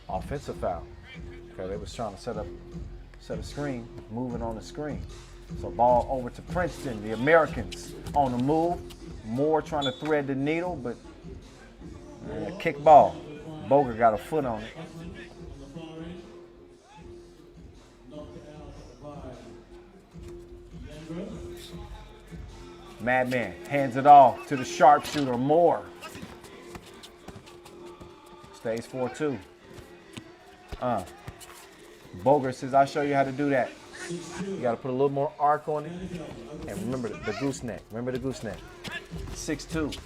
Offensive foul. Okay, they was trying to set a screen, moving on the screen. So ball over to Princeton, the Americans on the move. Moore trying to thread the needle, but kick ball. Boger got a foot on it. Madman hands it off to the sharpshooter, Moore. Stays 4-2. Boger says, I'll show you how to do that. You got to put a little more arc on it. And remember the gooseneck. Remember the gooseneck. 6-2.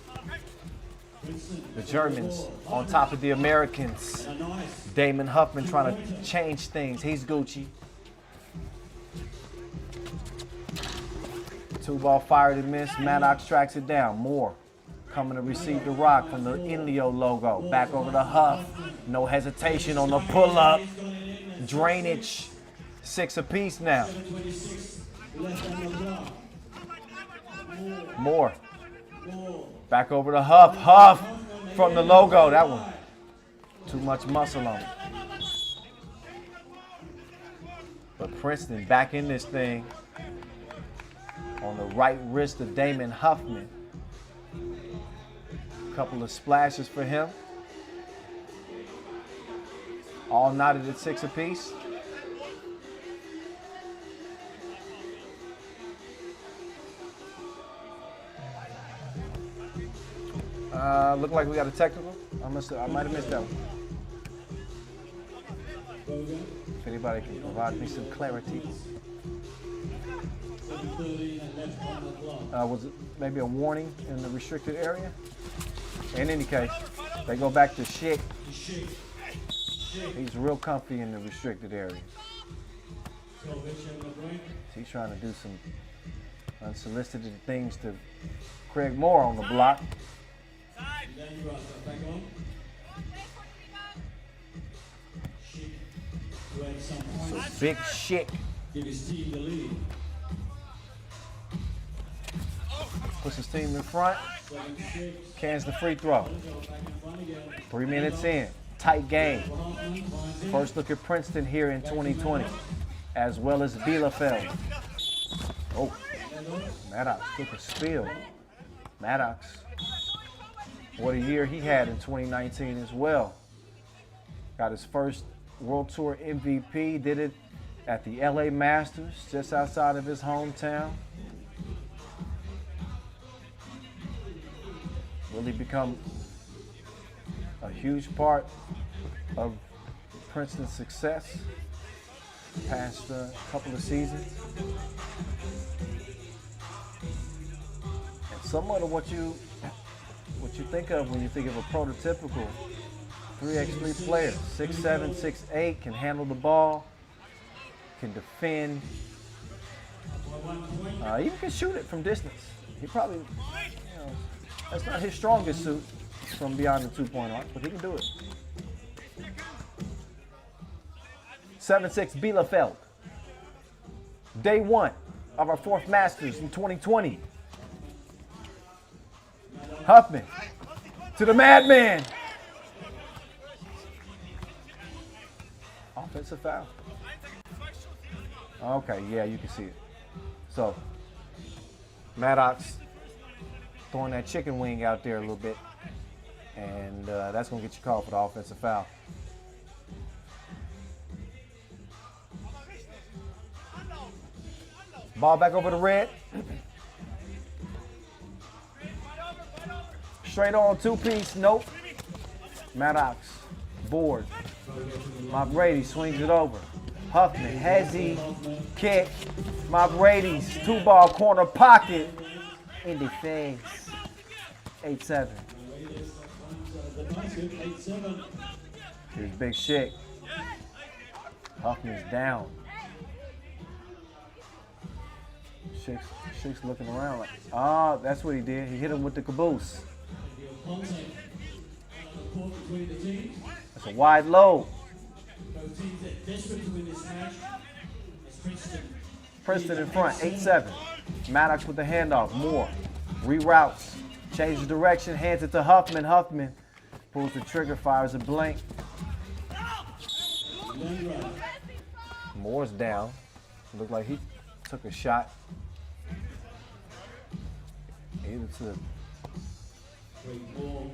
The Germans on top of the Americans. Damon Huffman trying to change things. He's Gucci. 2 ball fired and missed. Maddox tracks it down. Moore coming to receive the rock from the Inleo logo. Back over to Huff. No hesitation on the pull-up. Drainage. 6 apiece now. Moore. Back over to Huff. Huff from the logo. That one. Too much muscle on it. But Princeton back in this thing. On the right wrist of Damon Huffman. A couple of splashes for him. All knotted at 6 apiece. Look like we got a technical. I might have missed that one. If anybody can provide me some clarity. Was it maybe a warning in the restricted area? In any case, they go back to Schick. He's real comfy in the restricted area. He's trying to do some unsolicited things to Craig Moore on the block. So big Schick puts his team in front, cans the free throw. 3 minutes in, tight game. First look at Princeton here in 2020, as well as Bielefeld. Oh, Maddox took a spill. Maddox, what a year he had in 2019 as well. Got his first World Tour MVP, did it at the LA Masters, just outside of his hometown. Really become a huge part of Princeton's success past couple of seasons. And somewhat of what you think of when you think of a prototypical 3x3 player. 6'7", 6'8", can handle the ball, can defend, even can shoot it from distance. He probably, that's not his strongest suit from beyond the two-point arc, but he can do it. 7'6", Bielefeld. Day one of our fourth Masters in 2020. Huffman to the madman. Offensive foul. Okay, yeah, you can see it. So, Maddox throwing that chicken wing out there a little bit, and that's going to get you called for the offensive foul. Ball back over to Red. Straight on two-piece, nope. Maddox, board. Brady swings it over. Huffman, hezzy, kick. Brady's two-ball corner pocket. In the face. 8-7. Here's Big Schick. Huffman's down. Schick's looking around like, that's what he did. He hit him with the caboose. That's a wide load. Princeton in front, 8-7. Maddox with the handoff. Moore reroutes, changes direction, hands it to Huffman. Huffman pulls the trigger, fires a blank. Moore's down. Looked like he took a shot. Either to,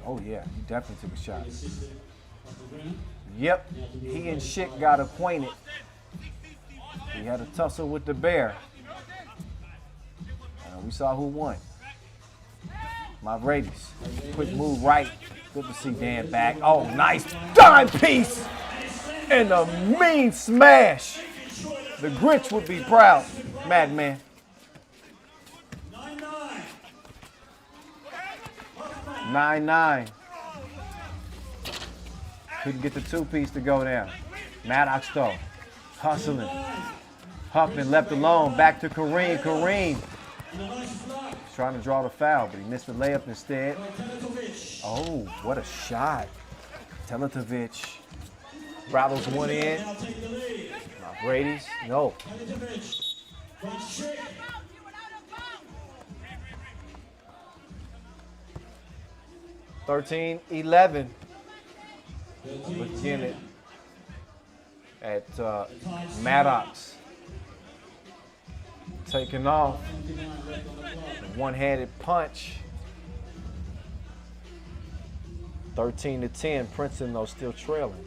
oh yeah, he definitely took a shot. Yep, he and Schick got acquainted. He had a tussle with the bear. We saw who won. Brady's quick move right. Good to see Dan back. Oh, nice dime piece and a mean smash. The Grinch would be proud, Madman. 9-9. Couldn't get the two-piece to go down. Maddox though, hustling. Huffman left alone, back to Kareem. Kareem he's trying to draw the foul, but he missed the layup instead. Oh, what a shot. Teletovic rattles one in. Brady's, no. 13-11. Begin it at Maddox. Taking off. One-handed punch. 13-10. Princeton, though, still trailing.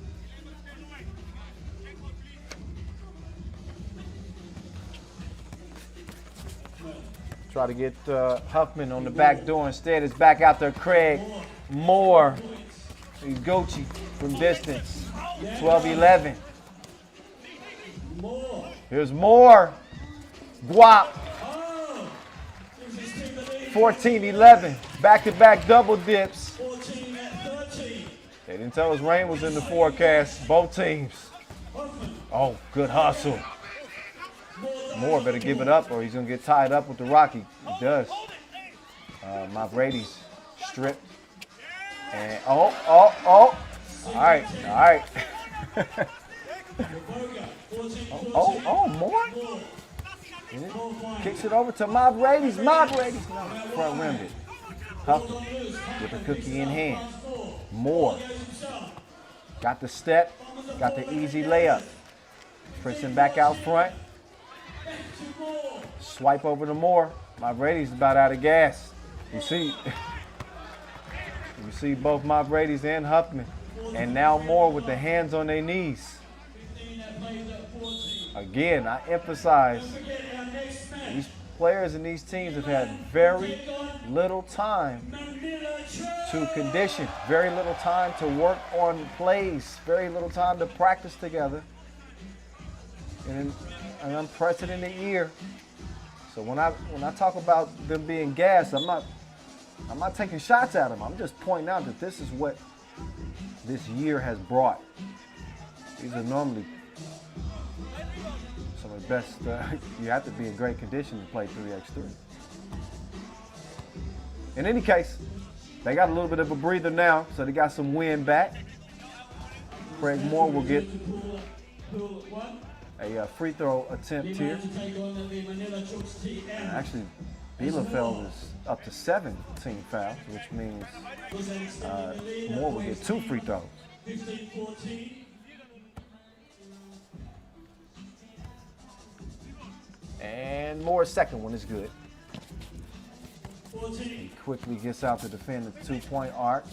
Try to get Huffman on the back door. Instead, it's back out there, Craig. Moore. Gochi from distance. 12-11. Here's Moore. Guap. 14-11. Back-to-back double dips. They didn't tell us rain was in the forecast. Both teams. Oh, good hustle. Moore better give it up or he's going to get tied up with the Rocky. He does. Brady's stripped. And All right. Moore. Kicks it over to Brady's. Brady's front rimmed it. Huffman with the cookie in hand. Moore got the step, got the easy layup. Princeton back out front. Swipe over to Moore. Brady's about out of gas. You see both Brady's and Huffman. And now Moore with the hands on their knees. Again, I emphasize these players and these teams have had very little time to condition. Very little time to work on plays. Very little time to practice together. In an unprecedented year. So when I talk about them being gassed, I'm not taking shots at them. I'm just pointing out that this is what this year has brought. These are normally some of the best. You have to be in great condition to play 3x3. In any case, they got a little bit of a breather now, so they got some wind back. Craig Moore will get a free throw attempt here. And actually, Bielefeld is up to 17 fouls, which means Moore will get 2 free throws. 15-14. And Moore's second one is good. 14. He quickly gets out to defend the 2-point arc.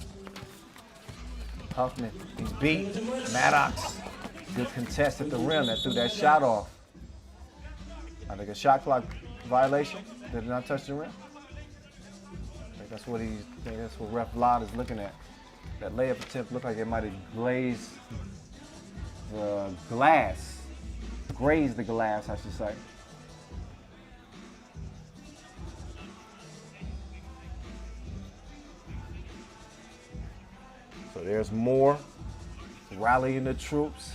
Huffman, he's beat. Maddox, good contest at the rim that threw that shot off. I think a shot clock violation. Did not touch the rim. I think that's what Ref Vlad is looking at. That layup attempt looked like it might have glazed the glass. Grazed the glass, I should say. So there's Moore rallying the troops.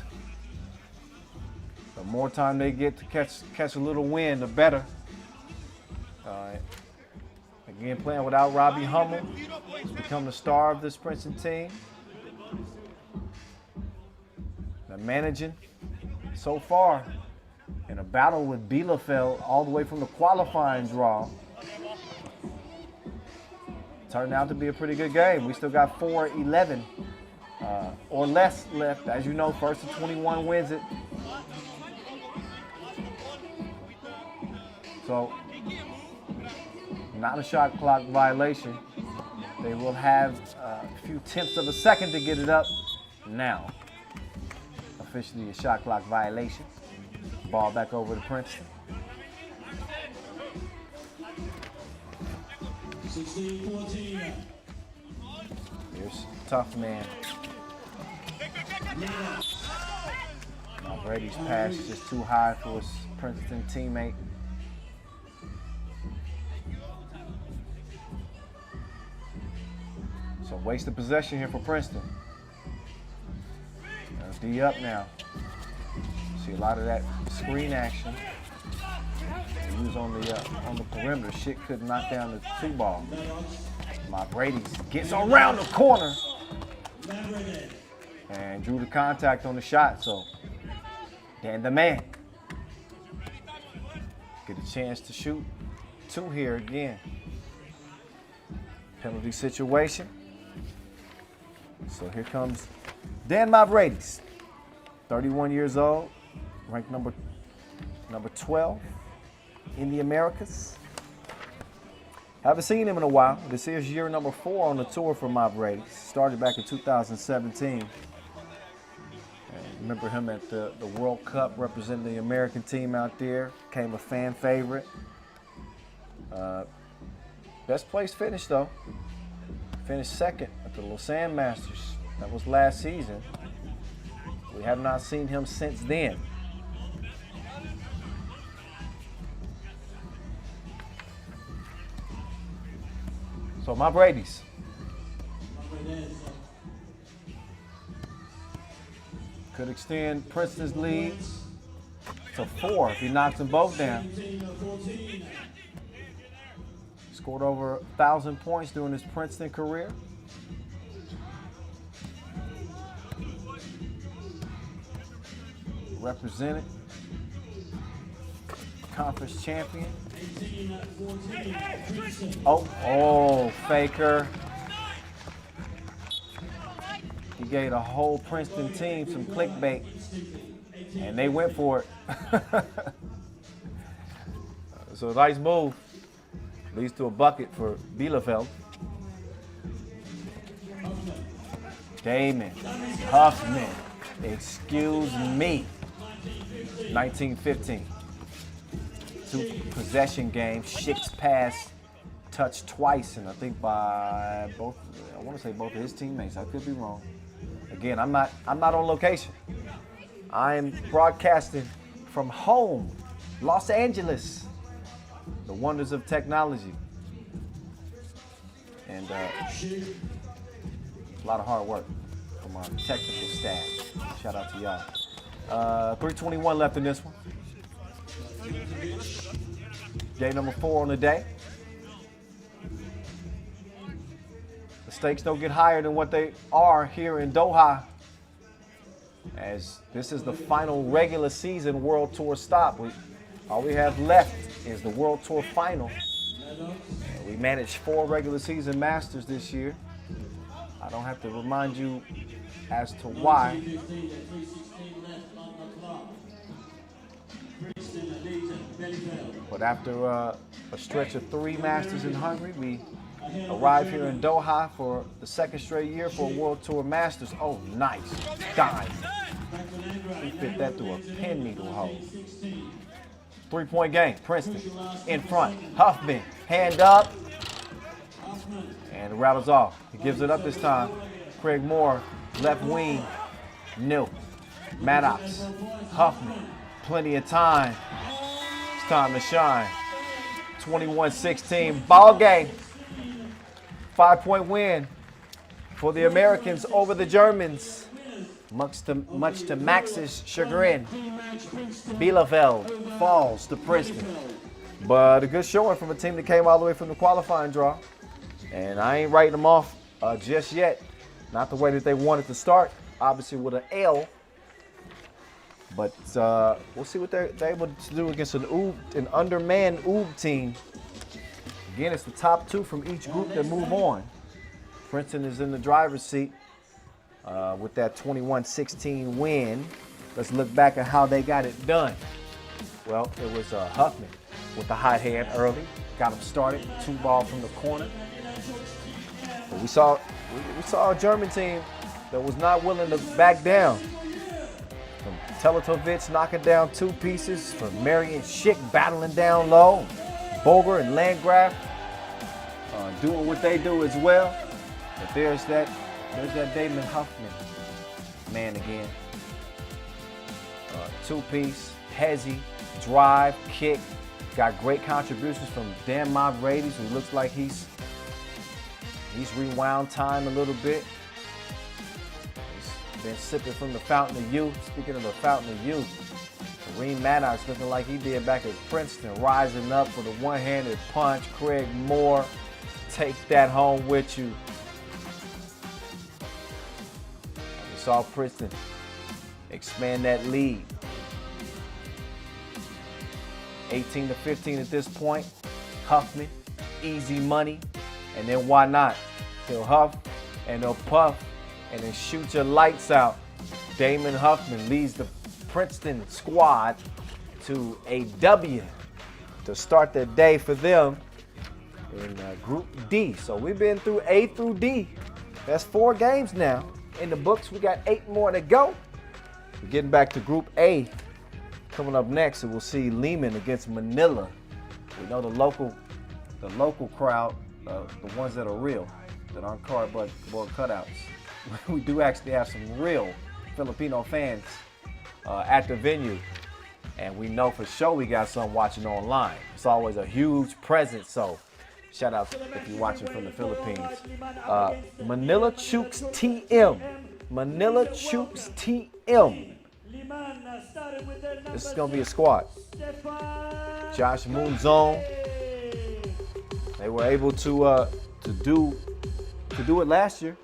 The more time they get to catch a little wind, the better. Again, playing without Robbie Hummel. He's become the star of this Princeton team. They're managing so far in a battle with Bielefeld all the way from the qualifying draw. Turned out to be a pretty good game. We still got 4-11 or less left. As you know, first to 21 wins it. So, not a shot clock violation. They will have a few tenths of a second to get it up now. Officially a shot clock violation. Ball back over to Princeton. 16-14. Here's tough man. Brady's pass is just too high for his Princeton teammate. So wasted possession here for Princeton. D up now. See a lot of that screen action. He was on the perimeter. Shit could knock down the 2-ball. My Brady's gets around the corner and drew the contact on the shot. So Dan the man get a chance to shoot 2 here again. Penalty situation. So here comes Dan Mavridis, 31 years old, ranked number 12 in the Americas. Haven't seen him in a while. This is year number 4 on the tour for Mavridis. Started back in 2017. And remember him at the World Cup representing the American team out there. Became a fan favorite. Best place finish though. Finished second at the Lausanne Masters. That was last season. We have not seen him since then. So my Brady's. Could extend Princeton's lead to 4 if he knocks them both down. Scored over 1,000 points during his Princeton career. Represented. Conference champion. Oh, Faker. He gave the whole Princeton team some clickbait, and they went for it. So nice move. Leads to a bucket for Bielefeld. Damon Huffman, excuse me. 19-15. 2 possession game, Schick's pass touched twice, and I think by both, I want to say both of his teammates. I could be wrong. Again, I'm not on location. I'm broadcasting from home, Los Angeles. The wonders of technology. And a lot of hard work from our technical staff. Shout out to y'all. 3:21 left in this one. Game number 4 on the day. The stakes don't get higher than what they are here in Doha, as this is the final regular season World Tour stop. All we have left is the World Tour final. And we managed 4 regular season Masters this year. I don't have to remind you as to why. But after a stretch of 3 Masters in Hungary, we arrived here in Doha for the 2nd straight year for a World Tour Masters. Oh, nice. Dive. He fit that through a pin needle hole. 3-point game. Princeton in front. Huffman, hand up. And it rattles off. He gives it up this time. Craig Moore, left wing. Nil. Maddox. Huffman. Plenty of time. It's time to shine. 21-16 ball game. 5-point win for the Americans over the Germans. Much to Max's chagrin. Bielefeld falls to Princeton. But a good showing from a team that came all the way from the qualifying draw. And I ain't writing them off just yet. Not the way that they wanted to start, obviously with an L. But we'll see what they're able to do against an undermanned UB team. Again, it's the top 2 from each group that move on. Princeton is in the driver's seat with that 21-16 win. Let's look back at how they got it done. Well, it was Huffman with the hot hand early. Got him started, 2 ball from the corner. But we saw a German team that was not willing to back down. From Teletovic knocking down 2 pieces, from Marion Schick battling down low. Boger and Landgraf doing what they do as well. But there's that Damon Huffman man again. 2-piece, hezzy, drive, kick. Got great contributions from Dan Mavridis, who looks like he's rewound time a little bit. He's been sipping from the fountain of youth. Speaking of the fountain of youth, Kareem Maddox looking like he did back at Princeton, rising up with a one-handed punch. Craig Moore, take that home with you. We saw Princeton expand that lead. 18-15 at this point. Huffman, easy money. And then why not? He'll huff and he'll puff and then shoot your lights out. Damon Huffman leads the Princeton squad to a W to start the day for them in Group D. So we've been through A through D. That's 4 games now in the books. We got 8 more to go. We're getting back to Group A. Coming up next, we'll see Lehman against Manila. We know the local crowd, the ones that are real, that aren't cardboard cutouts. We do actually have some real Filipino fans at the venue, and we know for sure we got some watching online. It's always a huge presence, so shout out if you're watching from the Philippines. Manila Chooks TM. Manila Chooks TM. This is going to be a squad. Josh Moonzone. They were able to do it last year.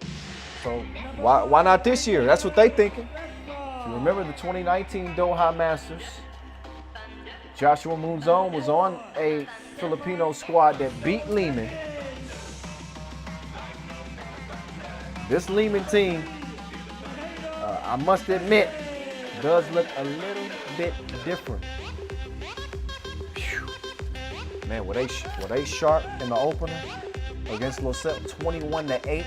So why not this year? That's what they thinking. If you remember the 2019 Doha Masters, Joshua Moonzone was on a Filipino squad that beat Lehman. This Lehman team, I must admit, does look a little bit different. Whew. Man, were they sharp in the opener against Losel, 21-8.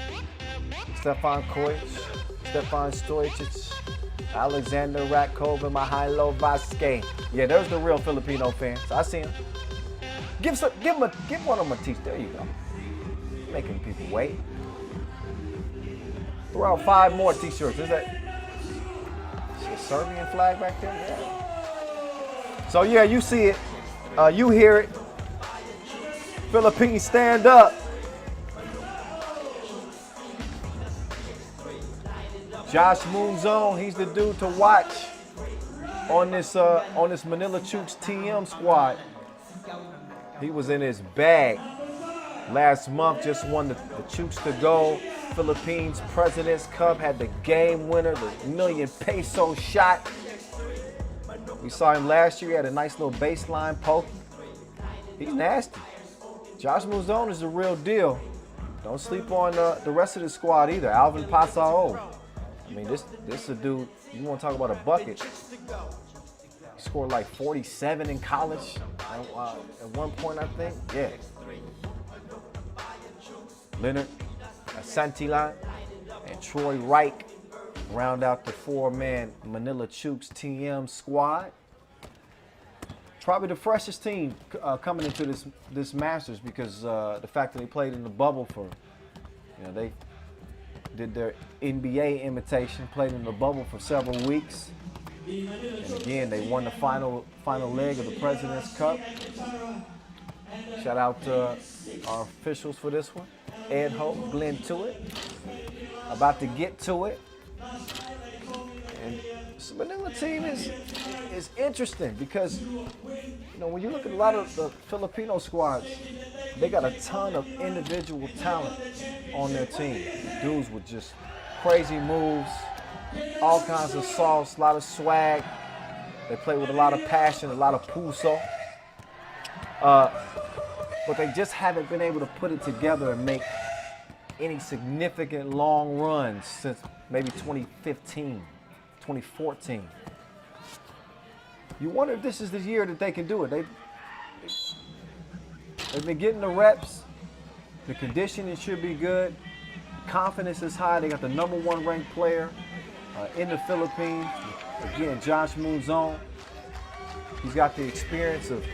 Stefan Koic, Stefan Stojic, Alexander Ratkov, and Mihailo Vasquez. Yeah, there's the real Filipino fans. I see them. Give one of them a teach. There you go. Making people wait. Throw out 5 more t-shirts. Is that a Serbian flag back there? Yeah. So yeah, you see it. You hear it. Philippines stand up. Josh Moonzone, he's the dude to watch on this Manila Chooks TM squad. He was in his bag last month, just won the Chooks to Go Philippines President's Cup, had the game winner, the $1,000,000 shot. We saw him last year, he had a nice little baseline poke. He's nasty. Josh Moonzone is the real deal. Don't sleep on the rest of the squad either. Alvin Pasao. I mean, this is a dude, you want to talk about a bucket. He scored like 47 in college at one point, I think. Yeah. Leonard Santillan and Troy Reich round out the 4-man Manila Chooks TM squad. Probably the freshest team coming into this Masters because the fact that they played in the bubble for, they did their NBA invitation, played in the bubble for several weeks. And again, they won the final leg of the President's Cup. Shout out to our officials for this one. Ed Hope, Glenn Tuitt. About to get to it. And this Manila team is interesting because, when you look at a lot of the Filipino squads, they got a ton of individual talent on their team. Dudes with just crazy moves, all kinds of sauce, a lot of swag. They play with a lot of passion, a lot of puso. But they just haven't been able to put it together and make any significant long runs since maybe 2015, 2014. You wonder if this is the year that they can do it. They've been getting the reps. The conditioning should be good. Confidence is high. They got the #1 ranked player in the Philippines. Again, Josh Moonzone. He's got the experience of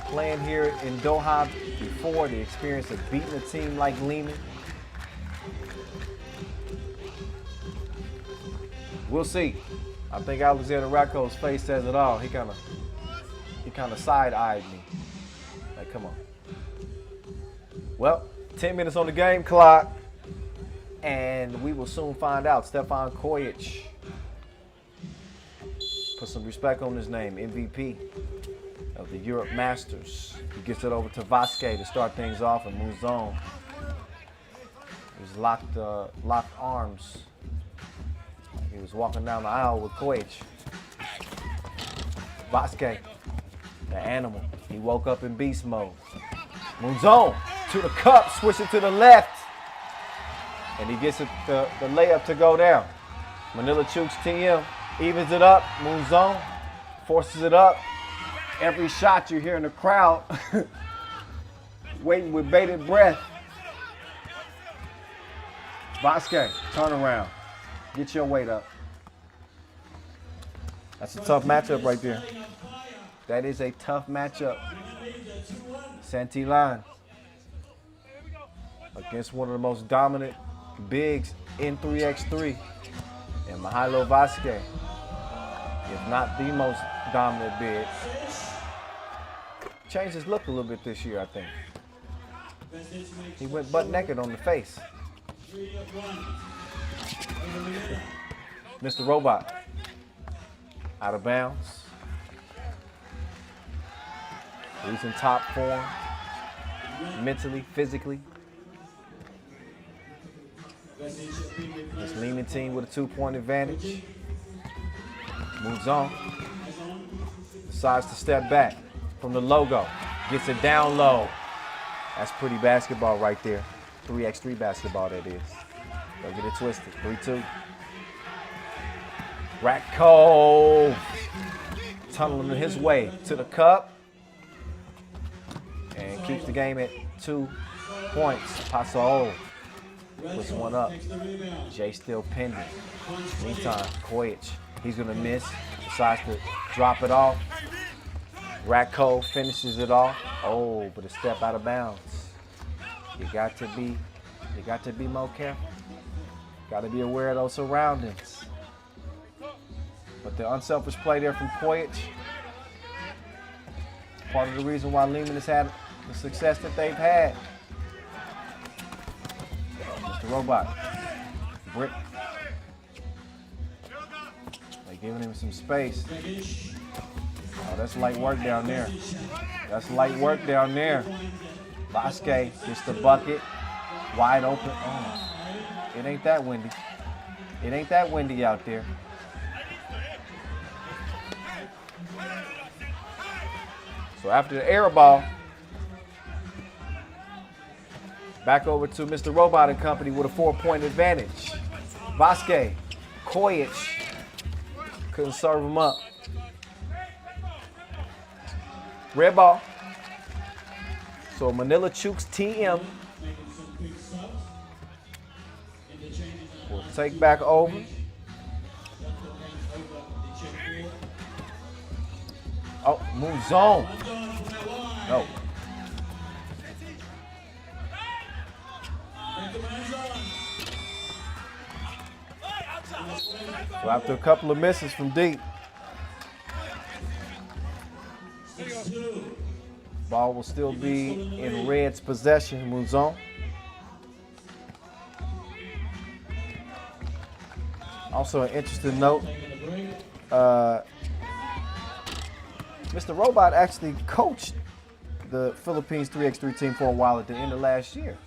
playing here in Doha before, the experience of beating a team like Lehman. We'll see. I think Alexander Racco's face says it all. He kind of side-eyed me. Like, come on. Well, 10 minutes on the game clock, and we will soon find out. Stefan Kojic. Put some respect on his name. MVP of the Europe Masters. He gets it over to Vasquez to start things off, and Moonzone. He's locked arms. He was walking down the aisle with Kojic. Vasquez, the animal. He woke up in beast mode. Moonzone to the cup, switching to the left. And he gets the layup to go down. Manila Chooks TM evens it up. Moonzone forces it up. Every shot you hear in the crowd, waiting with bated breath. Vasquez, turn around. Get your weight up. That's a tough matchup right there. That is a tough matchup. Santillan against one of the most dominant bigs in 3x3. And Mihailo Vasquez, if not the most dominant big. Changed his look a little bit this year, I think. He went butt naked on the face. Mr. Robot, out of bounds. He's in top form, mentally, physically. This Lehman team with a 2-point advantage. Moves on. Decides to step back from the logo. Gets it down low. That's pretty basketball right there. 3x3 basketball, that is. Don't get it twisted. 3-2. Ratko tunneling his way to the cup and keeps the game at 2 points. Pasao puts one up. Jay still pending. Meantime, Kojic, he's gonna miss. Decides to drop it off. Ratko finishes it off. Oh, but a step out of bounds. You got to be more careful. Got to be aware of those surroundings. But the unselfish play there from Kojic, part of the reason why Lehman has had the success that they've had. Mr. Robot, Brick. They're giving him some space. Oh, that's light work down there. That's light work down there. Vasquez gets the bucket, wide open. Oh, it ain't that windy. It ain't that windy out there. So after the air ball, back over to Mr. Robot and company with a 4-point advantage. Vasquez, Kojic, couldn't serve him up. Red ball. So Manila Chooks TM will take back over. Oh, move zone. No. So after a couple of misses from deep, ball will still be in Red's possession. Moves on. Also, an interesting note. Mr. Robot actually coached the Philippines 3x3 team for a while at the end of last year.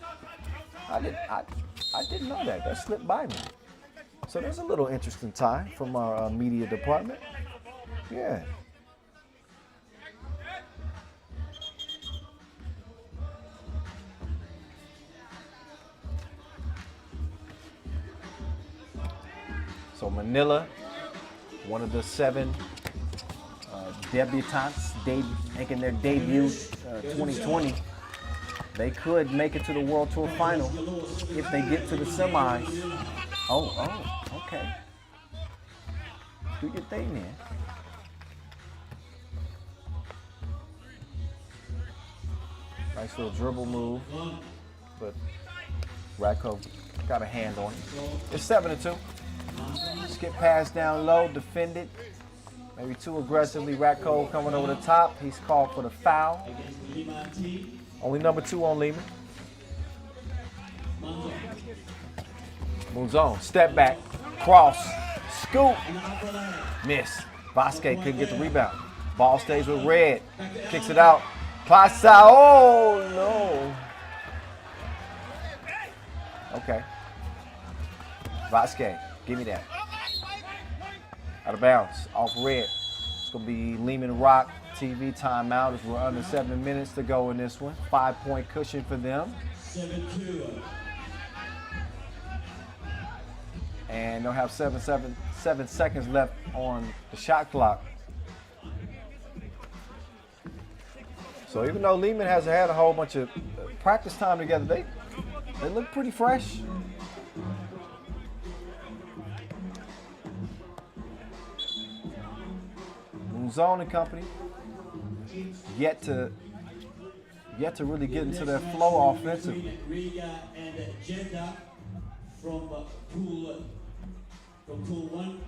I didn't know that. That slipped by me. So there's a little interesting tie from our media department. Yeah. So Manila, one of the 7 debutantes making their debut 2020. They could make it to the World Tour final if they get to the semis. Oh, okay. Do your thing, man. Nice little dribble move, but Ratko got a hand on it. It's 7-2. Skip pass down low, defended. Maybe too aggressively. Ratko coming over the top. He's called for the foul. Only number 2 on Lehman. Moves on. Step back. Cross. Scoop. Miss. Vasquez couldn't get the rebound. Ball stays with Red. Kicks it out. Pasa. Oh, no. Okay. Vasquez. Give me that. Out of bounds. Off Red. It's going to be Lehman Rock TV timeout as we're under 7 minutes to go in this one. 5-point cushion for them. 7-2. And they'll have 7 seconds left on the shot clock. So even though Lehman hasn't had a whole bunch of practice time together, they look pretty fresh. Zone and company yet to really get into their flow offensively. Riga and Jeddah from pool 1.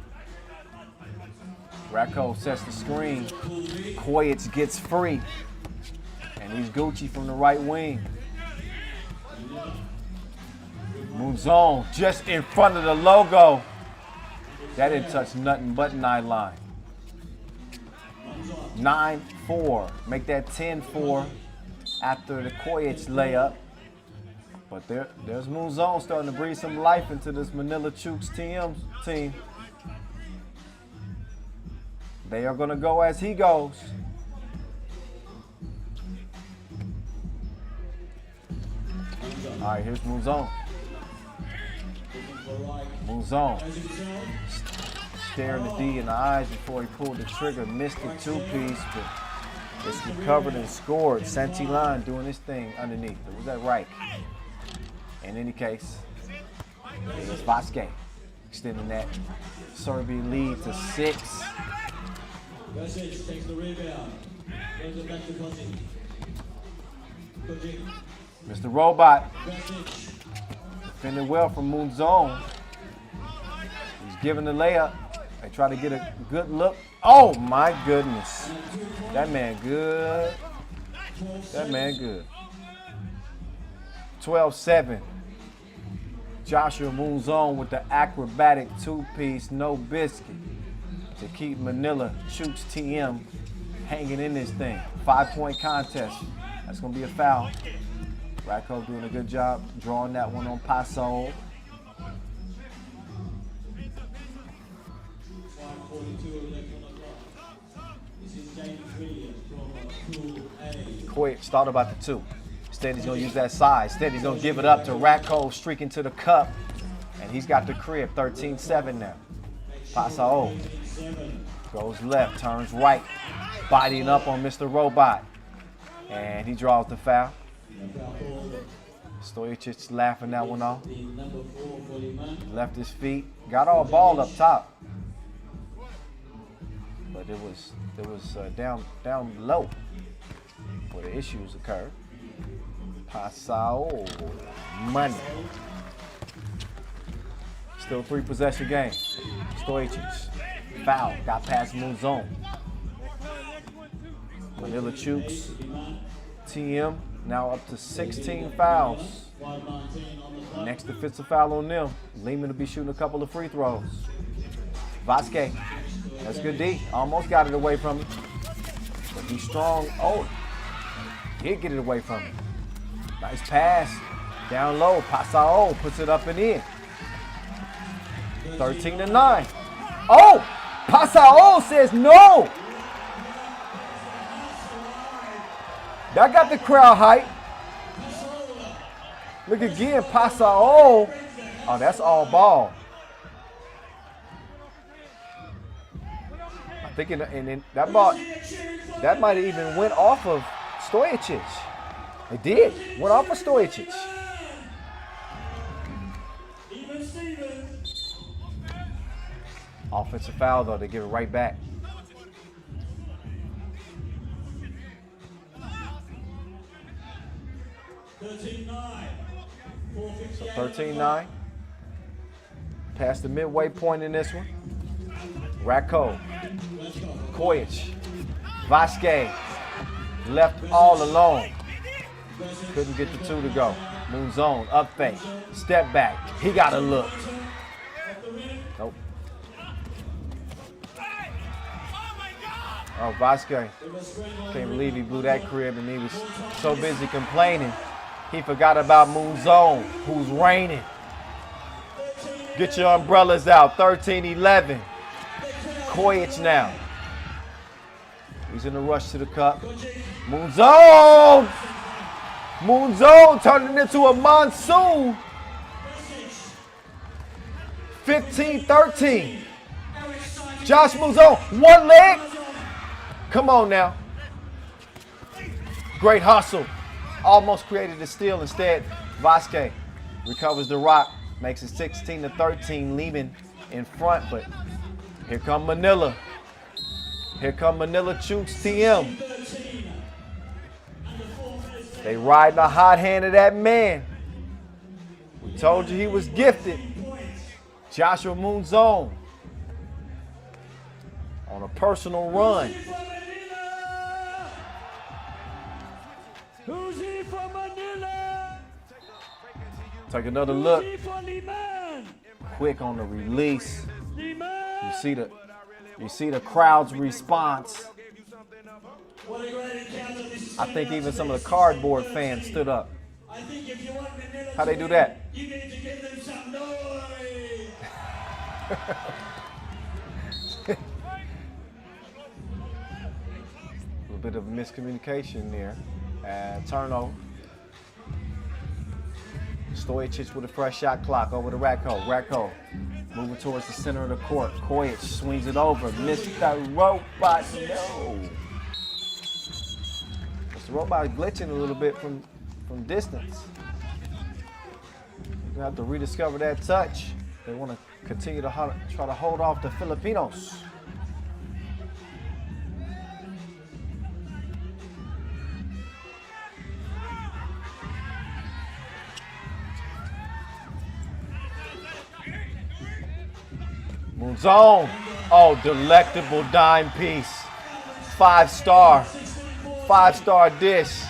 Ratko sets the screen. Kojic gets free. And he's Gucci from the right wing. Moves on just in front of the logo. That didn't touch nothing but 9 line. 9-4. Make that 10-4 after the Kojic layup. But there's Mouzon starting to breathe some life into this Manila Chooks team. They are going to go as he goes. All right, here's Mouzon. Mouzon. Staring the D in the eyes before he pulled the trigger. Missed the 2-piece, but it's recovered and scored. Santillan doing his thing underneath. Was that right? In any case, it's Vasquez extending that Serbian lead to 6. Versic takes the rebound. Goes it back to Kojic. Kojic. Mr. Robot Versic. defending well from Moon Zone. He's giving the layup. They try to get a good look. Oh my goodness. That man good. That man good. 12-7. Joshua Moon Zone with the acrobatic two-piece, no biscuit to keep Manila Chooks TM hanging in this thing. 5-point contest. That's going to be a foul. Ratko doing a good job drawing that one on Paso. 5:42 left on the clock. This is game 3 from Pool A. Quick, thought about the two. Instead, he's going to use that size. Instead, he's going to give it up to Ratko streaking to the cup. And he's got the crib, 13-7 now. Paso goes left, turns right, bodying up on Mr. Robot. And he draws the foul. Stojic laughing that one off. Left his feet, got all ball up top. But it was down low where the issues occurred. Paso money. Still 3-possession game. Stojic foul, got past Moon Zone. Manila Chooks, TM now up to 16 fouls. Next defensive foul on them. Lehman will be shooting a couple of free throws. Vasquez, that's good D. Almost got it away from him. But he's strong. Oh, did get it away from him. Nice pass. Down low. Paso puts it up and in. 13-9. Oh! Paso says no! That got the crowd hype. Look again, Paso. Oh, that's all ball. I think that ball, that might have even went off of Stojic. It did. Went off of Stojic. Offensive foul, though. They give it right back. So 13-9. Past the midway point in this one. Ratko, Kojic, Vasquez left all alone. Couldn't get the two to go. Moon Zone, up fake, step back. He got a look. Nope. Oh, Vasquez. Can't believe he blew that crib and he was so busy complaining. He forgot about Moon Zone, who's raining. Get your umbrellas out, 13-11. Kojic now. He's in a rush to the cup. Moon Zone! Moon Zone turning into a monsoon. 15-13. Josh Moon Zone, one leg. Come on now. Great hustle. Almost created a steal. Instead, Vasquez recovers the rock, makes it 16-13, Lehman in front. But here come Manila. Here come Manila Chooks TM. They riding the hot hand of that man. We told you he was gifted. Joshua Moon Zone on a personal run. Who's he from Manila? Take another look. Who's he from Liman? Quick on the release. Liman. You see the crowd's response. What a great encounter this is. I think even some of the cardboard fans stood up. I think if you want Manila How they to do win, that? You need to give them some noise. A little bit of miscommunication there. Turnover. Stojic with a fresh shot clock over to Ratko. Ratko moving towards the center of the court. Kojic swings it over. Mr. Robot, no. Mr. Robot glitching a little bit from distance. You're gonna have to rediscover that touch. They want to continue to try to hold off the Filipinos. Moonzone. Oh, delectable dime piece. 5-star. 5-star dish.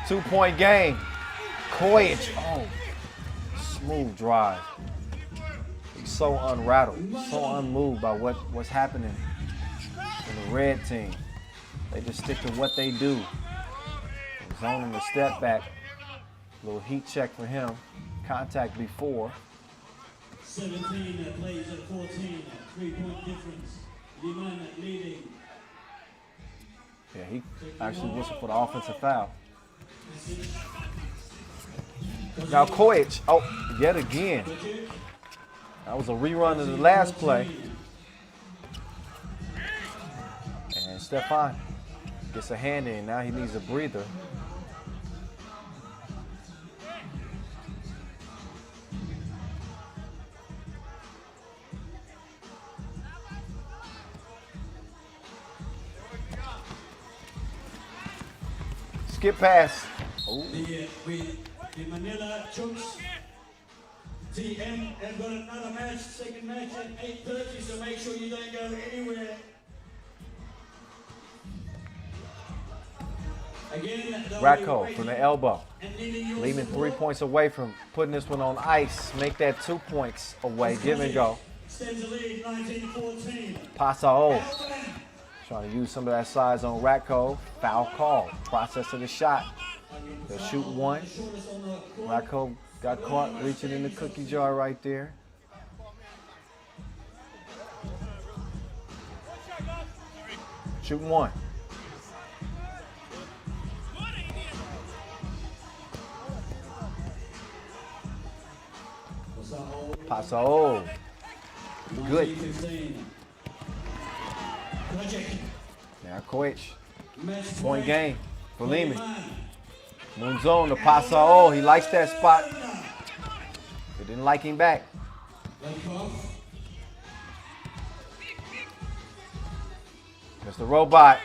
2-point game. Kojic. Oh, smooth drive. He's so unrattled, so unmoved by what's happening in the red team. They just stick to what they do. Zoning the step back. Little heat check for him. Contact before. 17 plays at 14. 3-point difference. Liman leading. Yeah, he actually whistled for the offensive foul. Now Kojic, oh, yet again. That was a rerun of the last play. And Stefan gets a hand in. Now he needs a breather. Skip pass. Oh. The Manila Chooks TM have got another match, second match at 8:30, so make sure you don't go anywhere. Again, Ratko from the elbow. Leaving 3 points away from putting this one on ice. Make that 2 points away. Give and go. Extends the lead, 19-14. Pasao trying to use some of that size on Ratko. Foul call. Process of the shot. They'll shoot one. Ratko got caught reaching in the cookie jar right there. Shooting one. Pasao. Good. Now Kojic. Point game for Lehman. Moonzone to Pasao. He likes that spot. They didn't like him back. Mr. Robot.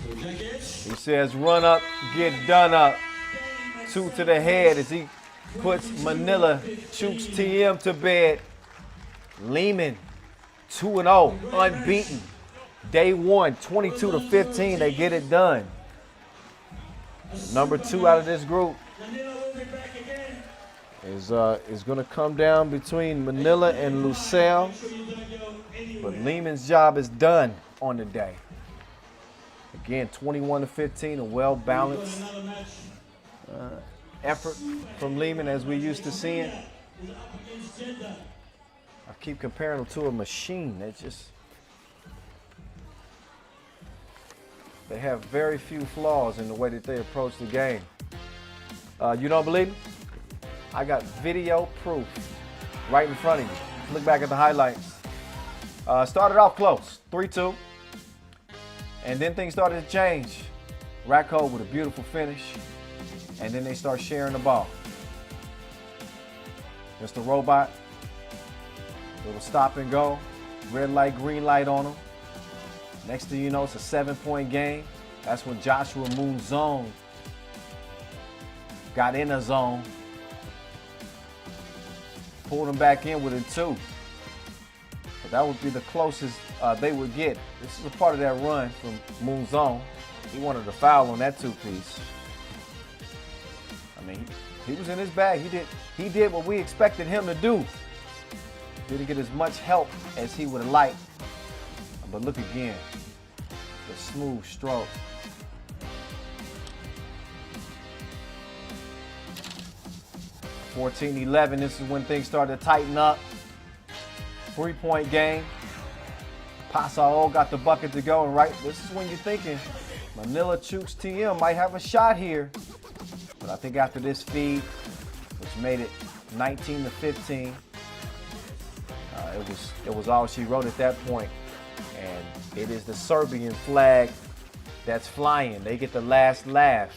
He says run up, get done up. 2 to the head as he puts Manila Chooks TM to bed. Lehman 2-0, unbeaten. Day 1, 22-15, they get it done. Number 2 out of this group is going to come down between Manila and Lucelle. But Lehman's job is done on the day. Again, 21-15, a well-balanced effort from Lehman as we used to see it. I keep comparing them to a machine. They have very few flaws in the way that they approach the game. You don't believe me? I got video proof right in front of you. Look back at the highlights. Started off close, 3-2. And then things started to change. Ratko with a beautiful finish. And then they start sharing the ball. Mr. Robot, little stop and go. Red light, green light on him. Next thing you know, it's a 7-point game. That's when Joshua Moonzone got in a zone. Pulled him back in with a 2. But that would be the closest they would get. This is a part of that run from Moonzone. He wanted a foul on that 2-piece. I mean, he was in his bag. He did what we expected him to do. Didn't get as much help as he would have liked. But look again, the smooth stroke. (14-11). This is when things started to tighten up. 3-point game. Pasao got the bucket to go, and right, this is when you're thinking Manila Chooks TM might have a shot here. But I think after this feed, which made it 19-15, it was all she wrote at that point. And it is the Serbian flag that's flying. They get the last laugh.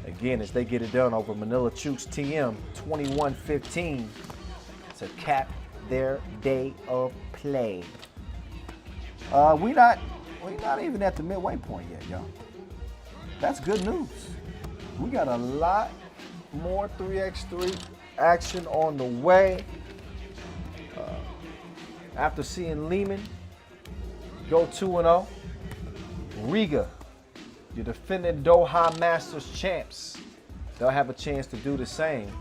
Again, as they get it done over Manila Chooks TM, 21-15 to cap their day of play. We're not even at the midway point yet, y'all. That's good news. We got a lot more 3x3 action on the way. after seeing Lehman go 2-0. Riga, your defending Doha Masters champs, they'll have a chance to do the same.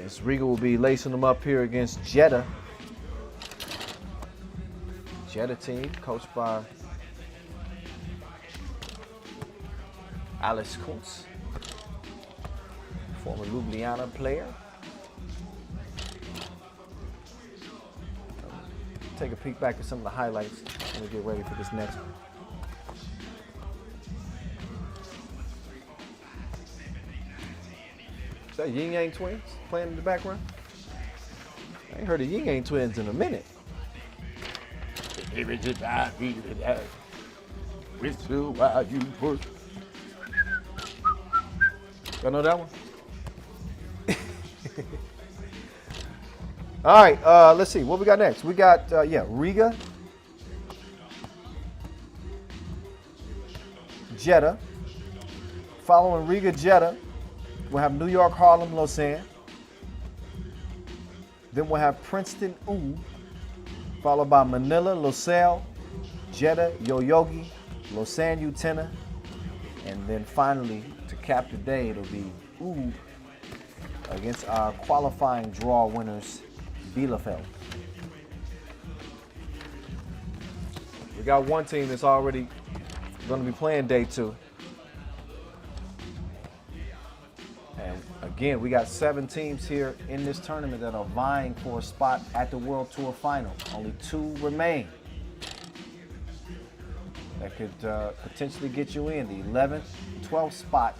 As Riga will be lacing them up here against Jeddah. Jeddah team coached by Alex Kuntz, former Ljubljana player. Take a peek back at some of the highlights when we get ready for this next one. Is that Yin Yang Twins playing in the background? I ain't heard of Yin Yang Twins in a minute. Y'all know that one? All right, let's see. What we got next? We got, Riga, Jeddah. Following Riga, Jeddah, we'll have New York, Harlem, Lausanne. Then we'll have Princeton, followed by Manila, Losail, Jeddah, Yoyogi, Lausanne, Utena, and then finally, to cap the day, it'll be against our qualifying draw winners, Bielefeld. We got one team that's already going to be playing day 2. And again, we got 7 teams here in this tournament that are vying for a spot at the World Tour Final. Only 2 remain. That could potentially get you in the 11th, 12th spot.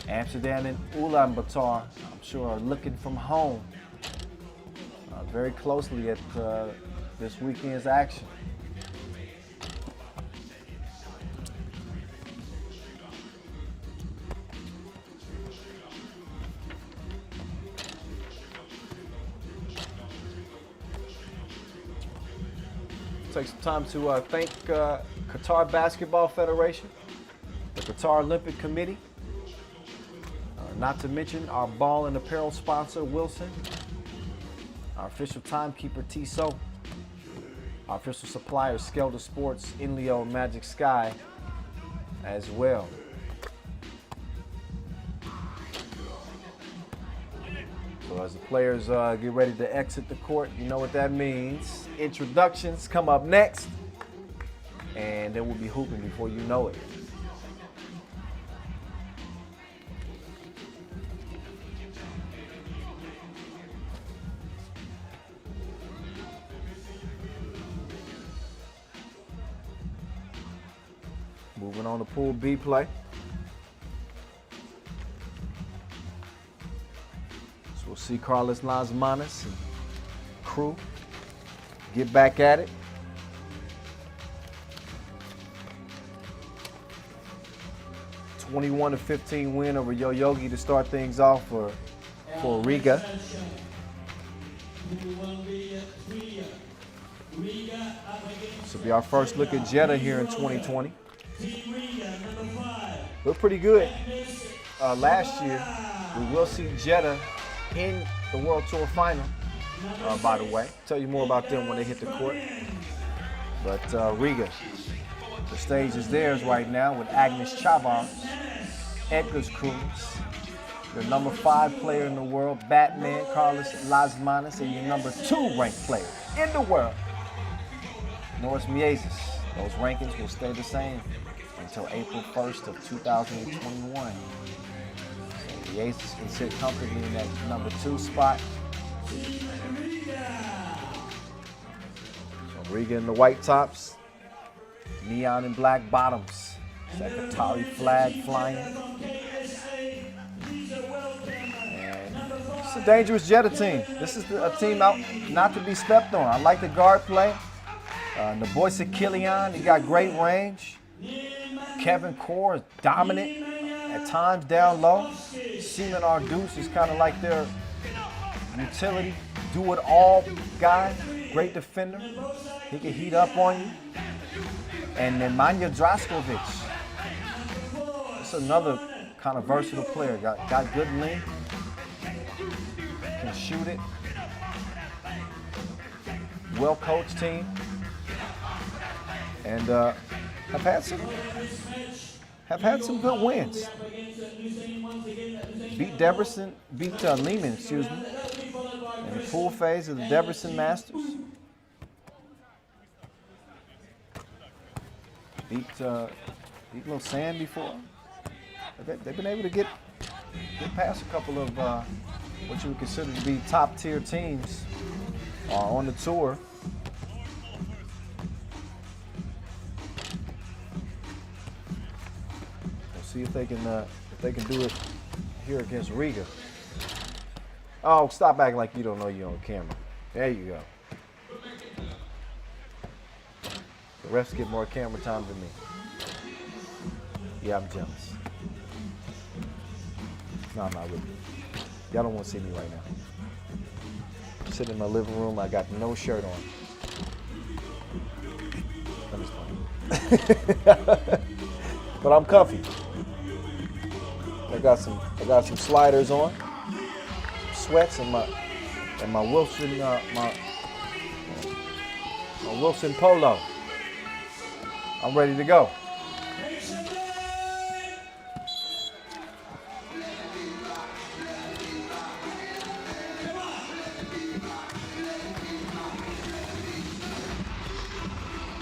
Amsterdam and Ulaanbaatar, I'm sure, are looking from home very closely at this weekend's action. Take some time to thank Qatar Basketball Federation, the Qatar Olympic Committee, not to mention our ball and apparel sponsor, Wilson, our official timekeeper, Tissot, our official supplier, Skelter Sports, Inleo, and Magic Sky as well. So as the players get ready to exit the court, you know what that means. Introductions come up next, and then we'll be hooping before you know it. Moving on to Pool B play. So we'll see Carlos Lasmanis and crew get back at it. A 21-15 win over Yoyogi to start things off for Riga. This will be our first look at Jeddah here in 2020. Looked pretty good last year. We will see Jeddah in the World Tour Final, by the way. Tell you more about them when they hit the court. But Riga, the stage is theirs right now with Agnes Chavars, Edgars Cruz, your number 5 player in the world, Batman, Carlos Lasmanis, and your number 2 ranked player in the world, Norris Miezis. Those rankings will stay the same until April 1st of 2021. So Miezis can sit comfortably in that number 2 spot. So Riga in the white tops, neon and black bottoms. That Qatari flag flying. And it's a dangerous Jeddah team. This is a team out not to be stepped on. I like the guard play. Naboisa Kilian, he got great range. Kevin Core is dominant at times down low. Seaman Ardous is kind of like their utility, do-it-all guy. Great defender. He can heat up on you. And then Manja Draskovic. That's another kind of versatile player. Got good length. Can shoot it. well-coached team, and have had some good wins. Beat Lehman, excuse me, in the pool phase of the Debrecen Masters. Beat Little Sand before. They've been able to get past a couple of what you would consider to be top-tier teams on the tour. We'll see if they can do it here against Riga. Oh, stop acting like you don't know you're on camera. There you go. The refs get more camera time than me. Yeah, I'm jealous. No, I'm not with you. Y'all don't want to see me right now. I'm sitting in my living room. I got no shirt on. I'm just playing. But I'm comfy. I got some sliders on, sweats, and my Wilson my Wilson polo. I'm ready to go.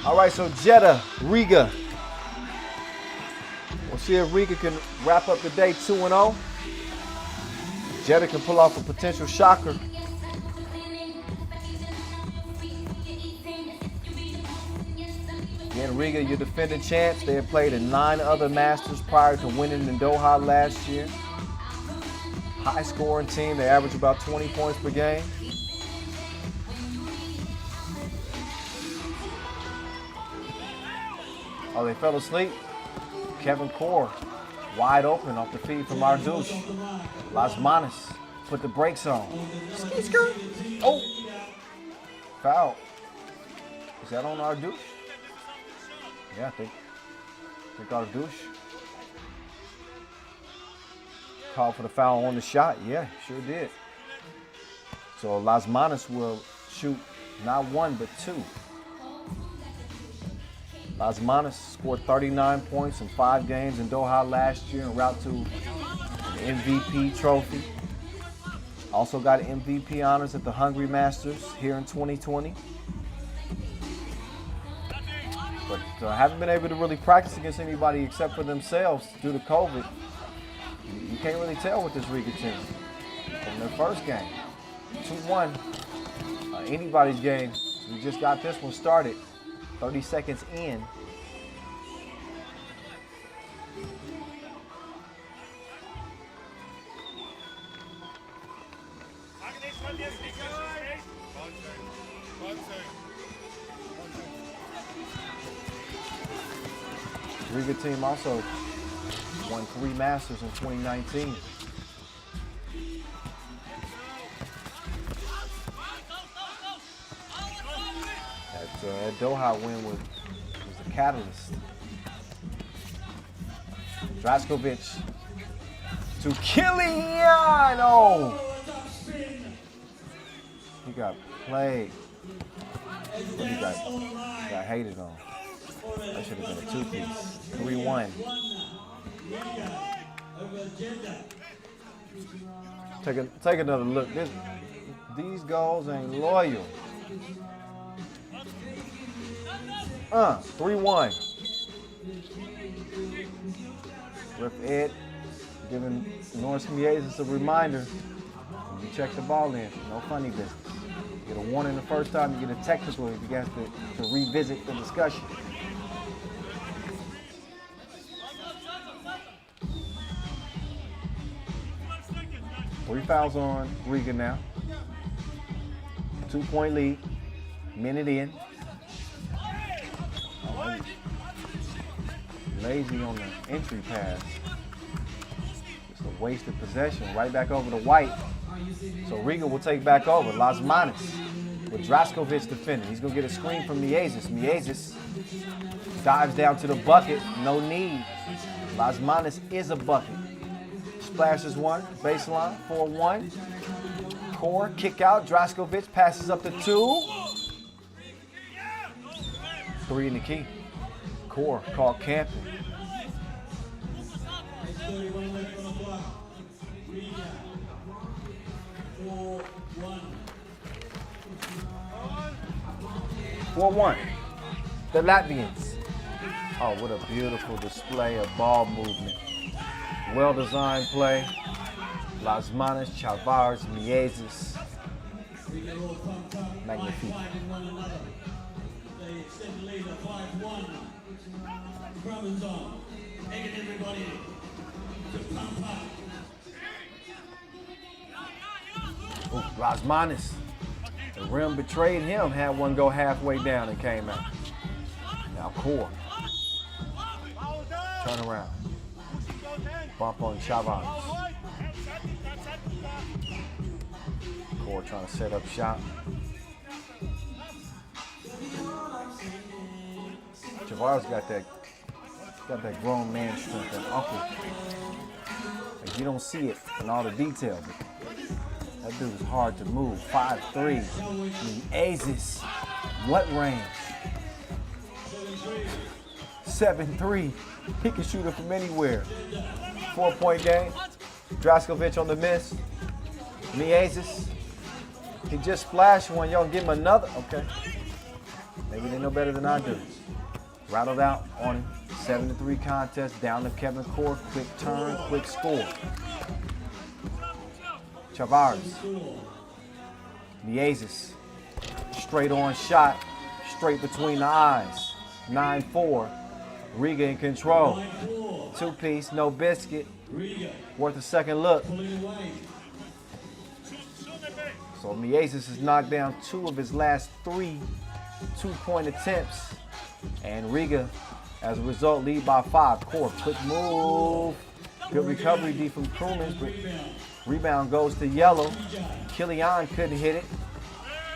All right, so Jeddah, Riga. We'll see if Riga can wrap up the day 2-0. Jeddah can pull off a potential shocker. Again, Riga, your defending champs. They have played in 9 other Masters prior to winning in Doha last year. High scoring team. They average about 20 points per game. Oh, they fell asleep. Kevin Core, wide open off the feed from Ardouche. Las Manas put the brakes on. Oh, foul. Is that on Ardouche? Yeah, I think Ardouche called for the foul on the shot. Yeah, sure did. So Las Manas will shoot not 1 but 2. Las Manas scored 39 points in 5 games in Doha last year en route to an MVP trophy. Also got MVP honors at the Hungary Masters here in 2020. But haven't been able to really practice against anybody except for themselves due to COVID. You can't really tell with this Riga team. In their first game, 2-1, anybody's game. We just got this one started. 30 seconds in. Riga team also won 3 Masters in 2019. That Doha win was a catalyst. Draskovic to Kilian. Oh, he got played. He got hated on. That should have been a 2-piece. 3-1. Take another look. These goals ain't loyal. 3-1. Ref Ed giving Norris Miezis a reminder. You check the ball in. No funny business. You get a warning the first time, you get a technical if you have to revisit the discussion. Three fouls on Riga now. 2-point lead. Minute in. Lazy on the entry pass. Just a wasted possession. Right back over to White. So Riga will take back over. Las Manas with Draskovic defending. He's going to get a screen from Miezis. Miezis dives down to the bucket. No need. Las Manas is a bucket. Splashes 1. Baseline. 4-1. Core. Kick out. Draskovic passes up to 2. 3 in the key. Core called camping. There's 31 left on the clock. Riga. 4-1. 4-1. The Latvians. Oh, what a beautiful display of ball movement. Well-designed play. Lasmanis, Chavars, Miezis. Riga all pumped up. Magnifique. Fighting one another. They extend the lead at 5-1. Crummins on. Taking everybody to pump up. Ooh, Lasmanis. The rim betrayed him, had one go halfway down and came out. Now Core. Turn around. Bump on Chavez. Core trying to set up shot. Chavez got that grown man strength and uncle. Like you don't see it in all the detail, but that dude is hard to move. 5'3". Aziz. What range? 7'3". He can shoot it from anywhere. 4-point game. Draskovic on the miss. Miezis. He just splashed one. Y'all give him another. Okay. Maybe they know better than I do. Rattled out on him. 7-3 contest. Down to Kevin Core. Quick turn. Quick score. Chavars. Miezis. Straight on shot. Straight between the eyes. 9-4. Riga in control. 2-piece, no biscuit. Worth a second look. So Miezis has knocked down 2 of his last 3 2-point attempts. And Riga, as a result, lead by 5. Core, quick move. Good recovery D from Krumins, but rebound goes to Yellow. Killian couldn't hit it.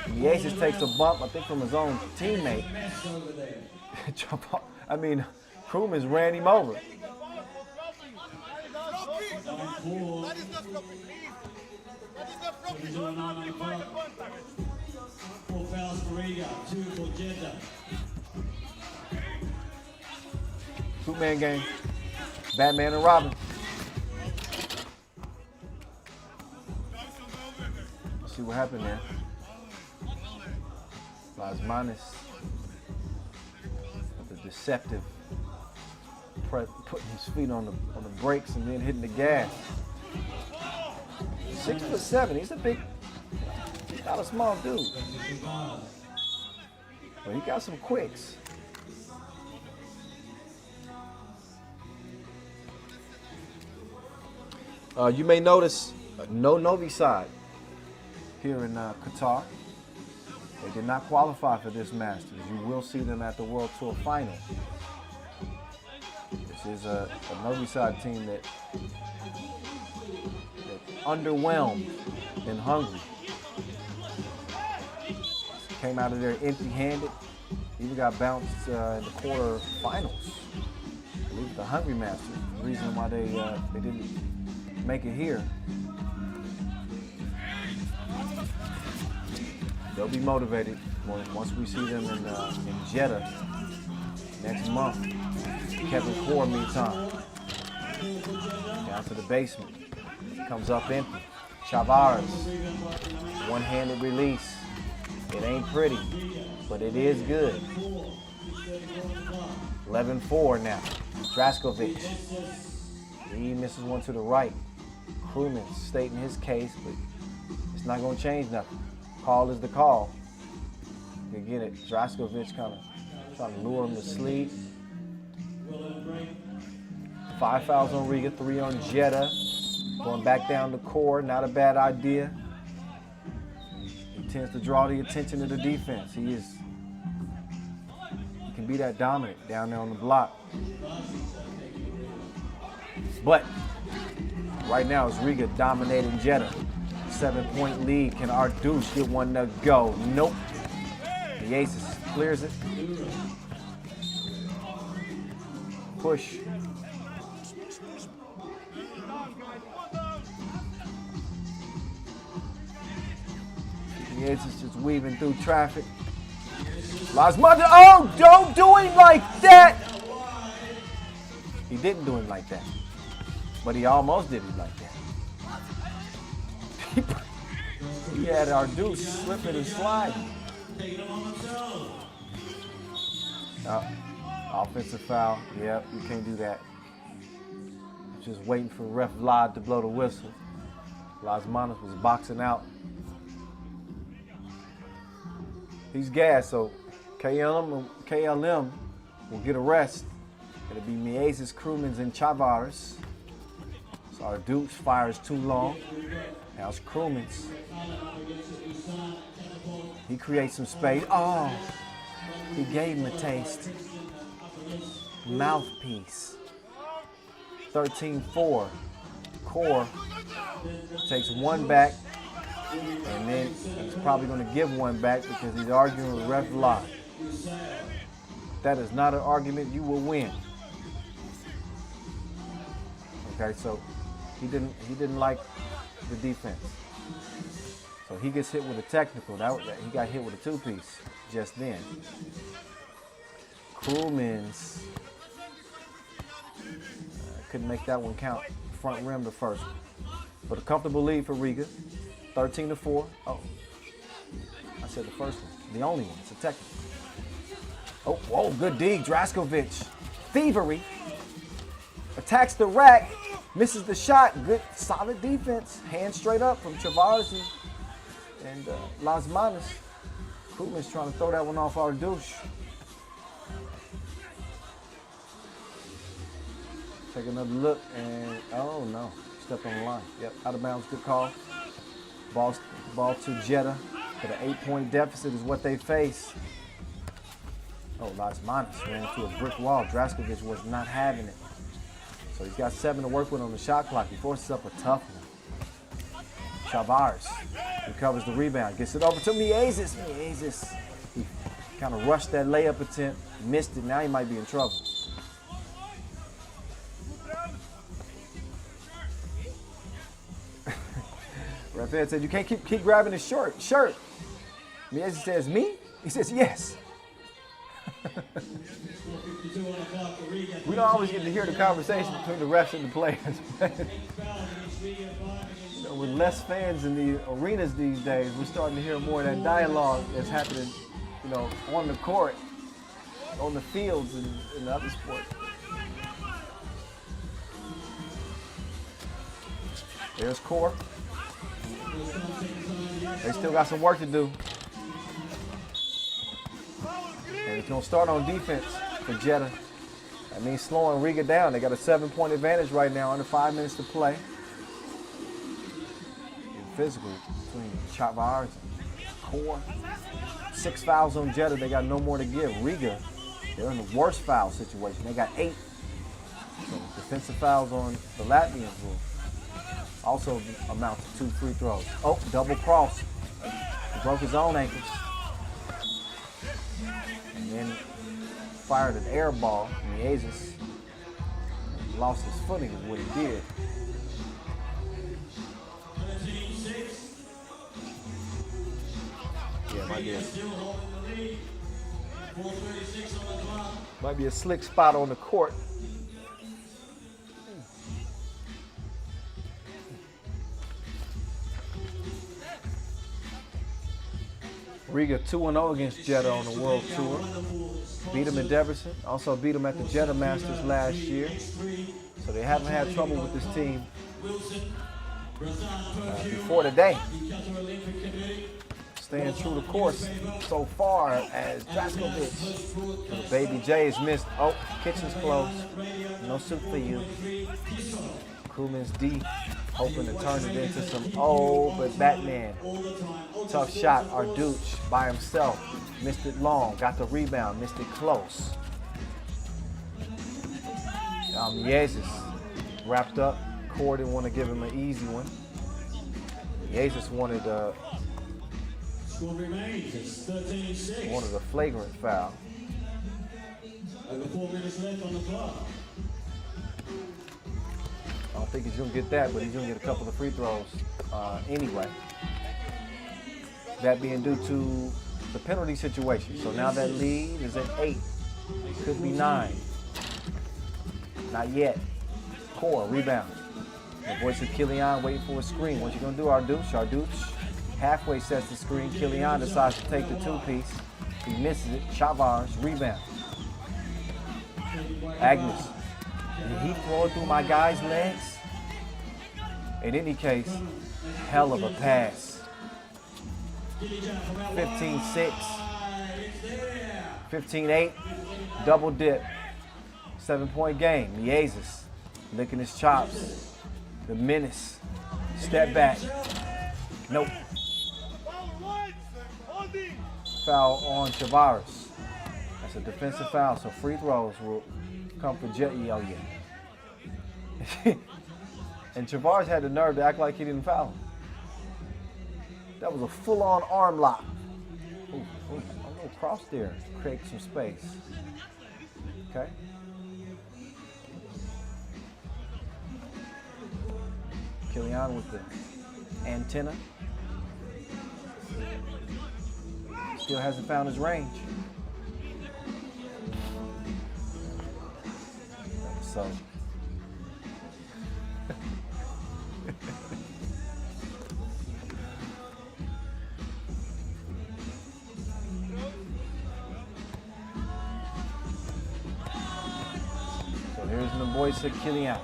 Miezis takes a bump, I think, from his own teammate. Krumins ran him over. 4 fouls for Riga, 2 for Jeddah. 2-man game. Batman and Robin. Let's see what happened there. Lasmanis. The deceptive. Putting his feet on the brakes and then hitting the gas. 6'7". He's not a small dude. But he got some quicks. You may notice no Novi side here in Qatar. They did not qualify for this Masters. You will see them at the World Tour Final. This is a Novi side team that underwhelmed in Hungary. Came out of there empty-handed. Even got bounced in the quarterfinals. I believe the Hungary Masters. The reason why they didn't make it here. They'll be motivated once we see them in Jeddah next month. Kevin Core, meantime, down to the basement. Comes up empty. Chavars, one-handed release. It ain't pretty, but it is good. 11-4 now. Draskovic. He misses one to the right. Krumins stating his case, but it's not going to change nothing. Call is the call. You get it. Draskovic kind of trying to lure him to sleep. 5 fouls on Riga, 3 on Jeddah. Going back down the Core, not a bad idea. He tends to draw the attention of the defense. He can be that dominant down there on the block. But right now it's Riga dominating Jeddah. 7-point lead. Can Ardouche get one to go? Nope. The Aces clears it. Push. The Aces just weaving through traffic. Lasmanis, oh, don't do didn't do him like that. But he almost did him like that. He had our dude slipping and sliding. Offensive foul. Yep, you can't do that. Just waiting for ref Vlad to blow the whistle. Lasmanis was boxing out. He's gassed, so KLM will get a rest. It'll be Miezes, Krumins, and Chavars. So our Dukes fires too long. How's Krumins? He creates some space. Oh, he gave him a taste. Mouthpiece. 13-4. Core takes one back, and then he's probably going to give one back because he's arguing with Ref Vlad. That is not an argument you will win. Okay, so he didn't like the defense. So he gets hit with a technical. He got hit with a two-piece just then. Krumins couldn't make that one count. Front rim the first. But a comfortable lead for Riga. 13-4. Oh, I said the first one. The only one. It's a technical. Oh, whoa, good D. Draskovic. Thievery. Attacks the rack. Misses the shot. Good, solid defense. Hand straight up from Chavars and Lasmanis. Krumins trying to throw that one off our douche. Take another look, and oh no, stepped on the line. Yep, out of bounds, good call. Ball to Jeddah. But an 8-point deficit is what they face. Oh, Lasmanis ran into a brick wall. Draskovic was not having it. So he's got 7 to work with on the shot clock. He forces up a tough one. Chavars recovers the rebound, gets it over to Miezes. Miezes, he kind of rushed that layup attempt, missed it. Now he might be in trouble. Raphael said, you can't keep grabbing his shirt. Miezes says, me? He says, yes. We don't always get to hear the conversation between the refs and the players. You know, with less fans in the arenas these days, we're starting to hear more of that dialogue that's happening, you know, on the court, on the fields, and in the other sports. There's Core. They still got some work to do. And it's going to start on defense for Jeddah. That means slowing Riga down. They got a 7-point advantage right now, under 5 minutes to play. Physical between Chavars and Core. 6 fouls on Jeddah. They got no more to give. Riga, they're in the worst foul situation. They got 8. So defensive fouls on the Latvians will also amount to 2 free throws. Oh, double cross. He broke his own ankles. And then fired an air ball. Miezes lost his footing is what he did. Yeah, might be a slick spot on the court. Riga 2-0 against Jeddah on the World Tour. Beat them in Debrecen. Also beat them at the Jeddah Masters last year. So they haven't had trouble with this team before today. Staying true to course so far as Draskovic. The Baby J is missed. Oh, kitchen's closed. No soup for you. Krumins D hoping to turn it into some but Batman. Tough shot, Arduch by himself. Missed it long, got the rebound, missed it close. Miezes wrapped up. Core didn't want to give him an easy one. Miezes wanted a flagrant foul. Over 4 minutes left on the clock. I don't think he's going to get that, but he's going to get a couple of free throws anyway. That being due to the penalty situation. So now that lead is at 8. Could be 9. Not yet. Core, rebound. The voice of Killian waiting for a screen. What you gonna do, Ardouche? Ardouche halfway sets the screen. Killian decides to take the two-piece. He misses it. Chavars, rebound. Agnes. Did he throw it through my guy's legs? In any case, hell of a pass. 15-6. 15-8. Double dip. 7-point game. Miezis licking his chops. The menace. Step back. Nope. Foul on Chavares. That's a defensive foul, so free throws will come for Jetty. Oh, yeah. And Chavares had the nerve to act like he didn't foul him. That was a full-on arm lock. Ooh, a little cross there. Create some space. Okay. Killian with the antenna. Still hasn't found his range. So. So here's the voice of Killian.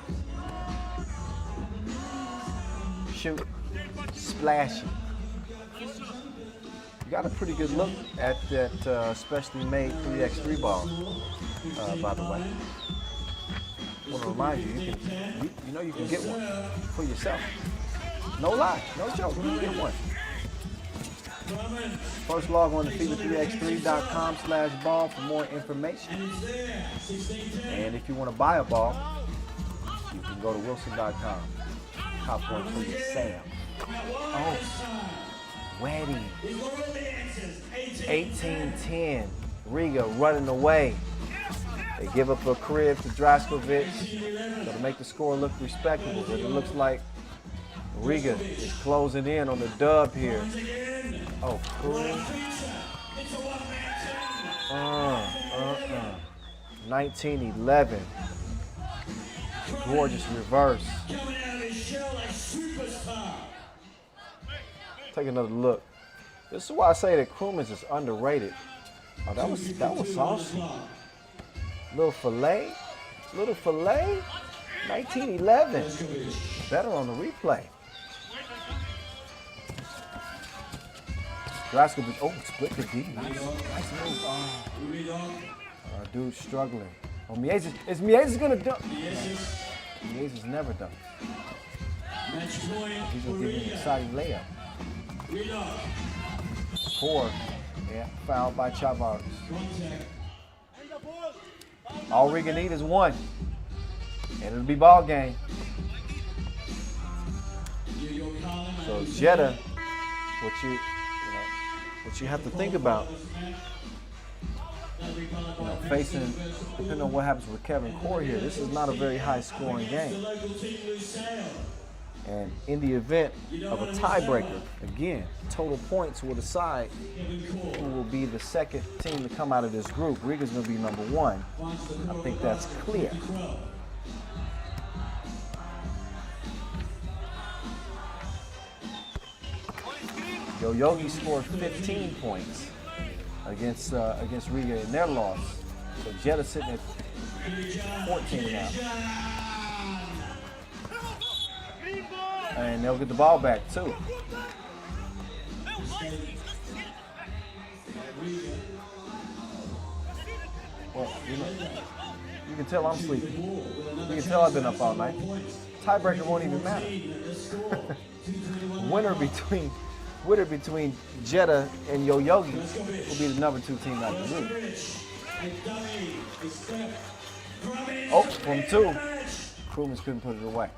Shoot, splashing. You got a pretty good look at that specially made 3x3 ball, by the way. I want to remind you, you know you can get one for yourself. No lie, no joke, you can get one. First log on to FIBA3x3.com/ball for more information. And if you want to buy a ball, you can go to Wilson.com. Top one for yourself. Oh, Weddy. 18-10. Riga running away. They give up a crib to Draskovic. Got to make the score look respectable, but it looks like Riga is closing in on the dub here. Oh, cool. 19-11. Gorgeous reverse. Take another look. This is why I say that Krumins is underrated. Oh, that was saucy. Little filet. 1911. Better on the replay. Draskovic, oh, split the D. Nice move. Oh. Dude struggling. Oh, Miezis. Is Miezis gonna dunk? Miezis never dunk. He's gonna give you an exciting layup. 4. Yeah, fouled by Chavares. All Riga need is 1. And it'll be ball game. So Jetta, what you have to think about, facing, depending on what happens with Kevin Core here, this is not a very high scoring game. And in the event of a tiebreaker, again, total points will decide who will be the second team to come out of this group. Riga's going to be number 1. I think that's clear. Yogi scored 15 points against Riga in their loss. So Jetta sitting at 14 now. And they'll get the ball back too. Well, you can tell I'm sleepy. You can tell I've been up all night. Tiebreaker won't even matter. Winner between Jetta and Yogi will be the number 2 team out of the group. Oh, from 2. Krumins couldn't put it away.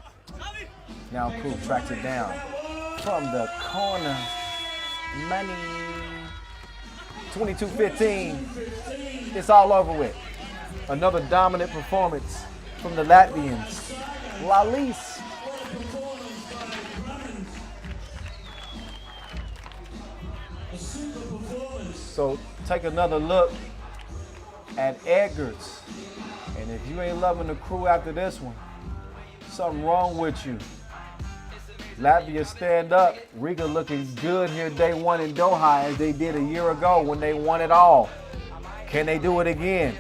Now Krug tracks it down from the corner. Money. 22-15. It's all over with. Another dominant performance from the Latvians. Lalis. So take another look at Edgar's. And if you ain't loving the crew after this one, something wrong with you. Latvia stand up. Riga looking good here day one in Doha as they did a year ago when they won it all. Can they do it again?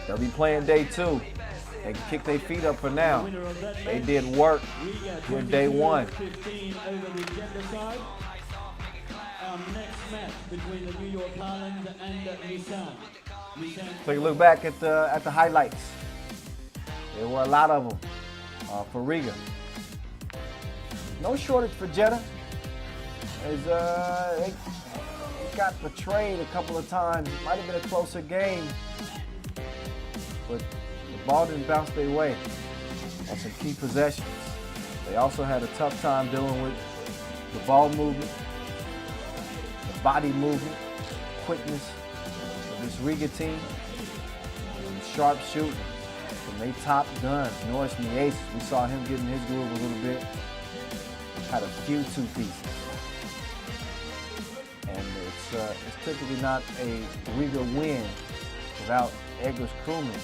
They'll be playing day two. They can kick their feet up for now. They did work here day one. 15 over the gender side. Our next match between the New York Highlands and Busan. Take a look back at the highlights. There were a lot of them for Riga. No shortage for Jeddah. They got betrayed a couple of times. Might have been a closer game, but the ball didn't bounce their way on some key possessions. They also had a tough time dealing with the ball movement, the body movement, quickness of this Riga team, and sharp shooting from their top guns. Norris Miasis, we saw him getting his groove a little bit. Had a few two pieces. And it's typically not a Riga win without Edgar's crewman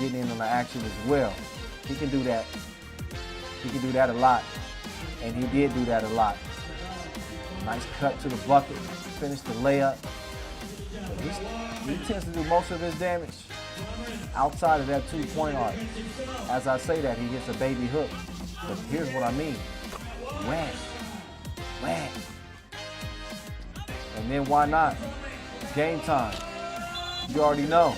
getting in on the action as well. He can do that. He can do that a lot. And he did do that a lot. Nice cut to the bucket, finished the layup. But he tends to do most of his damage outside of that two-point arc. As I say that, he hits a baby hook. But here's what I mean. Wham, wham. And then why not? Game time. You already know.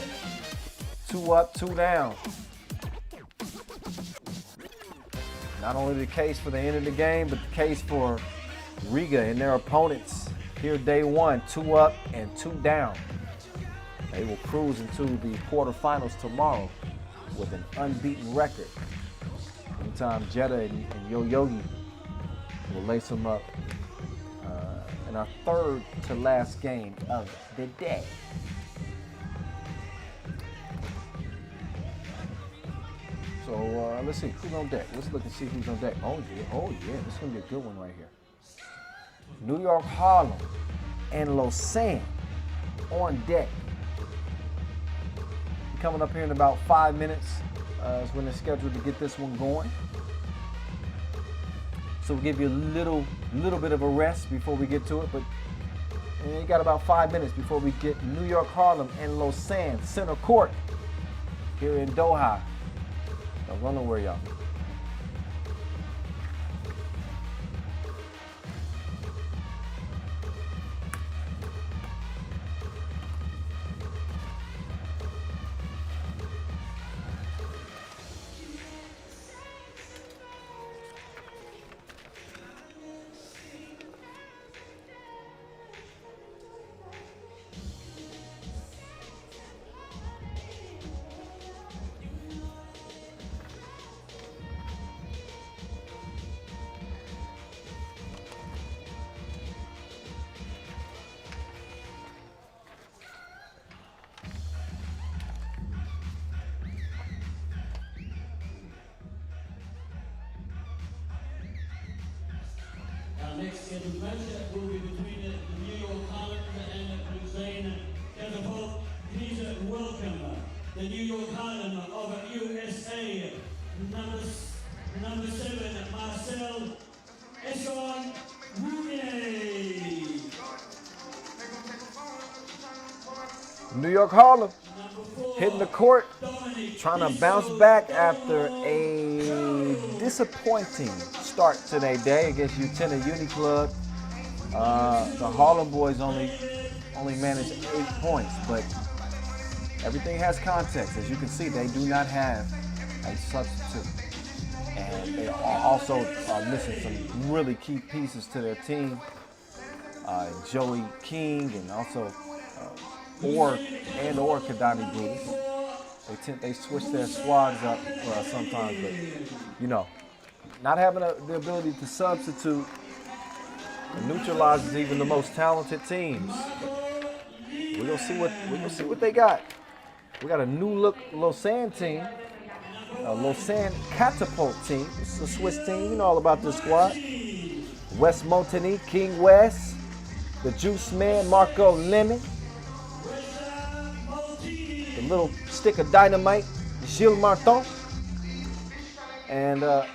2 up, 2 down. Not only the case for the end of the game, but the case for Riga and their opponents here day one. 2 up and 2 down. They will cruise into the quarterfinals tomorrow with an unbeaten record. Meantime, Jeddah and Yo Yogi will lace them up in our third to last game of the day. So let's see who's on deck. Let's look and see who's on deck. Oh yeah, this is gonna be a good one right here. New York Harlem and Lausanne on deck. Coming up here in about 5 minutes is when they're scheduled to get this one going. So we'll give you a little bit of a rest before we get to it, but you got about 5 minutes before we get New York Harlem and Lausanne center court here in Doha. Don't run nowhere, y'all. Next scheduled match will be between the New York Highlands and Lausanne. First of all, please welcome the New York Highland of USA, number 7, Marcel Esson Rooney. New York Harlem hitting the court, trying to bounce back after a disappointing start to their day against Utena Uni Club. The Harlem boys only managed 8 points, but everything has context. As you can see, they do not have a substitute. And they also are missing some really key pieces to their team. Joey King and also or Kadani Brutus. They switch their squads up sometimes, but you know, not having the ability to substitute neutralizes even the most talented teams. We're gonna see what they got. We got a new look Lausanne team, a Lausanne Catapult team. This is a Swiss team. You know all about this squad. Wes Montagny, King West, the Juice Man, Marco Lemon, the little stick of dynamite, Gilles Martin. And the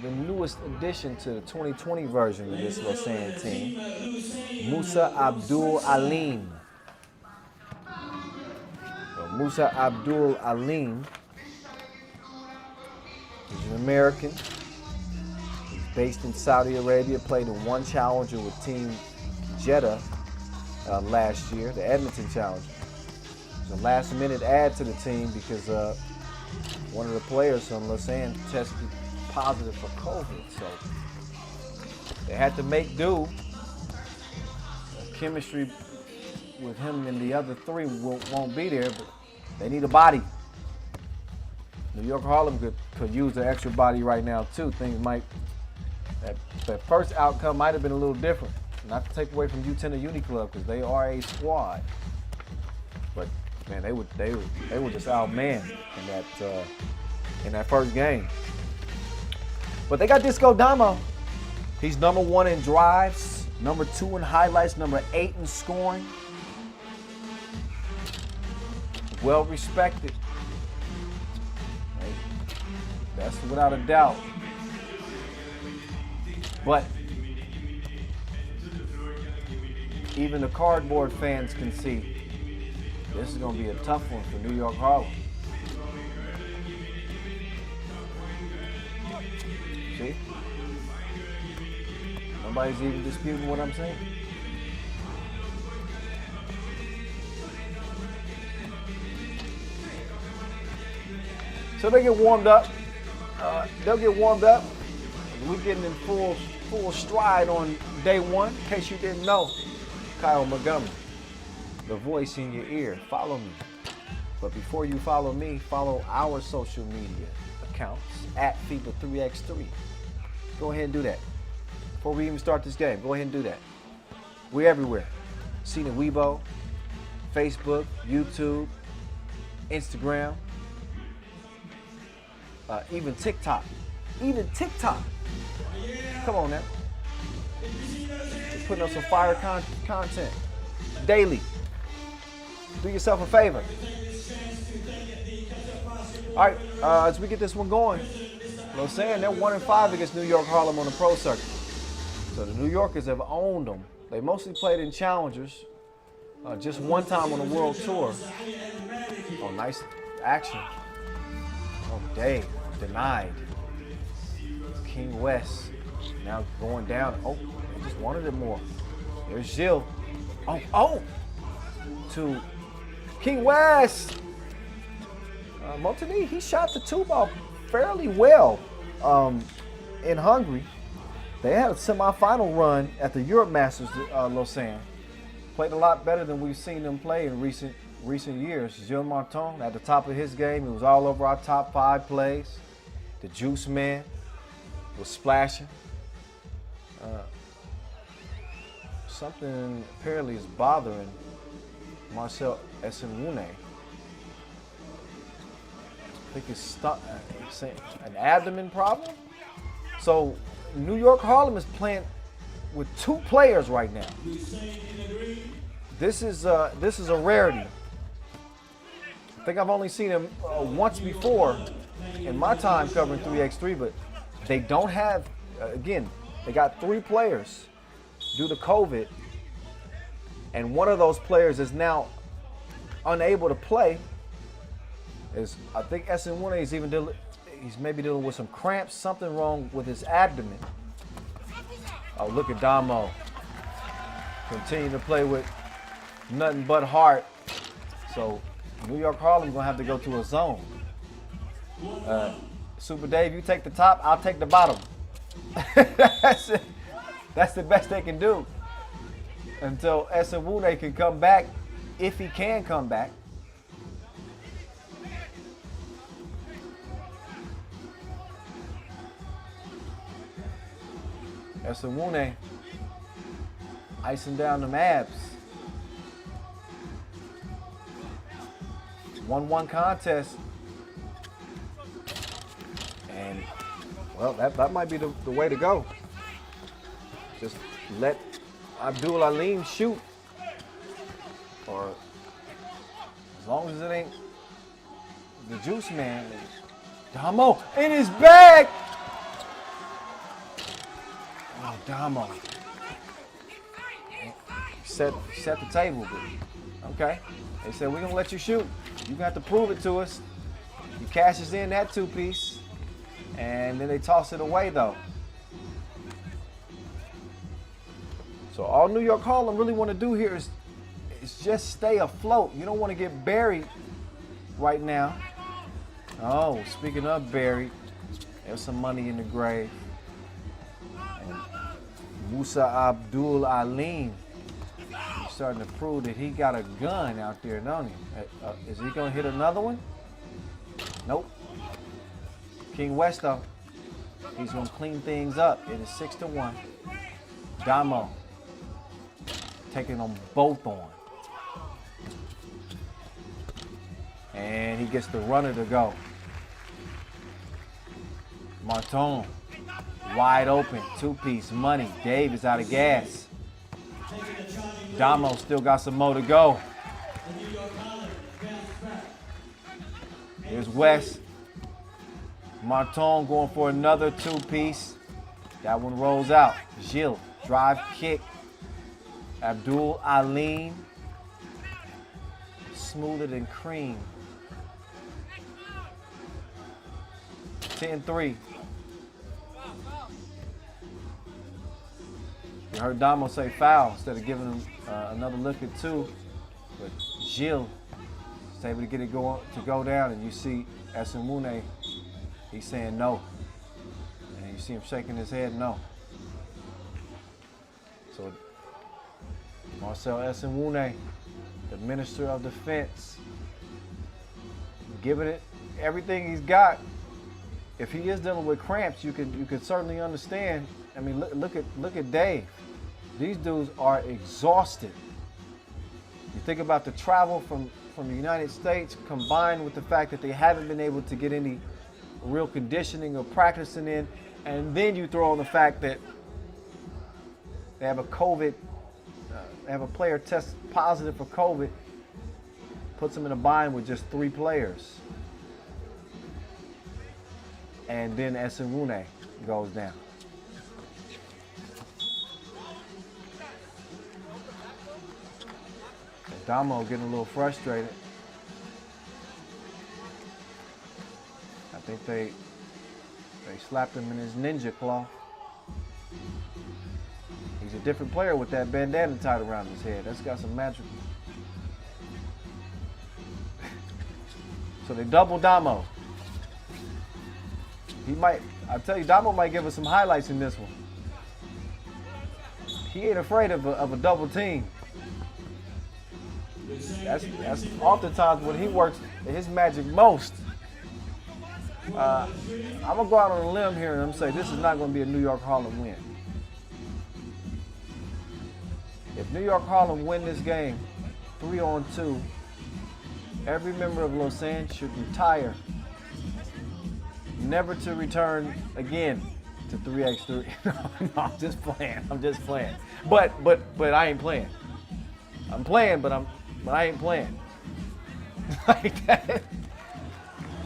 newest addition to the 2020 version of this Lausanne team, Musa Abdul Alim. So Musa Abdul Alim is an American. He's based in Saudi Arabia, played in one challenger with Team Jeddah last year, the Edmonton Challenger. It was a last-minute add to the team because one of the players from Lausanne tested positive for COVID, so they had to make do. Chemistry with him and the other three won't be there, but they need a body. New York Harlem could use an extra body right now too. Things might, that first outcome might have been a little different. Not to take away from Utena Uni Club because they are a squad, but man, they were just outmanned in that first game. But they got Disco Damo. He's number 1 in drives, number 2 in highlights, number 8 in scoring. Well respected. Right? That's without a doubt. But even the cardboard fans can see this is going to be a tough one for New York Harlem. See? Nobody's even disputing what I'm saying. So they get warmed up. They'll get warmed up. We're getting in full stride on day 1. In case you didn't know, Kyle Montgomery, the voice in your ear. Follow me. But before you follow me, follow our social media accounts at FIBA3x3. Go ahead and do that. Before we even start this game, go ahead and do that. We're everywhere. Seen it Weibo, Facebook, YouTube, Instagram, even TikTok. Even TikTok. Come on now. We're putting up some fire content daily. Do yourself a favor. All right, as we get this one going, Lausanne, they're 1-5 against New York Harlem on the pro circuit. So the New Yorkers have owned them. They mostly played in challengers, just one time on the world tour. Oh, nice action. Oh, Dave, denied. King West now going down. Oh, they just wanted it more. There's Gilles. Oh, to King West. Montigny, he shot the 2-ball fairly well in Hungary. They had a semifinal run at the Europe Masters, Lausanne. Played a lot better than we've seen them play in recent years. Gilles Martin at the top of his game. He was all over our top 5 plays. The Juice Man was splashing. Something apparently is bothering Marcel Esenwune. I think it's an abdomen problem. So New York Harlem is playing with 2 players right now. This is a rarity. I think I've only seen him once before in my time covering 3x3, but they don't have, again, they got 3 players due to COVID, and one of those players is now unable to play. I think Esenwune is he's maybe dealing with some cramps, something wrong with his abdomen. Oh, look at Damo. Continue to play with nothing but heart. So New York Harlem gonna have to go to a zone. Super Dave, you take the top, I'll take the bottom. That's it. That's the best they can do until Esenwune can come back, if he can come back. Esenwune icing down them abs. 1-1 contest. And, well, that might be the way to go. Just let Abdul Alim shoot. Or as long as it ain't the juice man. Damo in his bag. Oh, Damo. Set the table, but okay. They said, we're going to let you shoot. You're going to have to prove it to us. He cashes in that 2-piece, and then they toss it away, though. So all New York Harlem really want to do here is just stay afloat. You don't want to get buried right now. Oh, speaking of buried, there's some money in the grave. And Musa Abdul Alim, he's starting to prove that he got a gun out there, don't he? Is he going to hit another one? Nope. King West, though, he's going to clean things up. It is 6-1. Damo taking them both on. And he gets the runner to go. Marton, wide open, 2-piece, money. Dave is out of gas. Damo still got some more to go. Here's West. Marton going for another 2-piece. That one rolls out. Gilles, drive kick. Abdul Alim, smoother than cream. 10-3. You heard Damo say foul instead of giving him another look at 2. But Gilles is able to get it to go down, and you see Esenwune, he's saying no. And you see him shaking his head no. So Marcel Esenwune, the Minister of Defense, giving it everything he's got. If he is dealing with cramps, you could certainly understand. I mean, look at Dave. These dudes are exhausted. You think about the travel from the United States combined with the fact that they haven't been able to get any real conditioning or practicing in, and then you throw on the fact that they have a player test positive for COVID, puts them in a bind with just 3 players. And then Esenwune goes down. Damo getting a little frustrated. I think they slapped him in his ninja claw. He's a different player with that bandana tied around his head. That's got some magic. So they double Damo. I tell you, Damo might give us some highlights in this one. He ain't afraid of a double team. That's oftentimes when he works his magic most. I'm going to go out on a limb here and I'm say this is not going to be a New York Harlem win. If New York Harlem win this game 3-on-2, every member of Los Angeles should retire, never to return again to 3x3. No, I'm just playing. But I ain't playing. I'm playing, but I ain't playing. Like that.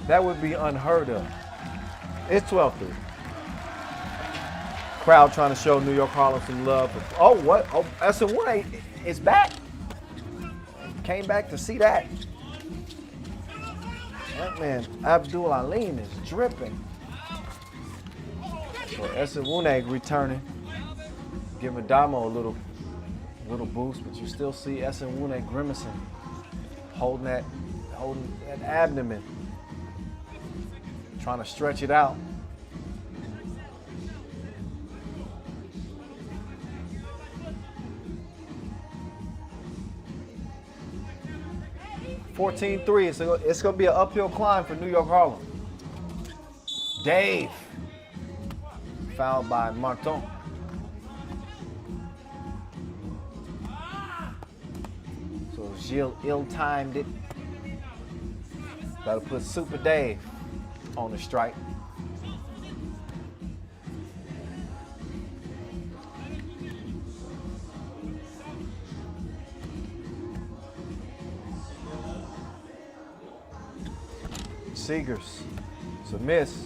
That would be unheard of. It's 12-3. Crowd trying to show New York Harlem some love. Oh, what? Oh, Esenwune is back. Came back to see that. That man, Abdul Alim, is dripping. So Esenwune returning, giving Damo a little boost, but you still see Esenwune grimacing, holding that abdomen, trying to stretch it out. $14-3. It's going to be an uphill climb for New York Harlem. Dave, fouled by Marton. So Gilles ill-timed it. That'll put Super Dave on the strike. Seegers. It's a miss.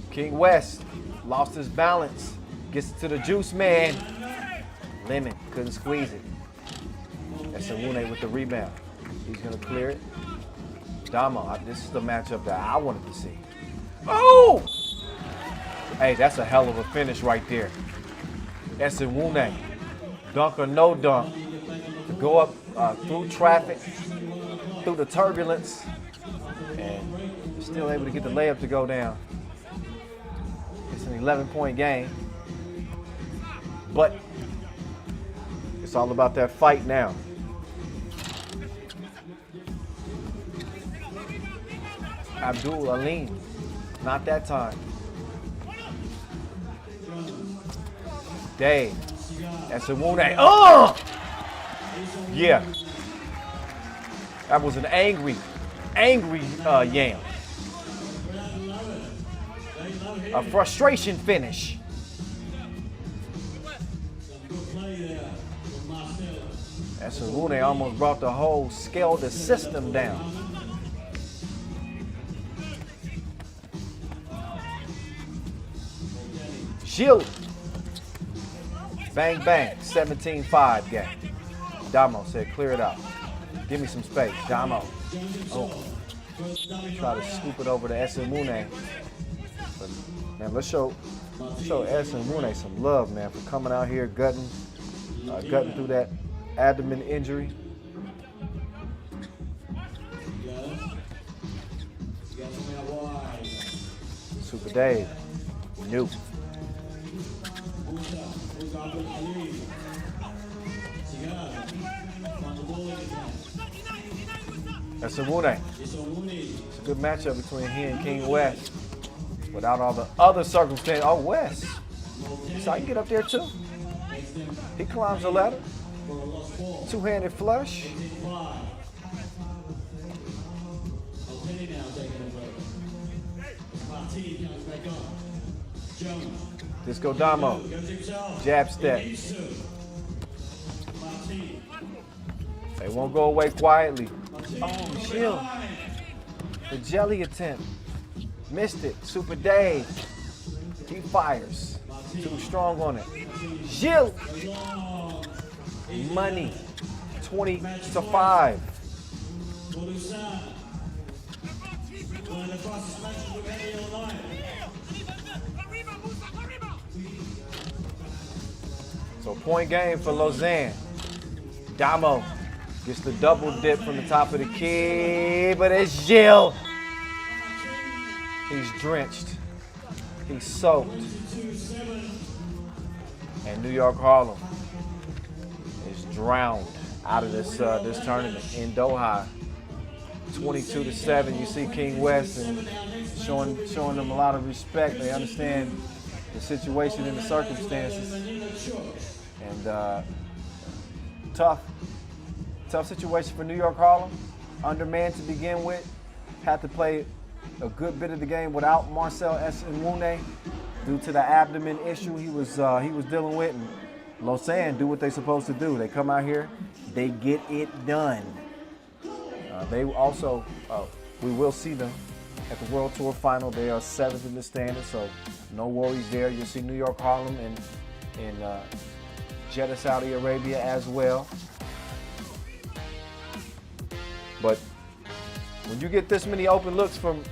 King West lost his balance. Gets to the juice man. Lemon couldn't squeeze it. That's Nwune with the rebound. He's gonna clear it. Damo, this is the matchup that I wanted to see. Oh! Hey, that's a hell of a finish right there. That's Nwune. Dunk or no dunk. To go up through traffic, through the turbulence, and still able to get the layup to go down. It's an 11-point game. But it's all about that fight now. Abdul Alim, not that time. Dave, that's Nwune. Oh! Yeah. That was an angry Yam. A frustration finish. That's Nwune almost brought the whole Skelder system down. Shield. Bang, bang. 17-5 game. Damo said, clear it out. Give me some space. Damo. Oh. Try to scoop it over to Nwune. But, man, let's show Nwune some love, man, for coming out here gutting through that abdomen injury. Super Dave. New. That's Nwune. It's a good matchup between he and King West. Without all the other circumstances. Oh, West. So I can get up there too. He climbs the ladder. Two-handed flush. Disco Damo. Jab step. They won't go away quietly. Oh, Shield. The jelly attempt. Missed it. Super Dave. He fires. Too strong on it. Shield. Money. 20-5. So point game for Lausanne. Damo gets the double dip from the top of the key, but it's Gilles. He's drenched. He's soaked. And New York Harlem is drowned out of this tournament in Doha. 22-7. You see King West and showing them a lot of respect. They understand the situation and the circumstances. And tough situation for New York Harlem. Undermanned to begin with. Had to play a good bit of the game without Marcel Nwune due to the abdomen issue he was dealing with. And Lausanne do what they're supposed to do. They come out here, they get it done. They also, we will see them at the World Tour Final. They are 7th in the standings, so no worries there. You'll see New York Harlem in Jeddah, Saudi Arabia as well. But when you get this many open looks from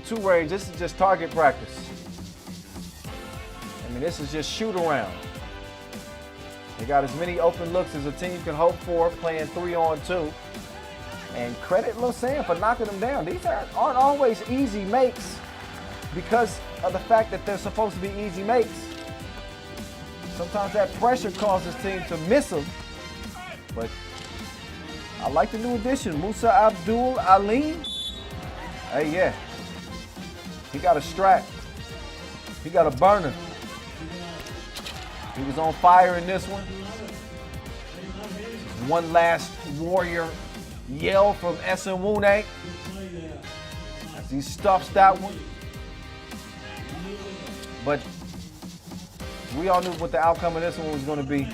two range, this is just target practice. I mean, this is just shoot around. They got as many open looks as a team can hope for, playing 3-on-2. And credit Lausanne for knocking them down. These aren't always easy makes because of the fact that they're supposed to be easy makes. Sometimes that pressure causes teams to miss them. But I like the new addition, Musa Abdul Alim. Hey, yeah. He got a strap. He got a burner. He was on fire in this one. One last warrior yell from Nwune as he stuffs that one. But we all knew what the outcome of this one was going to be.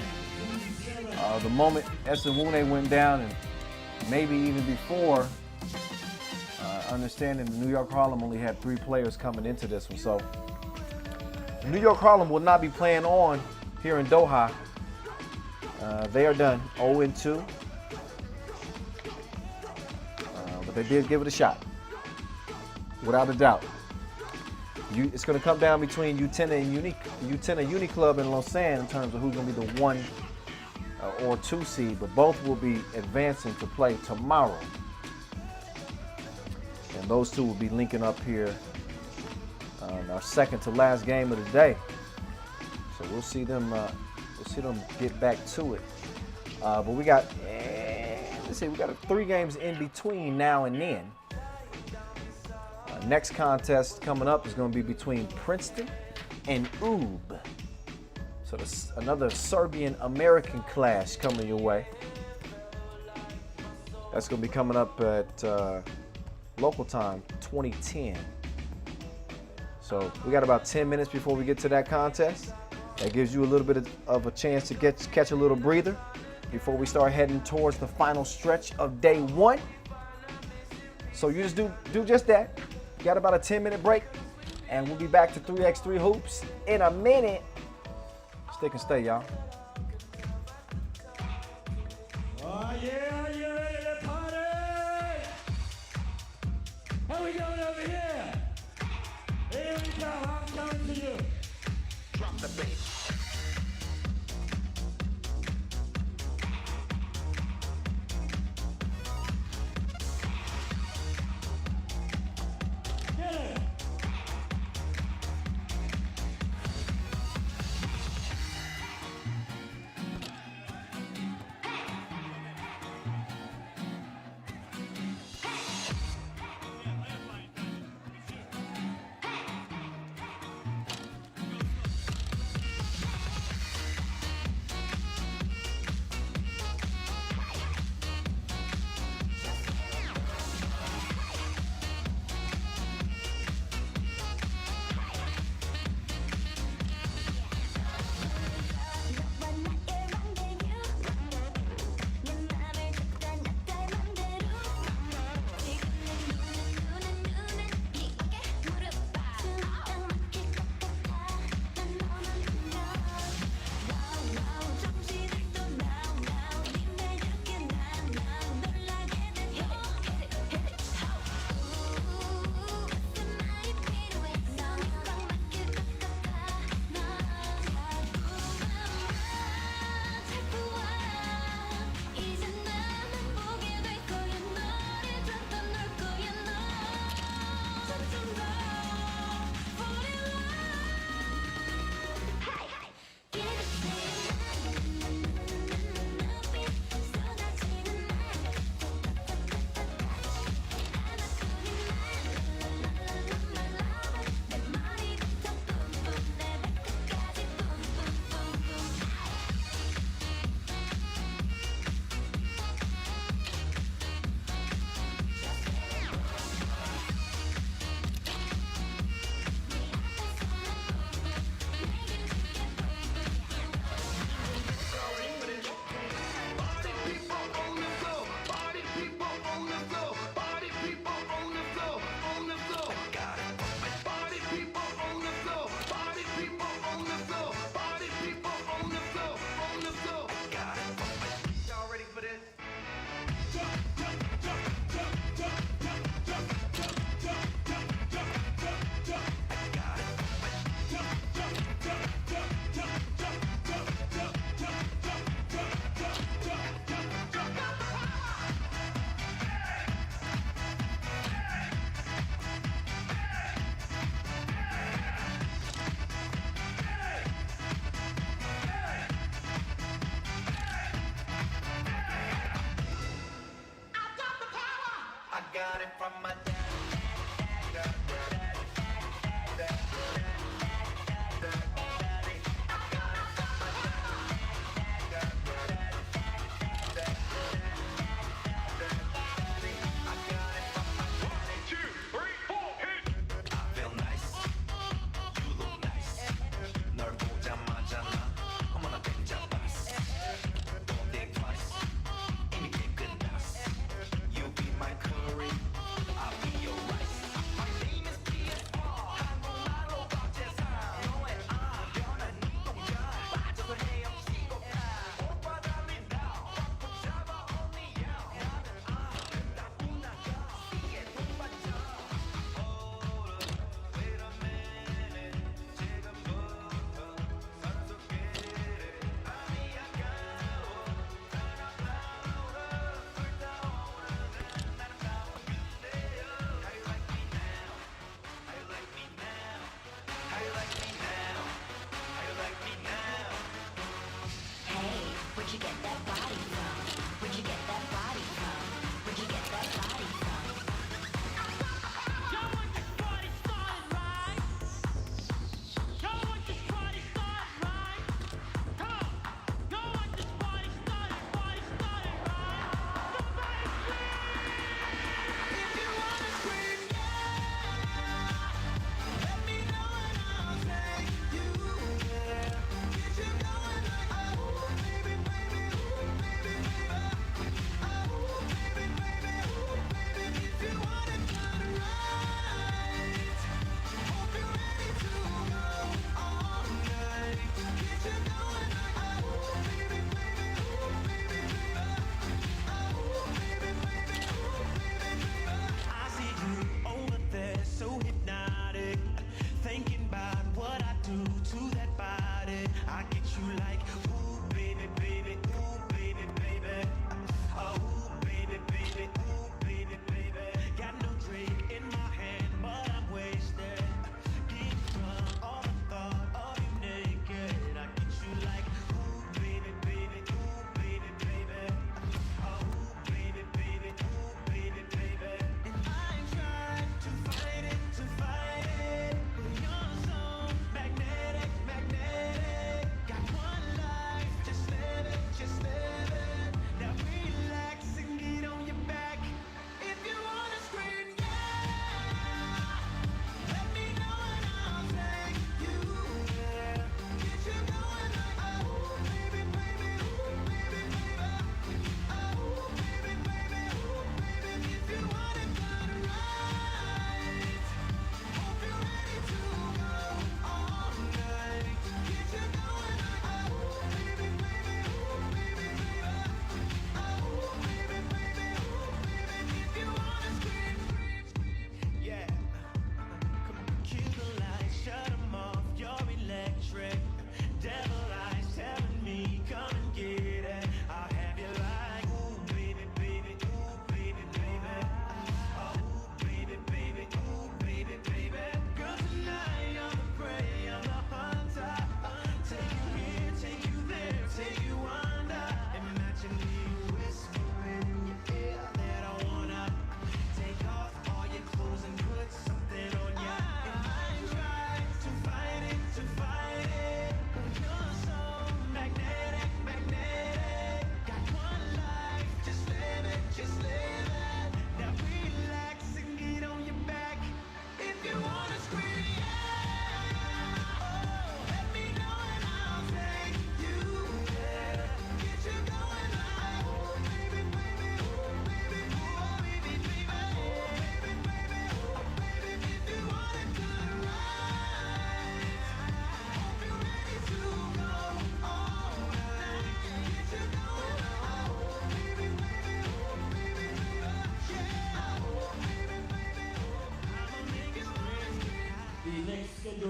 The moment Nwune went down and maybe even before, understanding the New York Harlem only had 3 players coming into this one. So New York Harlem will not be playing on here in Doha. They are done 0-2. But they did give it a shot, without a doubt. It's going to come down between Utena and Uni Club and Lausanne in terms of who's going to be the 1 or 2 seed, but both will be advancing to play tomorrow. And those two will be linking up here on our second to last game of the day. So we'll see them get back to it. But we got, we got 3 games in between now and then. Next contest coming up is going to be between Princeton and UB. So another Serbian-American clash coming your way. That's going to be coming up at local time, 2010. So we got about 10 minutes before we get to that contest. That gives you a little bit of a chance to catch a little breather before we start heading towards the final stretch of day 1. So you just do just that. Got about a 10-minute break, and we'll be back to 3x3 Hoops in a minute. Stick and stay, y'all. Oh yeah, are you ready to party? How we going over here? Here we go, I'm coming to you. Drop the bass.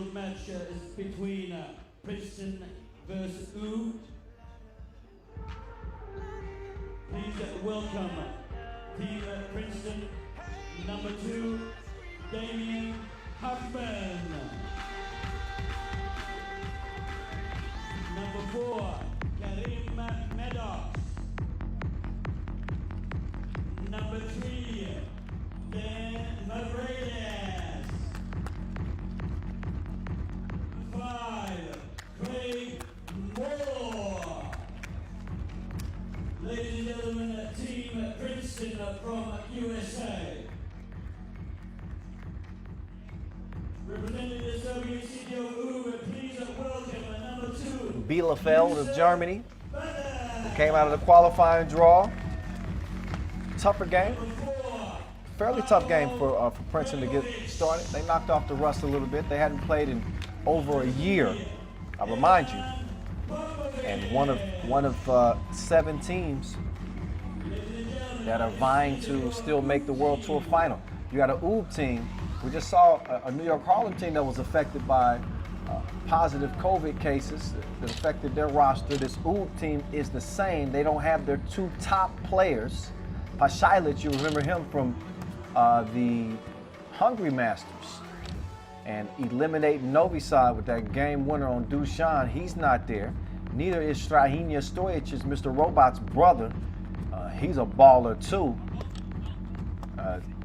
scheduled match is between Princeton versus U. Please welcome Team Princeton, number 2, Damien Huffman. Number 4, Karim Maddox. Number 3, Dan Mavridis. 5, Craig Moore. Ladies and gentlemen, Team Princeton from USA. Representing the Soviet city of Uber, please welcome number 2. Bielefeld of Germany, who came out of the qualifying draw. Tougher game. Fairly tough game for Princeton to get started. They knocked off the rust a little bit. They hadn't played in over a year, I remind you. And one of 7 teams that are vying to still make the World Tour final. You got an UB team. We just saw a New York Harlem team that was affected by positive COVID cases that affected their roster. This UB team is the same. They don't have their 2 top players. Pashailic, you remember him from the Hungary Masters, and eliminating Novi Sad with that game winner on Dushan. He's not there. Neither is Strahinja Stojic, Mr. Robot's brother. He's a baller too.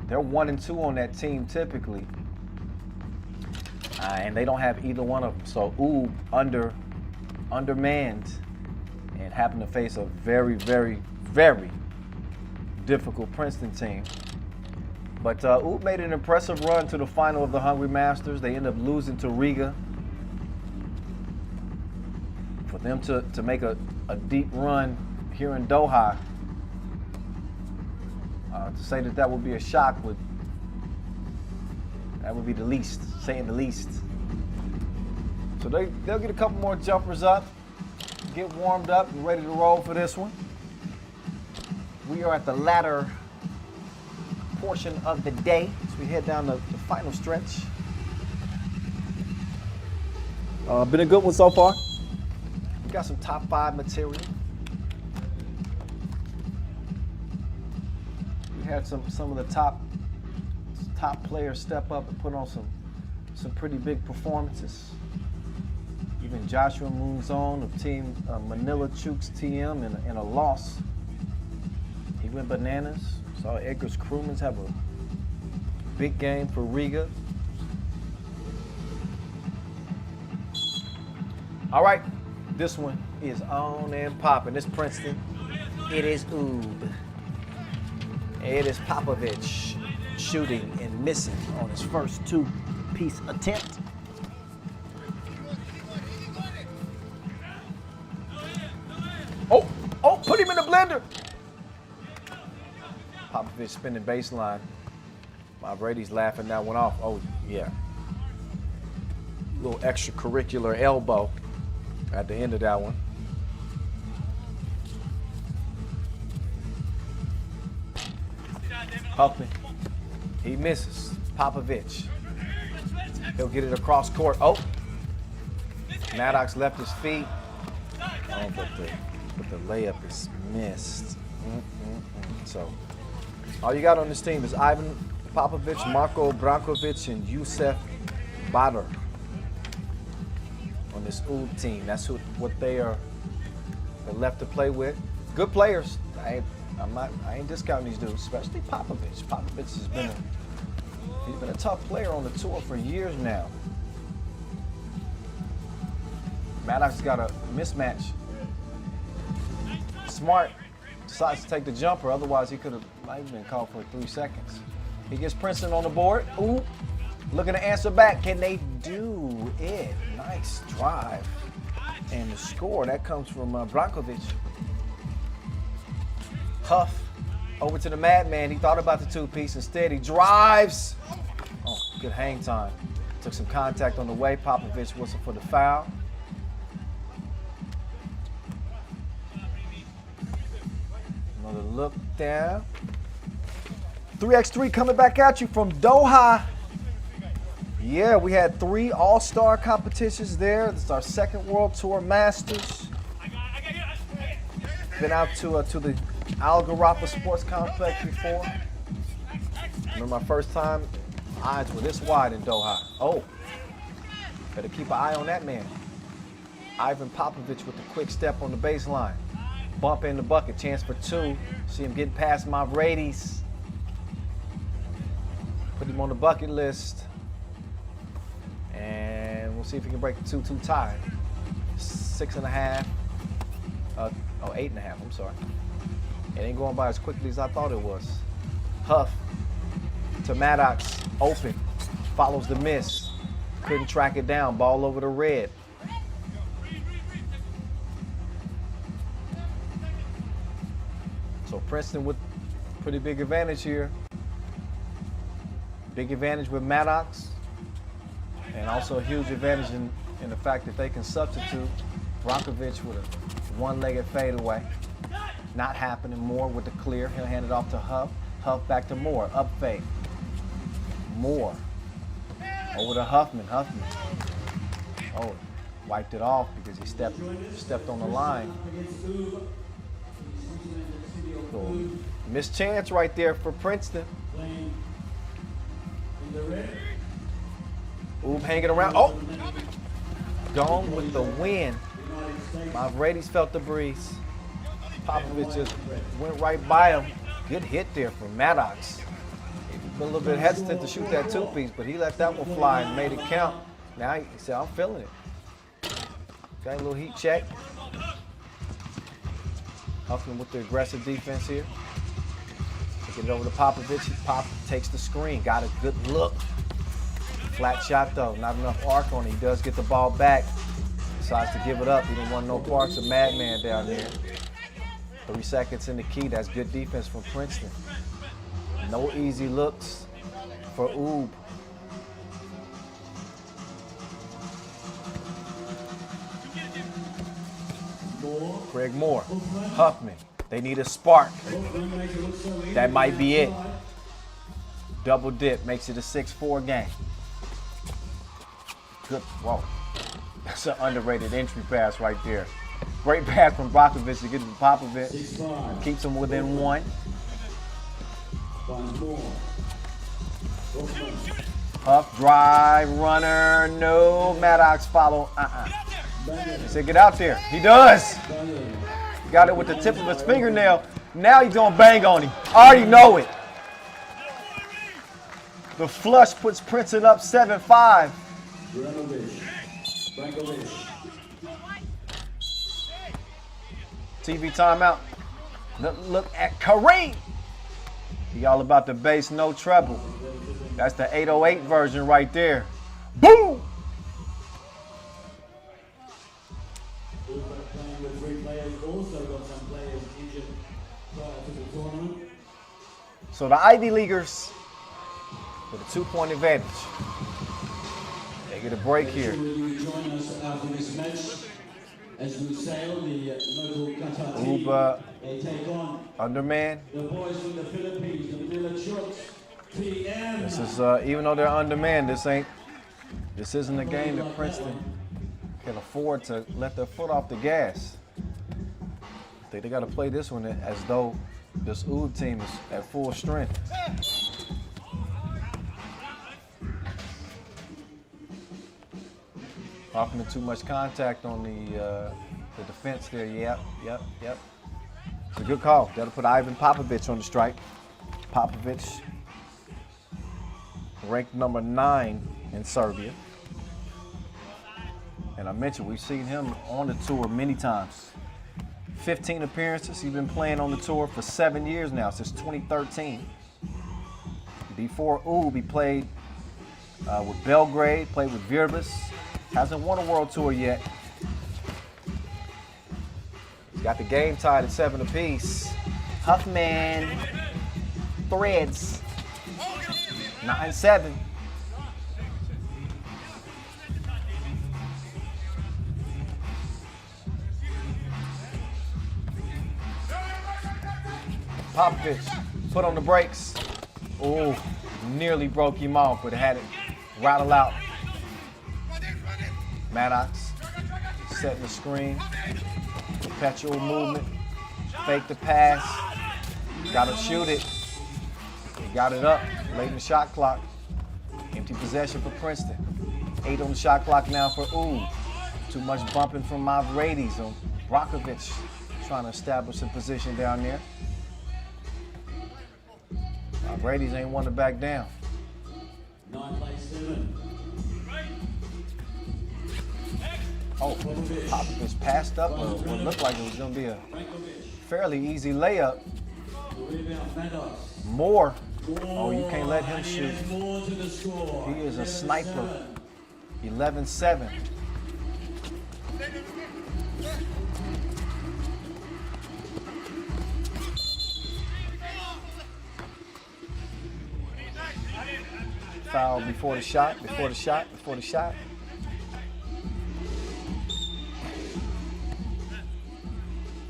They're 1 and 2 on that team typically, and they don't have either one of them. So undermanned, and happen to face a very, very, very difficult Princeton team. But UB made an impressive run to the final of the Hungary Masters. They ended up losing to Riga. For them to make a deep run here in Doha, to say that would be a shock would be the least, saying the least. So they'll get a couple more jumpers up, get warmed up and ready to roll for this one. We are at the latter portion of the day as we head down the final stretch. Been a good one so far. We got some top 5 material. We had some of the top players step up and put on some pretty big performances. Even Joshua Moonzone of Team Manila Chooks TM in a loss. He went bananas. Saw Edgar Krumans have a big game for Riga. All right, this one is on and popping. It's Princeton. It is UB. It is Popovich shooting and missing on his first 2-piece attempt. Oh, put him in the blender. Popovich spinning baseline. Brady's laughing that one off. Oh, yeah. Little extracurricular elbow at the end of that one. Huffman, he misses. Popovich, he'll get it across court. Oh, Maddox left his feet. Oh, but the layup is missed. So, all you got on this team is Ivan Popovich, Marko Brankovic, and Yusef Badr on this UB team. That's what they're left to play with. Good players. I ain't discounting these dudes, especially Popovich. Popovich has been a tough player on the tour for years now. Maddox got a mismatch. Smart decides to take the jumper, otherwise he might have been called for 3 seconds. He gets Princeton on the board. Ooh, looking to answer back. Can they do it? Nice drive. And the score, that comes from Brankovic. Huff over to the Madman. He thought about the 2-piece. Instead, he drives. Oh, good hang time. Took some contact on the way. Popovich whistled for the foul. Another look down. 3x3 coming back at you from Doha. Yeah, we had 3 all-star competitions there. This is our 2nd World Tour Masters. Been out to the Al Garapa Sports Complex before. Remember my first time, eyes were this wide in Doha. Oh, better keep an eye on that man. Ivan Popovich with the quick step on the baseline. Bump in the bucket, chance for 2. See him getting past Mavrades. Put him on the bucket list. And we'll see if he can break the 2-2 tie. 6.5. 8.5, I'm sorry. It ain't going by as quickly as I thought it was. Huff to Maddox, open, follows the miss. Couldn't track it down, ball over the red. So Princeton with pretty big advantage here. Big advantage with Maddox. And also a huge advantage in the fact that they can substitute Brankovic with a one-legged fadeaway. Not happening. Moore with the clear. He'll hand it off to Huff. Huff back to Moore. Up fake. Moore. Over to Huffman. Huffman. Oh, wiped it off because he stepped on the line. So, missed chance right there for Princeton. Ooh, hanging around. Oh! Gone with the wind. Mavrades felt the breeze. Popovich just went right by him. Good hit there from Maddox. He was a little bit hesitant to shoot that 2-piece, but he let that one fly and made it count. Now he said, I'm feeling it. Got a little heat check. Huffman with the aggressive defense here. Get it over to Popovich. Pop takes the screen. Got a good look. Flat shot though. Not enough arc on it. He does get the ball back. Decides to give it up. He didn't want no parts of Madman down there. 3 seconds in the key. That's good defense from Princeton. No easy looks for Oob. Craig Moore. Huffman. They need a spark. That might be it. Double dip makes it a 6-4 game. Good. Whoa. That's an underrated entry pass right there. Great pass from Brankovic to get to Popovich. Keeps him within 1. Huff, drive, runner, no. Maddox follow. He said, get out there. He does. Got it with the tip of his fingernail. Now he's gonna bang on him. I already know it. The flush puts Princeton up 7-5. TV timeout. Look at Kareem. He all about the bass, no treble. That's the 808 version right there. Boom! So the Ivy Leaguers with a 2-point advantage. They get a break here. Join us after this match as we sail the local Qatar Uba, they take on underman. the boys from the Philippines, the Manila Chooks, PM. This is even though they're undermanned, this isn't a game that Princeton can afford to let their foot off the gas. I think they got to play this one as though this Oud team is at full strength. Offering too much contact on the defense there. Yep. It's a good call. That'll put Ivan Popovich on the strike. Popovich, ranked number 9 in Serbia. And I mentioned we've seen him on the tour many times. 15 appearances. He's been playing on the tour for 7 years now, since 2013. Before Oob, he played with Belgrade, played with Virtus. Hasn't won a world tour yet. He's got the game tied at 7 apiece. Huffman, threads, 9-7. Popovich put on the brakes. Oh, nearly broke him off, but had it rattle out. Maddox setting the screen. Perpetual movement. Fake the pass. Gotta shoot it. He got it up late in the shot clock. Empty possession for Princeton. 8 on the shot clock now for Oob. Too much bumping from Mavrades on Brakovic trying to establish a position down there. Mavrades ain't one to back down. 9 play 7. Oh, Popovich passed up what looked like it was going to be a fairly easy layup. Rebound, Maddox. Moore. Oh, you can't let him shoot. More to the score. He is a sniper. 11-7. Foul before the shot, before the shot, before the shot.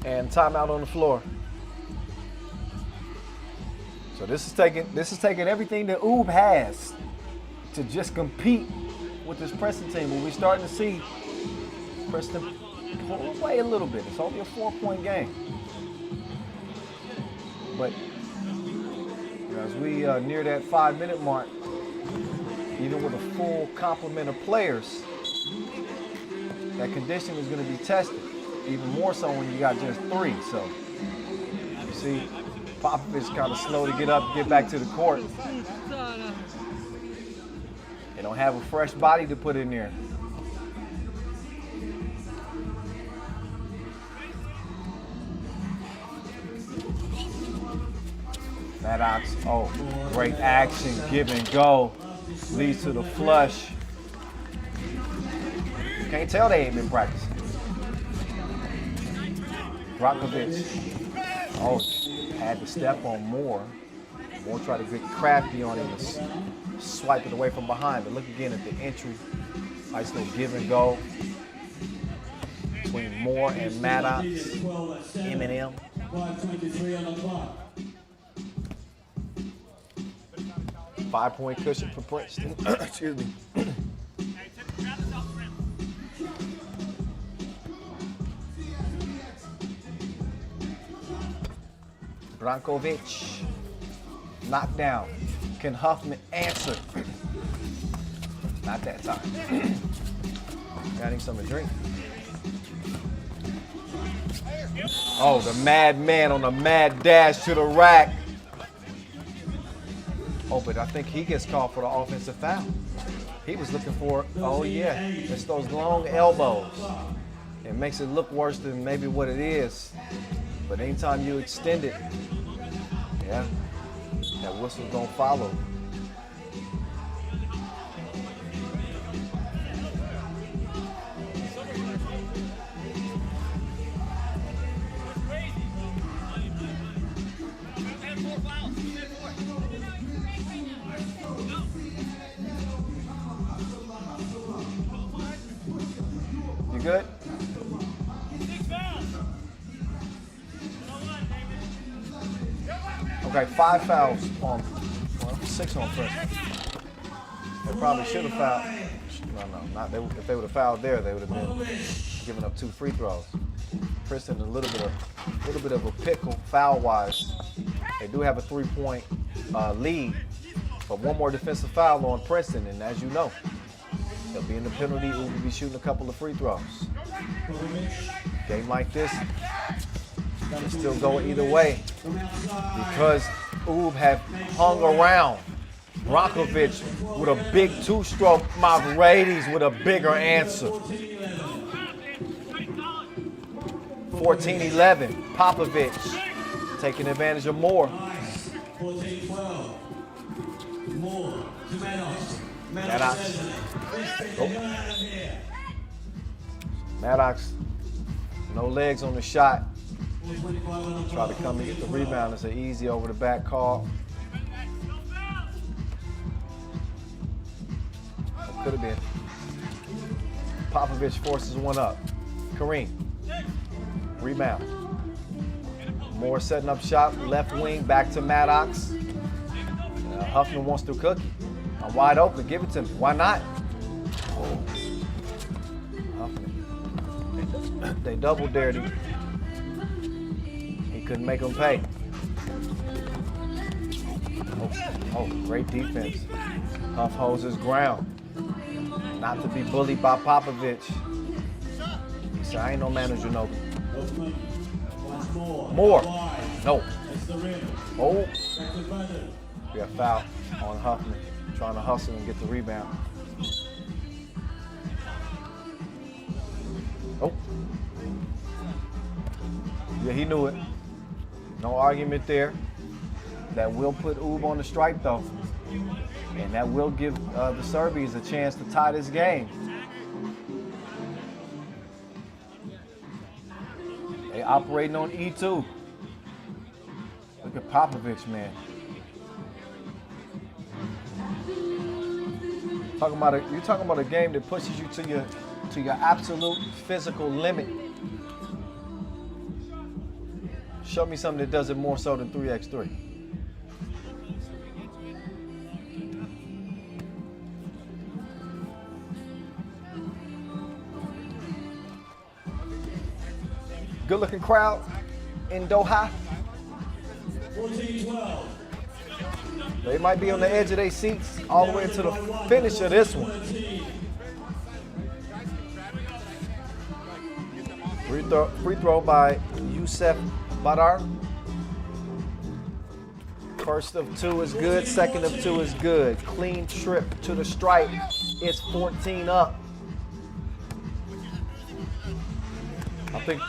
And timeout on the floor. So this is taking everything that Oob has to just compete with this Princeton team. When we're starting to see Princeton pull away a little bit. It's only a 4-point game. But as we near that 5-minute mark, even with a full complement of players, that condition is going to be tested. Even more so when you got just 3. So you see Popovich kind of slow to get up, get back to the court. They don't have a fresh body to put in there. Maddox, oh, great action, give and go. Leads to the flush. You can't tell they ain't been practicing. Brakovic, oh, had to step on Moore. Moore tried to get crafty on him and swipe it away from behind. But look again at the entry. Nice little give and go between Moore and Maddox. Eminem. 5:23 on the clock. 5-point cushion for Princeton. Excuse me. Brankovic, knocked down. Can Huffman answer? Not that time. Got him something to drink. Oh, the madman on the mad dash to the rack. Oh, but I think he gets called for the offensive foul. He was looking for, oh yeah, it's those long elbows. It makes it look worse than maybe what it is. But anytime you extend it, yeah, that whistle's gonna follow. You good? Okay, 5 fouls on, well, 6 on Princeton. They probably should have fouled. No, not they. If they would have fouled there, they would have been giving up 2 free throws. Princeton a little bit of a pickle foul-wise. They do have a 3-point lead, but one more defensive foul on Princeton, and as you know, they'll be in the penalty. We'll be shooting a couple of free throws. Game like this can still go either way because Oob have hung around. Brakovic with a big 2-stroke, Mavrades with a bigger answer. 14-11, Popovich taking advantage of Moore. 14-12. Moore to Maddox. Maddox. Oh. Maddox, no legs on the shot. Try to come and get the rebound. It's an easy over the back call. That could have been. Popovich forces one up. Kareem. Rebound. Moore setting up shot, left wing, back to Maddox. Huffman wants to cook it. I'm wide open. Give it to me. Why not? Oh. They double dared him. He couldn't make them pay. Oh, great defense. Huff holds his ground. Not to be bullied by Popovich. He said, I ain't no manager, no. More. No. Oh. We got foul on Huffman. Trying to hustle and get the rebound. Oh. Yeah, he knew it. No argument there. That will put Oob on the strike, though. And that will give the Serbians a chance to tie this game. They operating on E2. Look at Popovich, man. You're talking about a game that pushes you to your absolute physical limit. Show me something that does it more so than 3x3. Good looking crowd in Doha. 14-12. They might be on the edge of their seats all the way to the finish of this one. Free throw by Yusef Badar. First of two is good, second of two is good. Clean trip to the stripe. It's 14 up. I think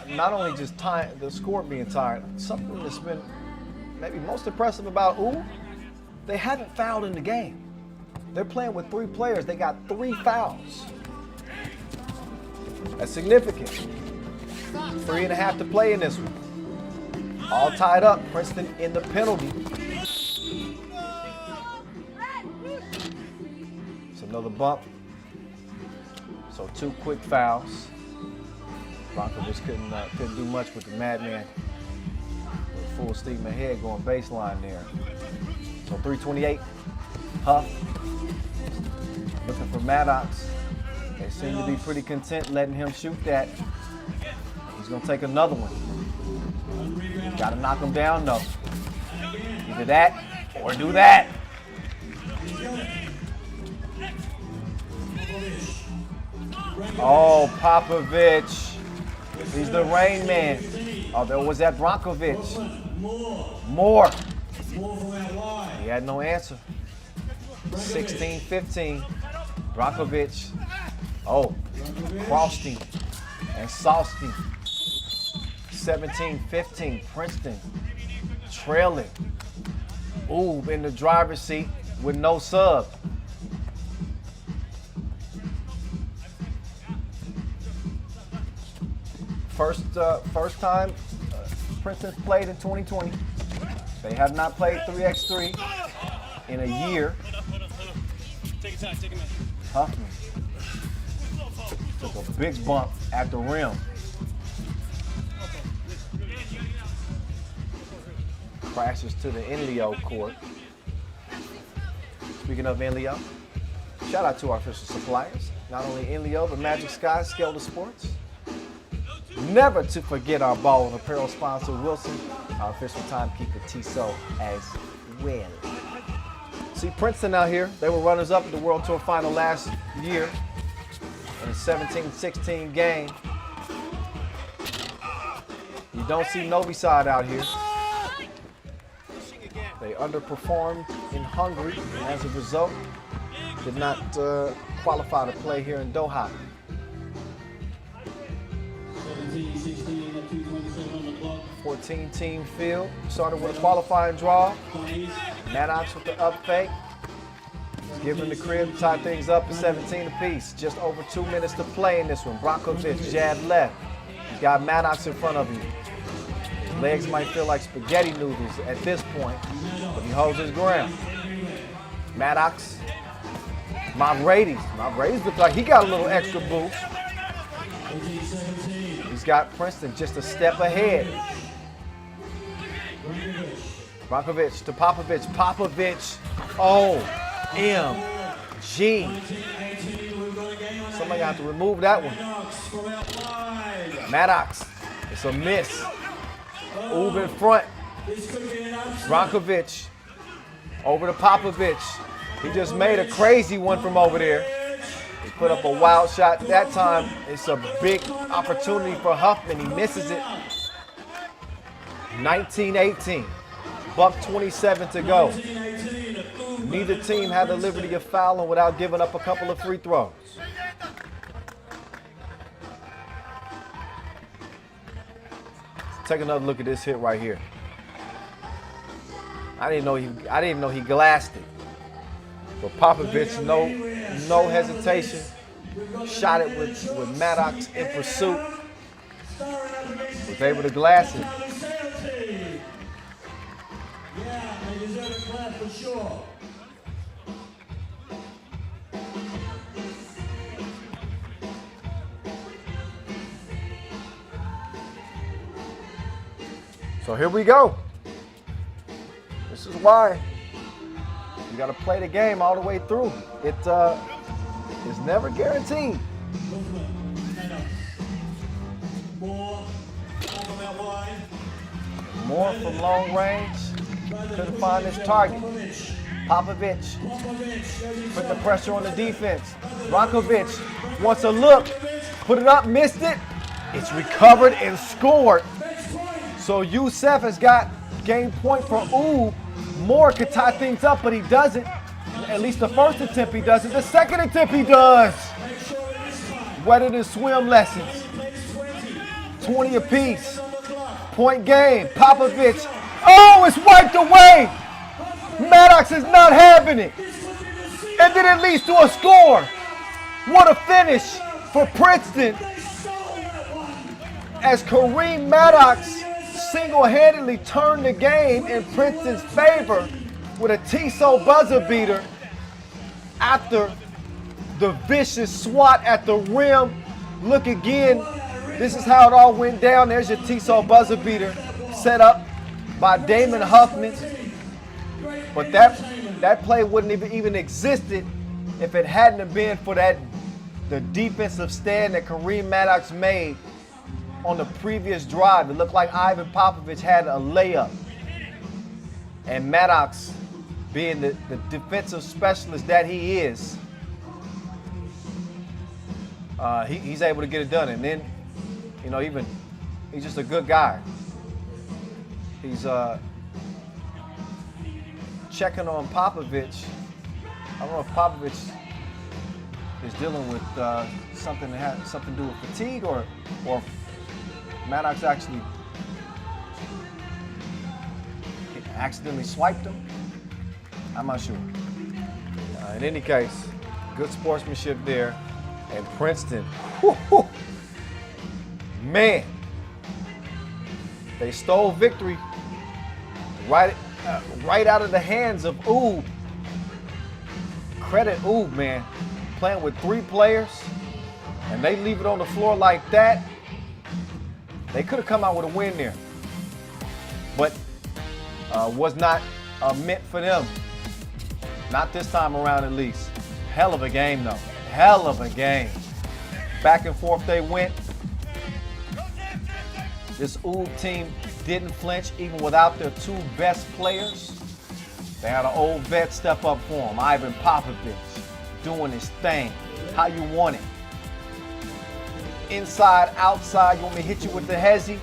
not only just the score being tired, something that's been maybe most impressive about Oob, they haven't fouled in the game. They're playing with 3 players. They got 3 fouls. That's significant. 3.5 to play in this one. All tied up. Princeton in the penalty. It's another bump. So 2 quick fouls. Brankovic couldn't do much with the madman. Full steam ahead going baseline there. So 3:28. Huff looking for Maddox. They seem to be pretty content letting him shoot that. He's gonna take another one. Got to knock him down though. Either that or do that. Oh, Popovich. He's the rain man. Oh, there was that Brankovic. More. He had no answer. 16-15. Brankovic. Oh, crossed him and sauced him. 17-15. Princeton trailing. Oob in the driver's seat with no sub. First time Princeton's played in 2020. They have not played 3x3 in a year. Huffman took a big bump at the rim. Crashes to the Enlio court. Speaking of Enlio, shout out to our official suppliers. Not only Enlio, but Magic Sky, Skelter Sports. Never to forget our ball and apparel sponsor, Wilson, our official timekeeper, Tissot, as well. See, Princeton out here, they were runners-up at the World Tour Final last year in a 17-16 game. You don't see Novi Sad out here. They underperformed in Hungary, and as a result, did not qualify to play here in Doha. 14-team field. Started with a qualifying draw. Maddox with the up fake. Giving the crib to tie things up at 17 apiece. Just over 2 minutes to play in this one. Brankovic jab left. He's got Maddox in front of him. His legs might feel like spaghetti noodles at this point, but he holds his ground. Maddox. Mavrades look like he got a little extra boost. He's got Princeton just a step ahead. Brankovic to Popovich. Popovich. Oh, OMG. Somebody have to remove that one. Maddox. It's a miss. Oob in front. Brankovic. Over to Popovich. He just made a crazy one from over there. He put up a wild shot that time. It's a big opportunity for Huffman. He misses it. 19-18. Buck 27 to go. Neither team had the liberty of fouling without giving up a couple of free throws. Take another look at this hit right here. I didn't know he glassed it. But Popovich, no hesitation. Shot it with Maddox in pursuit. Was able to glass it. Yeah, they deserve a clap for sure. So here we go. This is why you got to play the game all the way through. It is never guaranteed. More from long range. Couldn't find his target. Popovich putting the pressure on the defense. Brankovic wants a look. Put it up, missed it. It's recovered and scored. So Youssef has got game point for Oob. Moore could tie things up, but he doesn't. At least the first attempt he doesn't. The second attempt he does. Wetter than swim lessons. 20 apiece. Point game. Popovich. Oh, it's wiped away. Maddox is not having it. And then it leads to a score. What a finish for Princeton. As Kareem Maddox single-handedly turned the game in Princeton's favor with a Tissot buzzer beater after the vicious swat at the rim. Look again. This is how it all went down. There's your Tissot buzzer beater set up by Damon Huffman. But that play wouldn't have even existed if it hadn't have been for the defensive stand that Kareem Maddox made on the previous drive. It looked like Ivan Popovich had a layup. And Maddox, being the defensive specialist that he is, he's able to get it done. And then, he's just a good guy. He's checking on Popovich. I don't know if Popovich is dealing with something that has something to do with fatigue or Maddox actually accidentally swiped him. I'm not sure. In any case, good sportsmanship there. And Princeton, man, they stole victory right out of the hands of Oob. Credit Oob, man, playing with 3 players, and they leave it on the floor like that. They could have come out with a win there, but was not meant for them. Not this time around, at least. Hell of a game, though. Hell of a game. Back and forth they went. This Oob team didn't flinch even without their 2 best players. They had an old vet step up for them. Ivan Popovich doing his thing. How you want it. Inside, outside. You want me to hit you with the hezzy?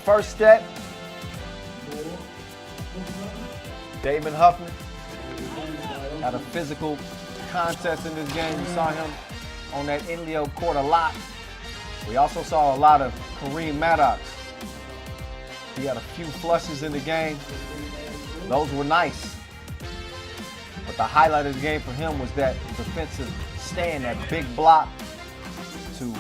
First step. Damon Huffman had a physical contest in this game. We saw him on that Inleo court a lot. We also saw a lot of Kareem Maddox. He had a few flushes in the game. Those were nice. But the highlight of the game for him was that defensive stand, that big block to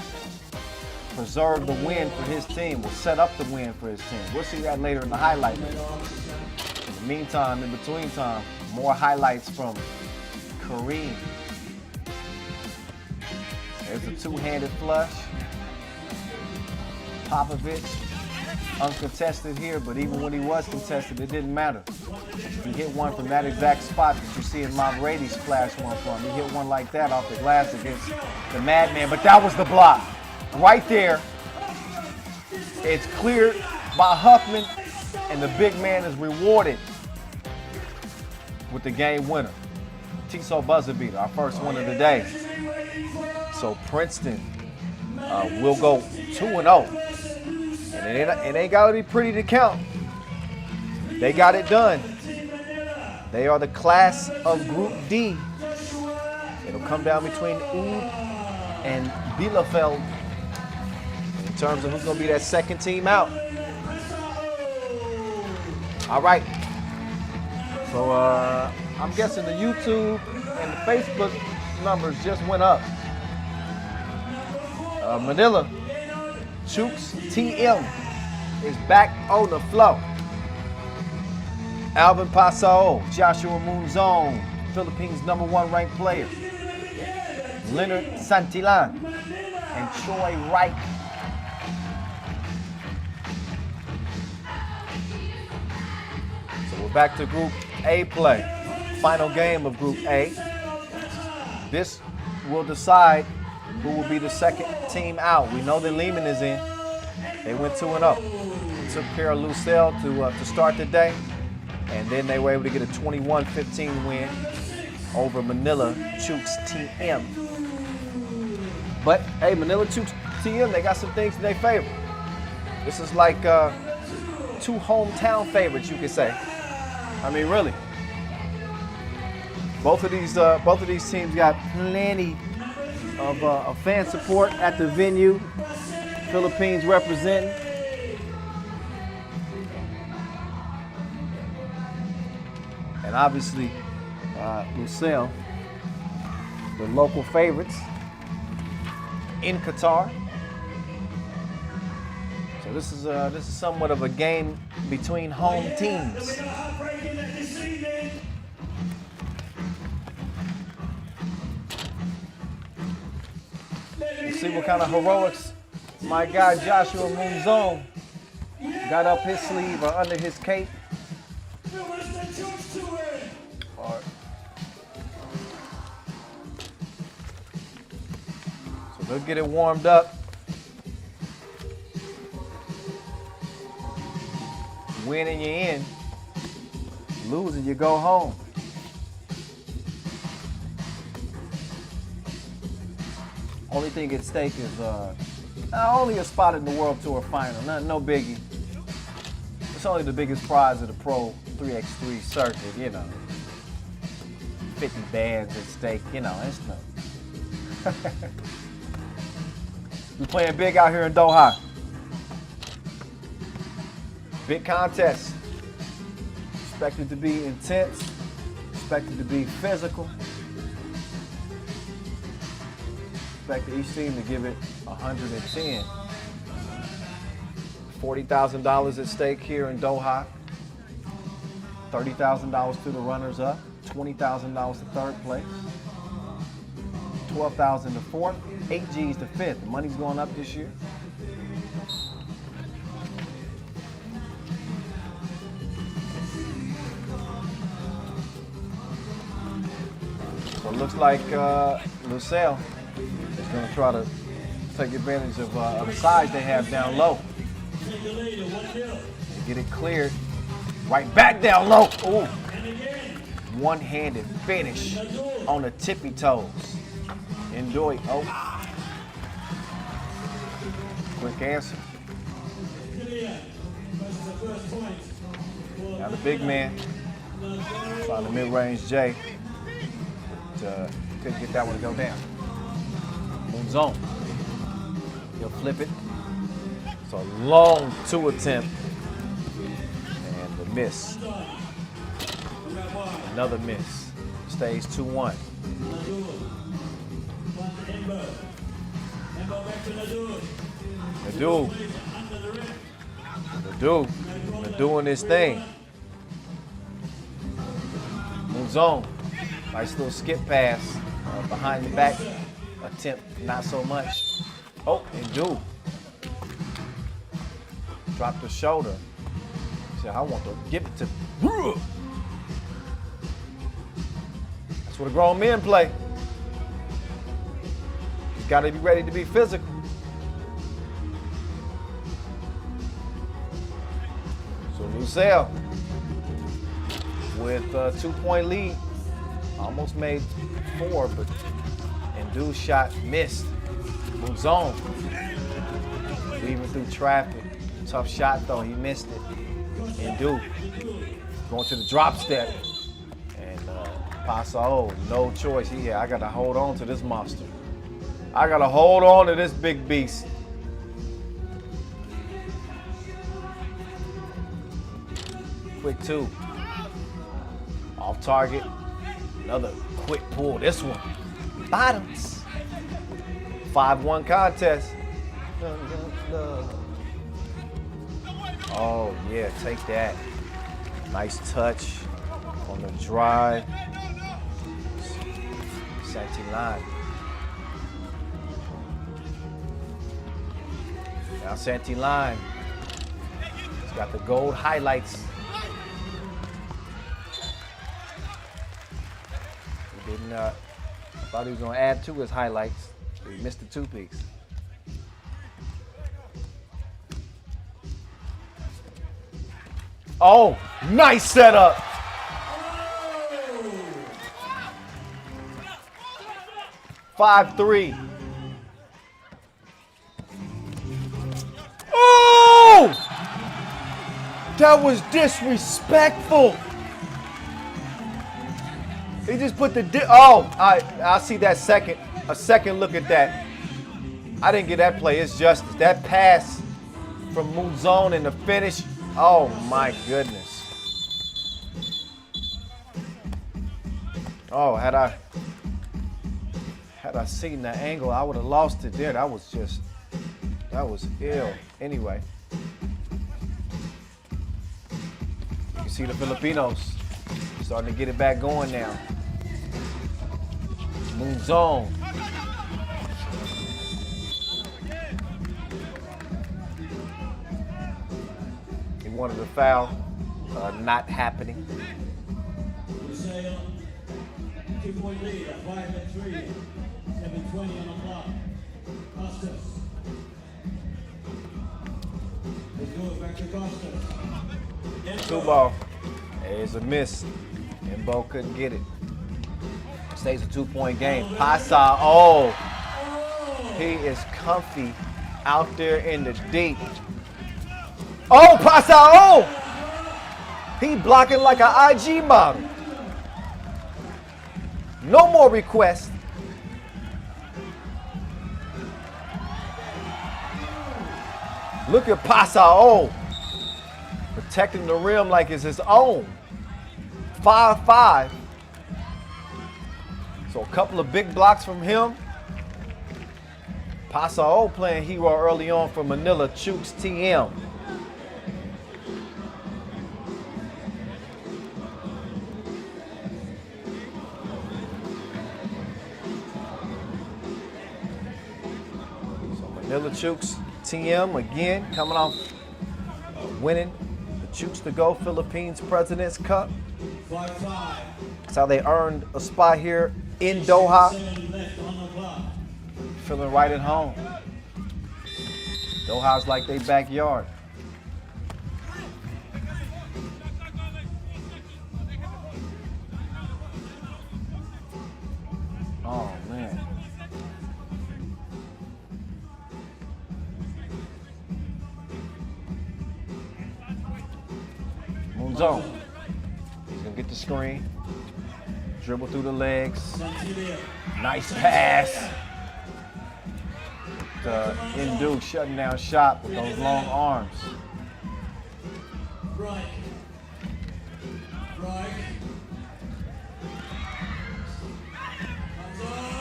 preserve the win for his team, will set up the win for his team. We'll see that later in the highlight. In the meantime, in between time, more highlights from Kareem. There's a 2-handed flush. Popovich uncontested here, but even when he was contested, it didn't matter. He hit one from that exact spot that you see in Mom Brady's flash one from. He hit one like that off the glass against the Madman, but that was the block. Right there. It's cleared by Huffman, and the big man is rewarded with the game winner. Tiso buzzer beater, our first one of the day. So Princeton will go 2-0. And it ain't got to be pretty to count. They got it done. They are the class of Group D. It'll come down between Oud and Bielefeld in terms of who's going to be that second team out. All right. So I'm guessing the YouTube and the Facebook numbers just went up. Manila, Chooks TM is back on the floor. Alvin Pasao, Joshua Moonzone, Philippines' #1 ranked player. Leonard Santillan and Troy Wright. So we're back to Group A play. Final game of Group A. This will decide who will be the second team out. We know that Lehman is in. They went 2-0. Took care of Lucelle to start the day, and then they were able to get a 21-15 win over Manila Chooks TM. But hey, Manila Chooks TM, they got some things in their favor. This is like two hometown favorites, you could say. I mean, really. Both of these teams got plenty of fan support at the venue. Philippines representing. And obviously, Lucelle, the local favorites in Qatar. So this is somewhat of a game between home teams. Let's see what kind of heroics my guy Joshua Moonzone got up his sleeve or under his cape. So they'll get it warmed up. Winning, you're in. Losing, you go home. Only thing at stake is only a spot in the World Tour final. No biggie. It's only the biggest prize of the Pro 3x3 circuit, you know. 50 bands at stake, you know, it's nothing. We're playing big out here in Doha. Big contest. Expected to be intense. Expected to be physical. Expect each team to give it 110. $40,000 at stake here in Doha. $30,000 to the runners-up. $20,000 to third place. $12,000 to fourth. 8 G's to fifth. The money's going up this year. So it looks like Lucelle is going to try to take advantage of the size they have down low. Get it cleared. Right back down low. Ooh. One-handed finish on the tippy toes. Enjoy. Oh. Quick answer. Now the big man trying the mid-range J. But, couldn't get that one to go down. Moonzone. He'll flip it. It's a long 2 attempt. And the miss. Another miss. Stays 2-1. Nadu doing his thing. Moonzone. Nice little skip pass. Behind the back attempt, not so much. Oh, and Drop the shoulder. Said, I want to give it to. That's what a grown men play. You got to be ready to be physical. So Lucelle with a 2-point lead, almost made 4, but Ndu's shot missed. Moves on. Weaving through traffic. Tough shot though, he missed it. Ndu going to the drop step. And Paso, no choice. I gotta hold on to this monster. I gotta hold on to this big beast. Quick 2. Off target. Another quick pull. This one. Bottoms. 5-1 contest. Oh, yeah, take that. Nice touch on the drive. Santillan. Now Santillan. He's got the gold highlights. He didn't, thought he was going to add to his highlights. But he missed the 2 peaks. Oh, nice setup. Five, 3. Oh! That was disrespectful. He just put the I see that a second look at that. I didn't get that play. It's justice. That pass from Mouzon in the finish. Oh my goodness. Oh, had I seen the angle, I would have lost it there. That was ill. Anyway. You can see the Filipinos starting to get it back going now. Mouzon. He wanted a foul, not happening. Lucelle, 2-point lead at 5-3. 7:20 on the clock. Costas. Let's go back to Costas. 2 ball. There's a miss. Mbo couldn't get it. Stays a 2-point game. Pasa, he is comfy out there in the deep. Oh, Pasa, he blocking like an IG model. No more requests. Look at Pasa, protecting the rim like it's his own. 5-5. So a couple of big blocks from him. Pasa playing hero early on for Manila, Chooks TM. So Manila Chooks TM again coming off winning the Chooks to Go Philippines President's Cup. 5-5. That's how they earned a spot here in Doha. 7 left on the clock. Feeling right at home. Doha's like their backyard. Oh, man. Mouzon. He's going to get the screen. Dribble through the legs. Nice pass. Ndu shutting down shot with those long arms. Right.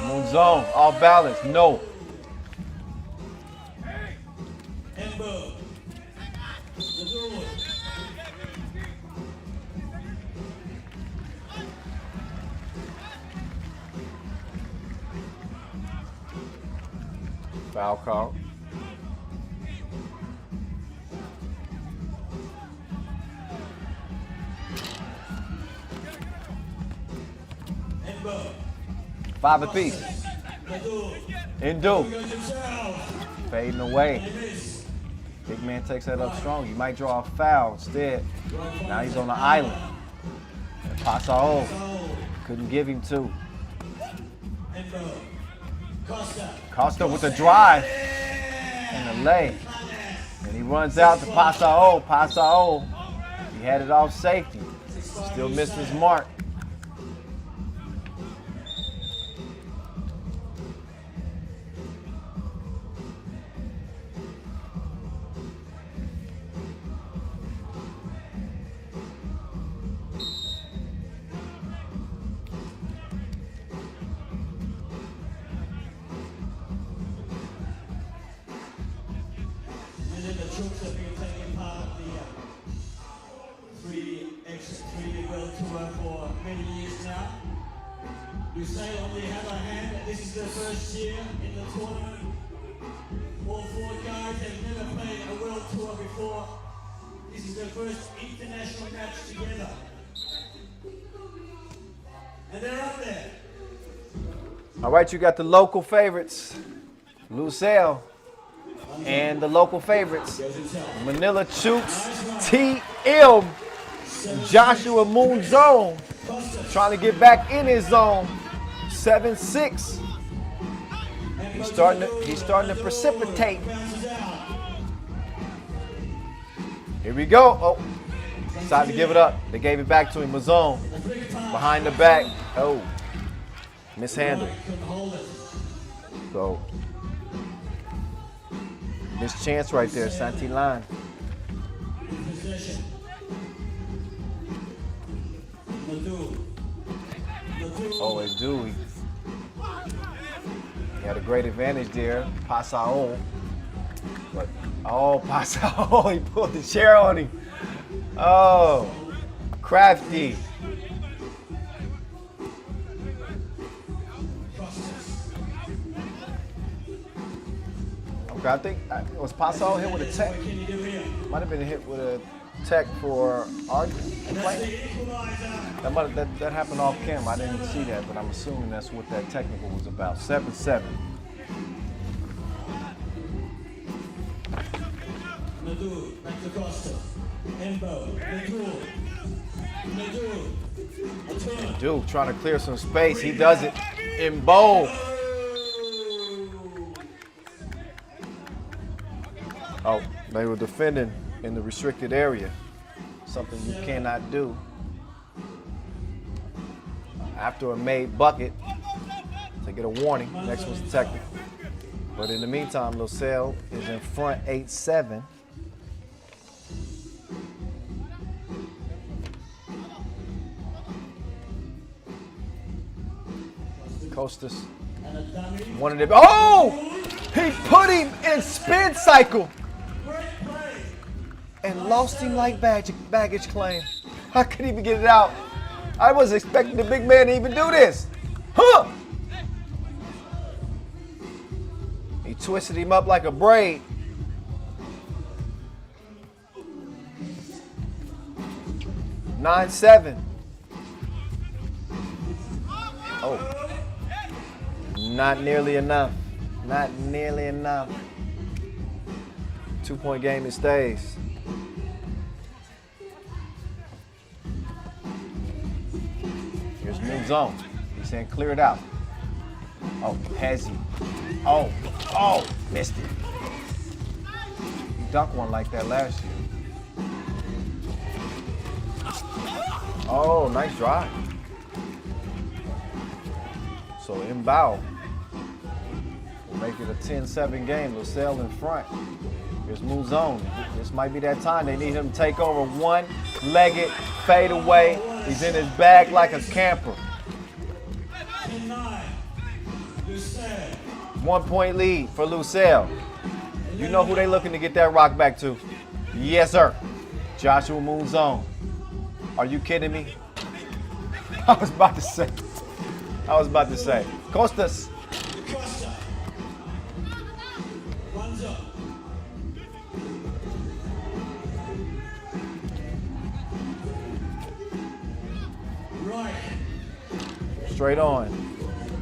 Mouzon, off balance, no. Mbo. Foul call. 5 apiece. Indu. Fading away. Big man takes that up strong. He might draw a foul instead. Now he's on the island. And Pasao couldn't give him two. Costa with the drive and the lay. And he runs out to Pasao. Pasao, he had it off safety. Still missed his mark. And then the troops have been taking part of the 3x3 World Tour for many years now. You say on the other hand that this is their first year in the tournament. All 4 guys have never played a World Tour before. This is their first international match together. And they're up there. All right, you got the local favorites, Lucelle, and the local favorites, Manila Chooks, TM, Joshua Moonzone, trying to get back in his zone, 7-6. He's starting to precipitate. Here we go. Oh, decided to give it up. They gave it back to him. Mazone behind the back. Oh, mishandled. So, missed chance right there, Santillan. Oh, it's Dewey. He had a great advantage there, Pasao. But, oh, Pasao, he pulled the chair on him. Oh, crafty. Okay, I think, was Pasao hit with a tech? Might have been hit with a tech for play. That happened off cam. I didn't see that, but I'm assuming that's what that technical was about. 7-7. Nadu, back to Costa. Embo, Nadu. Dude, trying to clear some space. He does it in bowl. Oh, they were defending in the restricted area. Something you cannot do. After a made bucket, they get a warning. Next one's a technical. But in the meantime, Lucelle is in front 8-7. Costas wanted it. Oh! He put him in spin cycle and lost him like baggage claim. I couldn't even get it out. I wasn't expecting the big man to even do this. Huh! He twisted him up like a braid. Nine, 7. Oh. Not nearly enough. Not nearly enough. 2-point game, it stays. Here's Moon Zone. He's saying clear it out. Oh, has he? Oh, missed it. He dunked one like that last year. Oh, nice drive. So Mbao will make it a 10-7 game. Lucelle in front. Here's Moon Zone. This might be that time. They need him to take over. One-legged fade away. He's in his bag like a camper. 1-point lead for Lucelle. You know who they looking to get that rock back to. Yes, sir. Joshua Moon Zone. Are you kidding me? I was about to say. Costas. Straight on.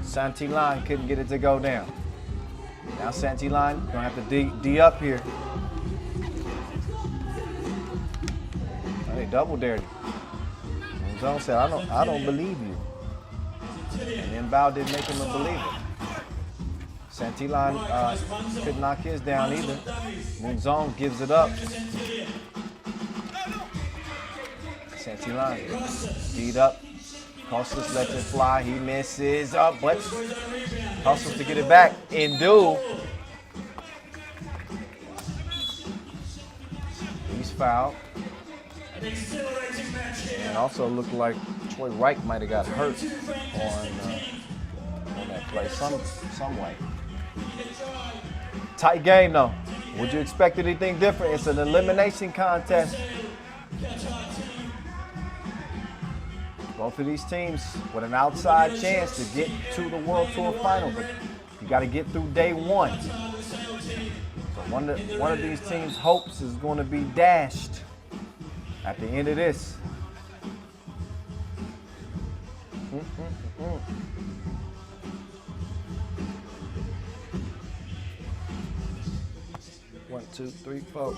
Santillan couldn't get it to go down. Now Santillan gonna have to D up here. Oh, they double dared him. Moonzone said, I don't believe you. And then Bao didn't make him a believer. Santillan couldn't knock his down either. Moonzone gives it up. Santillan beat up. Costas lets it fly. He misses up, but hustles to get it back. Ndu. He's fouled. And also looked like Troy Reich might have got hurt on that play some way. Tight game though. Would you expect anything different? It's an elimination contest. Both of these teams with an outside chance to get to the World Tour final, but you got to get through day one. So one of these teams' hopes is going to be dashed at the end of this. 1, 2, 3, 4.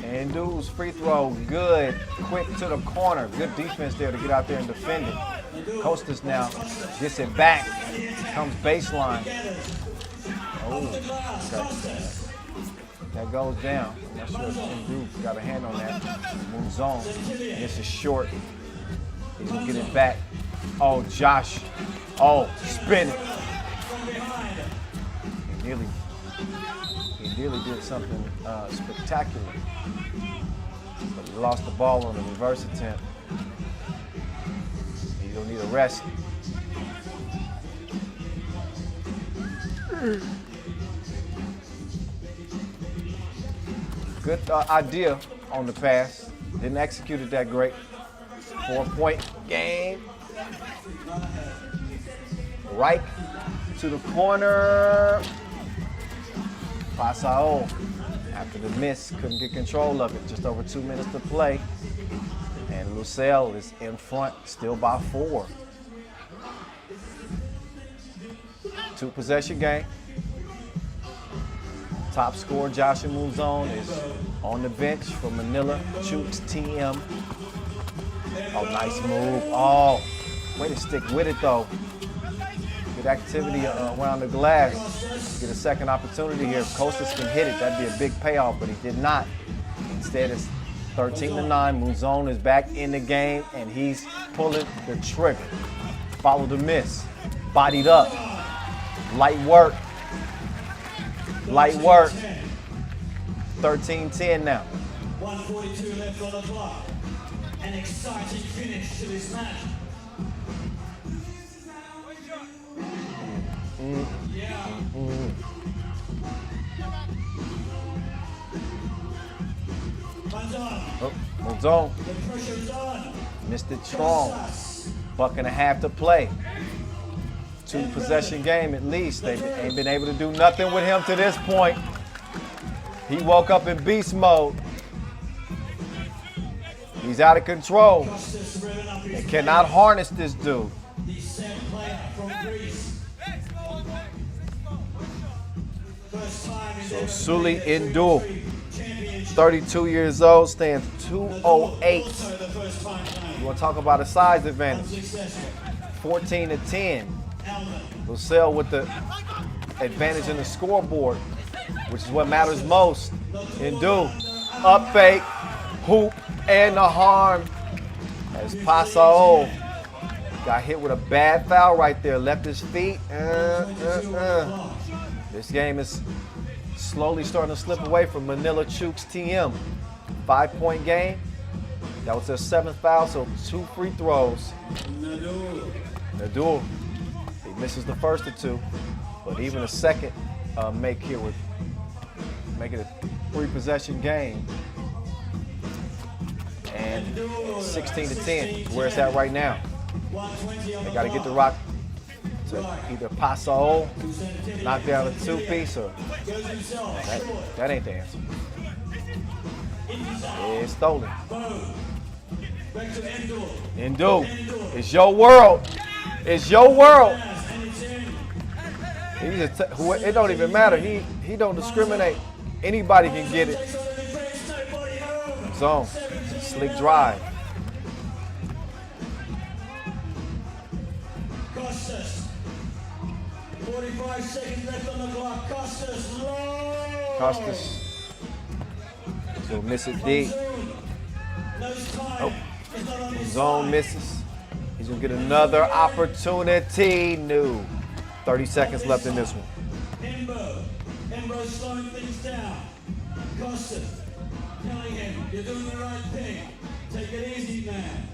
And Ndu's free throw, good, quick to the corner. Good defense there to get out there and defend it. Costas now gets it back, comes baseline. Oh, okay. That goes down. I'm not sure if Ndu got a hand on that. Moves on. This is short. He's gonna get it back. Oh, Josh. Oh, spinning. He nearly did something spectacular. But he lost the ball on the reverse attempt. You don't need a rest. Good idea on the pass. Didn't execute it that great. 4-point game. Right to the corner. Pasao, after the miss, couldn't get control of it. Just over 2 minutes to play. And Lucelle is in front, still by 4. 2-possession game. Top scorer Joshua Moonzone is on the bench for Manila. Chooks TM. Oh, nice move. Oh, way to stick with it though. Good activity around the glass. Get a second opportunity here. If Costas can hit it, that'd be a big payoff, but he did not. Instead, it's 13-9. Moonzone is back in the game, and he's pulling the trigger. Follow the miss. Bodied up. Light work. Light work. 13-10 now. 1:42 left on the clock. An exciting finish to this match. Oh, Moonzone. The pressure's on. Missed it strong. $1.50 to play. 2-possession game at least. They ain't been able to do nothing with him to this point. He woke up in beast mode. He's out of control. They cannot harness this dude. The set player from Greece. First time in So Suli Ndu, 32 years old, stands 208. the first time playing. You want to talk about a size advantage? 14-10. Lucelle with the advantage in the scoreboard, which is what matters most. Ndu, up fake, hoop, and the harm. As Pasao got hit with a bad foul right there, left his feet. This game is slowly starting to slip away from Manila Chooks TM. 5-point game. That was their 7th foul, so 2 free throws. Nadu, he misses the first of 2, but even a second make here would make it a 3-possession game. And 16-10, where it's at right now. They got to get the rock to either Paso, knock down a two-piece, or that ain't the answer. It's stolen. Ndu, it's your world. It's your world. It don't even matter. He don't discriminate. Anybody can get it. Zone. Slick drive. Costas. 45 seconds left on the clock. Costas low. Costas. He'll miss it deep. Oh. Zone misses. He's gonna get another opportunity. No. 30 seconds left in this one. Embo slowing things down. Costas telling him, you're doing the right thing. Take it easy, man.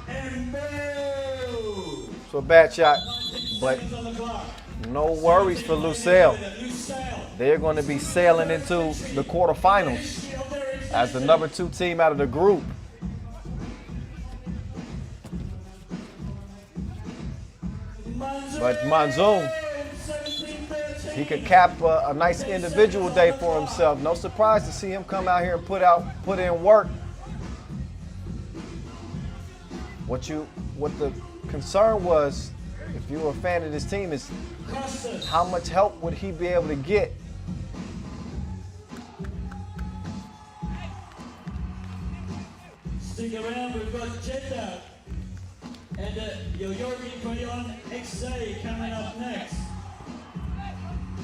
Embo! So a bad shot, but no worries for Lucille. They're going to be sailing into the quarterfinals as the number 2 team out of the group. But Monzoon, he could cap a nice individual day for himself. No surprise to see him come out here and put in work. What the concern was, if you were a fan of this team, is how much help would he be able to get? Stick around, we've got Jeddah and Yoyogi Koyon XA coming up next.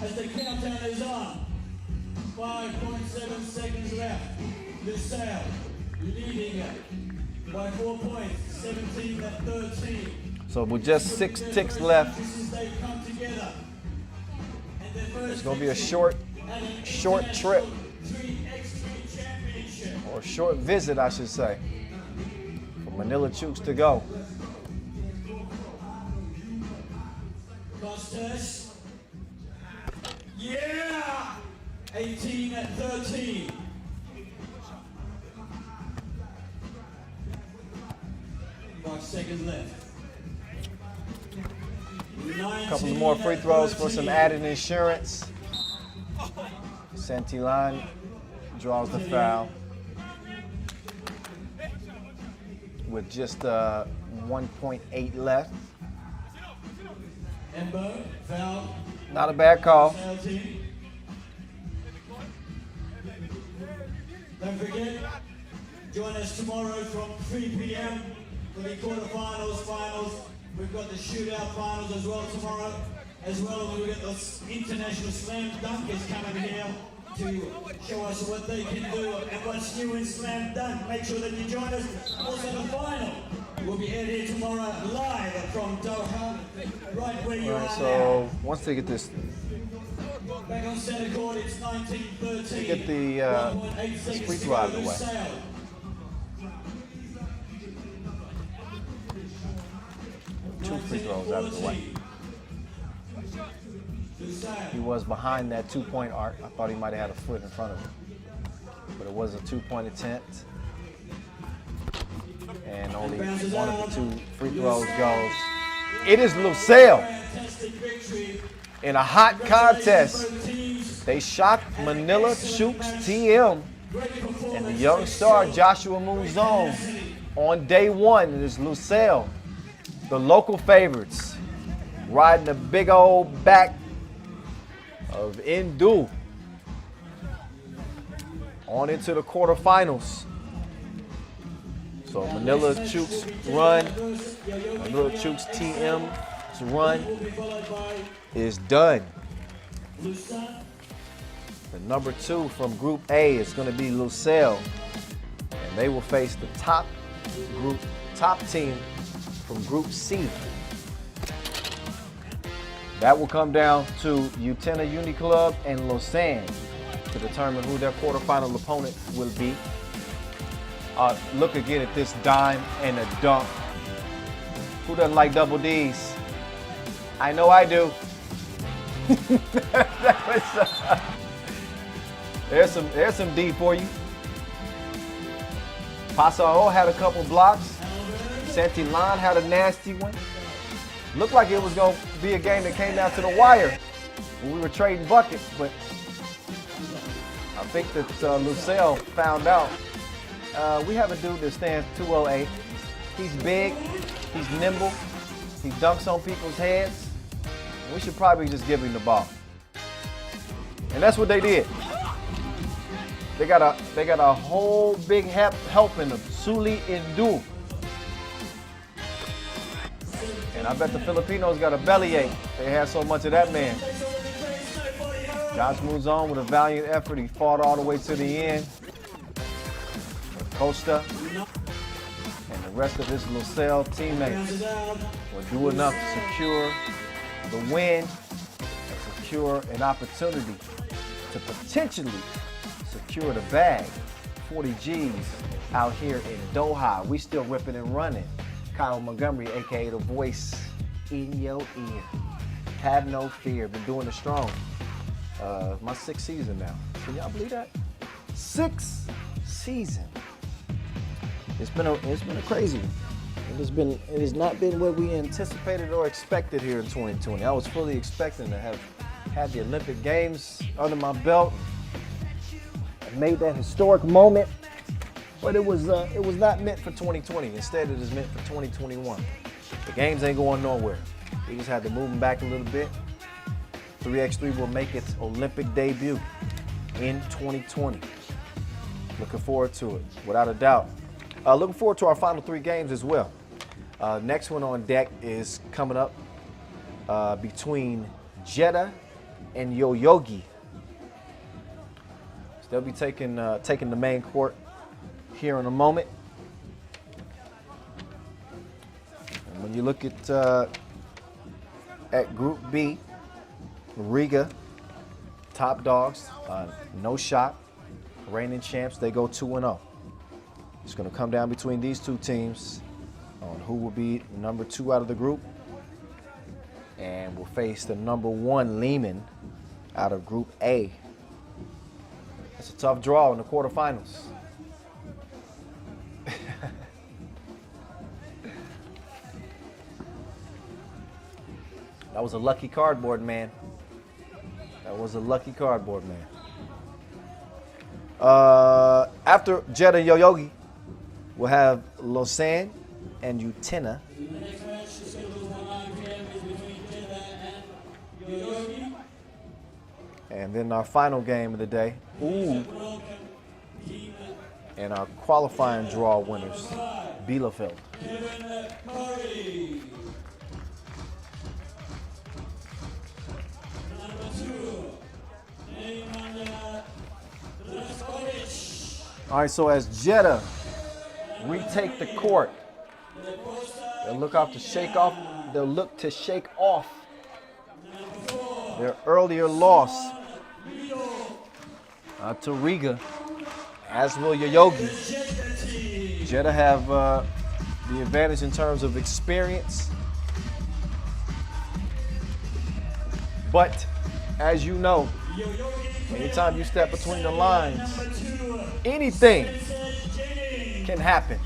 As the countdown is on, 5.7 seconds left. Lucille leading by 4 points, 17-13. So with just 6 ticks left, They've come together. And their first it's going to be a short trip, 3x3 championship. or short visit, I should say, for Manila Chooks to go. Costas. Yeah! 18-13. Five seconds left. A couple of more free throws for some added insurance. Santillan draws the foul with just 1.8 left. Embo, foul. Not a bad call. Foul team. Don't forget, join us tomorrow from 3 p.m. for the quarterfinals, finals. We've got the shootout finals as well tomorrow. As well, we've got the international slam dunkers coming here to show us what they can do and what's new in slam dunk. Make sure that you join us. Also the final will be aired here tomorrow live from Doha, right where you All right, are so once they get this, now. Back on center court, it's 19-13. get the this free throw out of the way. Two free throws out of the way. He was behind that 2-point arc. I thought he might have had a foot in front of him. But it was a 2-point attempt. And only one of the 2 free throws goes. It is Lucille in a hot contest. They shocked Manila Chooks TM and the young star Joshua Monzon on day 1. It is Lucille, the local favorites, riding the big old back of Ndu on into the quarterfinals. So Manila Chooks run, Manila Chooks TM's run is done. The number 2 from Group A is going to be Lucille, and they will face the top team from Group C. That will come down to Utena Uni Club and Lausanne to determine who their quarterfinal opponent will be. Look again at this dime and a dunk. Who doesn't like double D's? I know I do. There's some D for you. Paso had a couple blocks. Saint-Elon had a nasty one. Looked like it was going to be a game that came down to the wire when we were trading buckets, but I think that Lucelle found out. We have a dude that stands 208. He's big, he's nimble, he dunks on people's heads. We should probably just give him the ball. And that's what they did. They got a whole big helping of Suli Indu. And I bet the Filipinos got a bellyache. They had so much of that man. Josh moves on with a valiant effort. He fought all the way to the end. Costa and the rest of his Lucelle teammates will do enough to secure the win and secure an opportunity to potentially secure the bag. 40 G's out here in Doha. We still ripping and running. Kyle Montgomery, aka the voice in your ear. Have no fear. Been doing it strong. My 6th season now. Can y'all believe that? 6th season. It's been a crazy one. It has not been what we anticipated or expected here in 2020. I was fully expecting to have had the Olympic Games under my belt. I made that historic moment, but it was not meant for 2020. Instead, it is meant for 2021. The games ain't going nowhere. We just had to move them back a little bit. 3x3 will make its Olympic debut in 2020. Looking forward to it, without a doubt. Looking forward to our final 3 games as well. Next one on deck is coming up between Jeddah and Yoyogi. So they'll be taking the main court here in a moment. And when you look at Group B, Riga, top dogs, no shot, reigning champs. They go 2-0. It's going to come down between these two teams on who will be number 2 out of the group, and will face the number 1 Lehman out of Group A. It's a tough draw in the quarterfinals. That was a lucky cardboard, man. That was a lucky cardboard, man. After Jeddah and Yoyogi, we'll have Lausanne and Utena. And then our final game of the day. Ooh. And our qualifying draw winners, Bielefeld. All right, so as Jeddah retake the court, they'll look to shake off their earlier loss to Riga, as will Yoyogi. Jeddah have the advantage in terms of experience, but as you know, anytime you step between the lines, anything can happen.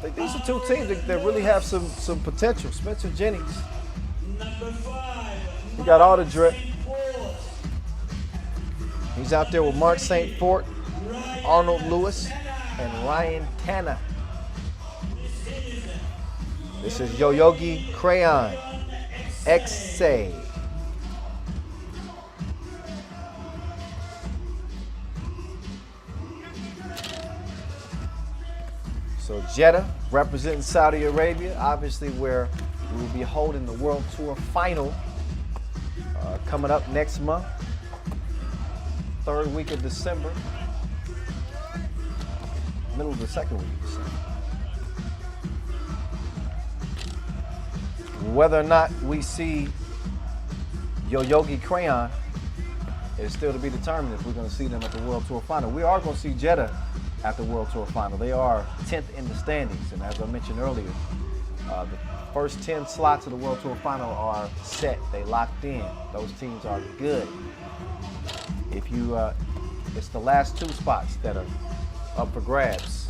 Like, these are two teams that really have some potential. Spencer Jennings, he got all the drip. He's out there with Mark St. Fort, Arnold Lewis, and Ryan Tanner. This is Yoyogi Crayon, X-Say. So Jeddah representing Saudi Arabia, obviously where we will be holding the World Tour Final coming up next month, 3rd week of December, middle of the 2nd week of December. Whether or not we see Yoyogi Crayon is still to be determined if we're going to see them at the World Tour Final. We are going to see Jeddah at the World Tour Final. They are 10th in the standings, and as I mentioned earlier, the first 10 slots of the World Tour Final are set. They locked in. Those teams are good. If you, it's the last 2 spots that are up for grabs.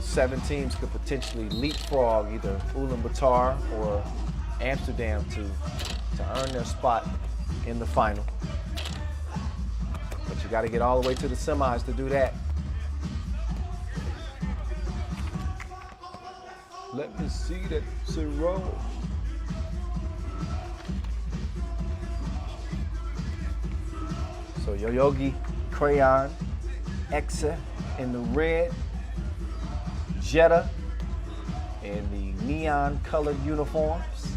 7 teams could potentially leapfrog either Ulaanbaatar or Amsterdam to earn their spot in the final. But you got to get all the way to the semis to do that. Let me see that zero. So Yoyogi, Crayon, Exa in the red, Jetta in the neon colored uniforms.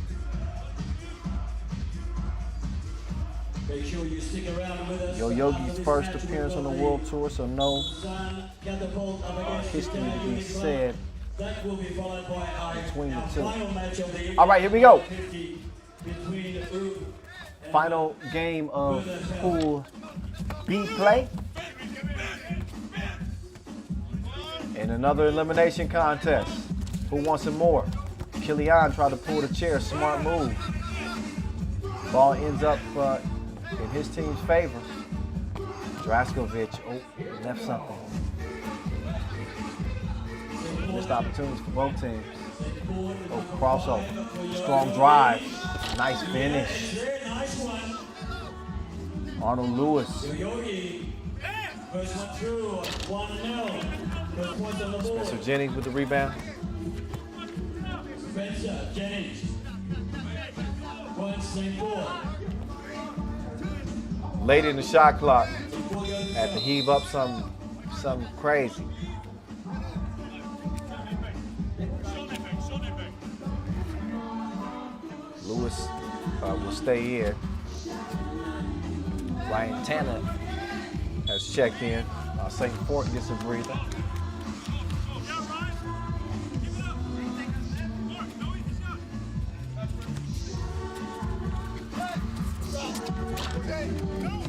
Make sure you stick around with us. Yoyogi's first appearance on the World Tour, so no Sun catapult up against history to be United said That will be followed by our between the two. final match of the evening. All right, here we go. 50 between Uru and Final game of Pool B play. And another elimination contest. Who wants some more? Kilian tried to pull the chair, smart move. Ball ends up in his team's favor. Draskovic, left something. Missed opportunities for both teams. Crossover, strong drive, nice finish. very nice one. Arnold Lewis, Yogi. First one through, 1-0. First point on the board. Spencer Jennings with the rebound. Spencer Jennings. Points, same board. Late in the shot clock, had to heave up something crazy. Lewis will stay in. Ryan Tanner has checked in. St. Fort gets a breather.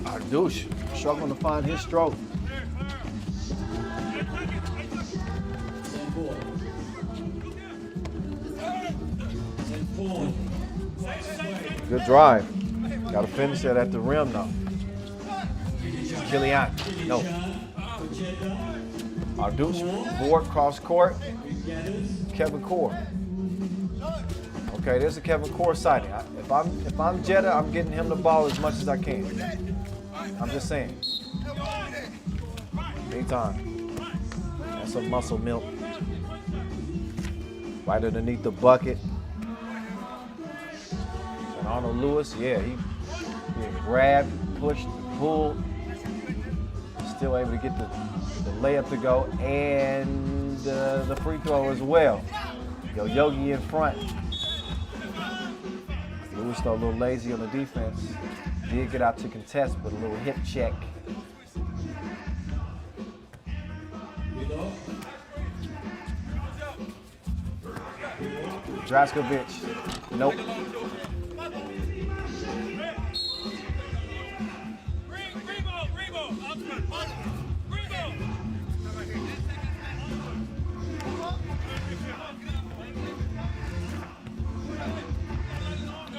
Ardouche struggling to find his stroke. Same board. Same forward. Good drive. Got to finish that at the rim though. Kilian, no. Ardouche, board, cross court. Kevin Core. Okay, there's a Kevin Core sighting. If I'm Jetta, I'm getting him the ball as much as I can. I'm just saying. Anytime. That's some muscle milk. Right underneath the bucket. And Arnold Lewis, yeah, he grabbed, pushed, pulled. Still able to get the layup to go and the free throw as well. Yogi in front. Lewis though a little lazy on the defense. Did get out to contest, but a little hip check. Draskovic, nope.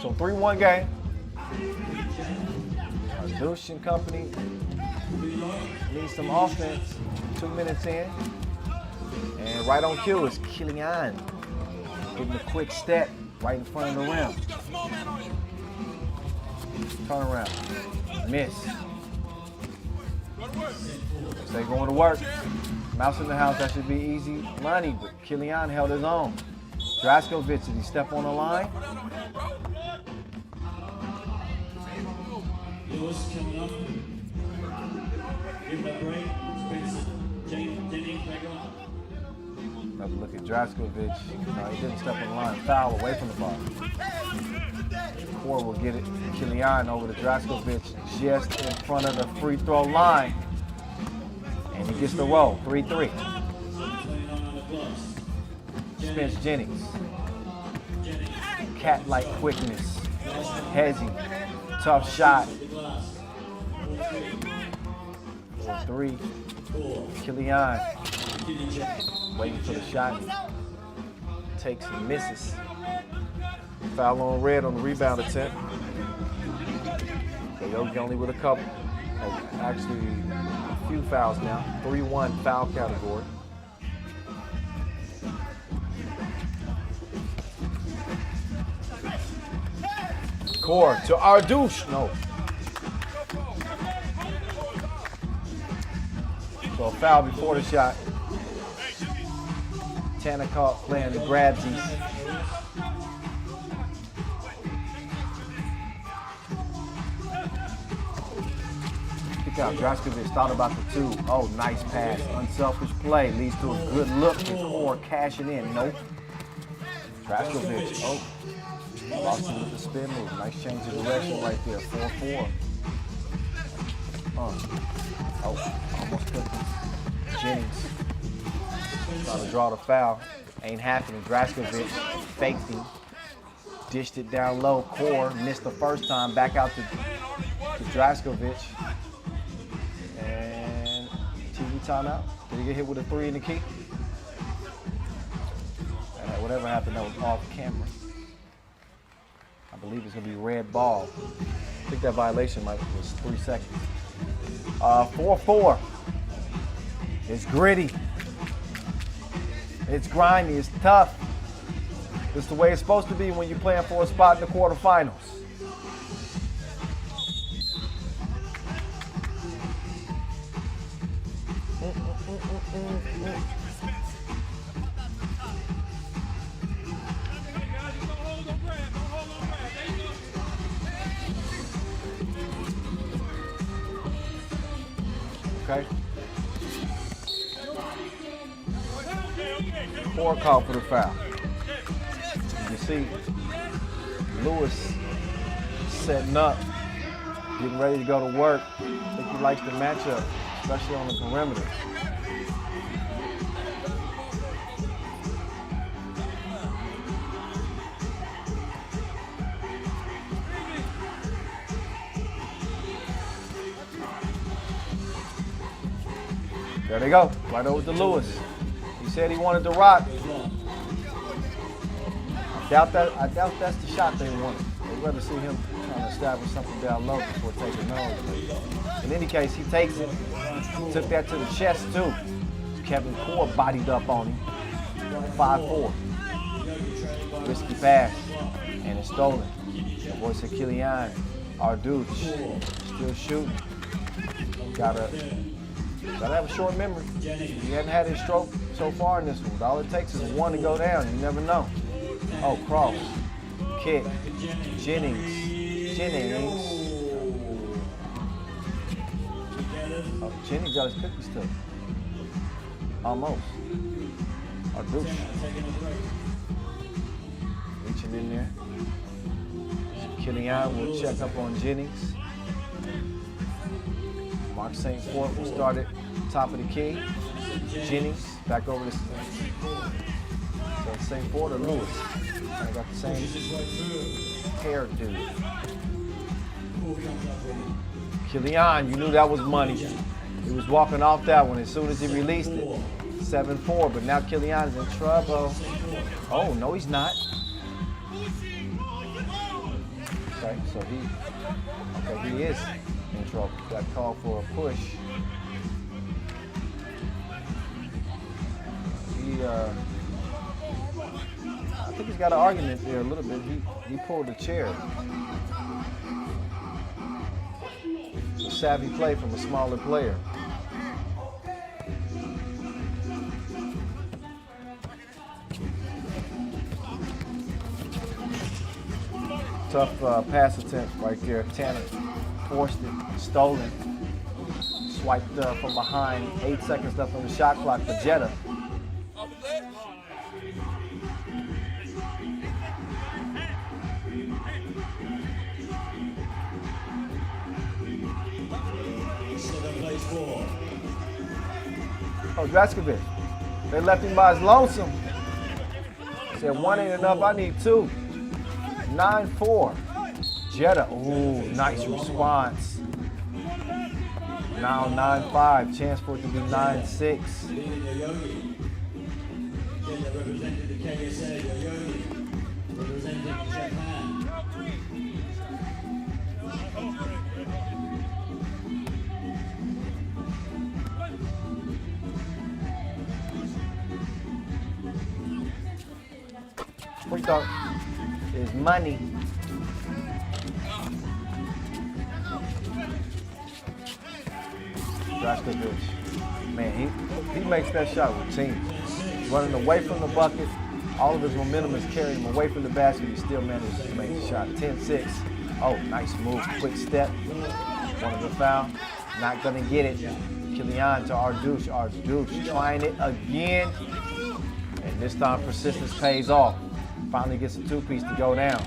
So 3-1 game. Ardouche and company needs some offense. 2 minutes in. And right on cue is Kilian. Getting a quick step right in front of the rim. Turn around. Miss. Stay going to work. Mouse in the house, that should be easy money, but Kilian held his own. Draskovic, did he step on the line? Lewis coming up. Give him a break. Spencer Jennings back on. Another look at Draskovic. No, he didn't step on the line. Foul away from the ball. Core will get it. Kilian over to Draskovic just in front of the free throw line. And he gets the roll. 3-3. Spence Jennings. Cat-like quickness. Hezzy. Tough shot. 4-3. Kilian waiting for the shot. Takes and misses. Foul on red on the rebound attempt. Yogi only with a couple. Oh, actually, a few fouls now. 3-1 foul category. Core to Ardouche. No. So a foul before the shot. Tanner caught playing the grabsies. Kick out. Draskovic thought about the two. Oh, nice pass. Unselfish play leads to a good look. And Core cashing in. Nope. Draskovic. Oh. Lost him with the spin move. Nice change of direction right there. 4-4. Oh, almost took him. Jennings trying to draw the foul. Ain't happening. Draskovic faked him. Dished it down low. Core missed the first time. Back out to Draskovic. And TV timeout. Did he get hit with a 3 in the key? Whatever happened, that was off camera. I believe it's going to be red ball. I think that violation was 3 seconds. 4-4. It's gritty. It's grimy. It's tough. It's the way it's supposed to be when you're playing for a spot in the quarterfinals. Okay. Core call for the foul. You see Lewis setting up, getting ready to go to work. I think he likes the matchup, especially on the perimeter. There they go, right over to Lewis. He said he wanted to rock. I doubt that's the shot they wanted. They'd rather see him trying to establish something down low before taking those. In any case, he takes it. Took that to the chest too. Kevin Core bodied up on him. 5-4. Risky pass, and it's stolen. The boy said Kilian Ardouche still shooting. Gotta have a short memory. He hasn't had his stroke so far in this one. All it takes is one to go down. You never know. Oh, cross. Kick. Jennings. Oh, Jennings got his cookies took. Almost. Ardouche. Reaching in there. Kilian will check up on Jennings. Mark St. Fort will start at top of the key. Jennings back over to St. Fort or Lewis. I got the same hairdo. Kilian, you knew that was money. He was walking off that one as soon as he released it. 7-4, but now Kilian is in trouble. Oh, no, he's not. Okay, so he is in trouble. Got called for a push. I think he's got an argument there a little bit. He pulled the chair. It's a savvy play from a smaller player. Tough pass attempt right there. Tanner forced it, stolen, swiped from behind. 8 seconds left on the shot clock for Jetta. Oh, Draskovic. They left him by his lonesome. Said one ain't enough, I need two. 9-4. Jetta, ooh, nice response. Now 9-5, chance for it to be 9-6. Representing the KSA, Yoyogi. Representing Japan. 9-4. free throw is money. Draskovic, man, he makes that shot with team. Running away from the bucket. All of his momentum is carrying him away from the basket. He still manages to make the shot. 10-6. Oh, nice move. Quick step. Wanted the foul. Not going to get it. Killian to Ardouche. Ardouche trying it again. And this time persistence pays off. Finally gets a two-piece to go down.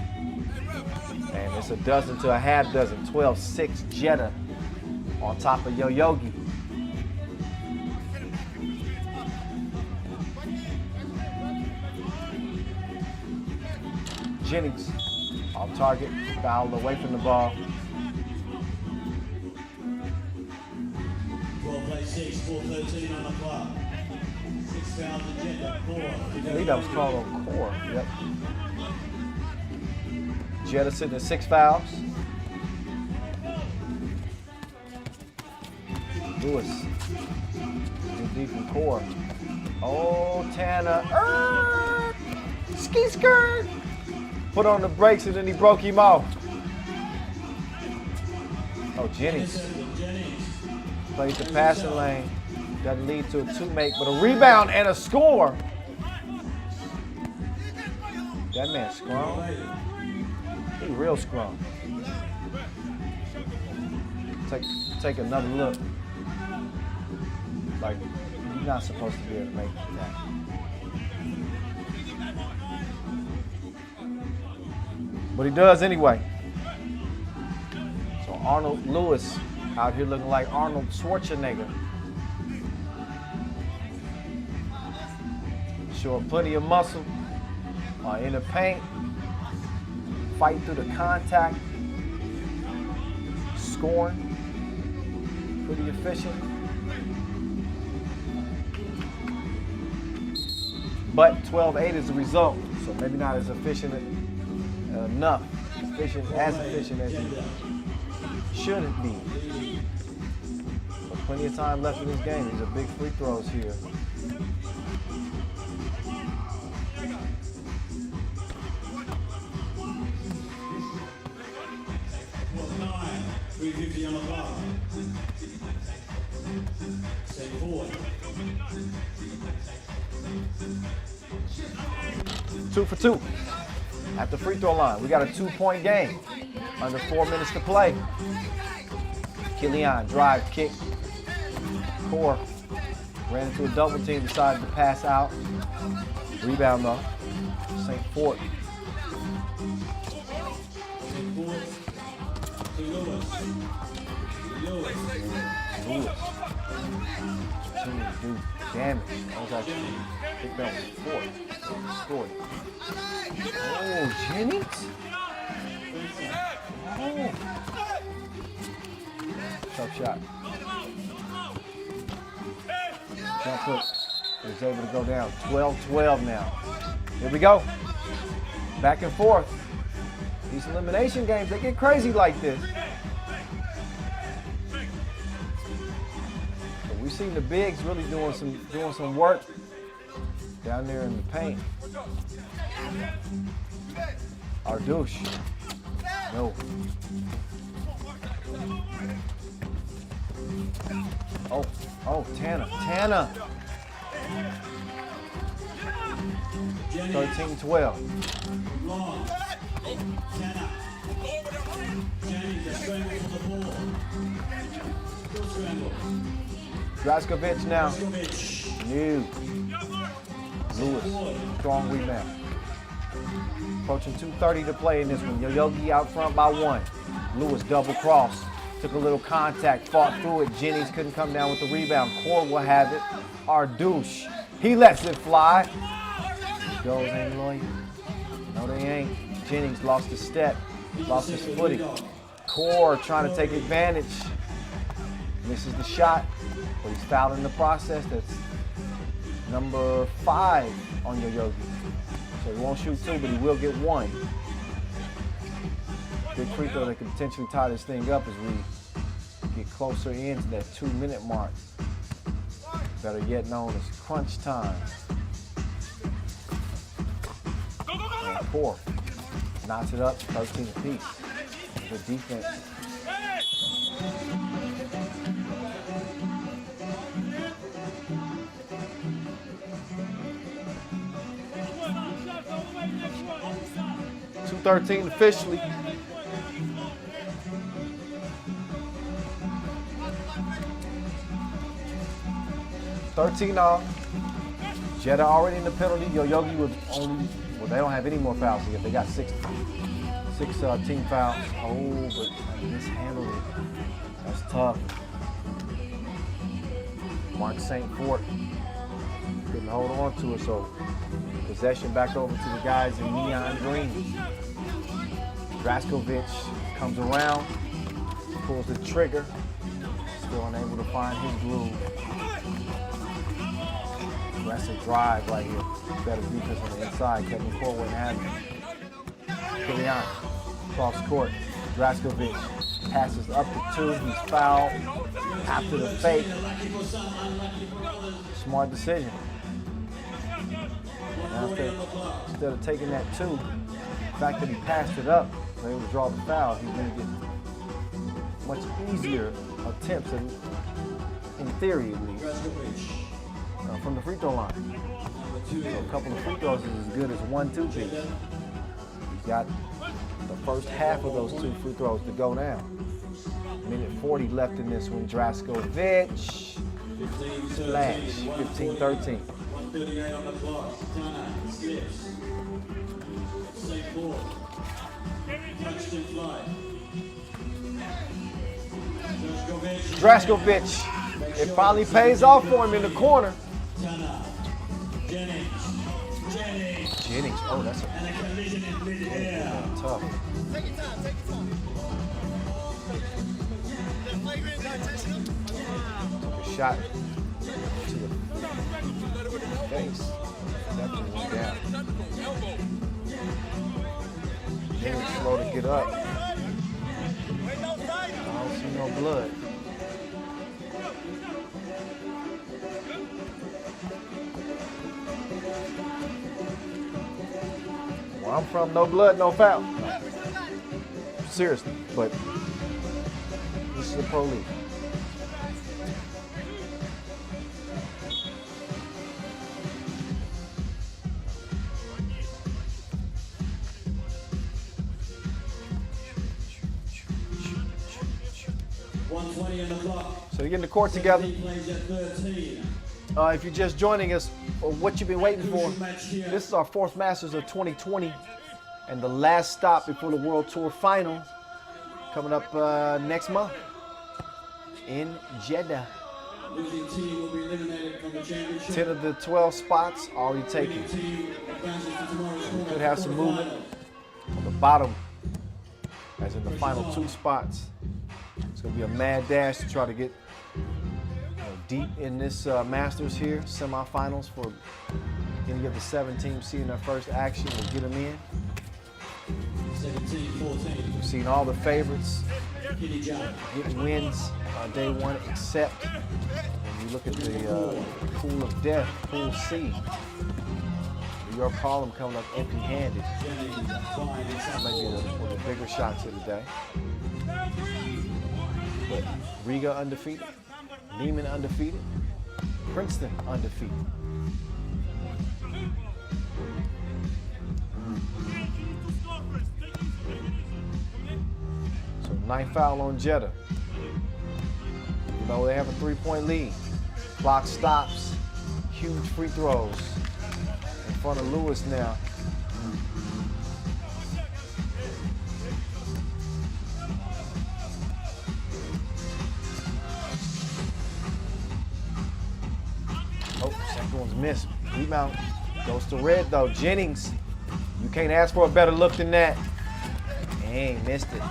And it's a dozen to a half dozen. 12-6 Jetta on top of Yo-Yogi. Jennings off target, foul away from the ball. 12-6, 4-13 on the clock. 6 fouls agenda, 4. I believe that was called on Core. Yep. Jetta sitting at 6 fouls. Lewis. Deep from Core. Oh, Tanner. Ski skirt. Put on the brakes and then he broke him off. Oh, Jennings. Plays the passing lane. Doesn't lead to a two-make, but a rebound and a score. That man scrum. He real scrum. Take another look. Like, you're not supposed to be able to make that. But he does anyway. So Arnold Lewis out here looking like Arnold Schwarzenegger. Showing plenty of muscle in the paint. Fight through the contact. Scoring. Pretty efficient. But 12-8 is the result. So maybe not as efficient enough. As efficient as he should be. But plenty of time left in this game. These are big free throws here. .9, 3:50 on the clock. Stay forward. 2 for 2 at the free throw line. We got a 2-point game. Under 4 minutes to play. Killian, drive, kick. Core ran into a double team, decided to pass out. Rebound though. St. Fort. Lewis. Continue to do damage. That was actually, I think that was Fort. Scored. Oh, Jennings. Oh. Tough shot. Jump hook is able to go down. 12-12 now. Here we go. Back and forth. These elimination games, they get crazy like this. But we've seen the bigs really doing some work down there in the paint. Ardouche. No. Oh, Tanner. 13-12. Long. Tanner. Jennings, a scramble for the ball. Still scramble. Draskovic now. Draskovic. New. Lewis. Strong rebound. Approaching 2:30 to play in this one. Yo-Yogi out front by 1. Lewis double cross. Took a little contact, fought through it. Jennings couldn't come down with the rebound. Core will have it. Ardouche. He lets it fly. Goes ain't loyal. No, they ain't. Jennings lost his step. Lost his footing. Core trying to take advantage. Misses the shot, but he's fouled in the process. That's number 5 on Yo-Yogi. So he won't shoot 2, but he will get 1. Big free throw that could potentially tie this thing up as we get closer into that 2-minute mark. Better yet known as crunch time. fourth. Knots it up, 13 apiece. Good defense. .213 officially. $13 Jeddah already in the penalty. Yoyogi was only, well, they don't have any more fouls yet. They got six team fouls. Oh, but mishandled it. That's tough. Mark St. Fort couldn't hold on to it, so possession back over to the guys in neon green. Draskovic comes around, pulls the trigger, still unable to find his groove. Aggressive drive right here. Better defense on the inside. Kevin Cole wouldn't have it. Kilian, cross court. Draskovic passes up to two. He's fouled after the fake. Smart decision. Now instead of taking that two, the fact that he passed it up, was able to draw the foul, he's going to get much easier attempts, in theory at least, from the free throw line. So a couple of free throws is as good as 1-2 piece. He's got the first half of those 2 free throws to go now. Minute 40 left in this one. Draskovic, splash, 15-13. 1:38 on the clock. Turner slips. St. Paul. Touch to fly. Draskovic, it finally pays off for him in the corner. Turner. Jennings. Jennings, oh, that's a And a collision in mid-air. tough. Shot to the face. Definitely went down. Jennings slow to get up. I don't see no blood. Where I'm from, no blood, no foul. Seriously, but this is the pro league. So they're getting the court together. If you're just joining us, or what you've been waiting for, this is our 4th Masters of 2020 and the last stop before the World Tour Final coming up next month in Jeddah. 10 of the 12 spots already taken. We could have some movement on the bottom, as in the final 2 spots. It's going to be a mad dash to try to get deep in this Masters here, semifinals for any of the 7 teams seeing their first action and get them in. 17-14. We've seen all the favorites get wins day 1, except when you look at the pool of death, Pool C. New York Harlem coming up empty-handed. Maybe one of the bigger shots of the day. But Riga undefeated, Neiman undefeated, Princeton undefeated. So 9th foul on Jeddah. You know, they have a 3-point lead. Clock stops, huge free throws in front of Lewis now. Second one's missed. Rebound goes to Red though. Jennings, you can't ask for a better look than that. Dang, missed it.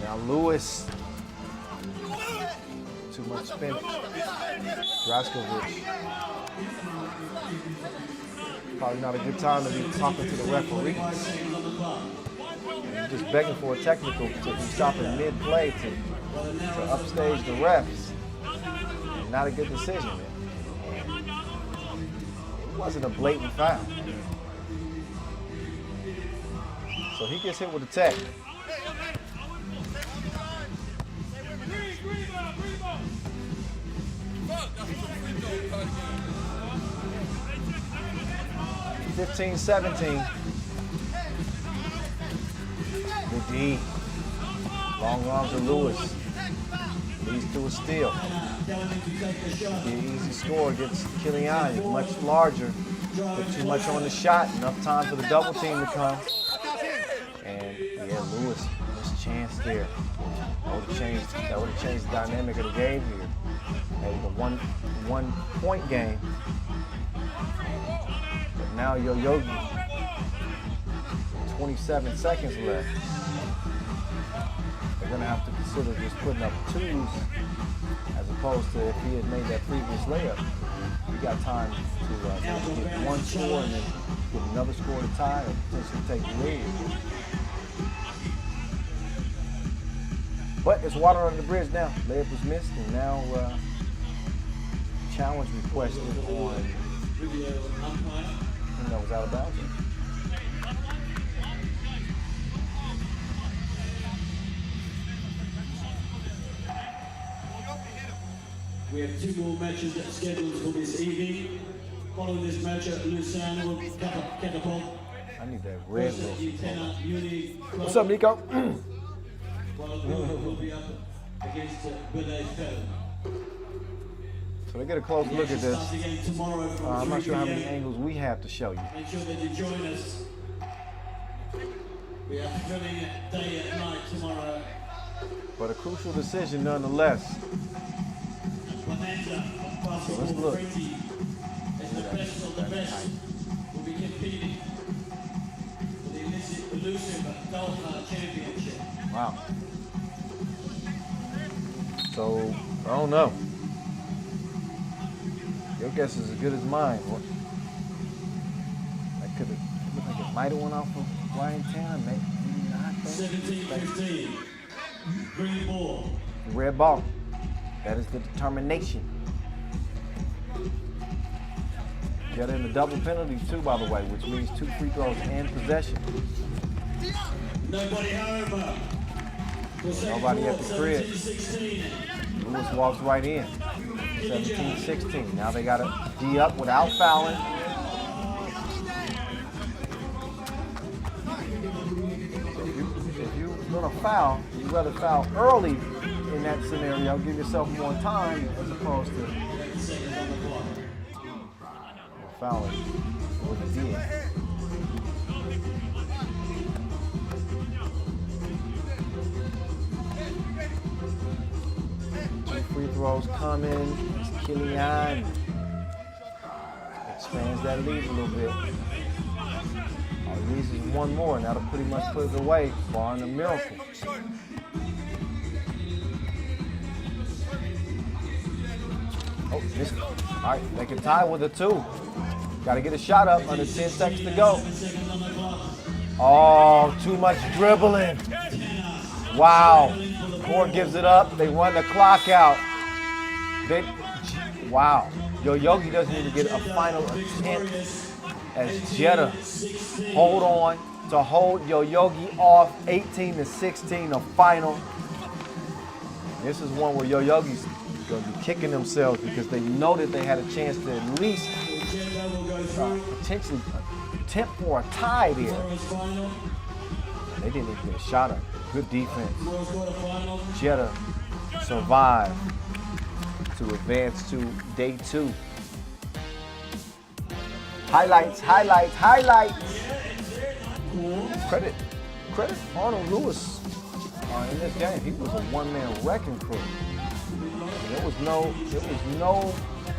Now Lewis. Too much spinach. Draskovic. Probably not a good time to be talking to the referee. He's just begging for a technical to be stopping mid-play to upstage the refs. Not a good decision, man. wasn't a blatant foul. So he gets hit with a tech. It's 15-17. Good D. Long arms of Lewis. Leads to a steal. The easy score against Killian. He's much larger. Put too much on the shot. Enough time for the double team to come. And yeah, Lewis, his chance there. That would have changed the dynamic of the game here. It was a one point game. But now Yo-Yogi, 27 seconds left. They're gonna have to consider just putting up twos as opposed to if he had made that previous layup. You got time to get one score and then get another score to tie or potentially take the lead. But it's water under the bridge now. Layup was missed, and now challenge requested on. That was out of bounds. We have 2 more matches scheduled for this evening. Following this matchup, Lucerne will catapult. I need that red Lieutenant Uni. What's up, Nico? While will be up against Belleville. So they get a close look at this. Starts again tomorrow from I'm not 3 sure how many p.m. angles we have to show you. Make sure that you join us. We are filming day and night tomorrow. But a crucial decision nonetheless. Bonanza of basketball let's look. frenzy as the best of the best will be competing for the elusive Dolphin Championship. Wow. So, I don't know. Your guess is as good as mine. What? That could have, looked like it might have went off of Brian Tanner, maybe not. 17-15. Green ball. Red ball. That is the determination. Get in the double penalty too, by the way, which means 2 free throws and possession. Nobody home. Nobody at the crib. 17-16. Lewis walks right in. 17-16. Now they got to D up without fouling. If you're going to foul, you'd rather foul early in that scenario. Give yourself more time as opposed to fouling with the D. Free throws coming. It's Killian. Expands that lead a little bit. All he needs is one more, and that'll pretty much put it away, barring a miracle. Oh, missed it. All right, they can tie with a 2. Got to get a shot up under 10 seconds to go. Oh, too much dribbling. Wow. Court gives it up. They run the clock out. Wow. Yo-Yogi doesn't even get a final attempt as Jetta hold on to hold Yo-Yogi off 18-16, the final. This is one where Yo-Yogi's going to be kicking themselves because they know that they had a chance to at least potentially attempt for a tie there. They didn't even get a shot up. Good defense. Jetta survived to advance to day 2. Highlights. Credit Arnold Lewis in this game. He was a one-man wrecking crew. There was no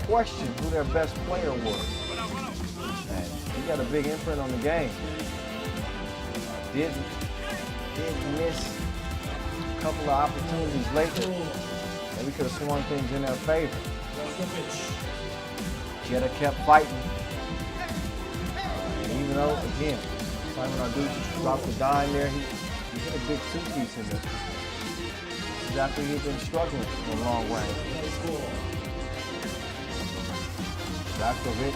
question who their best player was. And he got a big imprint on the game. Did miss a couple of opportunities later that we could have swung things in their favor. Jetta kept fighting. And even though, again, Simon Arduz dropped the dime there, he hit a big 2-piece in this. This is after he'd been struggling for a long way. Raskovic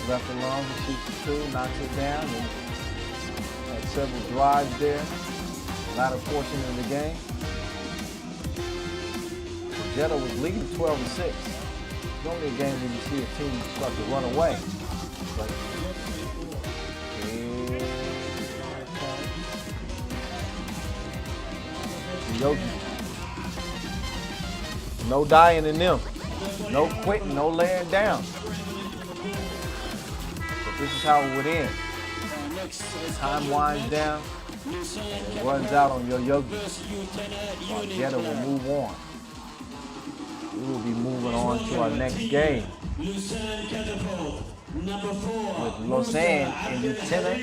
left alone. He shoots the two, knocks it down, and had several drives there. Latter portion of the game. Jetta was leading 12-6. It's only a game when you see a team start to run away. But here it comes. Yogi. No dying in them. No quitting, no laying down. But this is how it would end. Time winds down. It runs out on your Yogi. Jetta will move on. We will be moving on to our next game with Lausanne and Utena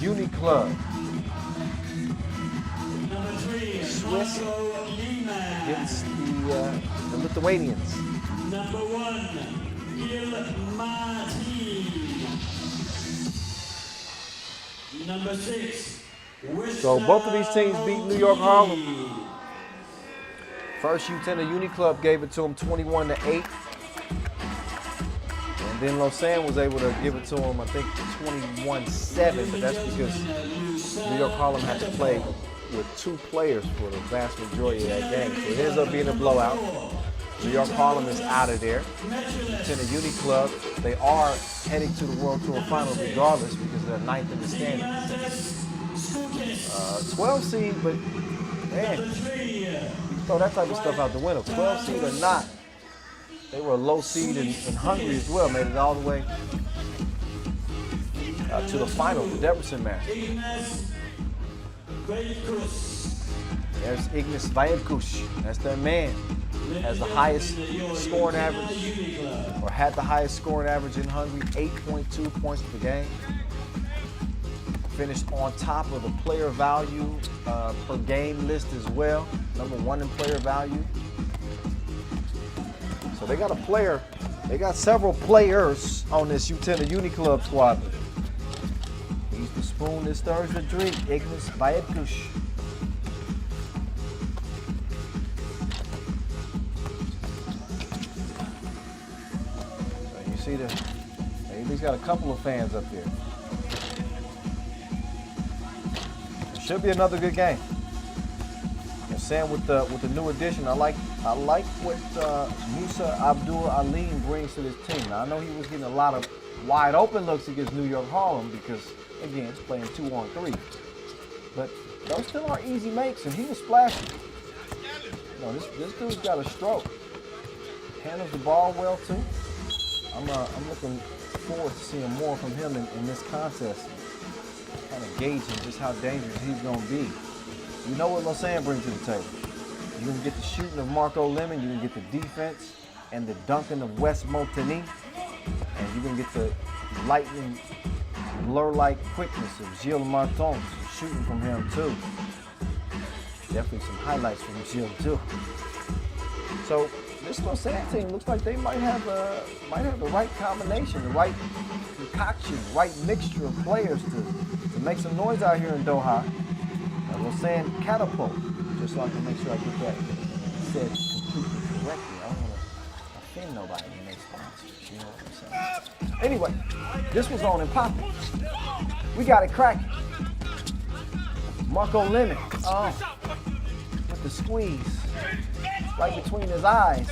Uni Club. Swiss against the Lithuanians. Number 1, Gil Martin. Number 6, So both of these teams beat New York Harlem. First, Utena Uni Club gave it to them 21-8. And then Lausanne was able to give it to them, I think, 21-7. But that's because New York Harlem had to play with 2 players for the vast majority of that game. So it ends up being a blowout. New York Harlem is out of there. Utena Uni Club, they are heading to the World Tour Final regardless because they're 9th in the standings. 12 seed, but man, throw that type of stuff out the window. 12 seed or not, they were a low seed in Hungary as well. Made it all the way to the final, the Debrecen match. There's Ignas Vaidkus. That's their man. Has the highest scoring average, or had the highest scoring average in Hungary, 8.2 points per game. Finished on top of the player value per game list as well. Number 1 in player value. So they got a player, they got several players on this Utena Uni Club squad. He's the spoon this Thursday drink, Ignas Vaidkus. So you see he's got a couple of fans up there. Should be another good game. I'm saying with the new addition, I like what Musa Abdul Alim brings to this team. Now I know he was getting a lot of wide open looks against New York Harlem because again it's playing 2-on-3. But those still aren't easy makes, and he was splashing. You know, this dude's got a stroke. Handles the ball well too. I'm looking forward to seeing more from him in this contest. Kind of gauging just how dangerous he's going to be. You know what Lausanne brings to the table. You can get the shooting of Marco Lemon, you can get the defense and the dunking of Wes Motini, and you can get the lightning blur-like quickness of Gilles Martin. Some shooting from him too. Definitely some highlights from Gilles too. So this Lausanne team looks like they might have the right combination, the right concoction, the right mixture of players to make some noise out here in Doha. Lausanne catapult, just so I can make sure I get that said completely correctly. I don't want to offend nobody when they sponsors, you know what I'm saying? Anyway, this was on and popping. We got it cracking. Marco Lemon, with the squeeze, right between his eyes.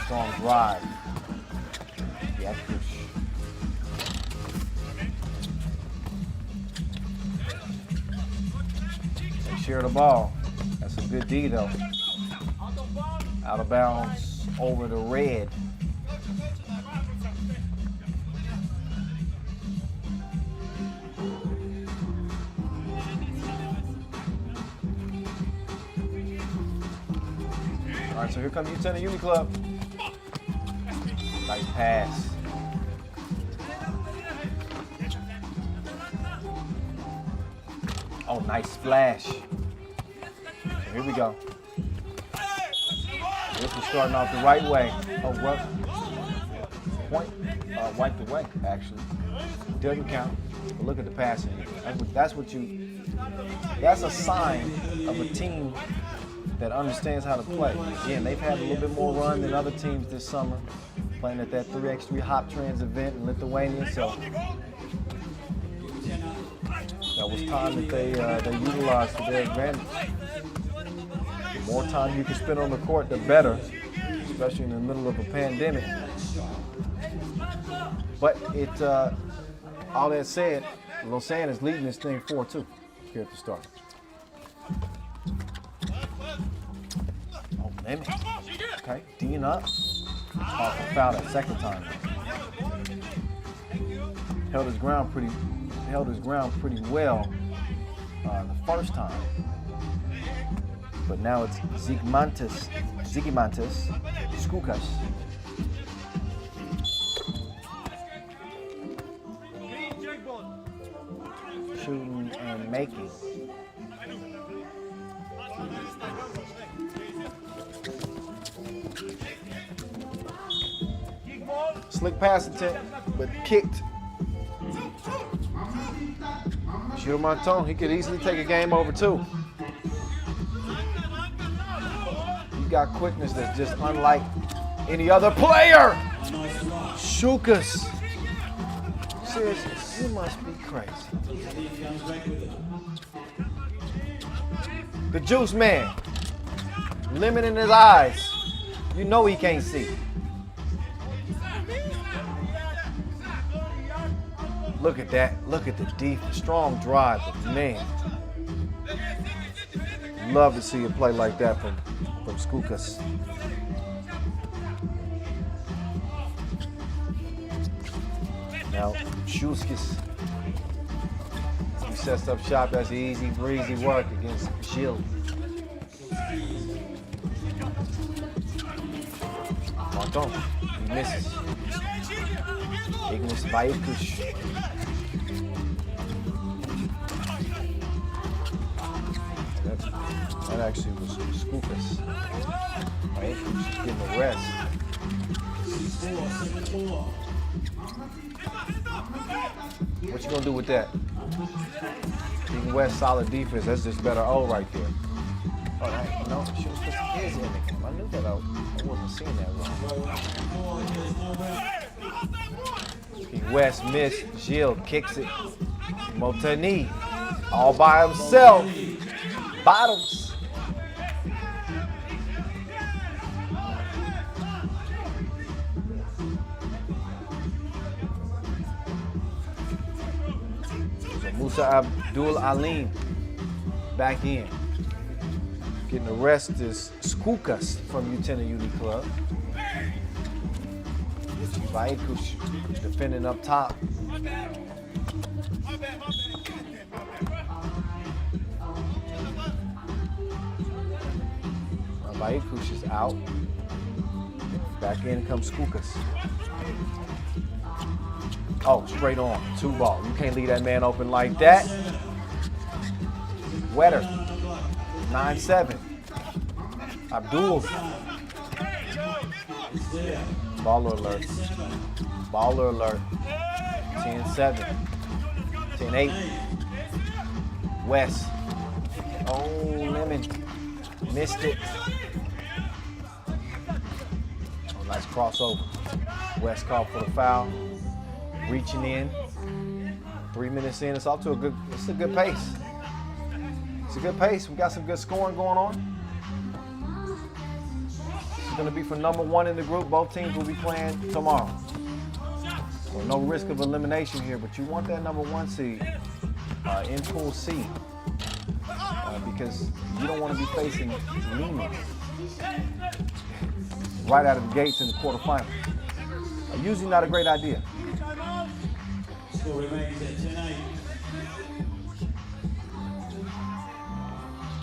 Strong drive. Yeah, share the ball. That's a good D though. Out of bounds over the red. All right, so here comes Utena Uni Club. Nice pass. Oh, nice splash. So here we go. This is starting off the right way. Oh, well, point wiped away, actually. Doesn't count. But look at the passing. That's a sign of a team that understands how to play. Again, they've had a little bit more run than other teams this summer, playing at that 3x3 Hop Trans event in Lithuania. So that was time that they utilized to their advantage. The more time you can spend on the court, the better, especially in the middle of a pandemic. But all that said, Lausanne is leading this thing 4-2 here at the start. Oh, Lemon. Okay, Dean up. Off a foul that second time. Held his ground pretty well the first time. But now it's Zigimantas Skoukas. Shooting and making. Slick pass attempt, but kicked. Gilles Monton, he could easily take a game over too. He got quickness that's just unlike any other player. Shukas. Seriously, you must be crazy. The juice man. Lemon in his eyes. You know he can't see. Look at that. Look at the deep, strong drive. Man. Love to see a play like that from Skoukas. Now, Shulskis. He sets up shop. That's easy, breezy work against Gilles. Monton. He misses. Ignis Vaikush. That actually was Skoukas. Vaikush getting the rest. What you gonna do with that? Team West solid defense. That's just better O right there. Oh, that, no, she was supposed to his in the game. I knew that. I wasn't seeing that one. Team West missed. Gilles kicks it. Motani all by himself. Bottoms. Musa Abdul Alim back in. Getting the rest is Skoukas from Utena Uni Club. Vaikush defending up top. Vaikush is out. Back in comes Skoukas. Oh, straight on, 2 ball. You can't leave that man open like that. Wetter, 9-7. Abdul. Baller alert. Baller alert. 10-7. 10-8. West. Oh, Lemon. Missed it. Oh, nice crossover. West called for the foul. Reaching in, 3 minutes in. It's off to a good pace. It's a good pace. We got some good scoring going on. It's going to be for number 1 in the group. Both teams will be playing tomorrow. So no risk of elimination here, but you want that number 1 seed in Pool C because you don't want to be facing Lima right out of the gates in the quarterfinals. Usually not a great idea. Still remains at 10-8.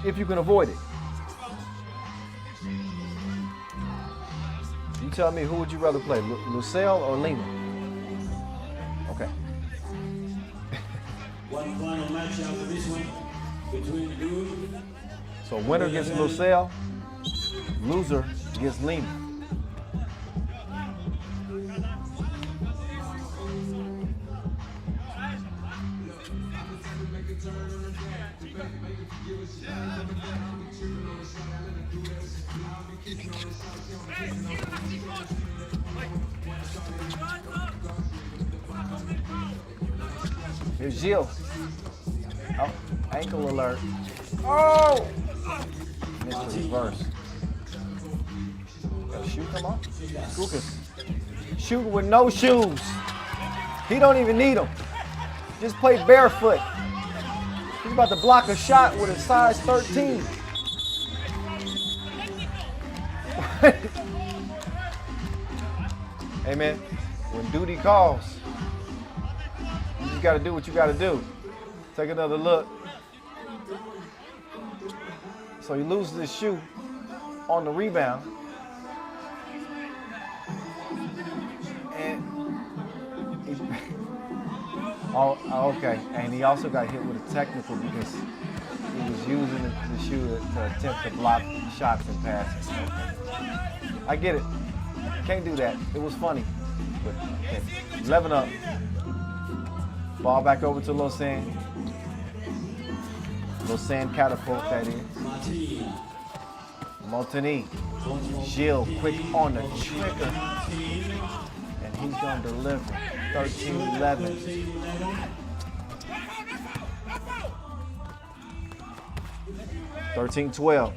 If you can avoid it. You tell me, who would you rather play, Lucelle or Lima? Okay. One final match after this one between Good. So winner gets Lucelle, loser gets Lima. Here's Gilles. Oh, ankle alert. Oh! Missed the reverse. Shoe come on? Skukas. Shooting with no shoes. He don't even need them. Just play barefoot. He's about to block a shot with a size 13. Hey man, when duty calls, you just gotta do what you gotta do. Take another look. So he loses his shoe on the rebound. And oh, okay. And he also got hit with a technical because he was using the shoe to attempt to block shots and passes. I get it. Can't do that. It was funny. But okay. 11 up. Ball back over to Lausanne. Lausanne catapult, that is. Montigny. Gilles quick on the trigger. And he's going to deliver. 13-11. 13-12.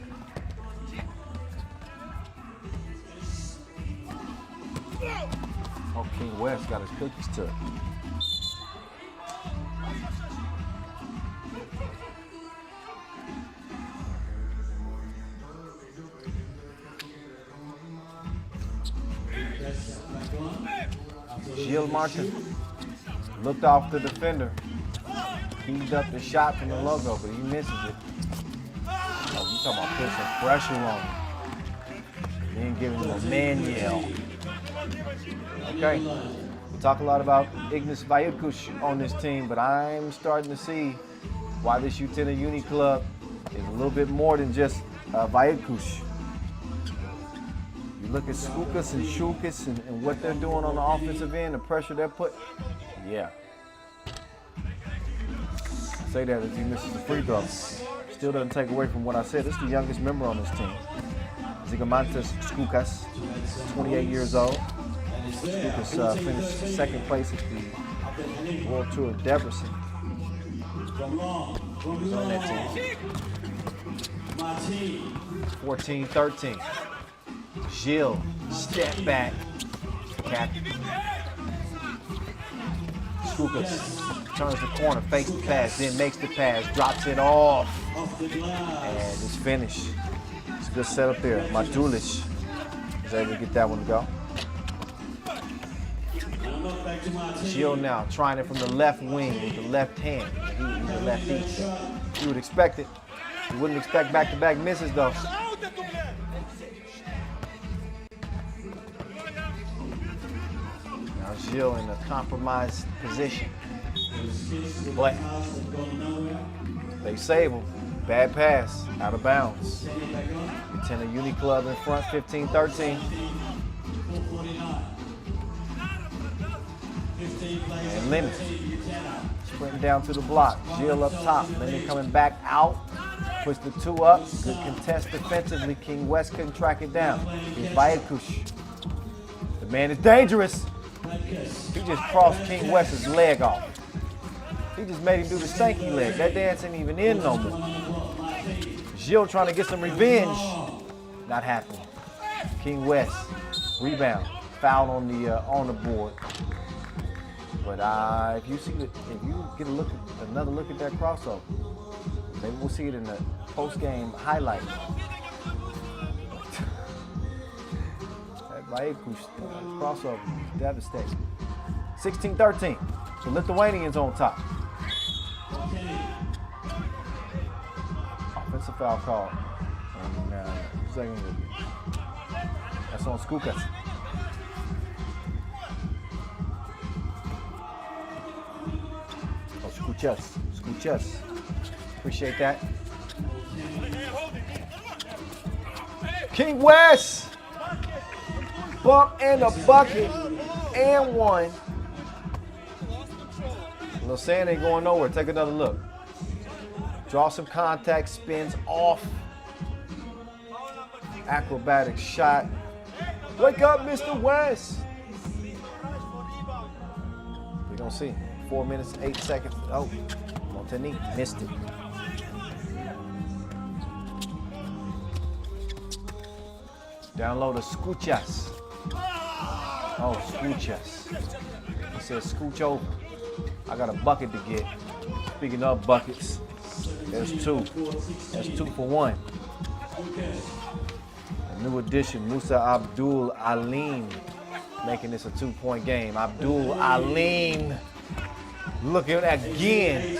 Oh, King West got his cookies took. Gilles Martin looked off the defender. Heaved up the shot from the logo, but he misses it. Oh, you talking about putting some pressure on him. Then giving him a man yell. Okay, we talk a lot about Ignas Vaidkus on this team, but I'm starting to see why this Utena Uni club is a little bit more than just Vaidkus. You look at Skukas and Shulkis and what they're doing on the offensive end, the pressure they're putting. Yeah. I say that as he misses the free throw. Still doesn't take away from what I said. This is the youngest member on this team. Zigomantas Skukas, 28 years old. Skukas finished second place at the World Tour of Debrecen. He's on that team. 14-13. Gilles, step back. Captain. Skukas turns the corner, fakes the pass, then makes the pass, drops it off, and it's finished. It's a good setup there. Matulic is able to get that one to go. Gilles now trying it from the left wing with the left hand. He's a lefty. You would expect it. You wouldn't expect back-to-back misses though. Now Gilles in a compromised position. But they save him. Bad pass, out of bounds. Utena Uni Club in front, 15-13. And Lemon sprinting down to the block. Gilles up top. Lemon coming back out. Puts the two up. Good contest defensively. King West couldn't track it down. Here's Vaidkus. The man is dangerous. He just crossed King West's leg off. He just made him do the stanky leg. That dance ain't even in no more. Gilles trying to get some revenge. Not happening. King West, rebound, foul on the board. But if you get another look at that crossover, maybe we'll see it in the post-game highlight. That Vaidkus crossover is devastating. 16-13. So Lithuanians on top. Offensive foul call. And second review. That's on Skukas. Oh, Skuchas. Appreciate that. King West. Bump and a bucket and one. Lausanne ain't going nowhere. Take another look. Draw some contact, spins off Acrobatic shot. Wake up, Mr. West. We don't see. 4 minutes, 8 seconds. Oh, Montanique missed it. Down low to Scuchas. Oh, Scuchas. He said scooch over. I got a bucket to get. Speaking of buckets, there's two. That's 2 for 1. A new addition, Musa Abdul Alim, making this a 2-point game. Abdul Alim, looking again,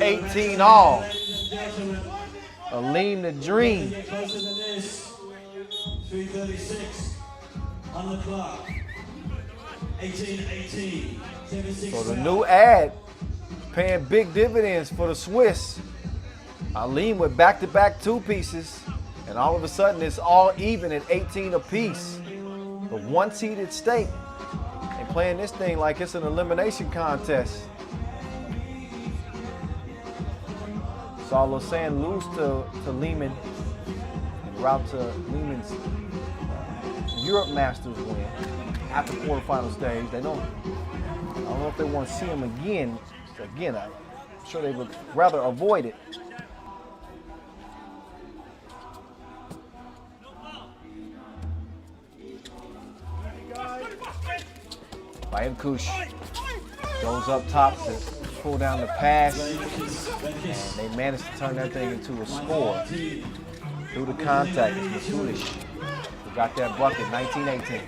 18 all. Alim the Dream. 3:36 on the clock. 18-18. So the new ad paying big dividends for the Swiss. Alim with back-to-back 2 pieces, and all of a sudden it's all even at 18 apiece. The 1 seed at stake, and playing this thing like it's an elimination contest. Saw Lausanne lose to Lehman en route to Lehman's Europe Masters win at the quarterfinal stage. I don't know if they want to see him again. Again, I'm sure they would rather avoid it. Bayern Kush goes up top to pull down the pass, and they managed to turn that thing into a score through the contact. It's Matulish who got that bucket, 19-18.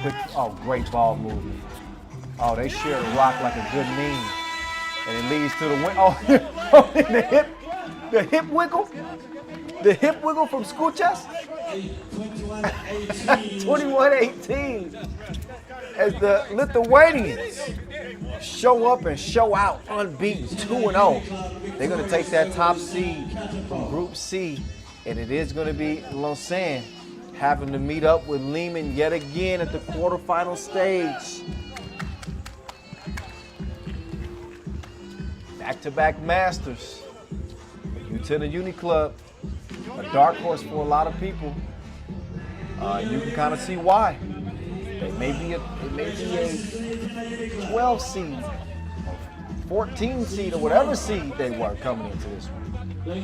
Quick, oh, great ball movement. Oh, they share the rock like a good meme, and it leads to the win. Oh, the hip wiggle from Scuchas. 21-18. As the Lithuanians show up and show out unbeaten, 2-0. They're going to take that top seed from Group C, and it is going to be Lausanne having to meet up with Lehman yet again at the quarterfinal stage. Back-to-back Masters. Utena Uni Club, a dark horse for a lot of people. You can kind of see why. It may be a 12 seed, 14 seed, or whatever seed they were coming into this one. But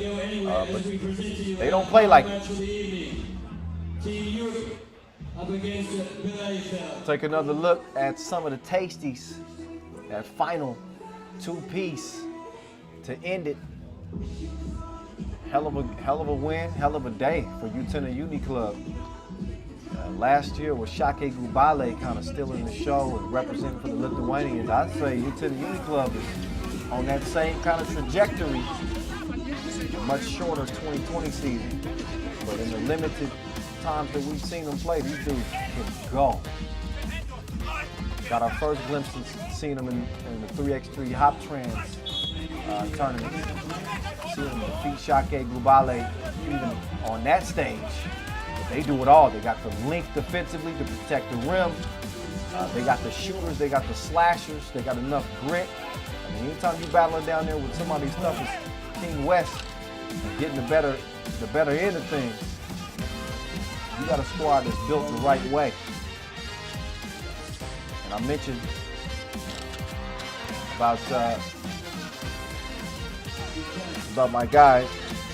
they don't play like it. Take another look at some of the tasties. That final 2-piece to end it. Hell of a win, hell of a day for Utena Uni Club. Last year with Shake Gubale kind of stealing the show and representing for the Lithuanians, I'd say Utena Uni Club is on that same kind of trajectory. A much shorter 2020 season, but in the limited times that we've seen them play, these dudes can go. Got our first glimpse of seeing them in the 3x3 Hop Trans tournament. Seeing them defeat Shake Gubale even on that stage. They do it all. They got the length defensively to protect the rim. They got the shooters. They got the slashers. They got enough grit. I mean, anytime you're battling down there with somebody as tough as King West and getting the better end of things, you got a squad that's built the right way. And I mentioned about my guy,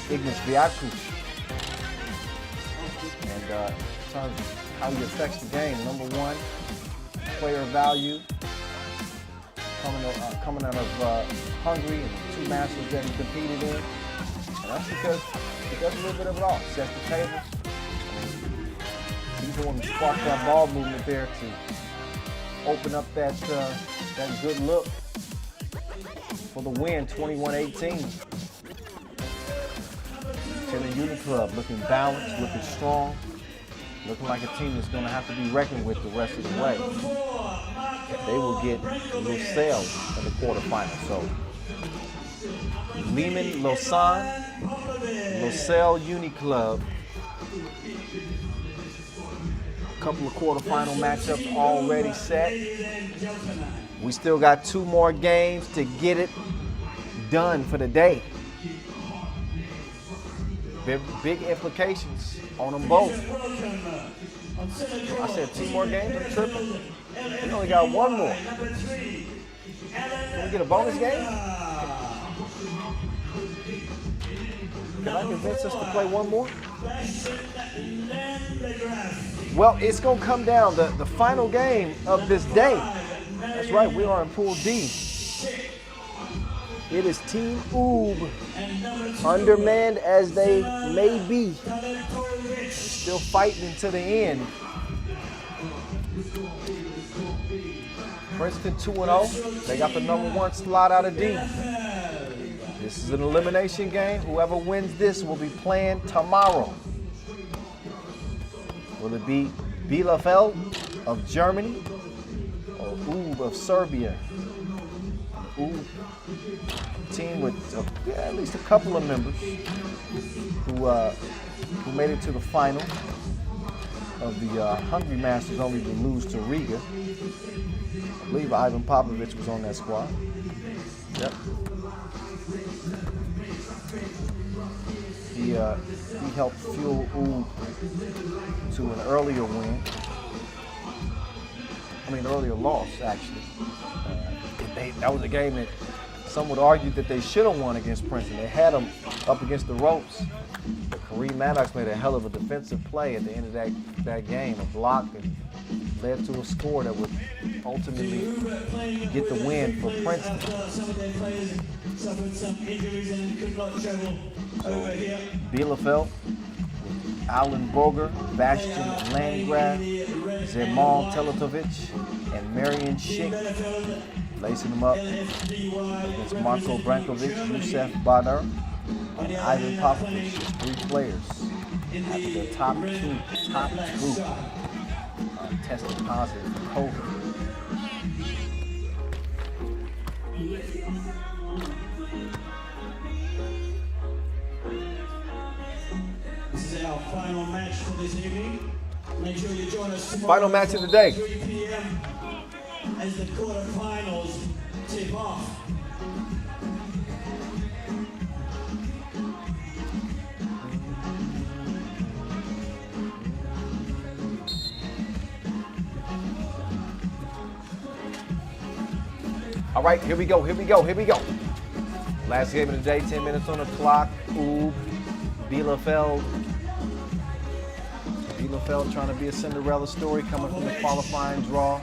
Ignas Viatkush. And in terms of how he affects the game, number 1, player value, coming out of Hungary and 2 Masters that he competed in. And that's because he does a little bit of it all. He sets the table. He's the one who sparked that ball movement there to open up that good look for the win, 21-18. Utena Uni Club looking balanced, looking strong, looking like a team that's going to have to be reckoned with the rest of the way. They will get Lucelle in the quarterfinals. So Lehman, Lausanne, Lucelle Uni Club. A couple of quarterfinal matchups already set. We still got 2 more games to get it done for the day. big implications on them both. I said 2 more games, I'm tripping. We only got 1 more. Can we get a bonus game? Can I convince us to play 1 more? Well, it's going to come down to the final game of this day. That's right, we are in Pool D. It is Team Oob, undermanned as they may be, still fighting to the end. Princeton 2-0. They got the #1 slot out of D. This is an elimination game. Whoever wins this will be playing tomorrow. Will it be Bielefeld of Germany or Oob of Serbia? Oob team with at least a couple of members who made it to the final of the Hungry Masters, only to lose to Riga. I believe Ivan Popovich was on that squad. Yep. He helped fuel Oob to an earlier win. I mean, earlier loss, actually. That was a game that some would argue that they should have won against Princeton. They had them up against the ropes. But Kareem Maddox made a hell of a defensive play at the end of that game, a block, and led to a score that would ultimately get the win for Princeton. Some of their players suffered some injuries and could not travel over here. Bielefeld, Alan Boger, Bastian Landgraf, Zemal Teletovic, and Marian Schick, lacing them up against Marko Brankovic, Yusef Badr, and Ivan Popovich. Just 3 players after the top two tested positive for COVID. This is our final match for this evening. Make sure you join us tomorrow. Final match of the day. 3 p.m. as the quarterfinals tip off. All right, here we go. Last game of the day, 10 minutes on the clock. Oob, Bielefeld. Bielefeld trying to be a Cinderella story coming from the qualifying draw.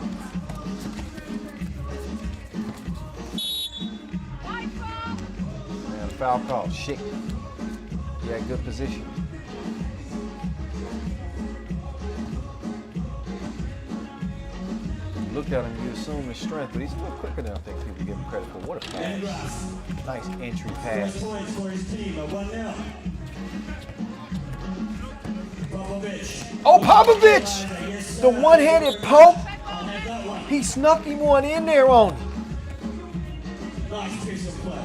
And a foul call, Schick. He had good position. Look at him, you assume his strength, but he's a little quicker than I think people give him credit for. What a pass. Nice entry pass. Points for his team at 1-0. Popovich. Oh, Popovich! The one-handed poke. He snuck him one in there on him. Nice piece of play.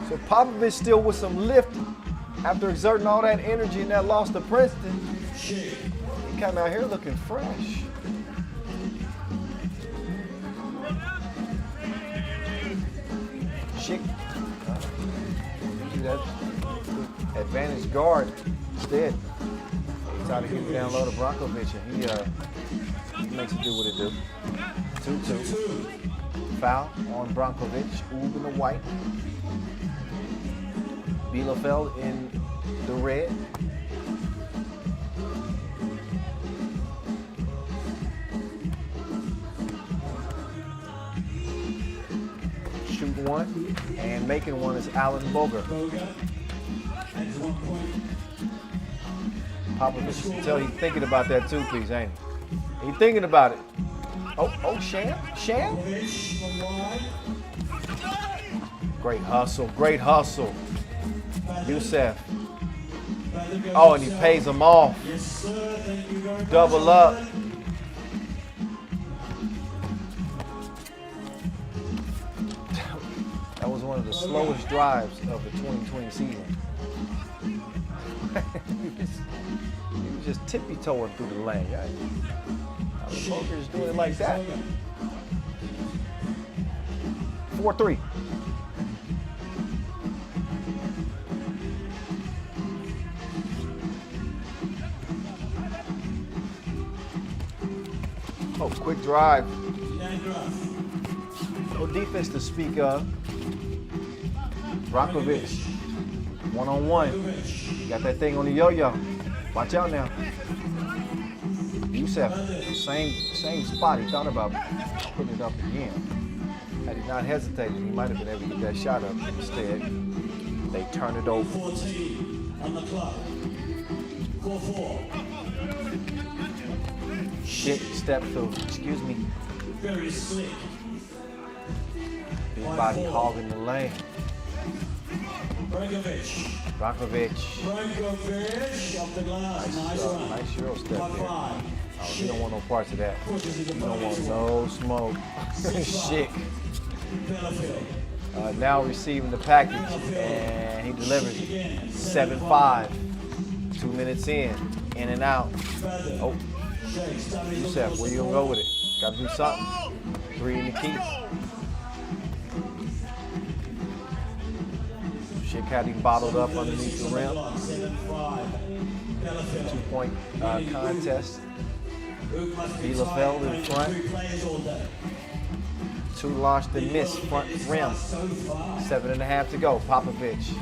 So Popovich still with some lift after exerting all that energy in that loss to Princeton. He came out here looking fresh. Schick. That advantage guard instead. Trying to get down low to Brankovic, and he makes it do what it do. 2-2. Foul on Brankovic. Oob in the white. Bielefeld in the red. Shooting one and making one is Alan Boger. Popovich, you can tell he's thinking about that two-piece, ain't he? He's thinking about it. Oh, Sham? Great hustle. Yusef. Oh, and he pays him off. Double up. That was one of the slowest drives of the 2020 season. He was just tippy-toeing through the lane. Alan Boger is doing it like that. 4-3. Oh, quick drive. Landgraf. No defense to speak of. Rakovic, one-on-one. Got that thing on the yo-yo. Watch out now. Youssef, same spot. He thought about putting it up again. Had he not hesitated, he might have been able to get that shot up. Instead, they turn it over. 14 on the clock. 4-4. Shit, step through. Excuse me. Very slick. Big body hogging the lane. Brankovic. Rakovic. Brankovic off the glass. Nice run. Nice Euro step Block there. 5. Oh, you don't want no parts of that. Pushes it to You don't want Brankovic. no smoke. Shit. Bellafield. Now receiving the package, and he delivers it. 7-5. 2 minutes in and out. Oh, Youssef, where you gonna go with it? Gotta do something. 3 in the key. Shit had him bottled up underneath the rim. 2-point contest. Bielefeld in front. 2 launched and missed front rim. 7.5 to go. Popovich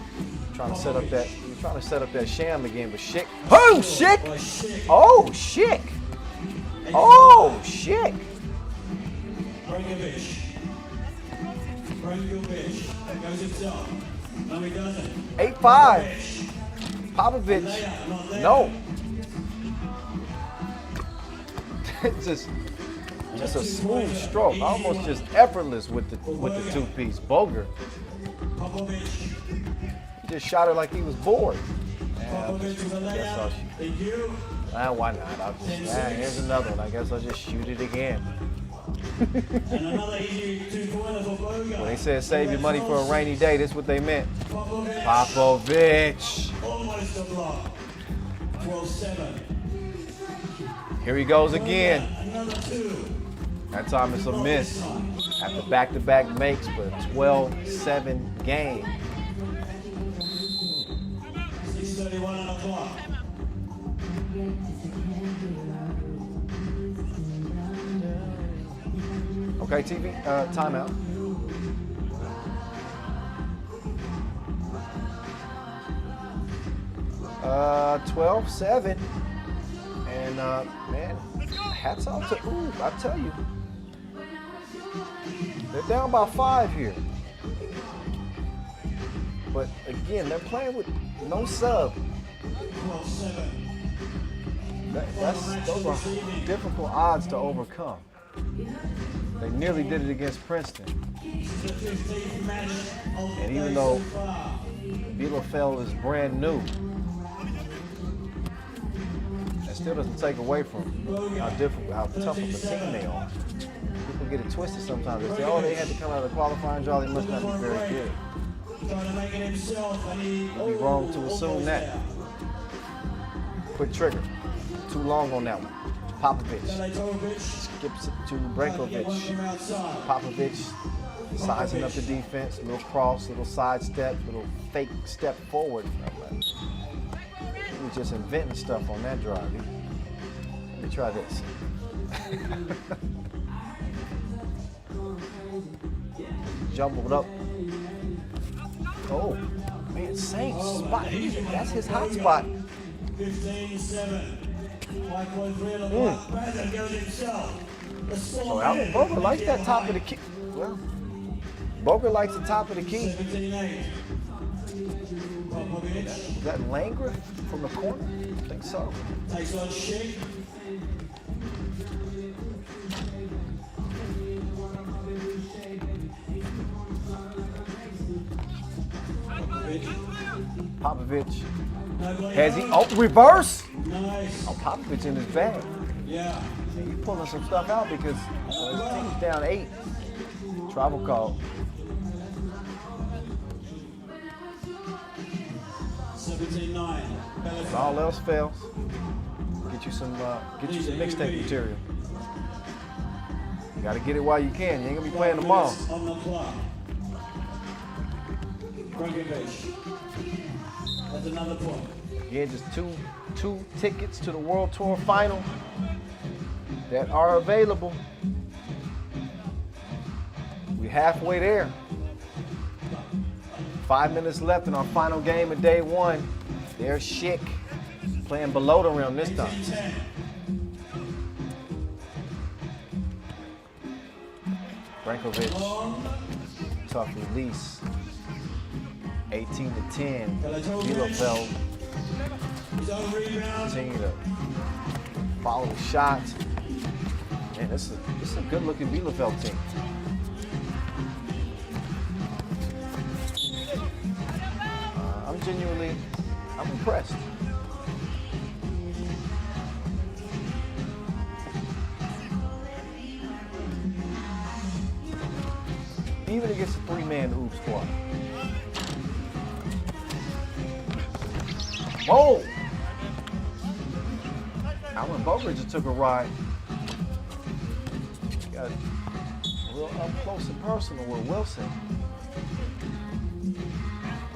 trying to set up that. He's trying to set up that sham again, but Schick. Oh shit! Oh shit! Oh shit! Brankovic. Brankovic goes himself. No, he doesn't. 8-5. Popovich. No. just a smooth stroke, almost just effortless with the 2-piece. Boger. Popovic. He just shot her like he was bored. Popovic with a Guess I'll layup. Thank you. why not? Here's another one. I guess I'll just shoot it again. And another easy 2-pointer for Boga. When they said save your money for a rainy day, that's what they meant. Popovic. Popovich. Almost a block. 12-7. Here he goes again. Another 2. That time it's a miss. After back-to-back makes, but a 12-7 game. 6:31 on the clock. Okay, TV, timeout. Uh, 12-7. And, man, hats off to, I tell you. They're down by 5 here. But, again, they're playing with no sub. 12-7. Those are difficult odds to overcome. They nearly did it against Princeton. And even though Bielefeld is brand new, that still doesn't take away from how tough of a team they are. People get it twisted sometimes. They say, oh, they had to come out of the qualifying draw, they must not be very good. Trying to make it himself, and he You'd be wrong to assume that. Quick trigger. Too long on that one. Popovich. Skips it to Brankovic. Popovich sizing up the defense. Little cross, little side step, little fake step forward. He was just inventing stuff on that drive. Let me try this. Jumbled up. Oh, man, same spot. That's his hot spot. 15-7. 5.3 on the clock. Brandon goes himself. The So score Alvin man. Boger likes that top of the key. Well, Boger likes the top of the key. 17-8. Popovic Is that Landgraf from the corner? I think so. takes on Schick. Popovich. No play Has he? on. Oh, reverse. Nice. Oh, Popovich in his bag. Yeah. And he's pulling some stuff out because his team's down 8. Travel call. 17-9. If all else fails, get you some mixtape material. You gotta get it while you can. You ain't gonna be playing tomorrow. On the clock. Brankovic. That's another point. Again, just two tickets to the World Tour final. that are available. We're halfway there. 5 minutes left in our final game of day one. There's Schick playing below the rim this time. Brankovic, tough release. 18-10. Bielefeld continue to follow the shots. Man, this is a good-looking Bielefeld team. I'm impressed. Even against a three-man Oob squad. Whoa! Alan Bogert just took a ride. Got a little up close and personal with Wilson.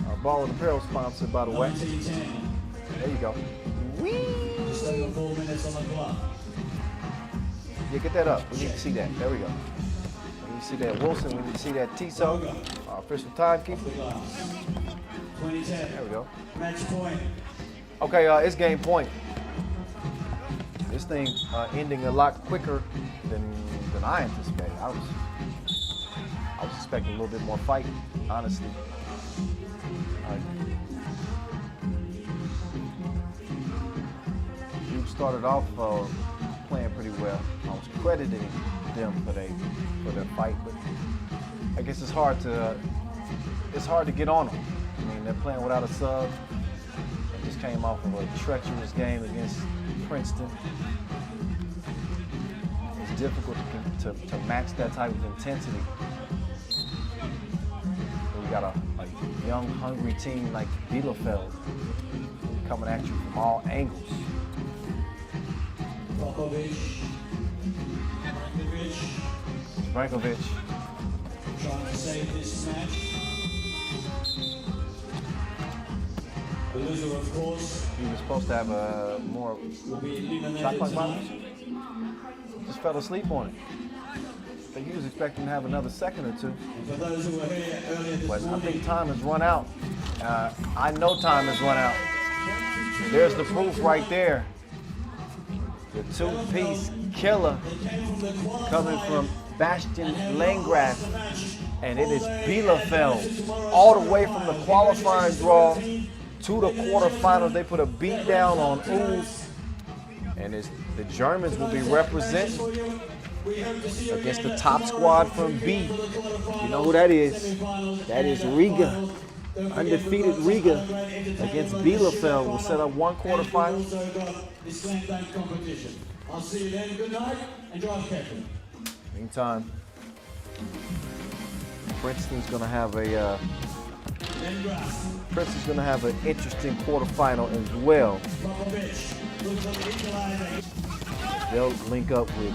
Our Ball and Apparel sponsored, by the way. 19-10. There you go. Whee! Just over 4 minutes on the clock. Yeah, get that up. We need to see that. There we go. We need to see that Wilson. We need to see that Tiso, our official timekeeper. 20-10. There we go. Match point. Okay, it's game point. This thing ending a lot quicker than I anticipated. I was expecting a little bit more fight, honestly. You started off playing pretty well. I was crediting them for their fight, but I guess it's hard to get on them. I mean, they're playing without a sub. They just came off of a treacherous game against Princeton. It's difficult to match that type of intensity. We got a young, hungry team like Bielefeld coming at you from all angles. Brankovic trying to save this match. The loser, of course, he was supposed to have a more will be eliminated shot clock tonight. violation. Just fell asleep on it. I think he was expecting to have another second or two. And for those who were here earlier this But I morning, think time has run out. I know time has run out. There's the proof right there. The two-piece killer coming from Bastian Landgraf. And it is Bielefeld all the way from the qualifying draw to the quarterfinals. They put a beat down on Oob. And the Germans will be representing against the top squad from B. You know who that is? That is Riga. Undefeated Riga against Bielefeld will set up one quarterfinal. also got the slam dunk competition. I'll see you then. Good night and drive carefully. Meantime, Princeton's gonna have an interesting quarterfinal as well. They'll link up with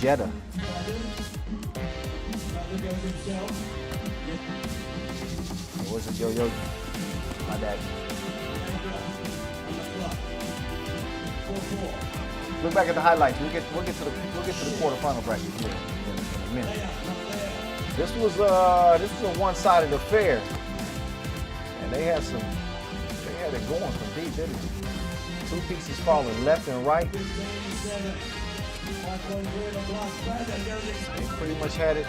Jeddah. It wasn't Yo-Yo. My bad. Look back at the highlights. We'll get to the quarterfinal bracket here in a minute. This was a one-sided affair, and they had it going from deep, didn't they? Two pieces falling left and right. They pretty much had it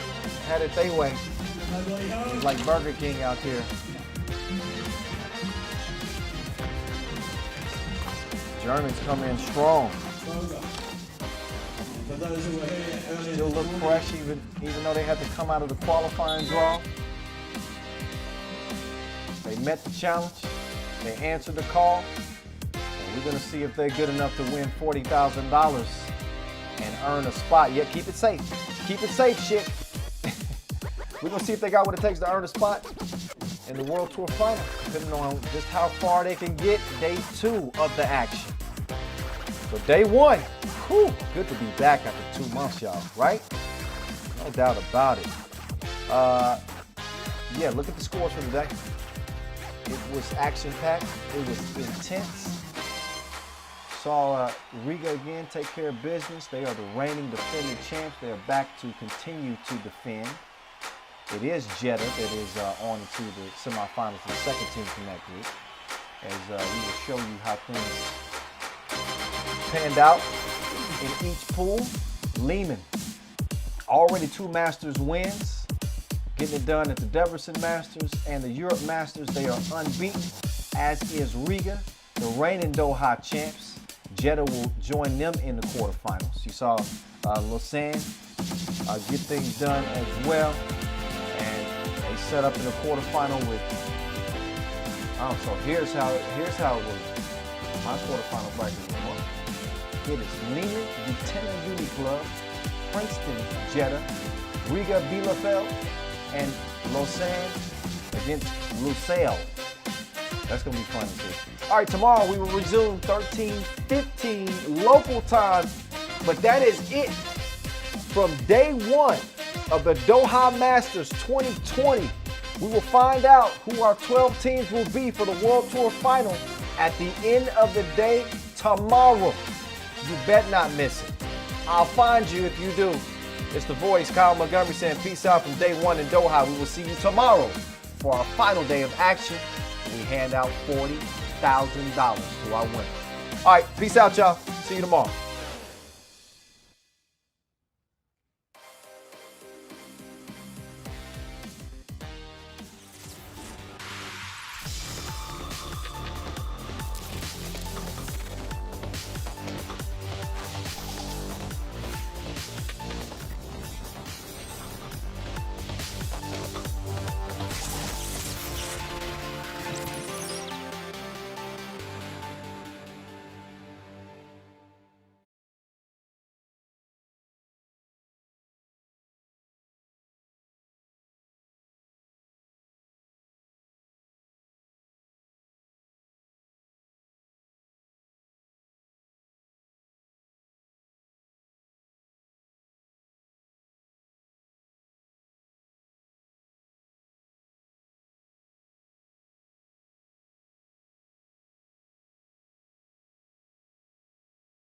their way. It was like Burger King out here. Germans come in strong. Still look fresh, even though they had to come out of the qualifying draw. They met the challenge. They answered the call. And we're going to see if they're good enough to win $40,000 and earn a spot. Yeah, keep it safe. Keep it safe, shit. We're going to see if they got what it takes to earn a spot in the World Tour Final, depending on just how far they can get day 2 of the action. So day 1, whew, good to be back after 2 months, y'all, right? No doubt about it. Yeah, look at the scores from today. It was action-packed. It was intense. saw Riga again take care of business. They are the reigning defending champs. They are back to continue to defend. It is Jeddah that is on to the semifinals, the second team from that group. As we will show you how things panned out in each pool. Lehman, already 2 Masters wins, getting it done at the Deverson Masters and the Europe Masters. They are unbeaten, as is Riga, the reigning Doha champs. Jeddah will join them in the quarterfinals. You saw Lausanne get things done as well, and they set up in the quarterfinal with. So here's how it was. My quarterfinal bracket was. It is Lehman, Lieutenant Uni Club, Princeton, Jeddah, Riga, Bielefeld, and Lausanne against Lusail. That's going to be fun to see. All right, tomorrow we will resume 13:15 local time, but that is it from day 1 of the Doha Masters 2020. We will find out who our 12 teams will be for the World Tour Final at the end of the day tomorrow. You bet not miss it. I'll find you if you do. It's the voice, Kyle Montgomery, saying peace out from day 1 in Doha. We will see you tomorrow for our final day of action. We hand out $40,000 to our winners. All right, peace out, y'all. See you tomorrow.